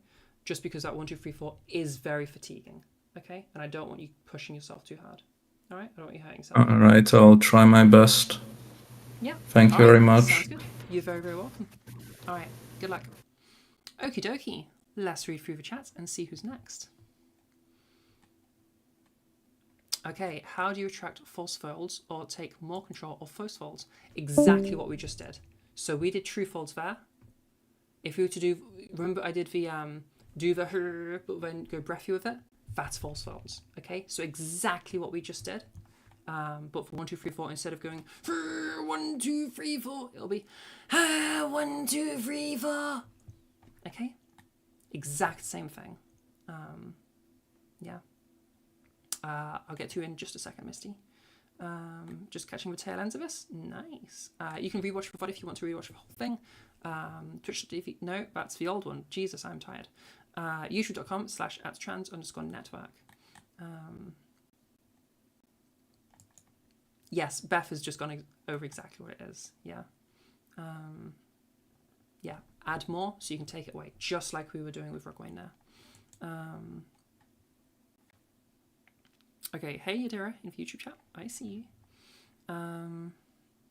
Just because that 1, 2, 3, 4 is very fatiguing, okay? And I don't want you pushing yourself too hard, all right? I don't want you hurting yourself. All right, I'll try my best. Yeah. Thank you very much. Sounds good. You're very, very welcome. All right, good luck. Okie dokie. Let's read through the chat and see who's next. Okay, how do you attract false folds or take more control of false folds? Exactly what we just did. So we did true folds there. If we were to do, remember I did the do the but then go breathy with it? That's false folds. Okay, so exactly what we just did. But for 1, 2, 3, 4, instead of going 1, 2, 3, 4, it'll be 1, 2, 3, 4. Okay, exact same thing. Yeah. I'll get to you in just a second, Misty. Just catching the tail ends of this. Nice. You can rewatch the VOD if you want to rewatch the whole thing. Twitch.tv. No, that's the old one. Jesus, I'm tired. YouTube.com/@trans_network. Yes, Beth has just gone over exactly what it is. Yeah. Yeah. Add more so you can take it away, just like we were doing with Rockwain there. Okay, hey Yadira in the YouTube chat. I see you.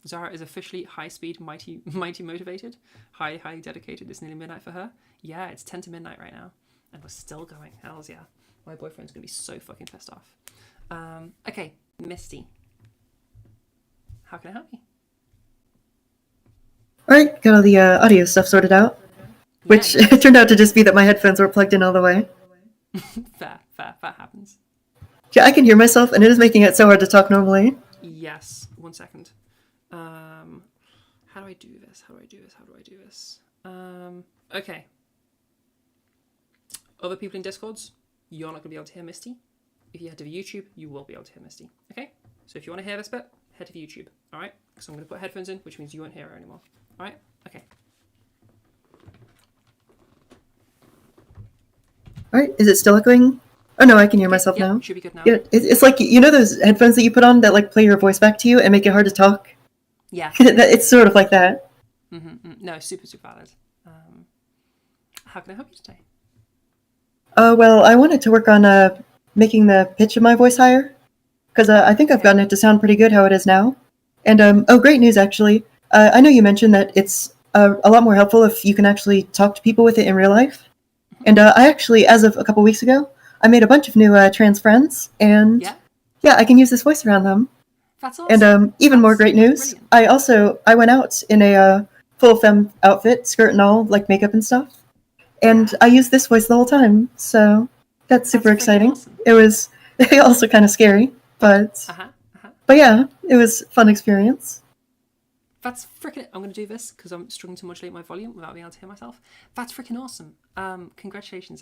Zara is officially high speed, mighty motivated, highly dedicated. It's nearly midnight for her. Yeah, it's 10 to midnight right now, and we're still going. Hells yeah. My boyfriend's gonna be so fucking pissed off. Okay, Misty. How can I help you? Alright, got all the audio stuff sorted out. which Yeah, it turned out to just be that my headphones weren't plugged in all the way. fair. That happens. Yeah, I can hear myself, and it is making it so hard to talk normally. Yes. 1 second. How do I do this? Okay. Other people in Discords, you're not going to be able to hear Misty. If you head to YouTube, you will be able to hear Misty. Okay? So if you want to hear this bit, head to YouTube. All right? Because I'm going to put headphones in, which means you won't hear her anymore. All right? Okay. All right, is it still echoing? Oh no, I can hear myself Yeah, now. should be good now. Yeah, it's like, you know those headphones that you put on that like play your voice back to you and make it hard to talk? Yeah. It's sort of like that. No, super valid. How can I help you today? Well, I wanted to work on making the pitch of my voice higher, because I think I've gotten it to sound pretty good how it is now. And great news actually. I know you mentioned that it's a lot more helpful if you can actually talk to people with it in real life. And I actually, as of a couple weeks ago, I made a bunch of new trans friends, and yeah, I can use this voice around them. That's awesome. And even more great news, brilliant. I went out in a full femme outfit, skirt and all, like makeup and stuff. And I used this voice the whole time, so that's super exciting. Awesome. It was also kind of scary, but yeah, it was a fun experience. That's freaking. I'm going to do this because I'm struggling to modulate my volume without being able to hear myself. That's freaking awesome. Congratulations.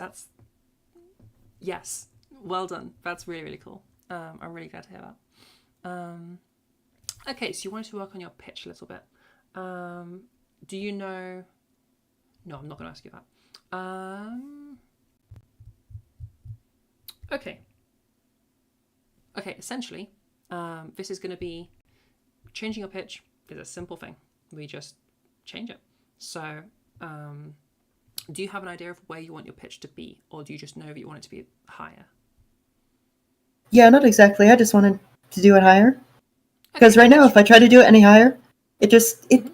Yes, well done. That's really cool. I'm really glad to hear that. Okay, so you wanted to work on your pitch a little bit. Do you know? No, I'm not going to ask you that. Okay, essentially, this is going to be changing your pitch is a simple thing. We just change it. So, do you have an idea of where you want your pitch to be, or do you just know that you want it to be higher? Yeah, not exactly. I just wanted to do it higher. Because right now, if I try to do it any higher, it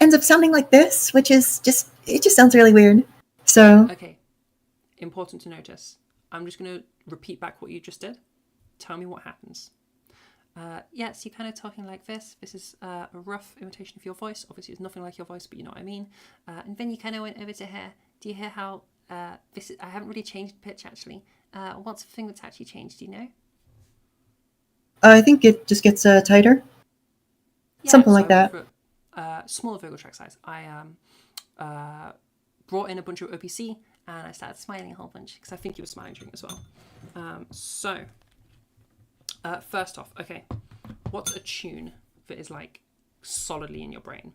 ends up sounding like this, which is it just sounds really weird. So. Okay. Important to notice. I'm just going to repeat back what you just did. Tell me what happens. Yes, you're kind of talking like this. This is a rough imitation of your voice. Obviously, it's nothing like your voice, but you know what I mean. And then you kind of went over to here. Do you hear how I haven't really changed pitch, actually. What's the thing that's actually changed, do you know? I think it just gets tighter. Yeah, Something like that. Smaller vocal track size. I brought in a bunch of OPC and I started smiling a whole bunch because I think you were smiling during as well. First off, okay, what's a tune that is like solidly in your brain?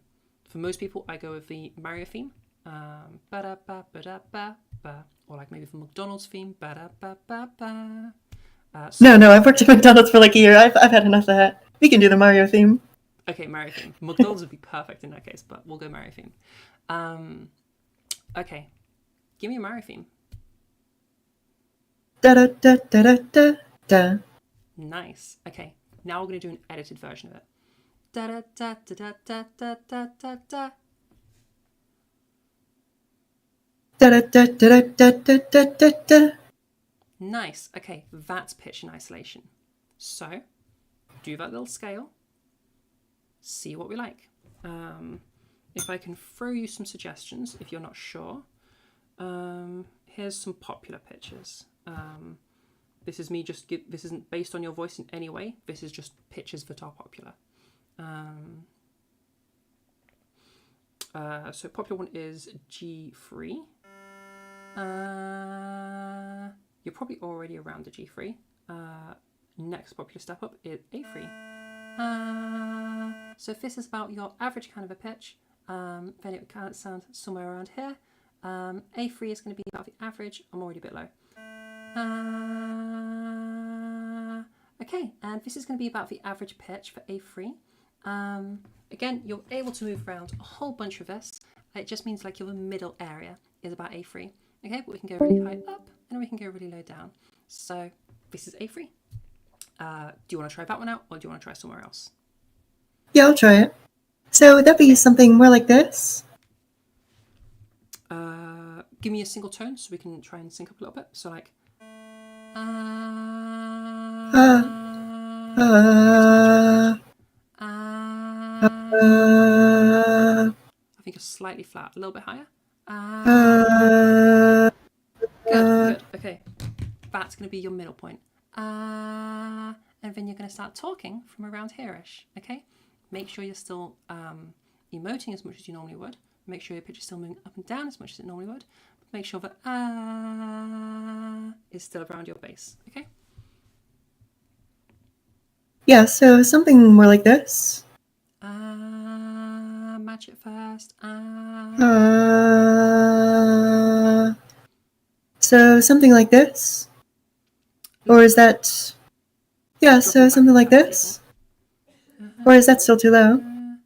For most people, I go with the Mario theme, ba-da-ba-ba-da-ba-ba, or like maybe the McDonald's theme, ba-da-ba-ba-ba. No, I've worked at McDonald's for like a year. I've had enough of that. We can do the Mario theme. Okay, Mario theme. McDonald's would be perfect in that case, but we'll go Mario theme. Okay, give me a Mario theme. Da da da da da da da. Nice. Okay, now we're going to do an edited version of it. Da da da da da da da da da. Da da da da da da da da da. Nice. Okay, that's pitch in isolation. So, do that little scale. See what we like. If I can throw you some suggestions, if you're not sure, here's some popular pitches. This is me this isn't based on your voice in any way. This is just pitches that are popular. So popular one is G3. You're probably already around the G3. Next popular step up is A3. So if this is about your average kind of a pitch, then it would kind of sound somewhere around here. A3 is going to be about the average. I'm already a bit low. Okay, and this is going to be about the average pitch for A3. Again, you're able to move around a whole bunch of this. It just means like your middle area is about A3. Okay, but we can go really high up and we can go really low down. So this is A3. Do you want to try that one out, or do you want to try somewhere else? Yeah, I'll try it. So would that be something more like this? Give me a single tone so we can try and sync up a little bit. So like... I think it's slightly flat, a little bit higher. Uh, Good. Okay. That's going to be your middle point. And then you're going to start talking from around here-ish. Okay. Make sure you're still emoting as much as you normally would. Make sure your pitch is still moving up and down as much as it normally would. Make sure that is still around your base. Okay. yeah, so something more like this. Match it first. So something like this. Or is that... Yeah, Drop so it back something like if this. Or is that still too low?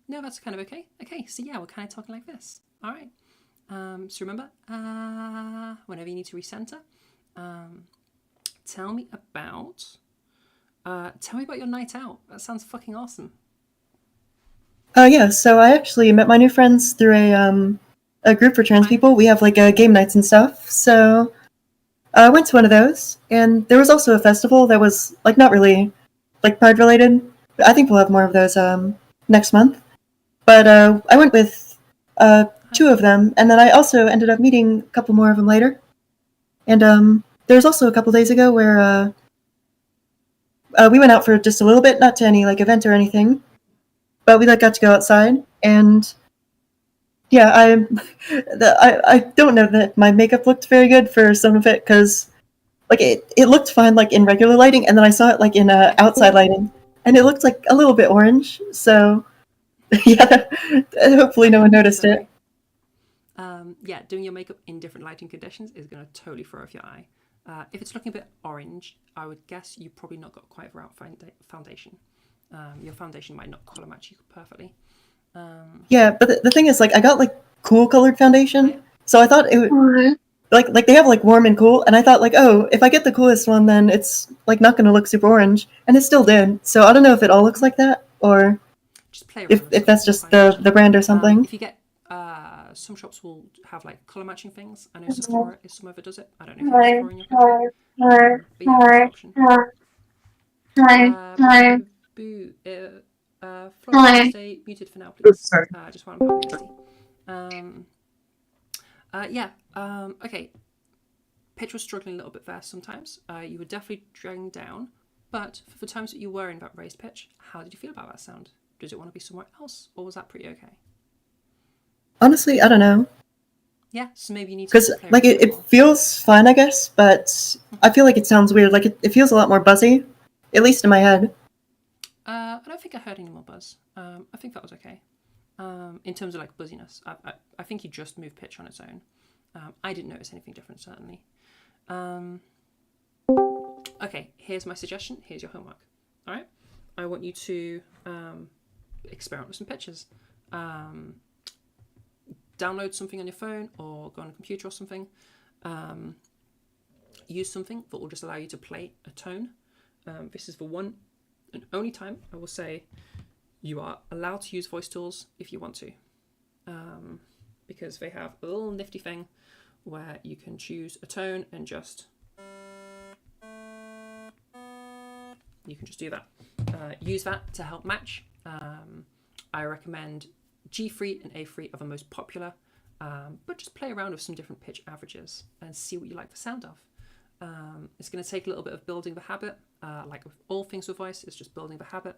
No, that's kind of okay. Okay, so yeah, we're kind of talking like this. All right. So remember, whenever you need to recenter, tell me about your night out. That sounds fucking awesome. Yeah, so I actually met my new friends through a group for trans people. We have like game nights and stuff. So I went to one of those, and there was also a festival that was like not really like Pride related. I think we'll have more of those next month. But I went with two of them, and then I also ended up meeting a couple more of them later. And there was also a couple days ago where we went out for just a little bit, not to any like event or anything, but we like got to go outside. And yeah, I don't know that my makeup looked very good for some of it because like it looked fine like in regular lighting, and then I saw it like in outside lighting, and it looked like a little bit orange. So yeah, hopefully no one noticed it. Yeah, doing your makeup in different lighting conditions is going to totally throw off your eye. If it's looking a bit orange, I would guess you probably not got quite the right foundation. Your foundation might not color match you perfectly. Yeah, but the thing is, like, I got like cool colored foundation, so I thought it would Alright. like they have like warm and cool, and I thought like, oh, if I get the coolest one, then it's like not going to look super orange, and it still did. So I don't know if it all looks like that or Just play around with if that's just the the brand or something. if you get some shops will have like color matching things. I know Sephora is some of it does it. I don't know if you have Sephora in your country, but yeah, that's an option. Boo. Florence, stay muted for now, please. Sorry. Just while I'm popping this tea. Okay. Pitch was struggling a little bit there sometimes. You were definitely dragging down, but for the times that you were in that raised pitch, how did you feel about that sound? Does it want to be somewhere else, or was that pretty okay? Honestly, I don't know, Yeah, so maybe you need to because play like around with it feels fine, I guess, but I feel like it sounds weird. Like it feels a lot more buzzy, at least in my head. I don't think I heard any more buzz. I think that was okay. In terms of like buzziness, I think you just moved pitch on its own. I didn't notice anything different, certainly. Okay, here's my suggestion. Here's your homework. All right, I want you to experiment with some pitches. Download something on your phone or go on a computer or something. Use something that will just allow you to play a tone. This is the one and only time I will say you are allowed to use voice tools if you want to, because they have a little nifty thing where you can choose a tone and just do that. Use that to help match. I recommend G3 and A3 are the most popular, but just play around with some different pitch averages and see what you like the sound of. It's going to take a little bit of building the habit. Like with all things with voice, it's just building the habit.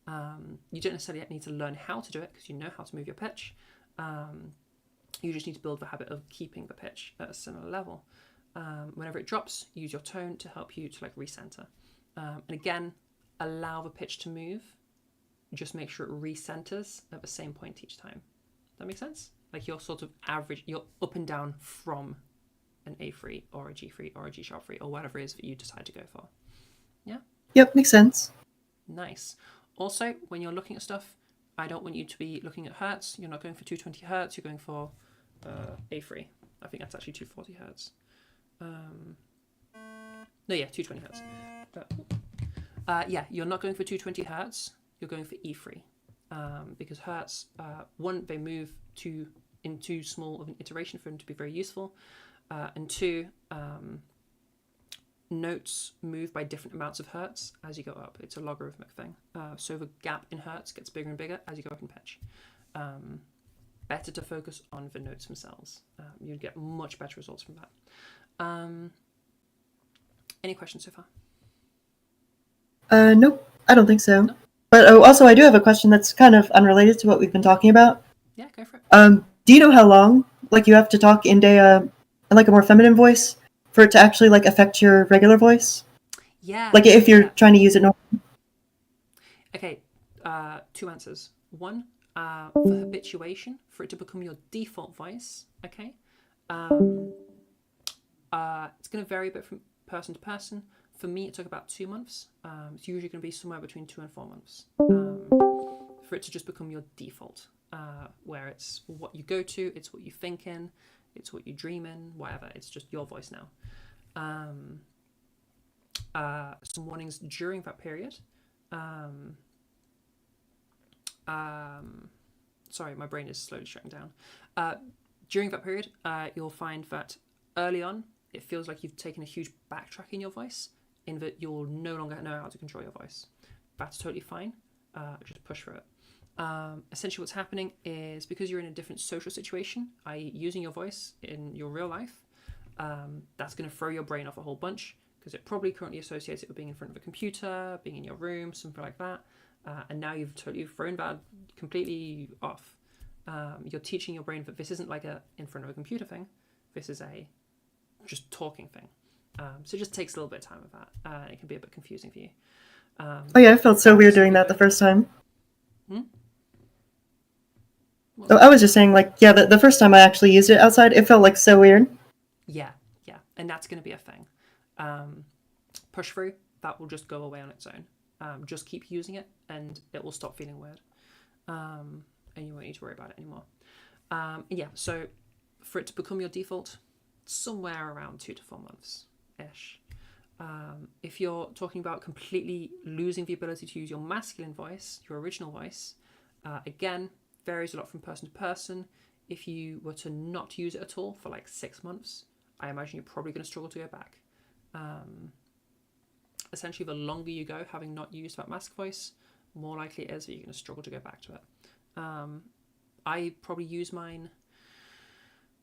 You don't necessarily need to learn how to do it because you know how to move your pitch. You just need to build the habit of keeping the pitch at a similar level. Whenever it drops, use your tone to help you to like recenter. And again, allow the pitch to move. Just make sure it recenters at the same point each time. That makes sense? Like you're sort of average, you're up and down from an A3 or a G3 or a G sharp 3 or whatever it is that you decide to go for. Yeah? Yep, makes sense. Nice. Also, when you're looking at stuff, I don't want you to be looking at hertz. You're not going for 220 hertz, you're going for A3. I think that's actually 240 hertz. No, yeah, 220 hertz. Yeah, you're not going for 220 hertz, you're going for E3. Because hertz, one, they move in too small of an iteration for them to be very useful. And two, notes move by different amounts of hertz as you go up. It's a logarithmic thing. So the gap in hertz gets bigger and bigger as you go up in pitch. better to focus on the notes themselves. You'd get much better results from that. Any questions so far? Nope, I don't think so. No? But also, I do have a question that's kind of unrelated to what we've been talking about. Yeah, go for it. Do you know how long, like, you have to talk in like a more feminine voice for it to actually like affect your regular voice? Yeah. Like, if you're trying to use it normally. Okay, two answers. One, for habituation, for it to become your default voice, okay? It's going to vary a bit from person to person. For me, it took about 2 months. It's usually going to be somewhere between 2 and 4 months for it to just become your default, where it's what you go to, it's what you think in, it's what you dream in, whatever. It's just your voice now. Some warnings during that period. Sorry, my brain is slowly shutting down. During that period, you'll find that early on, it feels like you've taken a huge backtrack in your voice, in that you'll no longer know how to control your voice. That's totally fine. Just push through it. Essentially what's happening is because you're in a different social situation, i.e. using your voice in your real life, that's going to throw your brain off a whole bunch, because it probably currently associates it with being in front of a computer, being in your room, something like that. And now you've totally thrown that completely off. You're teaching your brain that this isn't like a in front of a computer thing. This is a just talking thing. So it just takes a little bit of time with that. It can be a bit confusing for you. Oh yeah, I felt so weird doing that the first time. Oh, I was just saying, like, yeah, the first time I actually used it outside, it felt like so weird. Yeah, and that's going to be a thing. Push through, that will just go away on its own. Just keep using it, and it will stop feeling weird, and you won't need to worry about it anymore. Yeah, so for it to become your default, somewhere around 2 to 4 months ish. If you're talking about completely losing the ability to use your masculine voice, your original voice, again, varies a lot from person to person. If you were to not use it at all for like 6 months, I imagine you're probably going to struggle to go back. Essentially, the longer you go having not used that mask voice, more likely it is that you're going to struggle to go back to it. I probably use mine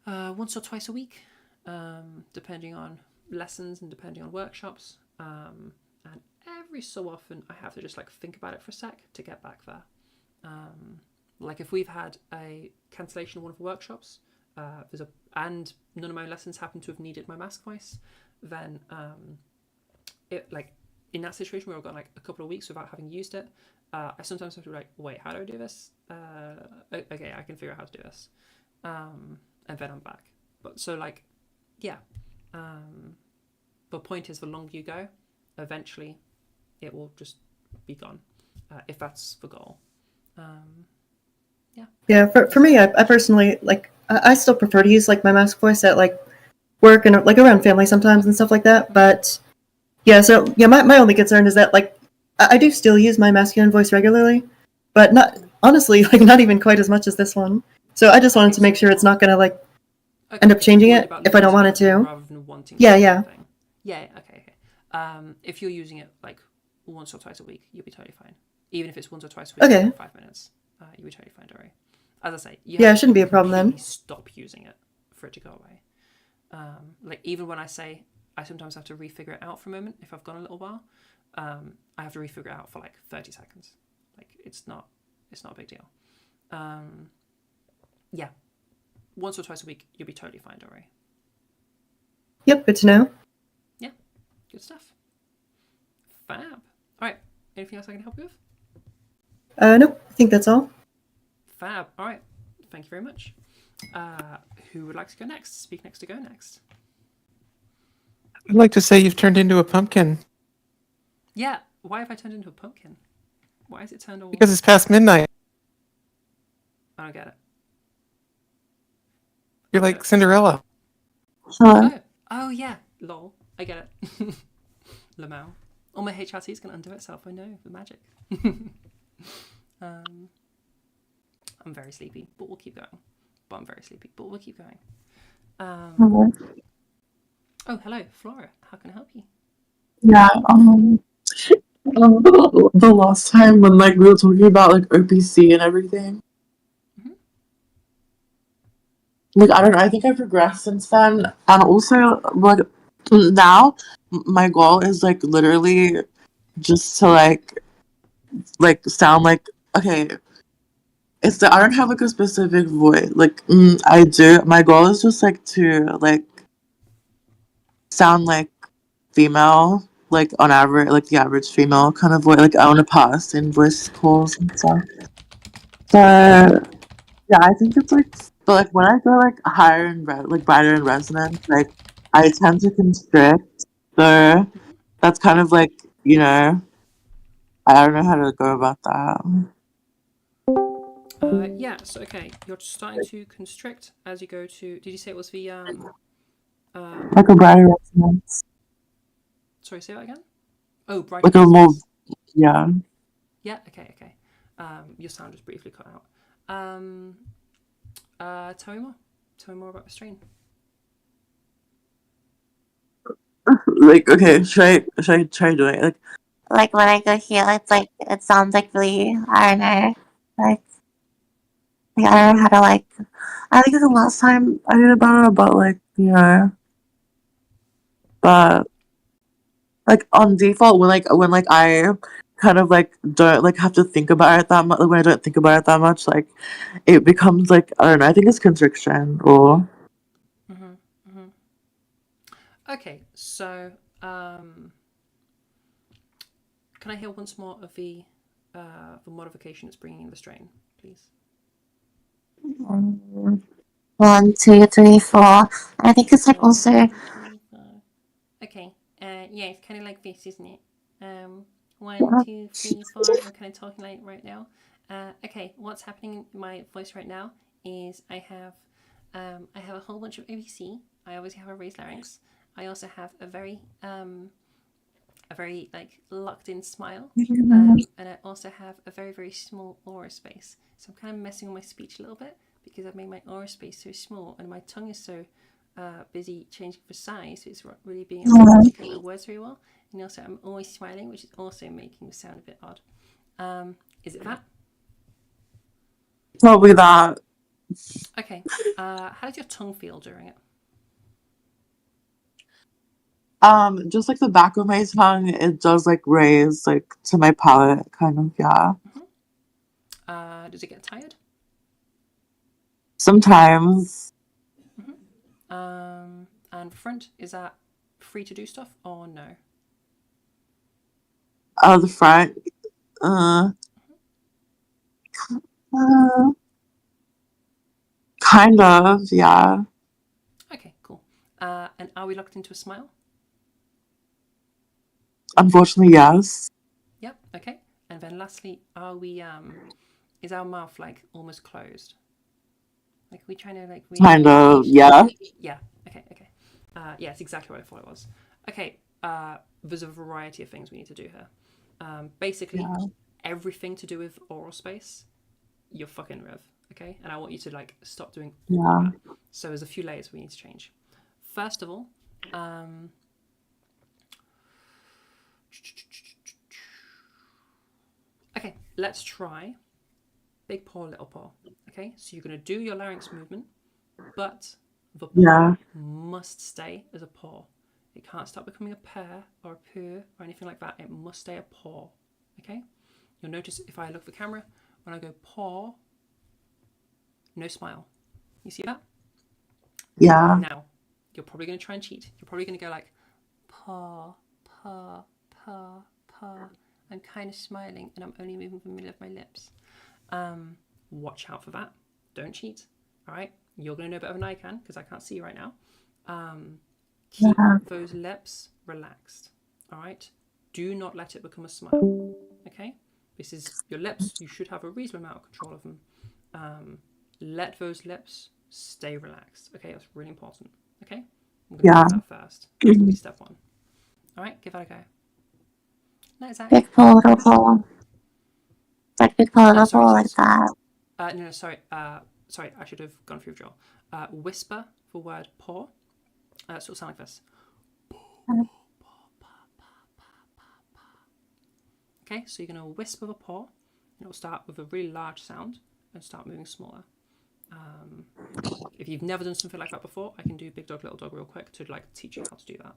once or twice a week, depending on lessons and depending on workshops. And every so often I have to just like think about it for a sec to get back there. Like if we've had a cancellation of one of the workshops, and none of my lessons happen to have needed my mask voice, then it like in that situation where I've got like a couple of weeks without having used it, I sometimes have to be like, wait, how do I do this? Okay, I can figure out how to do this, and then I'm back. But so like, yeah. The point is, the longer you go, eventually, it will just be gone, if that's the goal. Yeah. Yeah, for me, I personally, like, I still prefer to use, like, my mask voice at, like, work and, like, around family sometimes and stuff like that. But, yeah, so, yeah, my only concern is that, like, I do still use my masculine voice regularly, but not, honestly, like, not even quite as much as this one. So I just wanted to make sure it's not going to, like, end up changing it if I don't want it to. Rather than wanting Yeah. Yeah, okay. If you're using it, like, once or twice a week, you'll be totally fine. Even if it's once or twice a week, Okay. for 5 minutes, you'll be totally fine, don't worry. As I say, Yeah, it shouldn't be a problem then. Stop using it for it to go away. Like even when I say, I sometimes have to refigure it out for a moment if I've gone a little while. I have to refigure it out for like 30 seconds. Like it's not a big deal. Yeah, once or twice a week, you'll be totally fine, don't worry. Yep, good to know. Yeah, good stuff. Fab. All right, anything else I can help you with? Nope, I think that's all. Fab. All right. Thank you very much. Who would like to go next? Speak next to go next. I'd like to say you've turned into a pumpkin Yeah. Why have I turned into a pumpkin? Why is it turned all... because it's past midnight. I don't get it. You're like Cinderella. Oh yeah. Lol. I get it. Lamau. All my HRT is going to undo itself. I know. The magic. I'm very sleepy, but we'll keep going. But I'm very sleepy, but we'll keep going. Oh, hello, Flora. How can I help you? Yeah, the last time when like we were talking about like OPC and everything, like I don't know. I think I've progressed since then, and also like now my goal is like literally just to like sound like okay. It's that I don't have like a specific voice. Like I do. My goal is just like to like sound like female, like on average, like the average female kind of voice. Like I want to pass in voice calls and stuff. But yeah, I think it's like, but like when I go like higher and like brighter in resonance, like I tend to constrict. So that's kind of like I don't know how to go about that. Yeah, so okay, you're starting to constrict as you go to. Did you say it was the Like a brighter resonance, Sorry, say that again. Oh, brighter like a more resonance. yeah. Yeah. Okay. Okay. Your sound just briefly cut out. Tell me more. Tell me more about the strain. Like okay, should I try doing it? Like when I go here, it's like it sounds like really, I don't know, like I don't know how to like. I think the last time I did about like but like on default when I kind of like don't like have to think about it that much. Like when I don't think about it that much, like it becomes like I don't know. I think it's constriction or Mhm. Mhm. Okay. So, can I hear once more of the modification it's bringing in the strain, please? 1, 2, 3, 4. I think it's like One, also two, three, four. Okay. Yeah, it's kind of like this, isn't it? One, yeah. 2, 3, 4. I'm kind of talking like right now. Okay. What's happening in my voice right now is I have a whole bunch of ABC. I always have a raised larynx. I also have a very like locked in smile, and I also have a very very small aura space. So I'm kind of messing with my speech a little bit because I've made my aura space so small, and my tongue is so busy changing for size. So it's really being able to articulate the words very well. And also, I'm always smiling, which is also making the sound a bit odd. Is it that? probably that. Okay. How does your tongue feel during it? Just like the back of my tongue, it does like raise like to my palate, kind of. Yeah. Does it get tired? Sometimes And front, is that free to do stuff or no? the front, uh, uh, kind of. Yeah. Okay, cool. And are we locked into a smile? Unfortunately, yes. Yep. Okay. And then lastly, are we is our mouth like almost closed? Like are we trying to like really Kind of. engage? Yeah. Yeah. Okay. Okay. Yeah, it's exactly what I thought it was. Okay. There's a variety of things we need to do here. Basically, Yeah. everything to do with oral space, you're fucking with. Okay. And I want you to like stop doing all Yeah. of that. So there's a few layers we need to change. First of all, okay, let's try big paw, little paw. Okay, so you're going to do your larynx movement, but the paw Yeah. must stay as a paw. It can't start becoming a pear or a purr or anything like that. It must stay a paw. Okay, you'll notice if I look at the camera, when I go paw, no smile. You see that? Yeah. Now, you're probably going to try and cheat. You're probably going to go like paw, paw, paw, paw. I'm kind of smiling and I'm only moving the middle of my lips. Watch out for that. Don't cheat. All right. You're going to know better than I can because I can't see you right now. Keep those lips relaxed. All right. Do not let it become a smile. Okay. This is your lips. You should have a reasonable amount of control of them. Let those lips stay relaxed. Okay. That's really important. Okay. I'm going to Yeah. do that first. That's going to be step one. All right. Give that a go. No, Zach. Big pull, little pull. Like big pull, little pull, like that. No, sorry. Sorry, I should have gone through drill. Whisper the word paw. So it'll sound like this. Okay, so you're going to whisper the paw. And it'll start with a really large sound and start moving smaller. If you've never done something like that before, I can do big dog, little dog real quick to like teach you how to do that.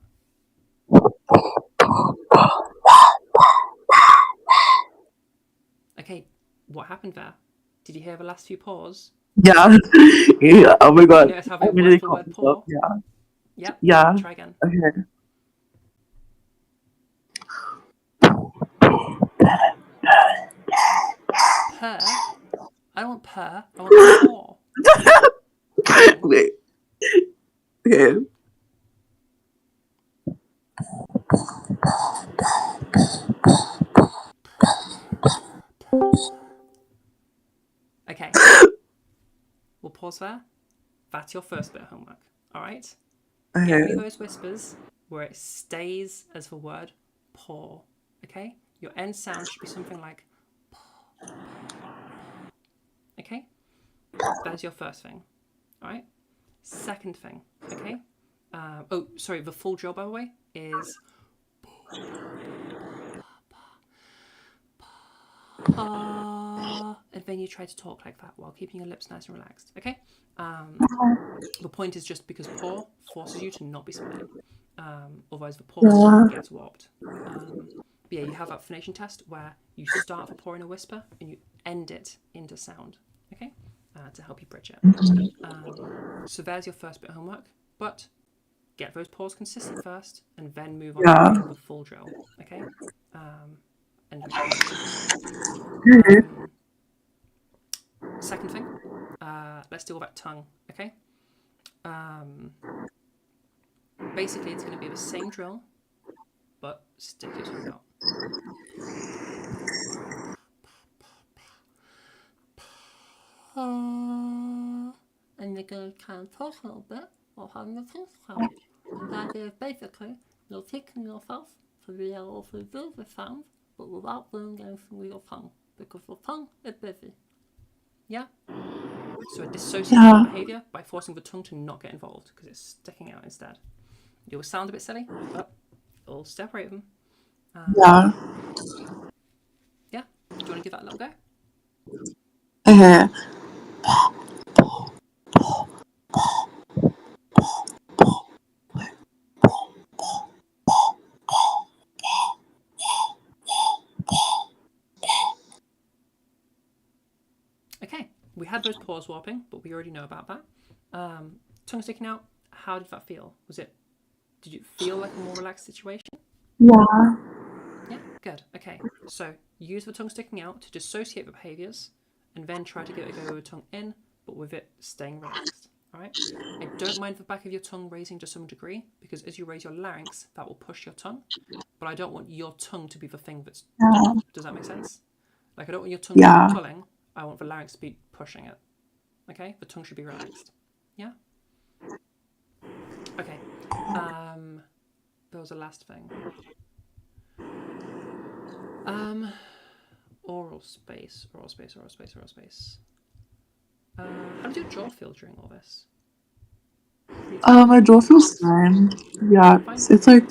Okay, what happened there? Did you hear the last few paws? Yeah. Yeah. Oh my god. Notice how I they immediately word for caught word paw? myself. Yeah. Yep. Yeah. Try again. Okay. Purr. I don't want purr. I want paw. Again. Wait. Okay. Okay. We'll pause there. That's your first bit of homework. All right. Get me Okay. those whispers where it stays as the word paw. Okay. Your end sound should be something like paw. Okay. That is your first thing. All right. Second thing. Okay. Oh, sorry. The full drill, by the way, is and then you try to talk like that while keeping your lips nice and relaxed. Okay. The point is just because paw forces you to not be smiling. Otherwise, the paw gets warped. But yeah, you have that phonation test where you start the paw in a whisper and you end it into sound. Okay. To help you bridge it. So there's your first bit of homework. But get those paws consistent first, and then move on to doing the full drill. Okay. And second thing, let's deal with that tongue. Okay. Basically, it's going to be the same drill, but stick your tongue out. And you're going to kind of talk a little bit while having your teeth out. And that is basically you're teaching yourself to be able to do the sound, but without doing anything with your tongue, because your tongue is busy. Yeah? So it dissociates your behaviour by forcing the tongue to not get involved, because it's sticking out instead. You'll sound a bit silly, but it'll separate them. Yeah. Yeah? Do you want to give that a little go? Okay. Okay, we had those paws warping, but we already know about that. Tongue sticking out, how did that feel? Did you feel like a more relaxed situation? Yeah. Yeah, good. Okay, so use the tongue sticking out to dissociate the behaviours, and then try to get it go with the tongue in, but with it staying relaxed. All right. I don't mind the back of your tongue raising to some degree, because as you raise your larynx, that will push your tongue. But I don't want your tongue to be the thing that's doing it. Does that make sense? Like I don't want your tongue to be pulling. I want the larynx to be pushing it. Okay, the tongue should be relaxed. Yeah. Okay. There was a last thing. Oral space. How did your jaw feel during all this? My jaw feels fine. Yeah, Fine? it's like.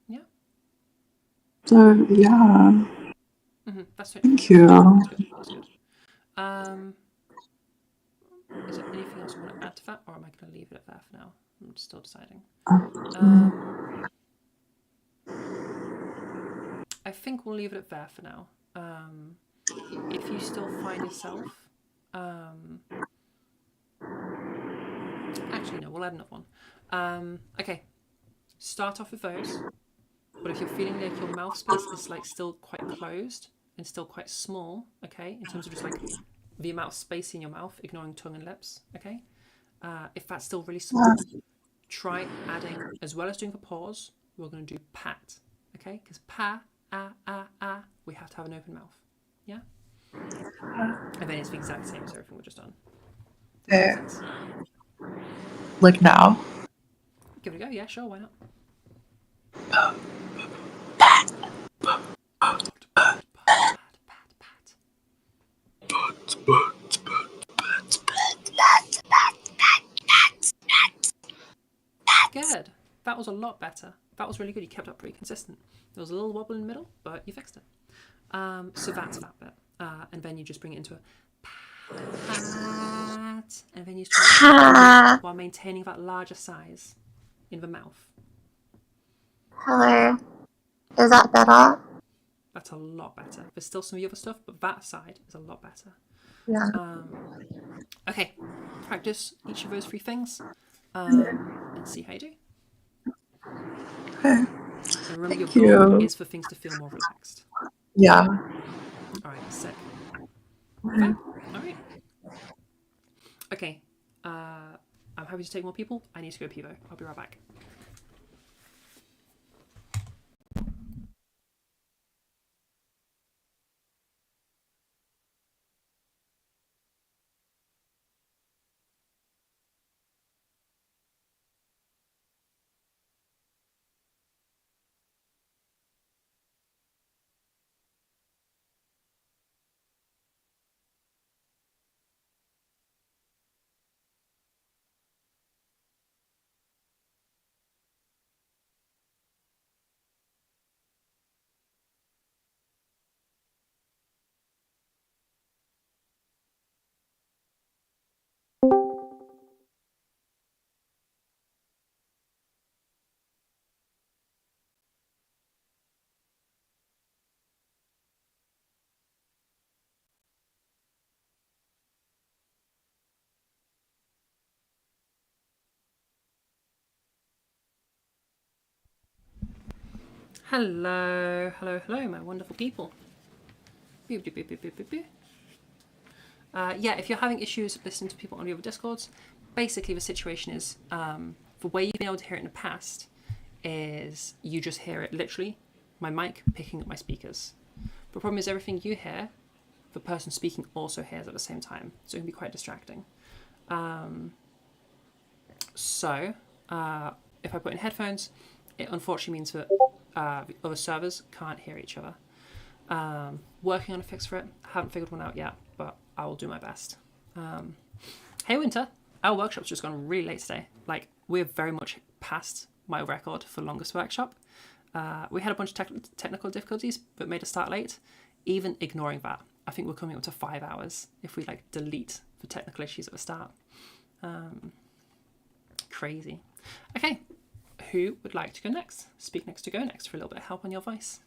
Yeah. So yeah. That's it. Thank you. That's good. Is there anything else you want to add to that, or am I going to leave it at that for now? I'm still deciding. I think we'll leave it at there for now. If you still find yourself, actually no, we'll add another one. Okay, start off with those. But if you're feeling like your mouth space is like still quite closed and still quite small, okay, in terms of just like the amount of space in your mouth, ignoring tongue and lips, okay. If that's still really small, try adding, as well as doing the pause, we're going to do pat, okay? Because pa, we have to have an open mouth, yeah? And then it's the exact same as everything we've just done. Does that make sense? Like now? Give it a go, yeah, sure, why not? Good. That was a lot better. That was really good. You kept up pretty consistent. There was a little wobble in the middle, but you fixed it. So that's that bit. And then you just bring it into a pat. And then you try while maintaining that larger size in the mouth. Hello. Is that better? That's a lot better. There's still some of the other stuff, but that side is a lot better. Yeah. Okay, practice each of those 3 things and see how you do. Okay. And remember, Thank your goal you. is for things to feel more relaxed. Yeah. All right, sick. Fine. All right. Okay. I'm happy to take more people. I need to go pee though. I'll be right back. Hello, my wonderful people. Yeah, if you're having issues listening to people on the other Discords, basically the situation is the way you've been able to hear it in the past is you just hear it literally, my mic picking up my speakers. The problem is everything you hear, the person speaking also hears at the same time, so it can be quite distracting. So if I put in headphones, it unfortunately means that the other servers can't hear each other. Working on a fix for it. Haven't figured one out yet, but I will do my best. Hey Winter, our workshop's just gone really late today. Like, we're very much past my record for longest workshop. We had a bunch of technical difficulties that made us start late. Even ignoring that, I think we're coming up to 5 hours if we like delete the technical issues at the start. Crazy. Okay, who would like to go next? Speak next to go next for a little bit of help on your voice.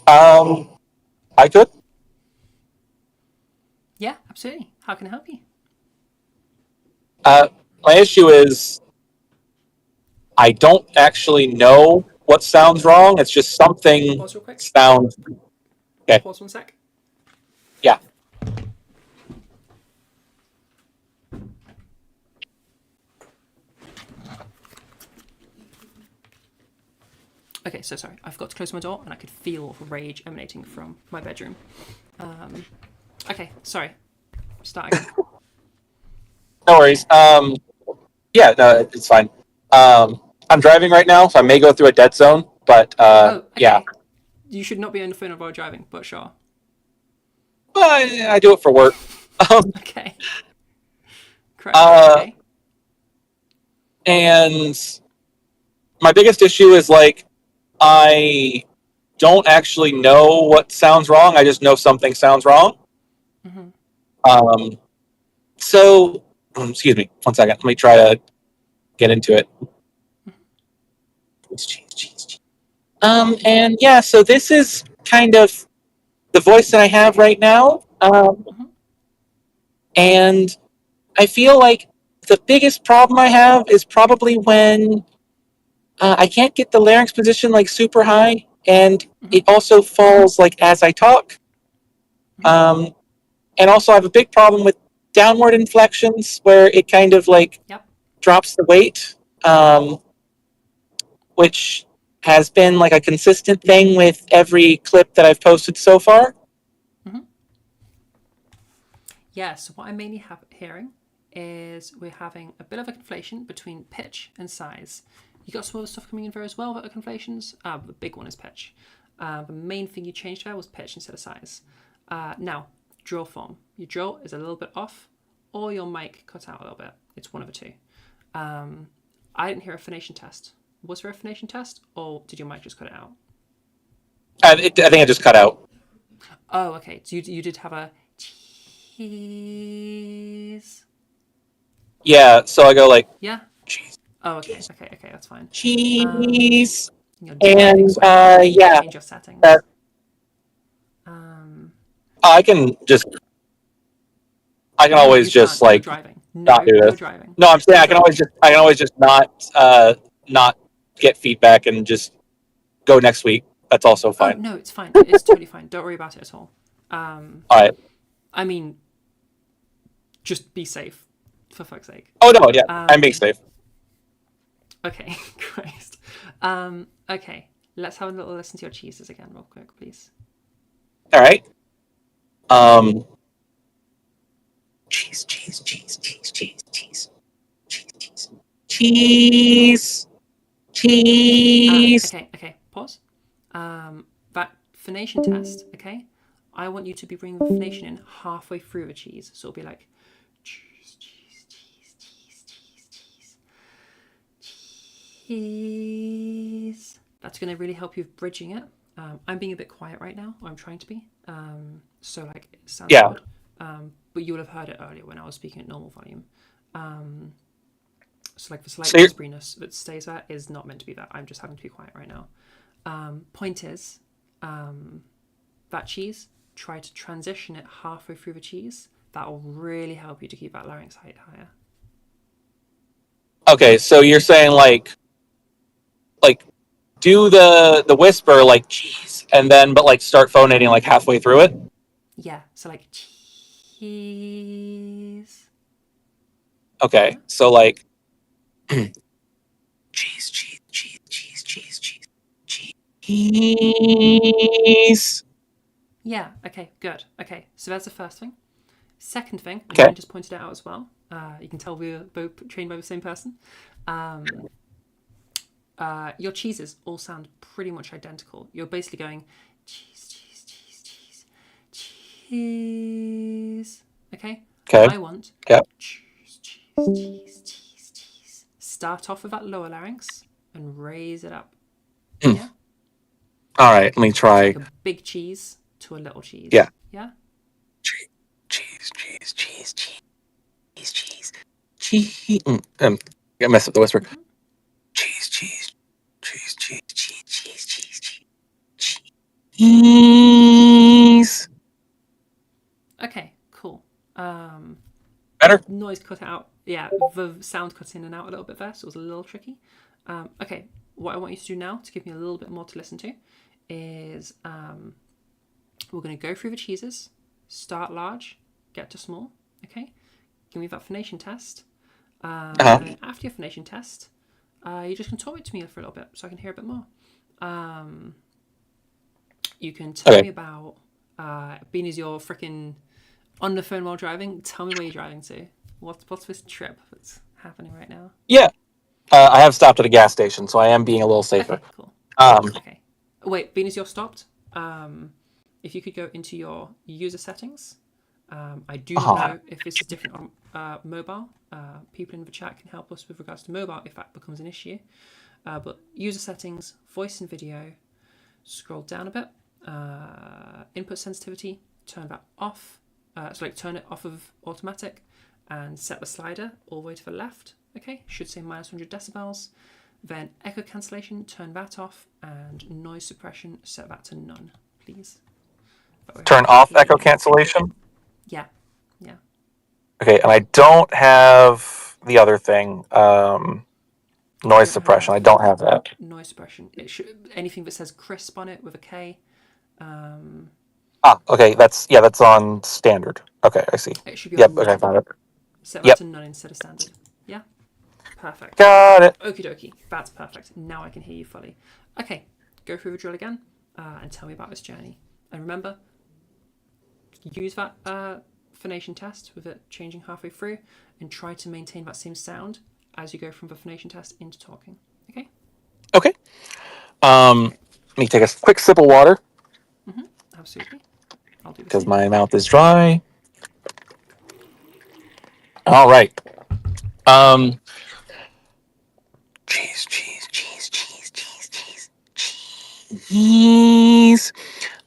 I could. Yeah, absolutely. How can I help you? My issue is I don't actually know what sounds wrong. It's just something Pause real quick. sounds. Okay. Pause 1 sec. Yeah. Okay, so sorry. I forgot to close my door and I could feel rage emanating from my bedroom. Okay, sorry. Start again. No worries. Yeah, no, it's fine. I'm driving right now, so I may go through a dead zone, but Okay. yeah. You should not be on the phone while driving, but sure. I do it for work. Okay. Correct. Okay. And my biggest issue is like I don't actually know what sounds wrong. I just know something sounds wrong. Mm-hmm. So, excuse me, 1 second. Let me try to get into it. And yeah, so this is kind of the voice that I have right now. And I feel like the biggest problem I have is probably when I can't get the larynx position like super high, and it also falls like as I talk. And also I have a big problem with downward inflections where it kind of like drops the weight, which has been like a consistent thing with every clip that I've posted so far. Yeah, so what I'm mainly hearing is we're having a bit of a conflation between pitch and size. You got some other stuff coming in there as well that are conflations. The big one is pitch. The main thing you changed there was pitch instead of size. Now, draw form. Your draw is a little bit off, or your mic cut out a little bit. It's one of the two. I didn't hear a phonation test. Was there a phonation test, or did your mic just cut it out? I think it just cut out. Oh, okay. So you did have a cheese. Yeah, so I go like Yeah. cheese, Oh, okay. Okay. That's fine. cheese, You're driving, and so I need to yeah, change your settings. that Um. I can No, always you just can't. You're like driving. not No, do you're this. driving. No, I'm saying You're I can always driving. just not get feedback and just go next week. That's also Oh fine. no, it's fine. It's totally fine. Don't worry about it at all. All right. I mean, just be safe, for fuck's sake. Oh no, yeah, I'm being safe. Okay, Christ. Okay, let's have a little listen to your cheeses again, real quick, please. All right. Cheese, cheese, cheese, cheese, cheese, cheese, cheese, cheese, cheese. Okay. Pause. That phonation test. Okay, I want you to be bringing the phonation in halfway through a cheese, so it'll be like cheese, cheese, cheese, cheese, cheese, cheese, cheese. That's going to really help you with bridging it. I'm being a bit quiet right now, or I'm trying to be. So like it sounds odd. But you would have heard it earlier when I was speaking at normal volume. So like the slight whisperiness that stays there is not meant to be that. I'm just having to be quiet right now. Point is, that cheese, try to transition it halfway through the cheese. That will really help you to keep that larynx height higher. Okay, so you're saying like do the whisper like cheese, and then but like start phonating like halfway through it. Yeah, so like cheese. Okay, so like cheese, cheese, cheese, cheese, cheese, cheese, cheese. Yeah, okay, good. Okay, so that's the first thing. Second thing, and Okay. I just pointed it out as well. You can tell we were both trained by the same person. Your cheeses all sound pretty much identical. You're basically going cheese, cheese, cheese, cheese, cheese. Okay? Okay. I want cheese, cheese, cheese, cheese, cheese. Start off with that lower larynx and raise it up. Yeah? All right, let me try. Like a big cheese to a little cheese. Yeah. Yeah? Cheese, cheese, cheese, cheese, cheese, cheese. I messed up the whisper. Cheese, cheese, cheese, cheese, cheese, cheese, cheese, cheese, cheese. Okay, cool. Better? Noise cut out. Yeah, the sound cut in and out a little bit there, so it was a little tricky. Okay, what I want you to do now, to give me a little bit more to listen to, is we're going to go through the cheeses, start large, get to small, okay? Give me that phonation test. And then after your phonation test, you're just going to talk it to me for a little bit so I can hear a bit more. You can tell me about, being as you're freaking on the phone while driving, tell me where you're driving to. What's this trip that's happening right now? Yeah. I have stopped at a gas station, so I am being a little safer. Okay, cool. Okay. Wait, being as you're stopped, if you could go into your user settings. I do not know if this is different on mobile. People in the chat can help us with regards to mobile if that becomes an issue. But user settings, voice and video, scroll down a bit. Input sensitivity, turn that off. So like turn it off of automatic and set the slider all the way to the left. Okay, should say minus 100 decibels. Then echo cancellation, turn that off, and noise suppression, set that to none, please. Turn off echo cancellation? Yeah. Okay, and I don't have the other thing, noise suppression. I don't have that. Noise suppression. It should anything that says crisp on it with a K. Okay, that's on standard. Okay, I see. It should be on okay, I found it. Set that to none instead of standard. Yeah? Perfect. Got it. Okie dokie. That's perfect. Now I can hear you fully. Okay, go through the drill again and tell me about this journey. And remember, use that phonation test with it changing halfway through and try to maintain that same sound as you go from the phonation test into talking. Okay? Okay. Let me take a quick sip of water. Absolutely. I'll do the Because same. my mouth is dry. All right. cheese, cheese, cheese, cheese, cheese, cheese, cheese.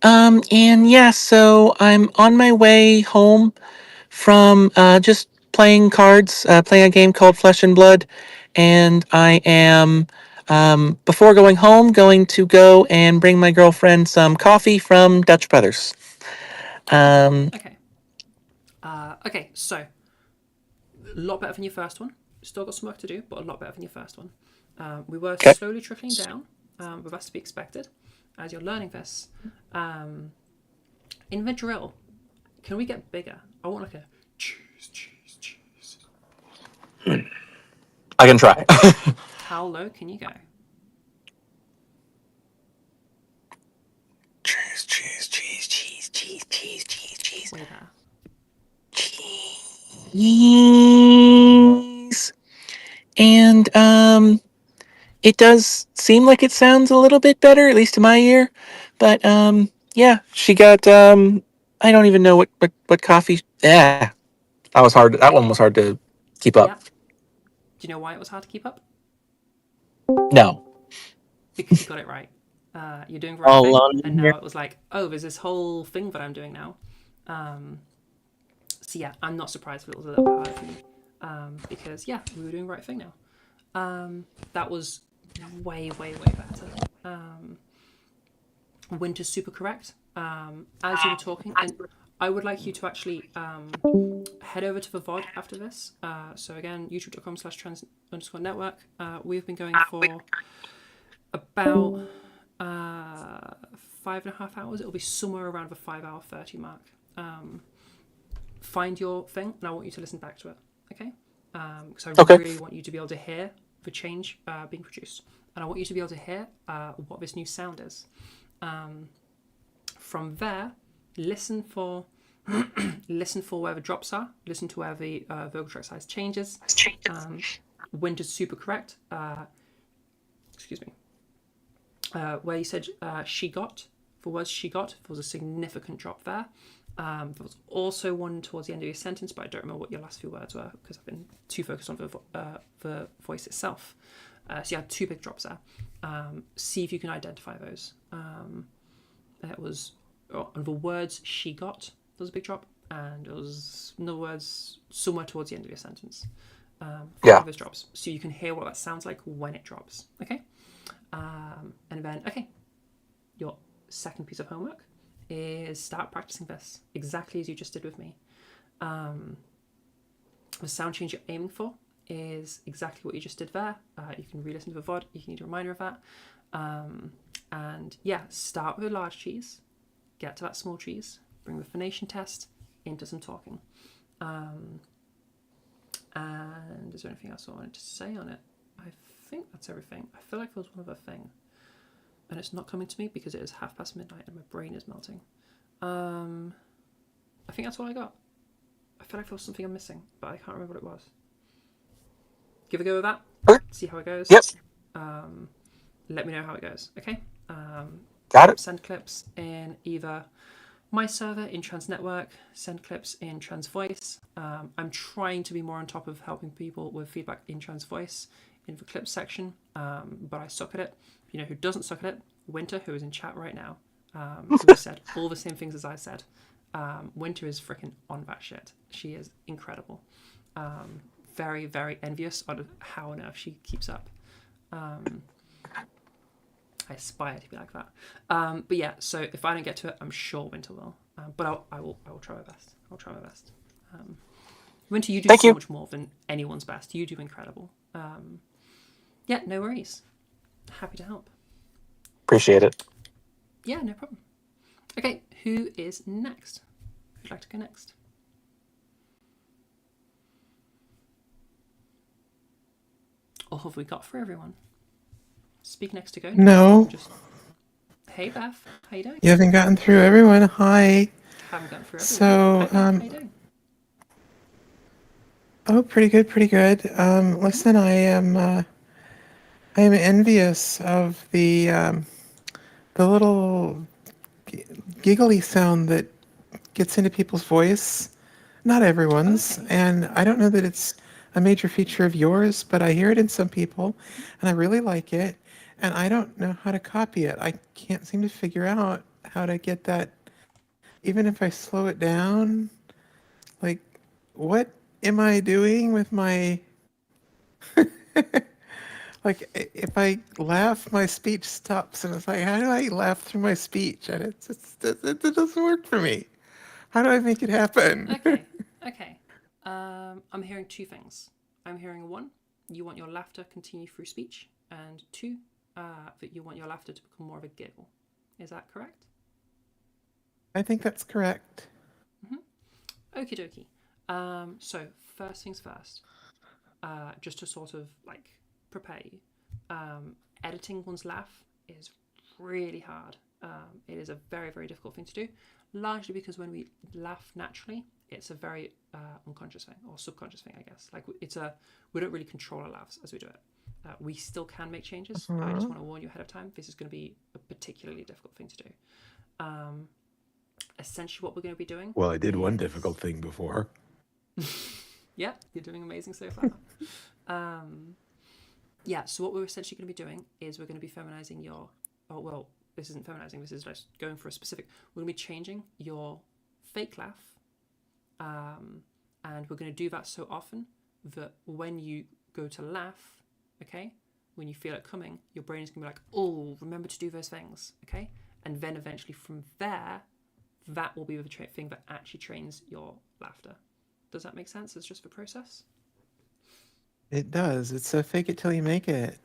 And yeah, so I'm on my way home from just playing cards, playing a game called Flesh and Blood, and I am before going home going to go and bring my girlfriend some coffee from Dutch Brothers. Okay. Okay, so a lot better than your first one. Still got some work to do, but a lot better than your first one. We were Okay. slowly trickling down, but that's to be expected as you're learning this. In the drill, can we get bigger? I want like a cheese, cheese, cheese. I can try. How low can you go? Cheese, cheese, cheese, cheese, cheese, cheese, cheese, cheese. Way there. Cheese. And it does seem like it sounds a little bit better, at least to my ear. But yeah, she got I don't even know what coffee. Yeah, that was hard. That one was hard to keep up. Yeah. Do you know why it was hard to keep up? No. Because you got it right. You're doing the right All thing, alone and here. now it was like, oh, there's this whole thing that I'm doing now. So yeah, I'm not surprised if it was a little bit harder for you, because yeah, we were doing the right thing now. That was way better. Winter's super correct. As you were talking, and I would like you to actually head over to the VOD after this. So again, youtube.com/trans_network. We've been going for about 5.5 hours. It'll be somewhere around the 5 hour 30 mark. Find your thing, and I want you to listen back to it. Okay? Because I really want you to be able to hear the change being produced, and I want you to be able to hear what this new sound is. From there, listen for where the drops are. Listen to where the vocal track size changes. Winter's super correct. Excuse me. Where you said she got, for words she got, there was a significant drop there. There was also one towards the end of your sentence, but I don't remember what your last few words were because I've been too focused on the voice itself. So you had two big drops there. See if you can identify those. It was on the words she got, there was a big drop, and it was in the words somewhere towards the end of your sentence. Those drops, so you can hear what that sounds like when it drops. Okay. And then, okay, your second piece of homework is start practicing this exactly as you just did with me. The sound change you're aiming for is exactly what you just did there. You can re-listen to the VOD, you can need a reminder of that. And yeah, start with a large cheese, get to that small cheese, bring the phonation test into some talking. And is there anything else I wanted to say on it? I think that's everything. I feel like there was one other thing, and it's not coming to me because it is midnight and my brain is melting. I think that's all I got. I feel like there was something I'm missing, but I can't remember what it was. Give a go with that. See how it goes. Yep. Let me know how it goes. Okay. Got it. Send clips in either my server in Trans Network, send clips in Trans Voice. I'm trying to be more on top of helping people with feedback in Trans Voice in the clips section, but I suck at it. You know who doesn't suck at it? Winter, who is in chat right now, who has said all the same things as I said. Winter is freaking on that shit. She is incredible. Very, very envious of how on earth she keeps up. I aspire to be like that. But yeah, so if I don't get to it, I'm sure Winter will. But I will try my best. I'll try my best. Winter, you do so much more than anyone's best. You do incredible. Yeah, no worries. Happy to help. Appreciate it. Yeah, no problem. Okay, who is next? Who'd like to go next? Or have we got for everyone? Speak next to go. No. Hey Beth, how you doing? You haven't gotten through everyone. Hi. Haven't gotten through everyone. So, Hi, Beth, how you doing? Oh, pretty good, pretty good. Listen, I am envious of the little giggly sound that gets into people's voice. Not everyone's, and I don't know that it's a major feature of yours, but I hear it in some people, and I really like it, and I don't know how to copy it. I can't seem to figure out how to get that. Even if I slow it down, like, what am I doing with my like? If I laugh, my speech stops, and it's like, how do I laugh through my speech? And it doesn't work for me. How do I make it happen? Okay. I'm hearing two things. I'm hearing one, you want your laughter continue through speech, and two, that you want your laughter to become more of a giggle. Is that correct? I think that's correct. Okie dokie. So first things first, just to sort of like prepare you, editing one's laugh is really hard. It is a very, very difficult thing to do, largely because when we laugh naturally, it's a very unconscious thing or subconscious thing, I guess. Like we don't really control our laughs as we do it. We still can make changes. I just want to warn you ahead of time. This is going to be a particularly difficult thing to do. Essentially, what we're going to be doing. Well, I did one difficult thing before. Yeah, you're doing amazing so far. Yeah, so what we're essentially going to be doing is we're going to be feminizing your. Oh well, this isn't feminizing. This is just going for a specific. We're going to be changing your fake laugh, and we're going to do that so often that when you go to laugh, okay, when you feel it coming, your brain is going to be like, oh, remember to do those things, okay, and then eventually from there, that will be the thing that actually trains your laughter. Does that make sense? It's just the process. It does. It's a fake it till you make it.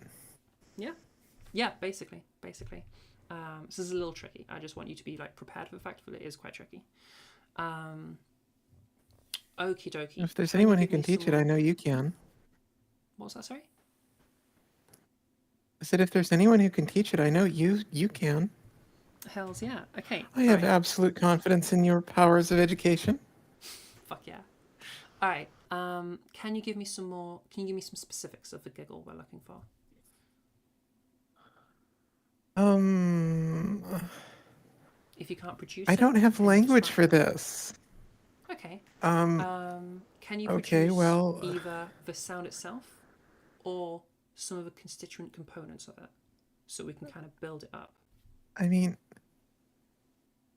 Yeah, basically. This is a little tricky. I just want you to be like prepared for the fact that it is quite tricky. Okie dokie. If there's anyone who can teach it, I know you can. What was that, sorry? I said if there's anyone who can teach it, I know you can. Hells yeah. Okay. I have absolute confidence in your powers of education. Fuck yeah. All right. Can you give me some specifics of the giggle we're looking for? If you can't produce I don't have language for this. Okay. Can you produce either the sound itself or some of the constituent components of it so we can kind of build it up? I mean,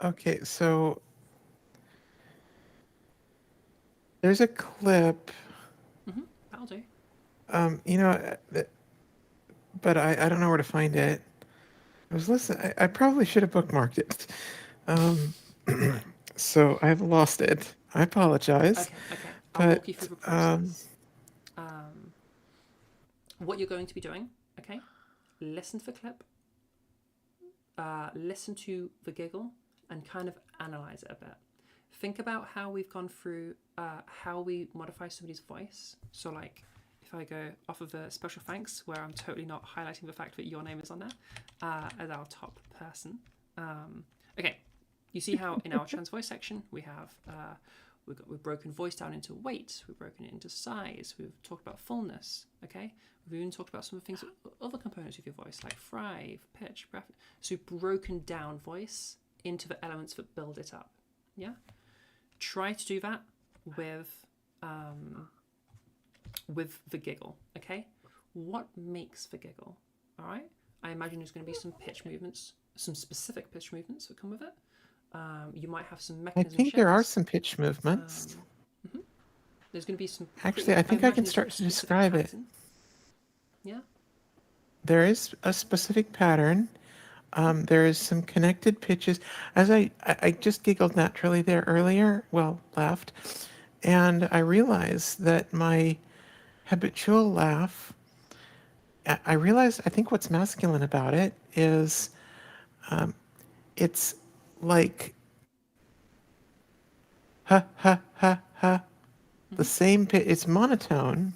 okay, so there's a clip. That'll do. But I don't know where to find it. I was listening. I probably should have bookmarked it. So I've lost it. I apologize. Okay. I'll walk you through the process. What you're going to be doing, okay? Listen to the clip. Listen to the giggle and kind of analyze it a bit. Think about how we've gone through how we modify somebody's voice. So like if I go off of the special thanks where I'm totally not highlighting the fact that your name is on there as our top person. Okay, you see how in our trans voice section we have we've broken voice down into weight, we've broken it into size, we've talked about fullness, okay? We've even talked about some of the things, other components of your voice, like thrive, pitch, breath. So we've broken down voice into the elements that build it up, yeah? Try to do that with the giggle, okay? What makes the giggle, all right? I imagine there's going to be some pitch movements, some specific pitch movements that come with it. You might have some I mechanism think there are shifts. some pitch movements. There's going to be some. Actually, I think I can start to describe it. Yeah. There is a specific pattern. There is some connected pitches. As I just giggled naturally there earlier, well, laughed, and I realized that my habitual laugh, I think what's masculine about it is it's like ha ha ha ha, the same pitch. It's monotone,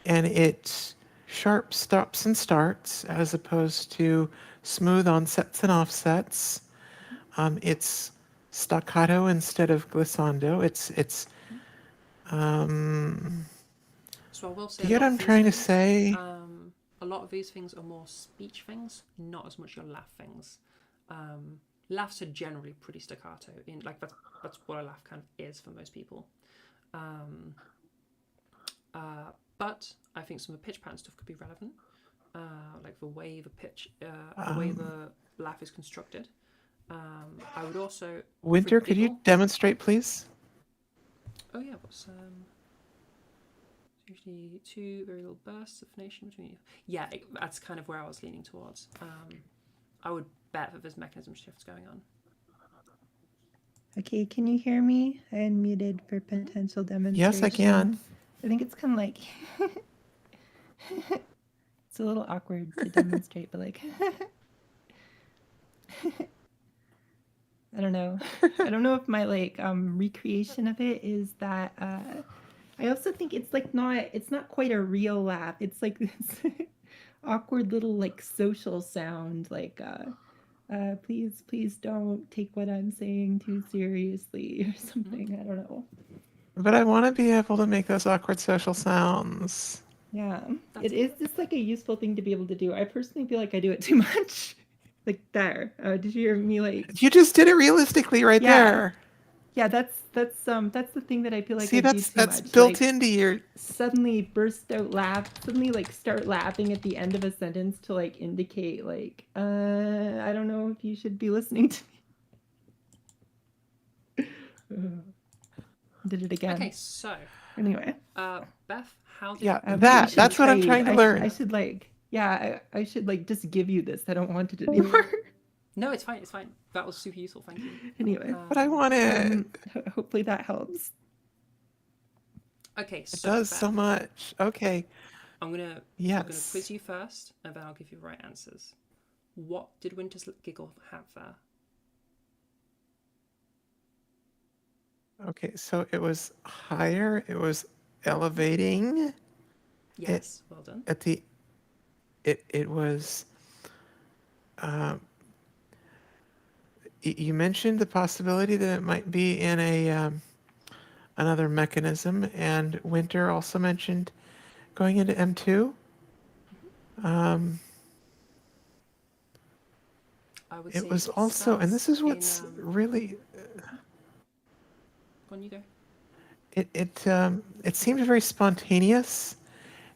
and it's sharp stops and starts as opposed to smooth onsets and offsets. It's staccato instead of glissando. So I will say. Do you get what I'm trying to say? A lot of these things are more speech things, not as much your laugh things. Laughs are generally pretty staccato. That's what a laugh kind of is for most people. But I think some of the pitch pattern stuff could be relevant, like the way the pitch, the way the laugh is constructed. I would also Winter, could you demonstrate, please? Oh yeah, what's usually 2 very little bursts of phonation between. Yeah, that's kind of where I was leaning towards. I would bet that there's mechanism shifts going on. Okay, can you hear me? I unmuted for potential demonstration. Yes, I can. I think it's kind of like it's a little awkward to demonstrate, but like I don't know. I don't know if my like recreation of it is that I also think it's like it's not quite a real laugh. It's like this awkward little like social sound like please don't take what I'm saying too seriously or something. I don't know. But I want to be able to make those awkward social sounds. Yeah, it is just like a useful thing to be able to do. I personally feel like I do it too much. Like there. Did you hear me like You just did it realistically right there. Yeah, that's the thing that I feel like See, I do that's too much. built like, into your suddenly burst out laugh, suddenly like start laughing at the end of a sentence to like indicate like I don't know if you should be listening to me. Did it again. Okay, so anyway. Beth, how did that's what I'm trying to learn. I should like I should like just give you this. I don't want it anymore. No, it's fine. It's fine. That was super useful. Thank you. Anyway, but I want it. Hopefully that helps. Okay, so it does Beth, so much. Okay. I'm gonna quiz you first, and then I'll give you the right answers. What did Winter's giggle have there? Okay, so it was higher. It was elevating. Yes, well done. At the, it was. You mentioned the possibility that it might be in a another mechanism, and Winter also mentioned going into M2. I would it say was also, and this is what's really. On you go. It seemed very spontaneous,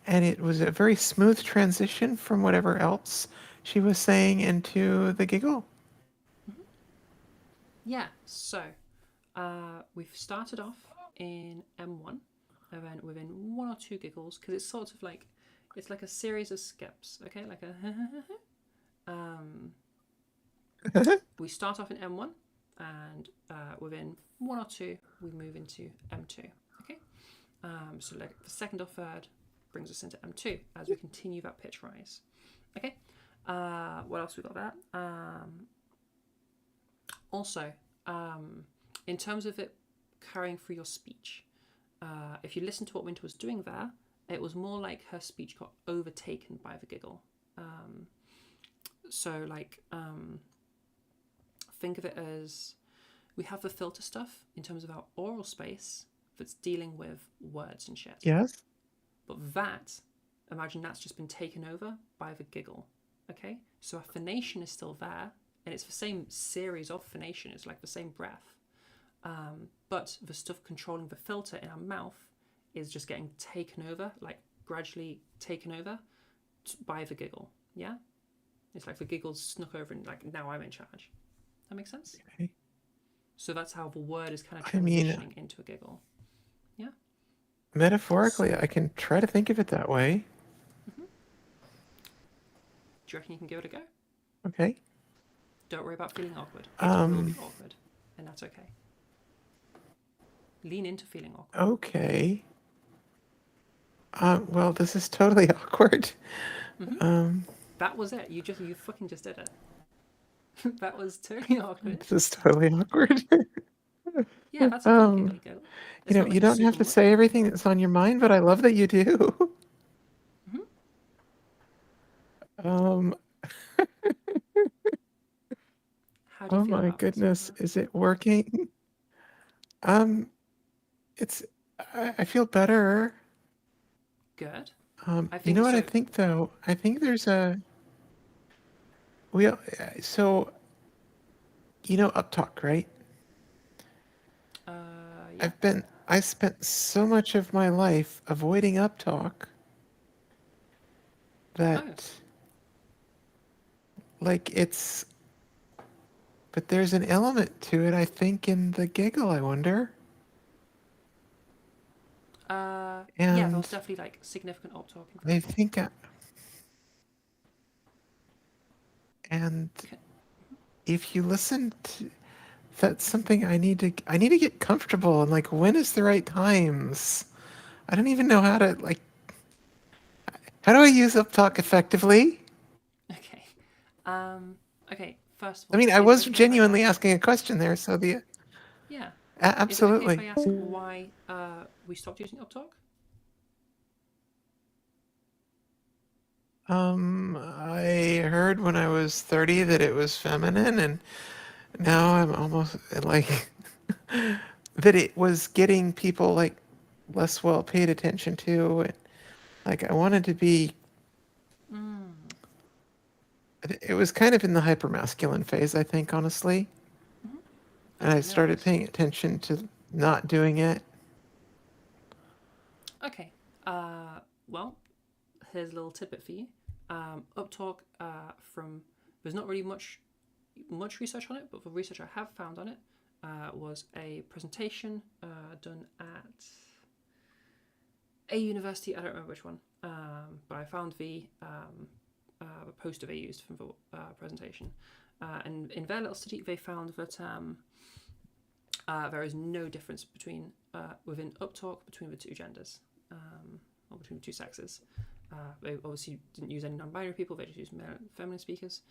and it was a very smooth transition from whatever else she was saying into the giggle. Yeah, so we've started off in M1, and then within 1 or 2 giggles, because it's sort of like, it's like a series of skips, okay? Like a we start off in M1, and within 1 or 2, we move into M2, okay? So like the second or third brings us into M2 as we continue that pitch rise, okay? What else we got there? Also, in terms of it carrying through your speech, if you listen to what Winter was doing there, it was more like her speech got overtaken by the giggle. So like, think of it as we have the filter stuff in terms of our oral space that's dealing with words and shit. Yes. But that, imagine that's just been taken over by the giggle, okay? So our phonation is still there, and it's the same series of phonation, it's like the same breath. But the stuff controlling the filter in our mouth is just getting taken over, like gradually taken over by the giggle, yeah? It's like the giggle's snuck over and like, now I'm in charge. That makes sense? Okay. So that's how the word is kind of transitioning into a giggle. Yeah? Metaphorically, I can try to think of it that way. Mm-hmm. Do you reckon you can give it a go? Okay. Don't worry about feeling awkward. It will be awkward, and that's okay. Lean into feeling awkward. Okay. Well, this is totally awkward. Mm-hmm. That was it. You fucking just did it. That was totally awkward. This is totally awkward. Yeah, that's okay. You know, you don't have to say everything that's on your mind, but I love that you do. Mm-hmm. How do you Oh feel my about goodness, this? is it working? It's I feel better. Good. You know what I think though? I think there's so you know Uptalk, right? Yeah. I spent so much of my life avoiding uptalk that, like, it's. But there's an element to it, I think, in the giggle, I wonder. Yeah, And there's definitely like significant up talking. I think, and if you listen to, that's something I need to get comfortable and like, when is the right times? I don't even know how to like. How do I use uptalk effectively? Okay. Okay. First of I all, mean, I is it was okay if I genuinely ask? asking a question there, so the Yeah. Is it okay if absolutely. I ask why we stopped using uptalk? I heard when I was 30 that it was feminine, and now I'm almost like that it was getting people like less well paid attention to. And, like I wanted to be. It was kind of in the hypermasculine phase, I think, honestly. And I Okay. No started worries. paying attention to not doing it. Okay. Well, here's a little tidbit for you. Uptalk from there's not really much research on it, but the research I have found on it was a presentation done at a university. I don't remember which one, but I found the poster they used for the presentation, and in their little study, they found that there is no difference between within uptalk between the two genders, or between the two sexes. They obviously didn't use any non-binary people; they just used male and feminine speakers.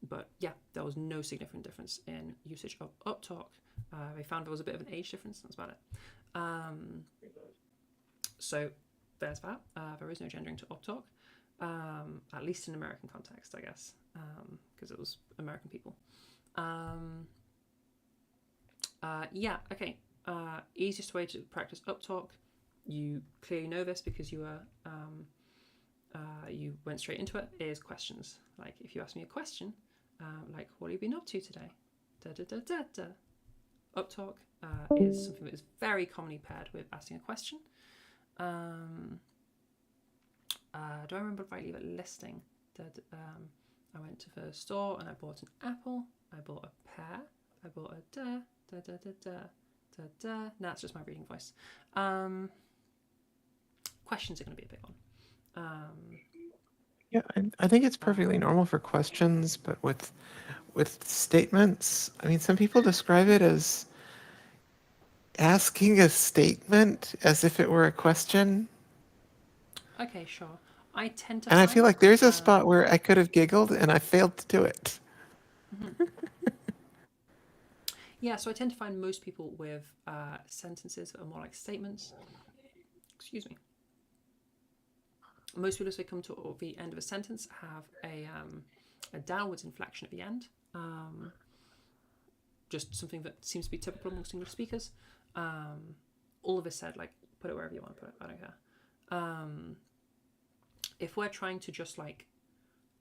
But yeah, there was no significant difference in usage of uptalk. They found there was a bit of an age difference. That's about it. So there's that. There is no gendering to uptalk, at least in American context, I guess, because it was American people. Yeah. Okay. Easiest way to practice uptalk. You clearly know this because you were you went straight into it. Is questions. Like if you ask me a question, like what have you been up to today? Da da da da da. Uptalk is something that is very commonly paired with asking a question. Do I remember if I leave it listing? I went to the store and I bought an apple. I bought a pear. I bought a da da da da da da da. No, that's just my reading voice. Questions are going to be a big one. Yeah, I think it's perfectly normal for questions, but with statements, I mean, some people describe it as asking a statement as if it were a question. Okay, sure. I tend to And I feel find. like there's a spot where I could have giggled and I failed to do it. Yeah, so I tend to find most people with sentences that are more like statements. Excuse me. Most people, as they come to the end of a sentence, have a downwards inflection at the end. Just something that seems to be typical amongst English speakers. All of this said, like, put it wherever you want to put it. I don't care. If we're trying to just like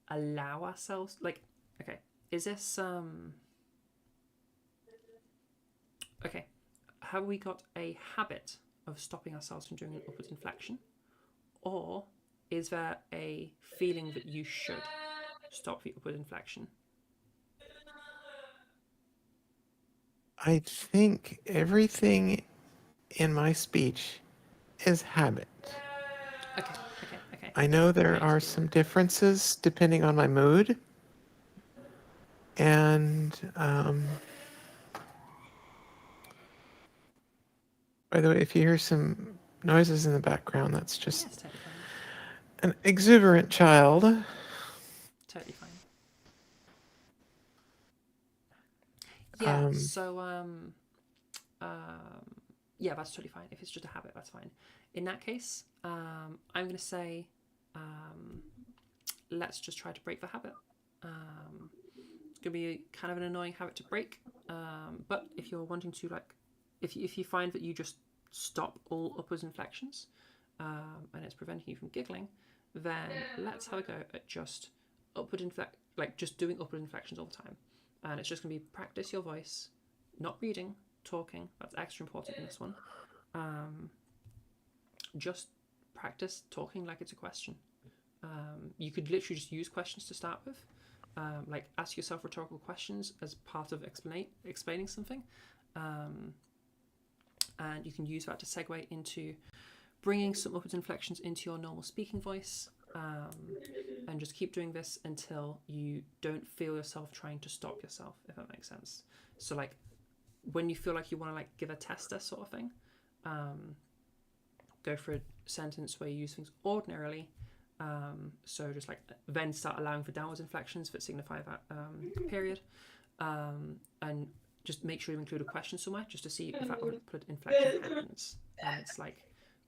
allow ourselves, like, okay, is this okay? Have we got a habit of stopping ourselves from doing an upward inflection, or is there a feeling that you should stop the upward inflection? I think everything in my speech is habit. Okay. I know there Great. are some differences depending on my mood. And by the way, if you hear some noises in the background, that's just totally an exuberant child. Totally fine. Yeah. Yeah, that's totally fine. If it's just a habit, that's fine. In that case, I'm going to say, let's just try to break the habit. It's going to be kind of an annoying habit to break, but if you're wanting to, like, if you find that you just stop all upwards inflections, and it's preventing you from giggling, then let's have a go at just just doing upward inflections all the time. And it's just going to be practice your voice, not reading, talking. That's extra important in this one. just practice talking like it's a question. You could literally just use questions to start with. Like ask yourself rhetorical questions as part of explaining something. And you can use that to segue into bringing some upwards inflections into your normal speaking voice. And just keep doing this until you don't feel yourself trying to stop yourself, if that makes sense. So like when you feel like you want to like give a tester sort of thing, go for a sentence where you use things ordinarily. So just like then start allowing for downwards inflections that signify that period, and just make sure you include a question somewhere just to see if that upward inflection happens. And it's like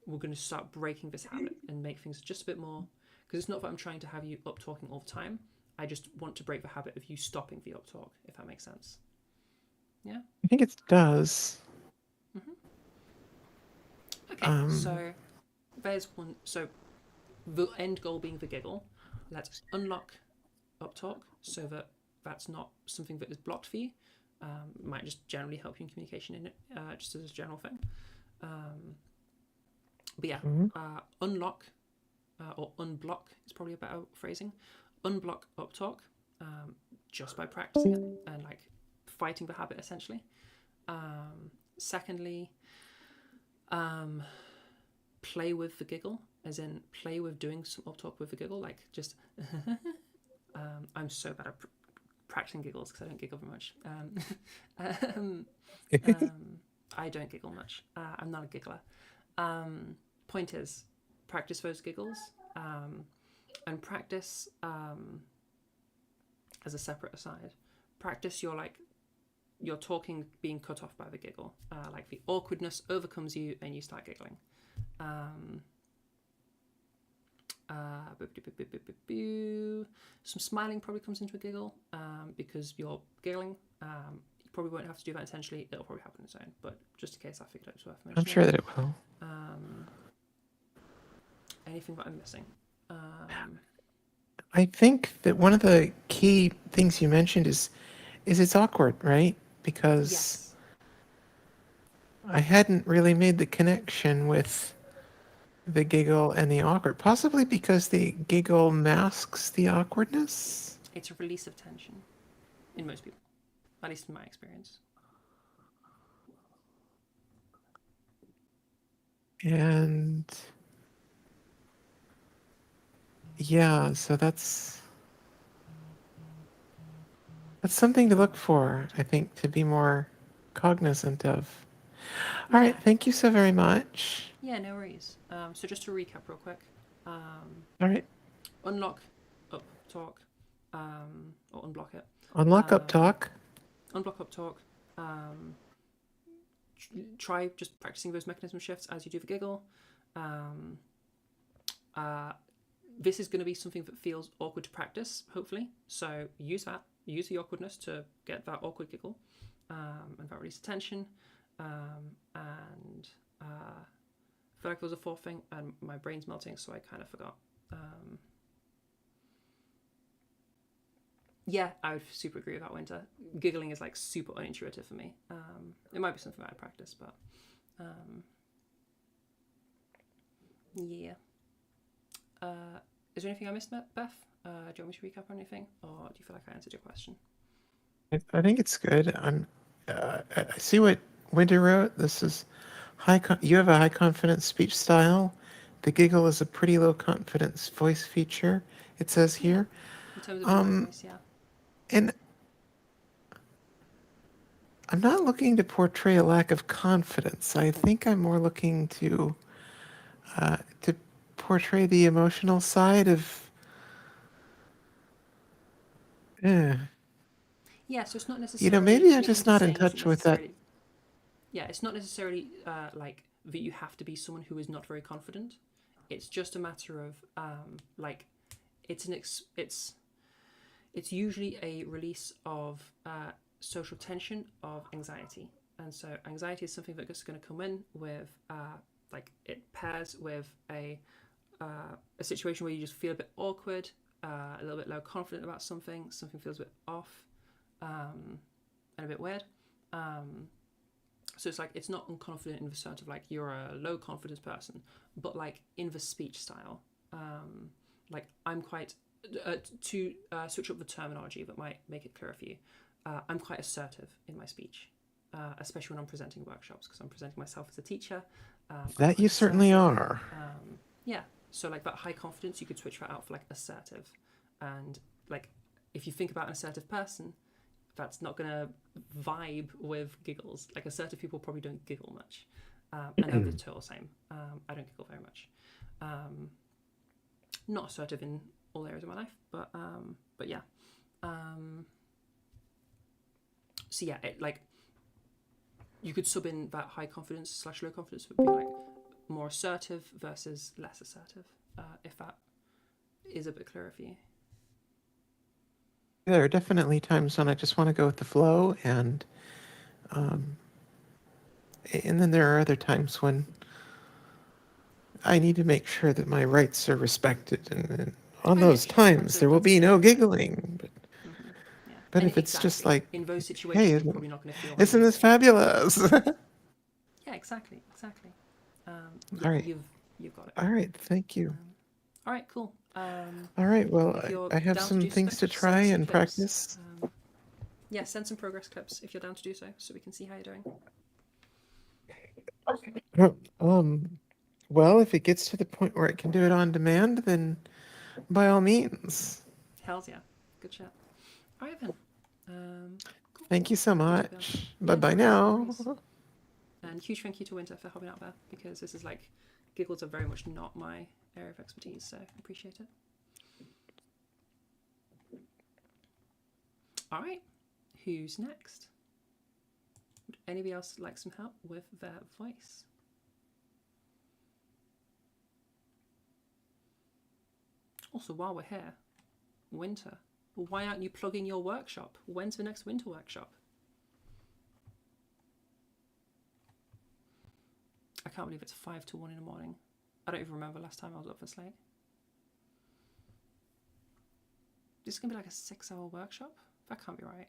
we're going to start breaking this habit and make things just a bit more, because it's not that I'm trying to have you up talking all the time. I just want to break the habit of you stopping the up talk, if that makes sense. Yeah. I think it does. Okay, so there's one. So the end goal being the giggle. Let's unlock up talk so that that's not something that is blocked for you. It might just generally help you in communication in it, just as a general thing. But yeah, unlock or unblock is probably a better phrasing. Unblock up talk just by practicing it and like fighting the habit essentially. Secondly, play with the giggle, as in play with doing some up talk with the giggle, like just I'm so bad at practicing giggles because I don't giggle very much. I don't giggle much. I'm not a giggler. Point is, practice those giggles and practice as a separate aside. Practice your talking being cut off by the giggle, like the awkwardness overcomes you and you start giggling. Some smiling probably comes into a giggle because you're giggling. You probably won't have to do that intentionally. It'll probably happen on its own, but just in case, I figured it was worth mentioning. I'm sure that it will. Anything that I'm missing? I think that one of the key things you mentioned is it's awkward, right? Because Yes. I hadn't really made the connection with the giggle and the awkward, possibly because the giggle masks the awkwardness. It's a release of tension in most people, at least in my experience. And yeah, so that's something to look for, I think, to be more cognizant of. All right, thank you so very much. Yeah, no worries. So just to recap real quick. All right. Unlock up talk, or unblock it. Unlock up talk. Unblock up talk. Try just practicing those mechanism shifts as you do the giggle. This is going to be something that feels awkward to practice, hopefully. So use that. Use the awkwardness to get that awkward giggle and that release of tension. And I feel like there was a fourth thing and my brain's melting, so I kind of forgot. Yeah, I would super agree with that, Winter. Giggling is like super unintuitive for me. It might be something that I practice, but yeah. Is there anything I missed, Beth? Do you want me to recap or anything, or do you feel like I answered your question? I think it's good. I see what Winter wrote. This is you have a high confidence speech style. The giggle is a pretty low confidence voice feature, it says here. In terms of my voice, yeah. And I'm not looking to portray a lack of confidence. I think I'm more looking to portray the emotional side of. Yeah, so it's not necessarily. Maybe I'm just not in touch with that. Yeah, it's not necessarily like that you have to be someone who is not very confident. It's just a matter of like it's usually a release of social tension, of anxiety, and so anxiety is something that's going to come in with like it pairs with a situation where you just feel a bit awkward, a little bit low confident about something feels a bit off, and a bit weird. So it's like, it's not unconfident in the sense of like you're a low confidence person, but like in the speech style. Like I'm quite, to switch up the terminology that might make it clearer for you, I'm quite assertive in my speech, especially when I'm presenting workshops, because I'm presenting myself as a teacher. That you certainly are. Yeah, so like that high confidence, you could switch that out for like assertive. And like, if you think about an assertive person, that's not gonna vibe with giggles. Like assertive people probably don't giggle much. And I'm the total same. I don't giggle very much. Not assertive in all areas of my life, but yeah. So yeah, like you could sub in that high confidence / low confidence would be like more assertive versus less assertive, if that is a bit clearer for you. There are definitely times when I just want to go with the flow, and then there are other times when I need to make sure that my rights are respected, and on those times there will be no giggling. But if it's just like, in those situations, hey, you're probably not going to feel. Isn't this fabulous? Yeah, exactly. Yeah, All right. You've got it. All right, thank you. All right, cool. All right, well, I have some things to try and practice. Yeah, send some progress clips if you're down to do so we can see how you're doing. Well, if it gets to the point where I can do it on demand, then by all means. Hells yeah. Good chat. All right, then. Cool. Thank you so much. Bye-bye now. And huge thank you to Winter for helping out there, because this is like, giggles are very much not my area of expertise, so I appreciate it. All right, who's next? Would anybody else like some help with their voice? Also, while we're here, Winter, why aren't you plugging your workshop? When's the next winter workshop? I can't believe it's 5 to 1 in the morning. I don't even remember last time I was up this late. This is going to be like a 6-hour workshop? That can't be right.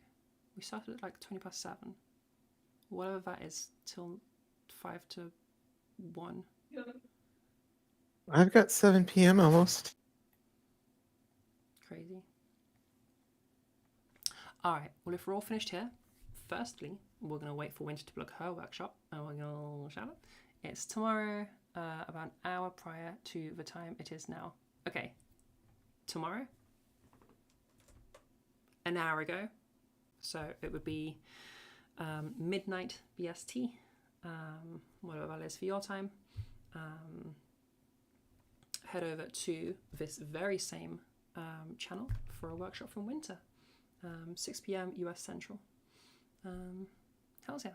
We started at like 20 past 7. Whatever that is, till 5 to 1. I've got 7 p.m. almost. Crazy. Alright, well, if we're all finished here, firstly, we're going to wait for Winter to plug her workshop, and we're going to shout it. It's tomorrow, about an hour prior to the time it is now. Okay, tomorrow, an hour ago, so it would be midnight BST, whatever that is for your time. Head over to this very same channel for a workshop from Winter, 6 p.m. US Central. Hells yeah.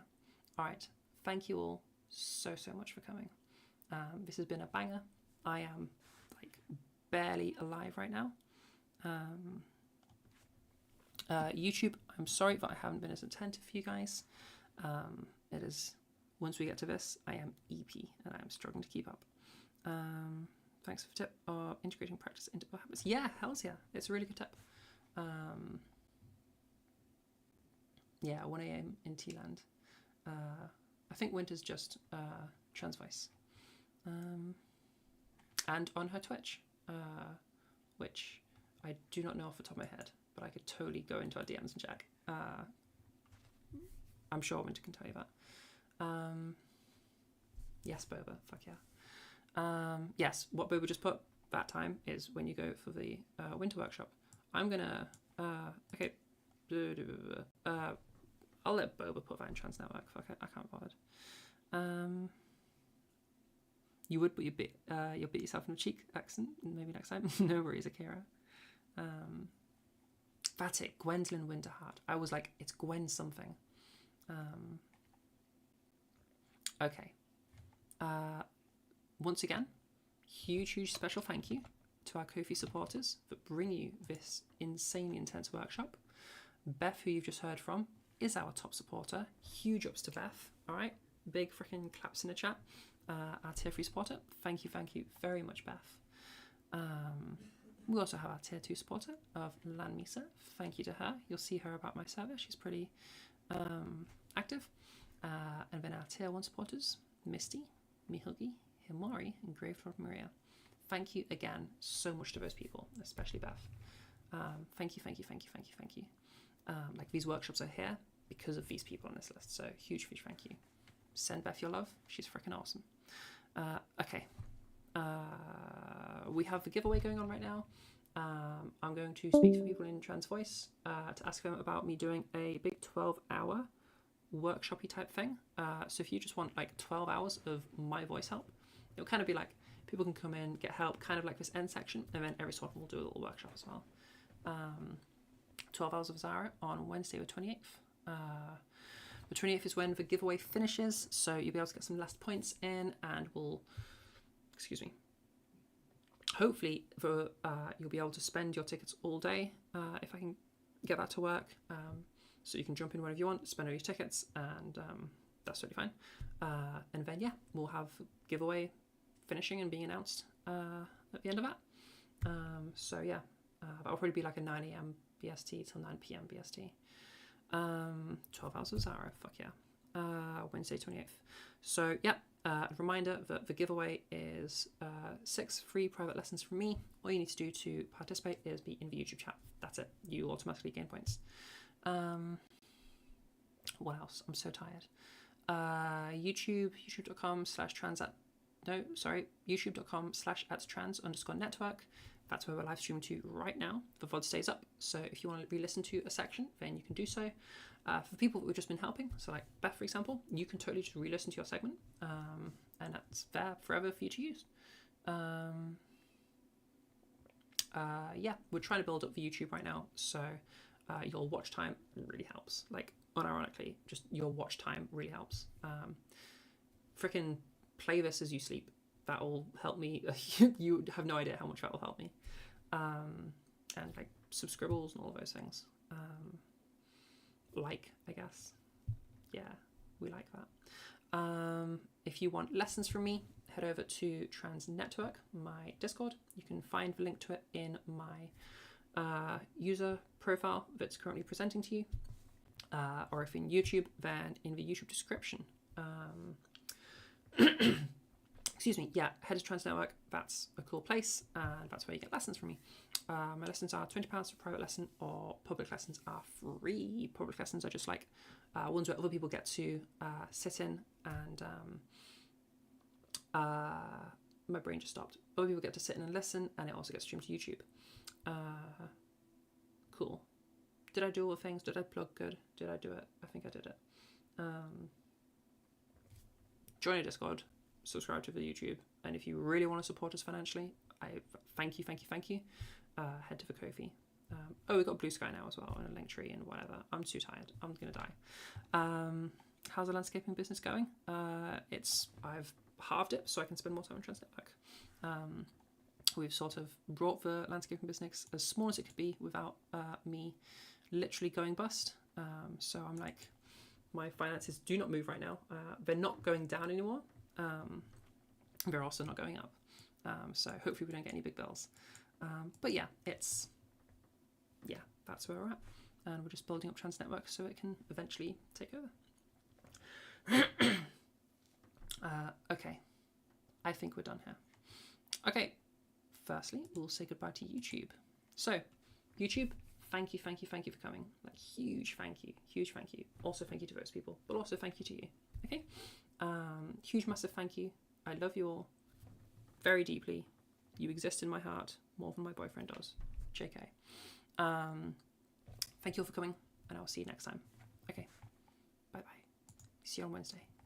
Alright, thank you all so much for coming. This has been a banger. I am like barely alive right now. YouTube, I'm sorry that I haven't been as attentive for you guys. It is, once we get to this, I am EP and I am struggling to keep up. Thanks for the tip of integrating practice into our habits. Yeah, hells yeah, it's a really good tip. Yeah, 1 a.m. in T-Land. I think Winter's just Transvice. And on her Twitch, which I do not know off the top of my head, but I could totally go into our DMs and check. I'm sure Winter can tell you that. Yes, Boba, fuck yeah. Yes, what Boba just put, that time, is when you go for the winter workshop. I'm gonna, okay, I'll let Boba put that in Trans Network, fuck it, I can't bother. You would, but you'll beat yourself in the cheek accent, maybe next time. No worries, Akira. That's it, Gwendolyn Winterheart. I was like, it's Gwen something. Okay. Once again, huge special thank you to our Ko-fi supporters that bring you this insanely intense workshop. Beth, who you've just heard from, is our top supporter. Huge ups to Beth. All right, big freaking claps in the chat. Our tier 3 supporter. Thank you very much, Beth. We also have our tier 2 supporter of Lanmisa. Thank you to her. You'll see her about my server. She's pretty active. And then our tier 1 supporters, Misty, Mihugi, Himari, and Grave Lord Maria. Thank you again so much to those people, especially Beth. Thank you. Like, these workshops are here because of these people on this list, so huge thank you. Send Beth your love. She's freaking awesome. Okay. We have the giveaway going on right now. I'm going to speak to people in Trans Voice to ask them about me doing a big 12-hour workshopy type thing. So if you just want like 12 hours of my voice help, it'll kind of be like people can come in, get help, kind of like this end section, and then every so often we'll do a little workshop as well. 12 hours of Zara on Wednesday the 28th. The 28th is when the giveaway finishes, so you'll be able to get some last points in, and we'll, hopefully you'll be able to spend your tickets all day if I can get that to work. So you can jump in whenever you want, spend all your tickets, and that's totally fine. And then yeah, we'll have giveaway finishing and being announced at the end of that. So yeah, that'll probably be like a 9 a.m. BST till 9 p.m. BST. 12 hours of Zara, fuck yeah. Wednesday 28th. So yeah, reminder that the giveaway is 6 free private lessons from me. All you need to do to participate is be in the YouTube chat. That's it. You automatically gain points. What else? I'm so tired. youtube.com/@trans_network. That's where we're live streaming to right now. The VOD stays up, so if you want to re-listen to a section, then you can do so. For people that we've just been helping, so like Beth, for example, you can totally just re-listen to your segment, and that's there forever for you to use. Yeah, we're trying to build up the YouTube right now, so your watch time really helps. Like, unironically, just your watch time really helps. Frickin' play this as you sleep. That'll help me. You have no idea how much that will help me. And like subscribbles and all of those things. I guess. Yeah, we like that. If you want lessons from me, head over to Trans Network, my Discord. You can find the link to it in my user profile that's currently presenting to you. Or if in YouTube, then in the YouTube description. Excuse me, yeah, head to Trans Network. That's a cool place, and that's where you get lessons from me. My lessons are £20 for private lesson, or public lessons are free. Public lessons are just like ones where other people get to sit in, and my brain just stopped. Other people get to sit in and listen, and it also gets streamed to YouTube. Cool. Did I do all the things? Did I plug good? Did I do it? I think I did it. Join a Discord. Subscribe to the YouTube, and if you really want to support us financially, I thank you. Head to the Ko-fi. We've got Blue Sky now as well, and a link tree and whatever. I'm too tired. I'm gonna die. How's the landscaping business going? I've halved it so I can spend more time on Trans Network. We've sort of brought the landscaping business as small as it could be without me literally going bust. So I'm like, my finances do not move right now. They're not going down anymore. They're also not going up. So hopefully we don't get any big bills. But yeah, that's where we're at. And we're just building up Trans Network so it can eventually take over. Okay, I think we're done here. Okay, firstly, we'll say goodbye to YouTube. So, YouTube, thank you for coming. Like, huge thank you. Also thank you to those people, but also thank you to you. Okay, huge massive thank you. I love you all very deeply. You exist in my heart more than my boyfriend does. JK. Thank you all for coming, and I'll see you next time. Okay, bye bye. See you on Wednesday.